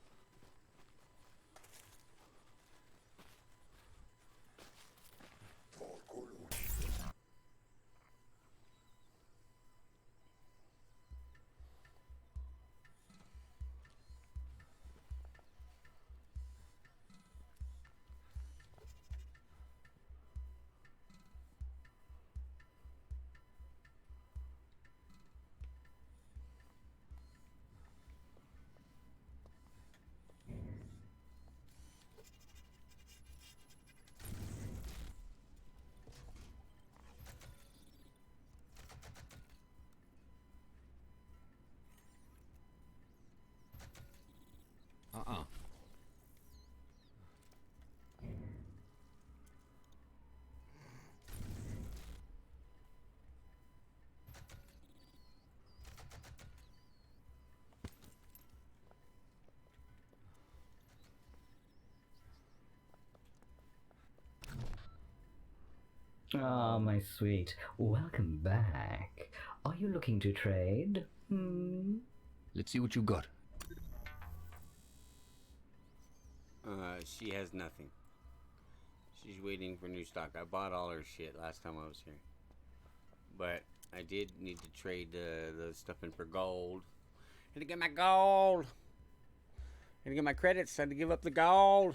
Ah, my sweet. Welcome back. Are you looking to trade? Let's see what you got. She has nothing. She's waiting for new stock. I bought all her shit last time I was here. But I did need to trade the stuff in for gold. Had to get my gold. Had to get my credits. Had to give up the gold.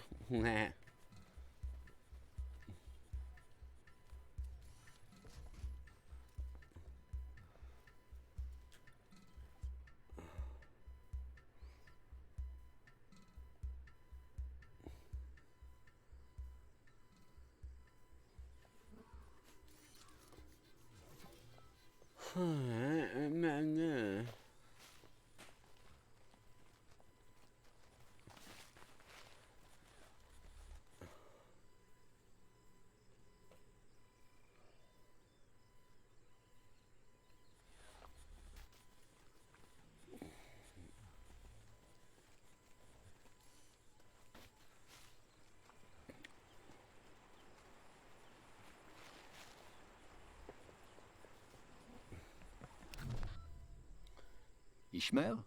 Ishmael?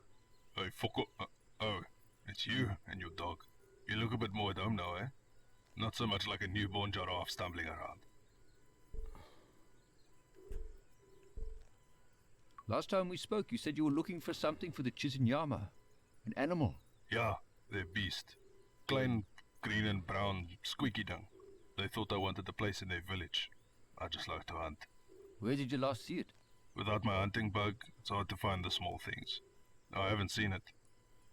Hey, fuck up. Oh, it's you and your dog. You look a bit more at home now, eh? Not so much like a newborn giraffe stumbling around. Last time we spoke, you said you were looking for something for the Chizinyama. An animal. Yeah, they're beast. Klein, green and brown, squeaky dung. They thought I wanted a place in their village. I just like to hunt. Where did you last see it? Without my hunting bug, it's hard to find the small things. I haven't seen it,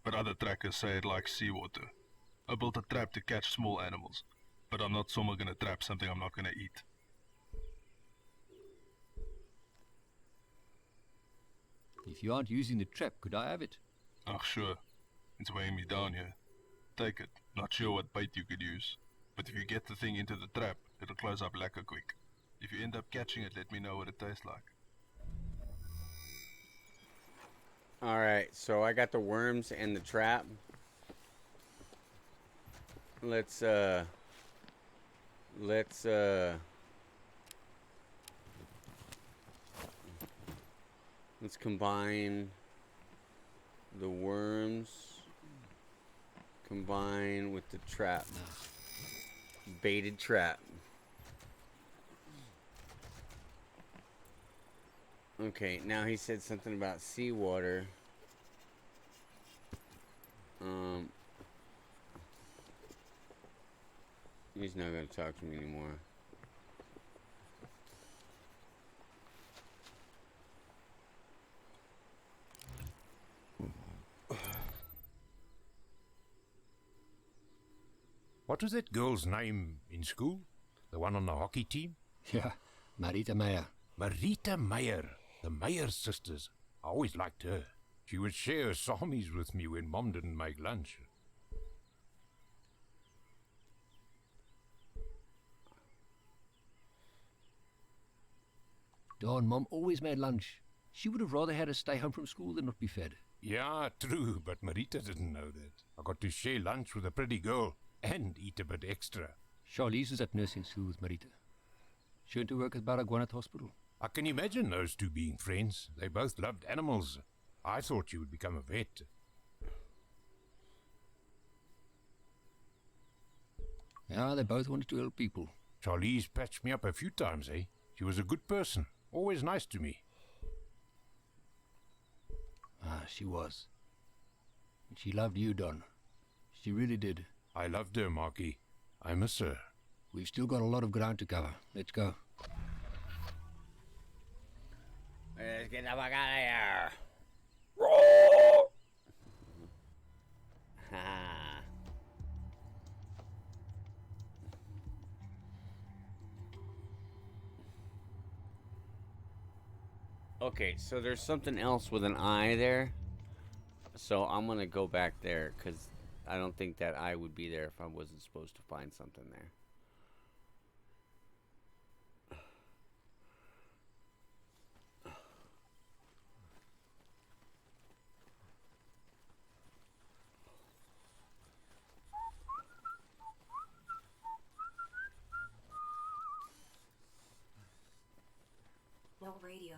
but other trackers say it likes seawater. I built a trap to catch small animals, but I'm not someone gonna trap something I'm not gonna eat. If you aren't using the trap, could I have it? Oh, sure. It's weighing me down here. Take it. Not sure what bait you could use. But if you get the thing into the trap, it'll close up lekker quick. If you end up catching it, let me know what it tastes like. Alright, so I got the worms and the trap. Let's combine the worms combine with the trap. Baited trap. Okay, now he said something about seawater. He's not gonna talk to me anymore. What was that girl's name in school? The one on the hockey team? Yeah, Marita Meyer. Marita Meyer. The Meyer sisters. I always liked her. She would share her samis with me when Mom didn't make lunch. Darn, Mom always made lunch. She would have rather had us stay home from school than not be fed. Yeah, true, but Marita didn't know that. I got to share lunch with a pretty girl and eat a bit extra. Charlize is at nursing school with Marita. She went to work at Baragwanath Hospital. I can imagine those two being friends. They both loved animals. I thought you would become a vet. Yeah, they both wanted to help people. Charlize patched me up a few times, eh? She was a good person. Always nice to me. Ah, she was. And she loved you, Don. She really did. I loved her, Marky. I miss her. We've still got a lot of ground to cover. Let's go. Let's get the fuck out of here. Okay, so there's something else with an eye there. So I'm gonna go back there because I don't think that eye would be there if I wasn't supposed to find something there.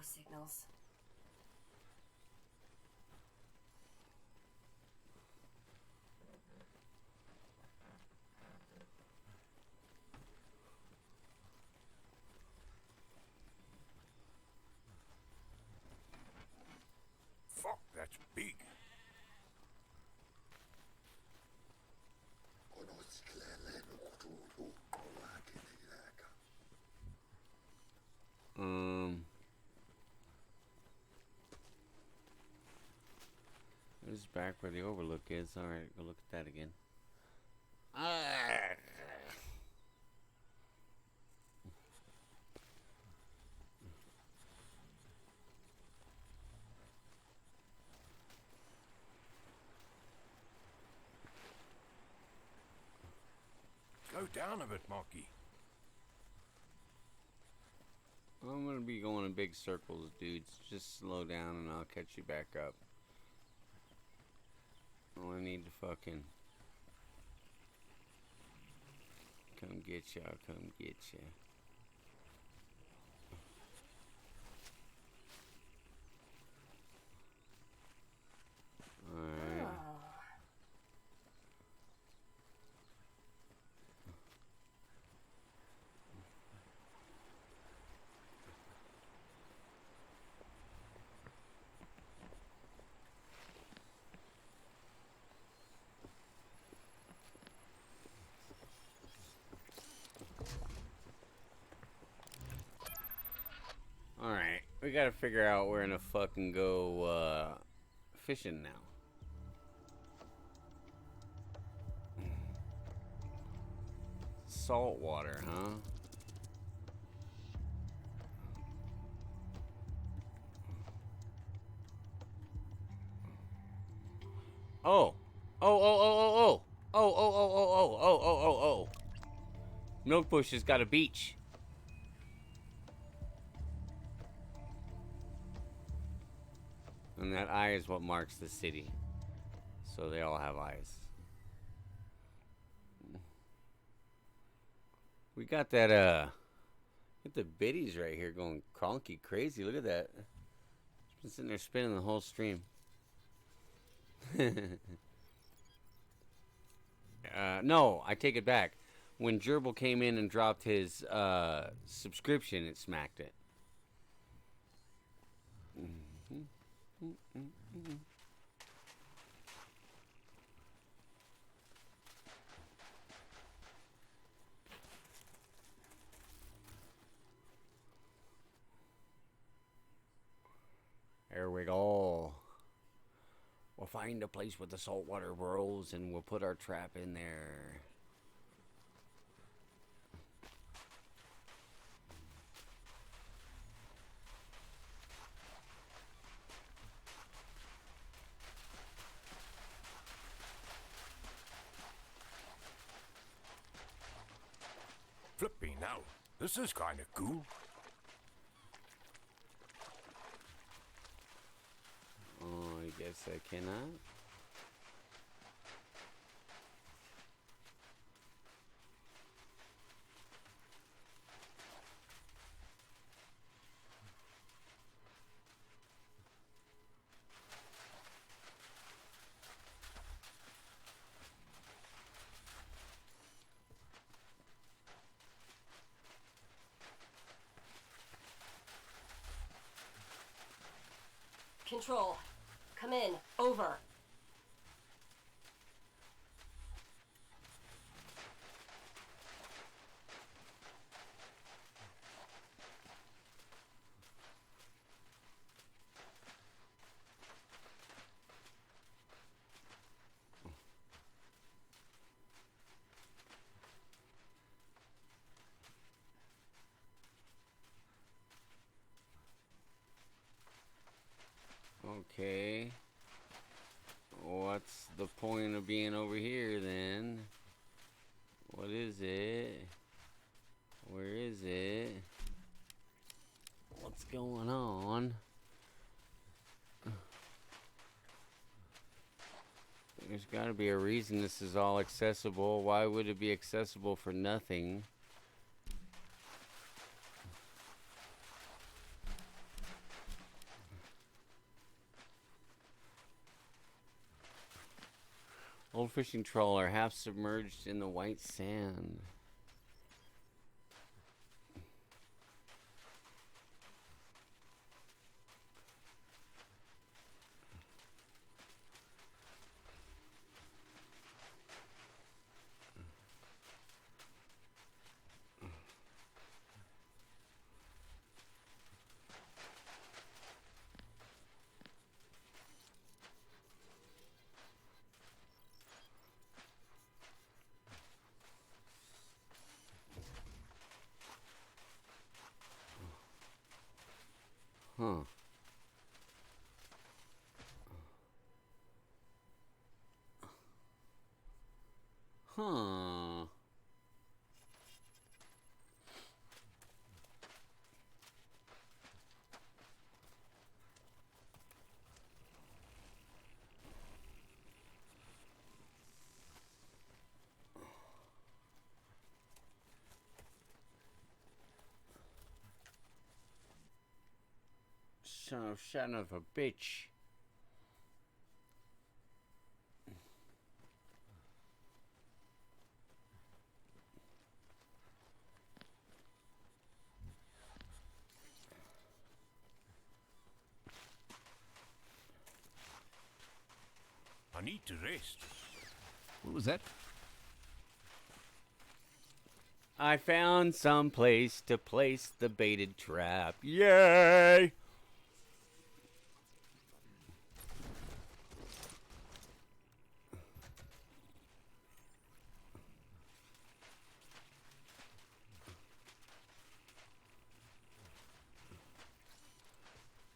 signals. Fuck, that's big. This is back where the overlook is. Alright, go look at that again. Slow down a bit, Marky. I'm gonna be going in big circles, dudes. Just slow down and I'll catch you back up. Oh, I need to fucking come get ya, come get ya. Alright. Alright, we gotta figure out where to fucking go fishing now. Salt water, huh? Oh. Oh. Oh. Milkbush has got a beach. And that eye is what marks the city. So they all have eyes. We got that, get the biddies right here going cronky crazy. Look at that. It's been sitting there spinning the whole stream. No, I take it back. When Gerbil came in and dropped his subscription, it smacked it. There we go. We'll find a place with the saltwater burrows and we'll put our trap in there. Flippy now. This is kind of cool. Oh, I guess I cannot. Control. Come in. Over. Okay. What's the point of being over here then? What is it? Where is it? What's going on? There's got to be a reason this is all accessible. Why would it be accessible for nothing? Old fishing trawler, half submerged in the white sand. Huh. Huh. Son of a bitch. I need to rest. What was that? I found some place to place the baited trap. Yay!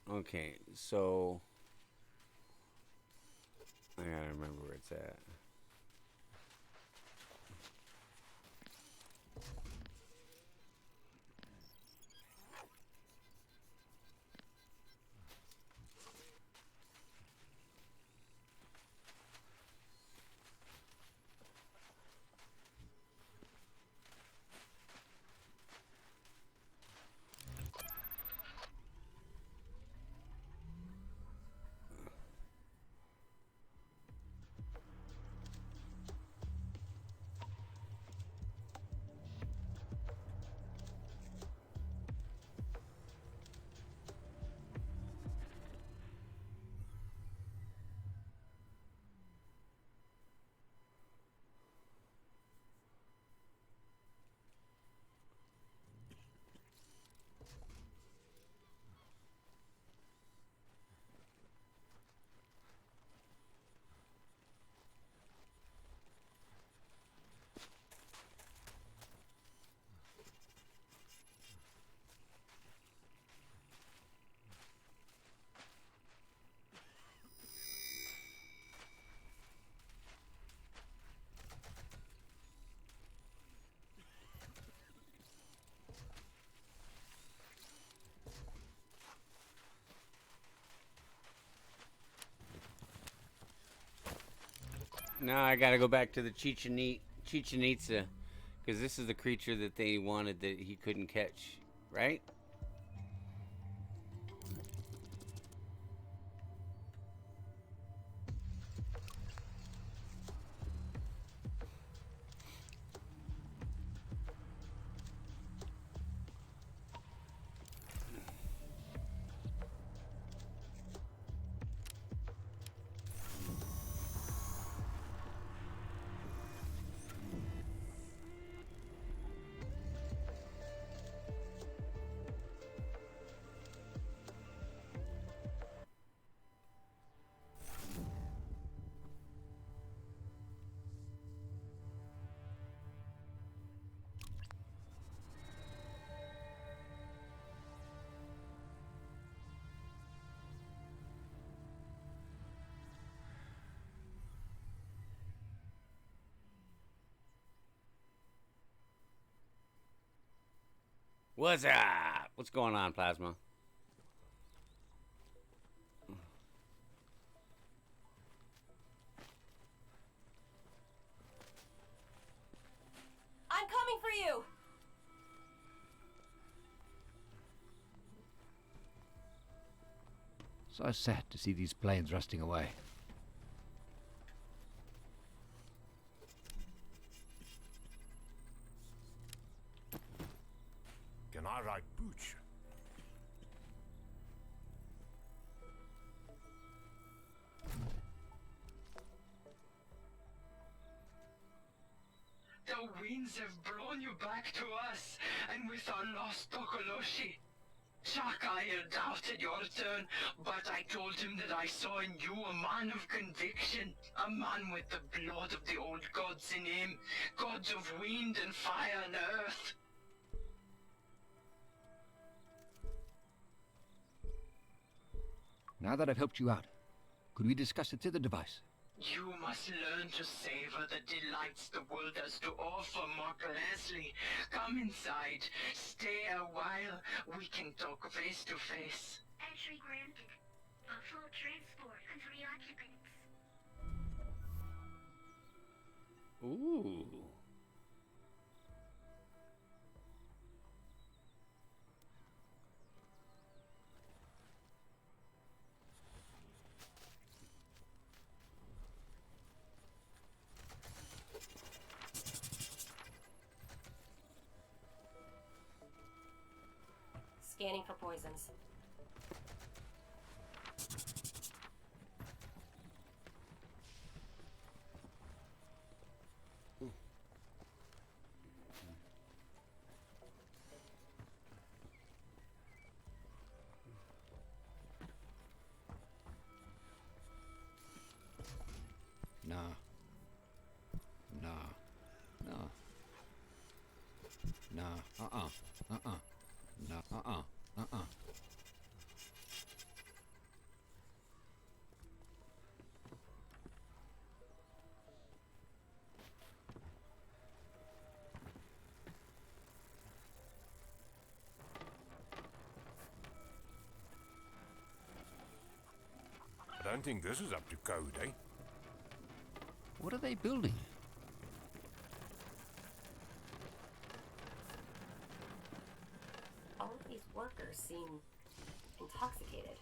Okay, so I gotta remember where it's at. Now I gotta go back to the Chichen Itza, because this is the creature that they wanted that he couldn't catch, right? What's up? What's going on, Plasma? I'm coming for you! So sad to see these planes rusting away. and I ride Booch. The winds have blown you back to us, and with our lost Tokoloshi. Chaka here doubted your return, but I told him that I saw in you a man of conviction, a man with the blood of the old gods in him, gods of wind and fire and earth. Now that I've helped you out, could we discuss the tether device? You must learn to savor the delights the world has to offer, Mark Leslie. Come inside. Stay a while. We can talk face to face. Entry granted. A full transport and 3 occupants. Ooh. Scanning for poisons. Nah. Nah. Nah. Nah. Nah. I don't think this is up to code, eh? What are they building? All of these workers seem intoxicated.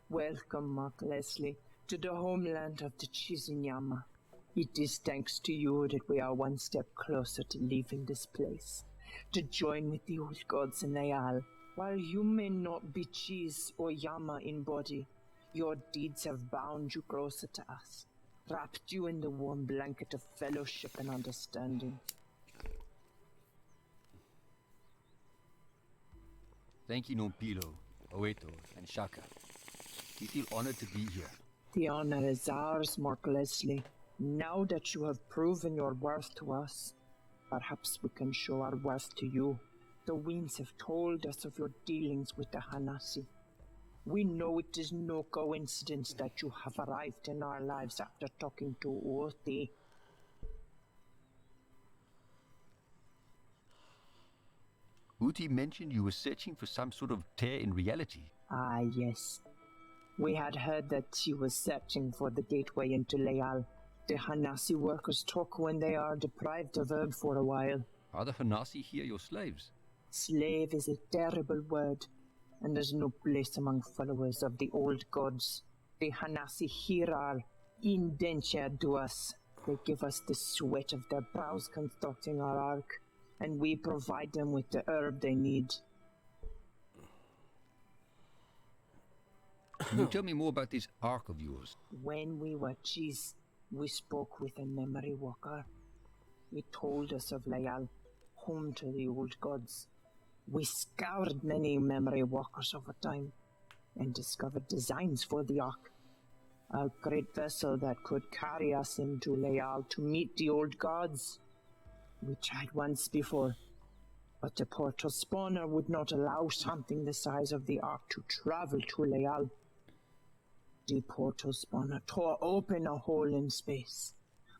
Welcome, Mark Leslie, to the homeland of the Chizunyama. It is thanks to you that we are one step closer to leaving this place, to join with the old gods in Ayal. While you may not be Chiz or Yama in body, your deeds have bound you closer to us, wrapped you in the warm blanket of fellowship and understanding. Thank you, Nompilo, Oeto, and Shaka. We feel honored to be here. The honor is ours, Mark Leslie. Now that you have proven your worth to us, perhaps we can show our worth to you. The winds have told us of your dealings with the Hanasi. We know it is no coincidence that you have arrived in our lives after talking to Uoti. Uti mentioned you were searching for some sort of tear in reality. Ah, yes. We had heard that she was searching for the gateway into Leal. The Hanasi workers talk when they are deprived of herb for a while. Are the Hanasi here your slaves? Slave is a terrible word, and there's no place among followers of the old gods. The Hanasi here are indentured to us. They give us the sweat of their brows constructing our ark, and we provide them with the herb they need. Can you tell me more about this ark of yours? When we were Chiz, we spoke with a memory walker. He told us of Leal, home to the old gods. We scoured many memory walkers over time and discovered designs for the ark. A great vessel that could carry us into Leal to meet the old gods. We tried once before, but the portal spawner would not allow something the size of the ark to travel to Leal. The portal spawner tore open a hole in space,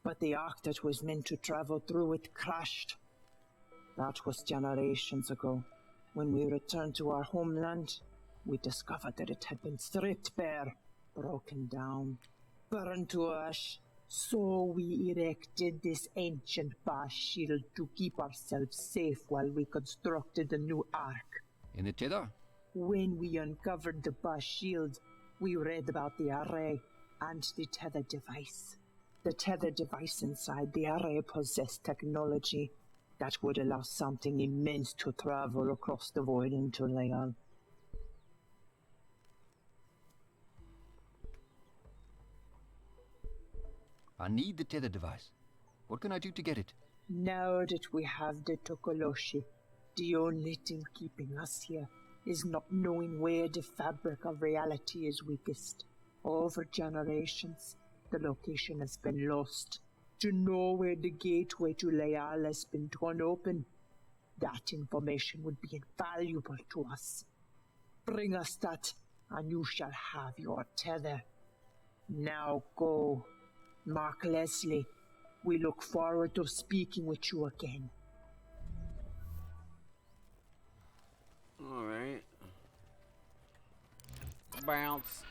but the ark that was meant to travel through it crashed. That was generations ago. When we returned to our homeland, we discovered that it had been stripped bare, broken down, burned to ash, So we erected this ancient bar shield to keep ourselves safe while we constructed the new ark. In the tether? When we uncovered the bar shield, we read about the array and the tether device. The tether device inside the array possessed technology that would allow something immense to travel across the void into Leal. I need the tether device. What can I do to get it? Now that we have the Tokoloshi, the only thing keeping us here is not knowing where the fabric of reality is weakest. Over generations, the location has been lost. To know where the gateway to Leal has been torn open, that information would be invaluable to us. Bring us that, and you shall have your tether. Now go. Mark Leslie, we look forward to speaking with you again. Alright. Bounce.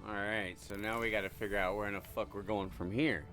Alright, so now we gotta figure out where in the fuck we're going from here.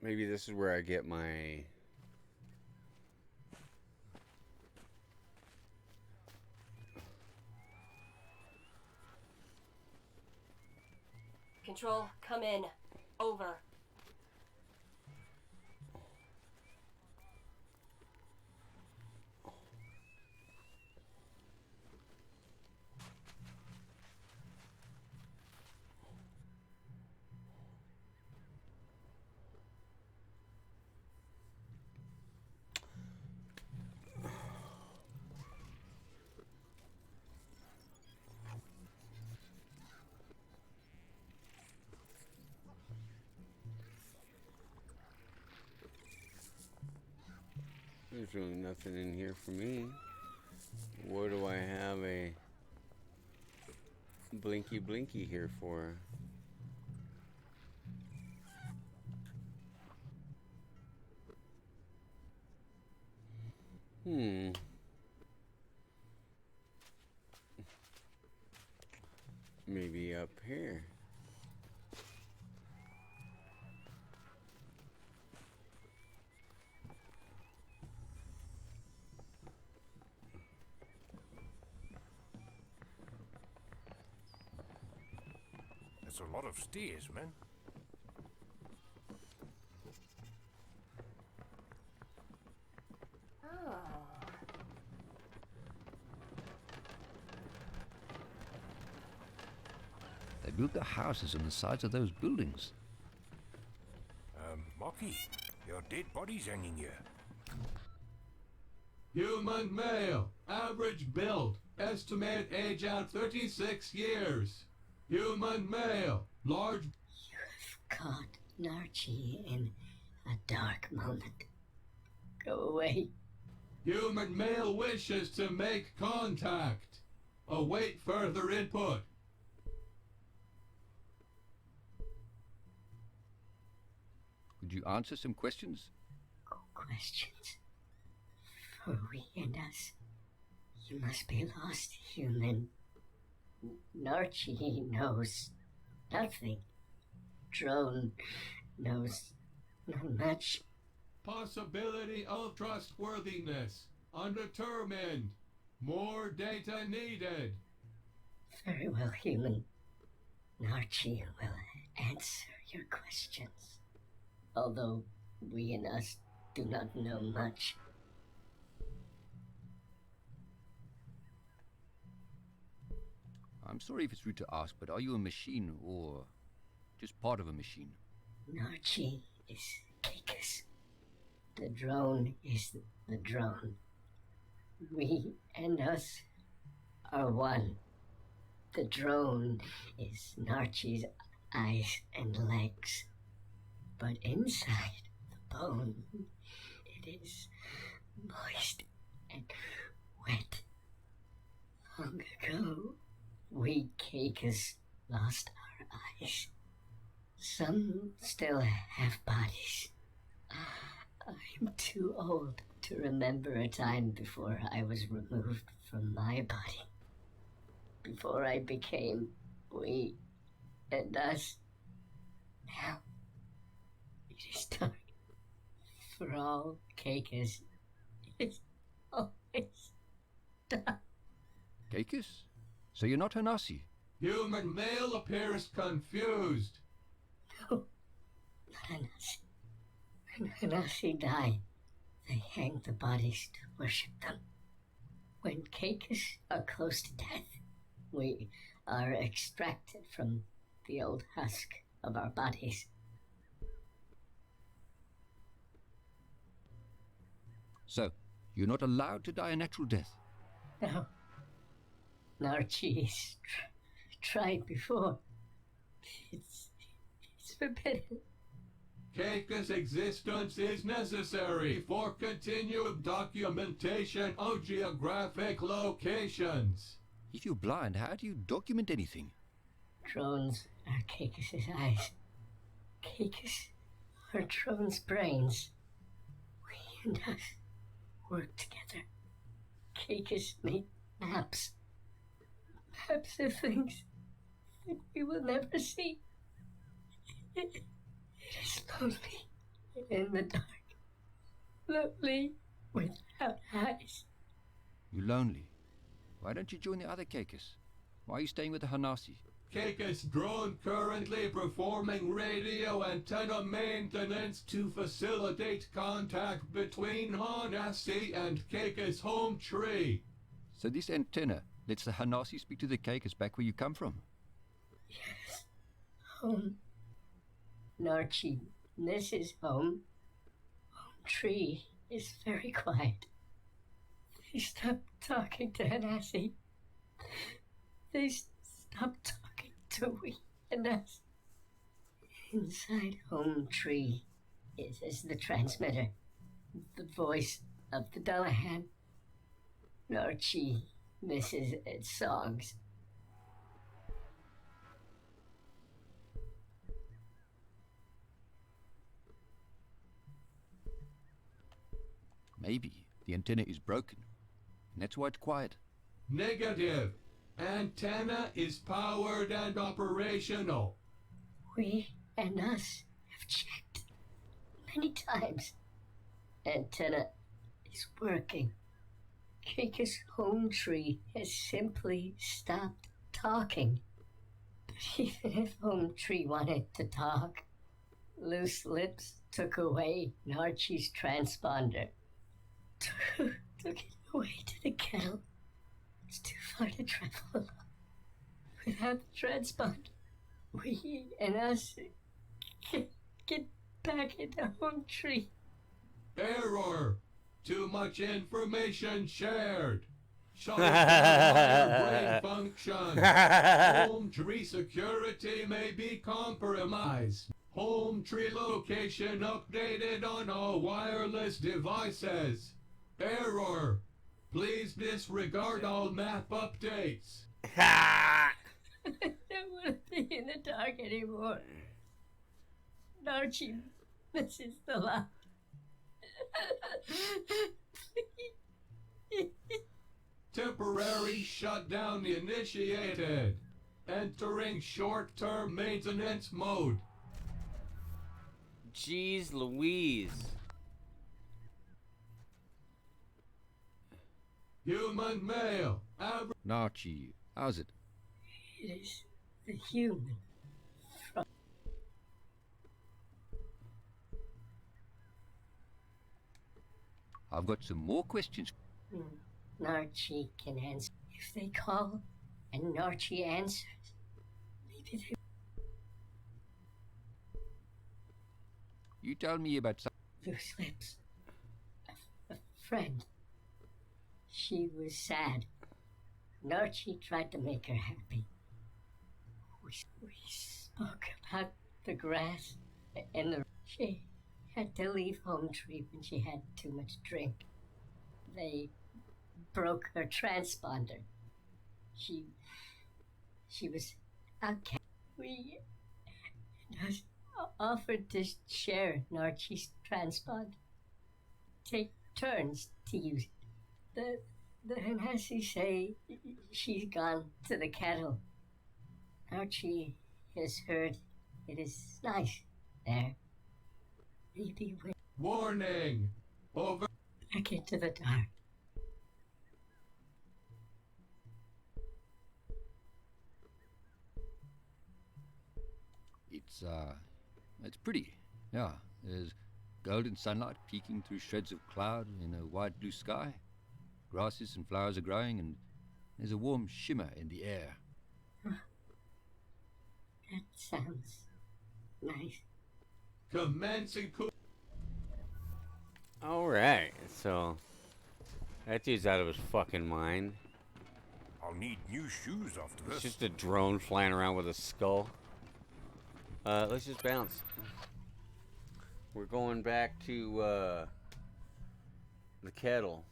Maybe this is where I get my... Control, come in. Over. There's really nothing in here for me. What do I have a blinky blinky here for? Maybe up here. That's a lot of stairs, man. They built their houses on the sides of those buildings. Mocky, there are dead bodies hanging here. Human male, average build, estimate age at 36 years. Human male, large... Caught Narchi in a dark moment. Go away. Human male wishes to make contact. Await further input. Could you answer some questions? Questions. For we and us. You must be lost, human. Narchi knows nothing. Drone knows not much. Possibility of trustworthiness. Undetermined. More data needed. Very well, human. Narchi will answer your questions. Although we and us do not know much. I'm sorry if it's rude to ask, but are you a machine or just part of a machine? Narchi is Caicus. The drone is the drone. We and us are one. The drone is Narchi's eyes and legs. But inside the bone, it is moist and wet. Long ago, we Caicus lost our eyes. Some still have bodies. I'm too old to remember a time before I was removed from my body. Before I became we and us. Now, it is dark. For all Caicus is always dark. Caicus? So you're not Hanasi? Human male appears confused. No, not Hanasi. When Hanasi died, they hanged the bodies to worship them. When Caicus are close to death, we are extracted from the old husk of our bodies. So, you're not allowed to die a natural death? No. Narchi's tried before. It's forbidden. Caicus' existence is necessary for continued documentation of geographic locations. If you're blind, how do you document anything? Drones are Caicus' eyes. Caicus are drones' brains. We and us work together. Caicus made maps. Maps of things that we will never see. It is lonely in the dark. Lonely without eyes. You're lonely. Why don't you join the other Caicus? Why are you staying with the Hanasi? Caicus drone currently performing radio antenna maintenance to facilitate contact between Hanasi and Caicus home tree. So this antenna lets the Hanasi speak to the Caicus back where you come from? Yes. Home. Narchi misses home. Home tree is very quiet. They stopped talking to Hanasi. They stopped talking to we and us. Inside home tree is the transmitter, the voice of the Dullahan. Narchi misses its songs. Maybe the antenna is broken, and that's why it's quiet. Negative. Antenna is powered and operational. We and us have checked many times. Antenna is working. Caicus home tree has simply stopped talking. Even if Home Tree wanted to talk, Loose Lips took away Narchi's transponder. Took it away to the kettle. It's too far to travel alone. Without the transponder, we and us can get back into Home Tree. Error! Too much information shared. Shut down higher brain function. Home tree security may be compromised. Home tree location updated on all wireless devices. Error! Please disregard all map updates. I don't want to be in the dark anymore. Narchi misses the light. Temporary shutdown initiated. Entering short-term maintenance mode. Jeez Louise. Human male. Narchi, how's it? It is the human. I've got some more questions. Narchi can answer. If they call and Narchi answers, maybe they... You tell me about some... Loose Lips. A friend. She was sad. Narchi tried to make her happy. We spoke about the grass and the... She had to leave Home Tree when she had too much drink. They broke her transponder. She was outcast. We offered to share Narchi's transponder. Take turns to use it. The Hanasi say she's gone to the kettle. Narchi has heard it is nice there. Maybe we'll... Warning! Over... Back into the dark. It's pretty. Yeah, there's golden sunlight peeking through shreds of cloud in a wide blue sky. Grasses and flowers are growing, and there's a warm shimmer in the air. That sounds nice. Commencing... Alright, so... That dude's out of his fucking mind. I'll need new shoes after It's this. just a drone flying around with a skull. Let's just bounce. We're going back to, the kettle.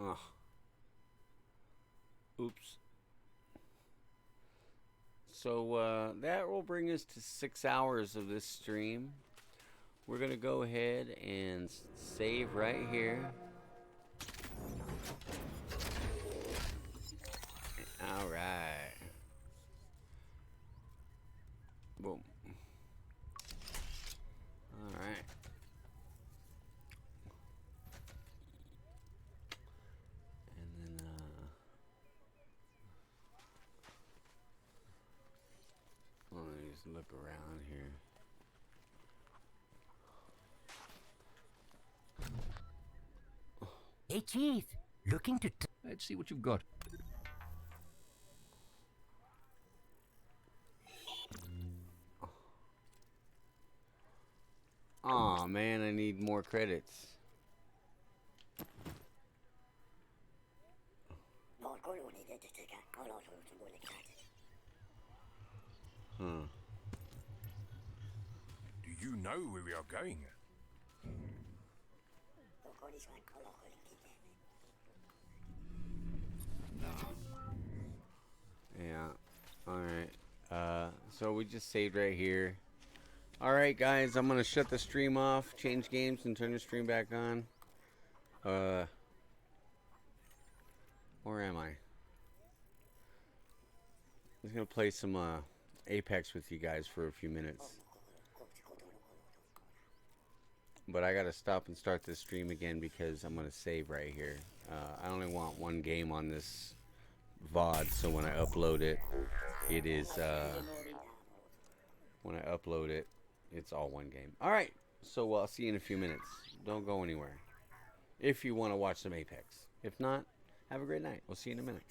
Ugh. Oops. So that will bring us to 6 hours of this stream. We're gonna go ahead and save right here. All right. Boom. All right. Let me just look around here. Hey, Chief. Looking to... Let's see what you've got. Aw, man, I need more credits. Huh. Do you know where we are going? Yeah. Alright. So we just saved right here. Alright, guys, I'm going to shut the stream off, change games, and turn the stream back on. Where am I? I'm just going to play some Apex with you guys for a few minutes. But I got to stop and start this stream again because I'm going to save right here. I only want one game on this VOD, so when I upload it, it is, when I upload it, it's all one game. Alright, so I'll see you in a few minutes. Don't go anywhere. If you want to watch some Apex. If not, have a great night. We'll see you in a minute.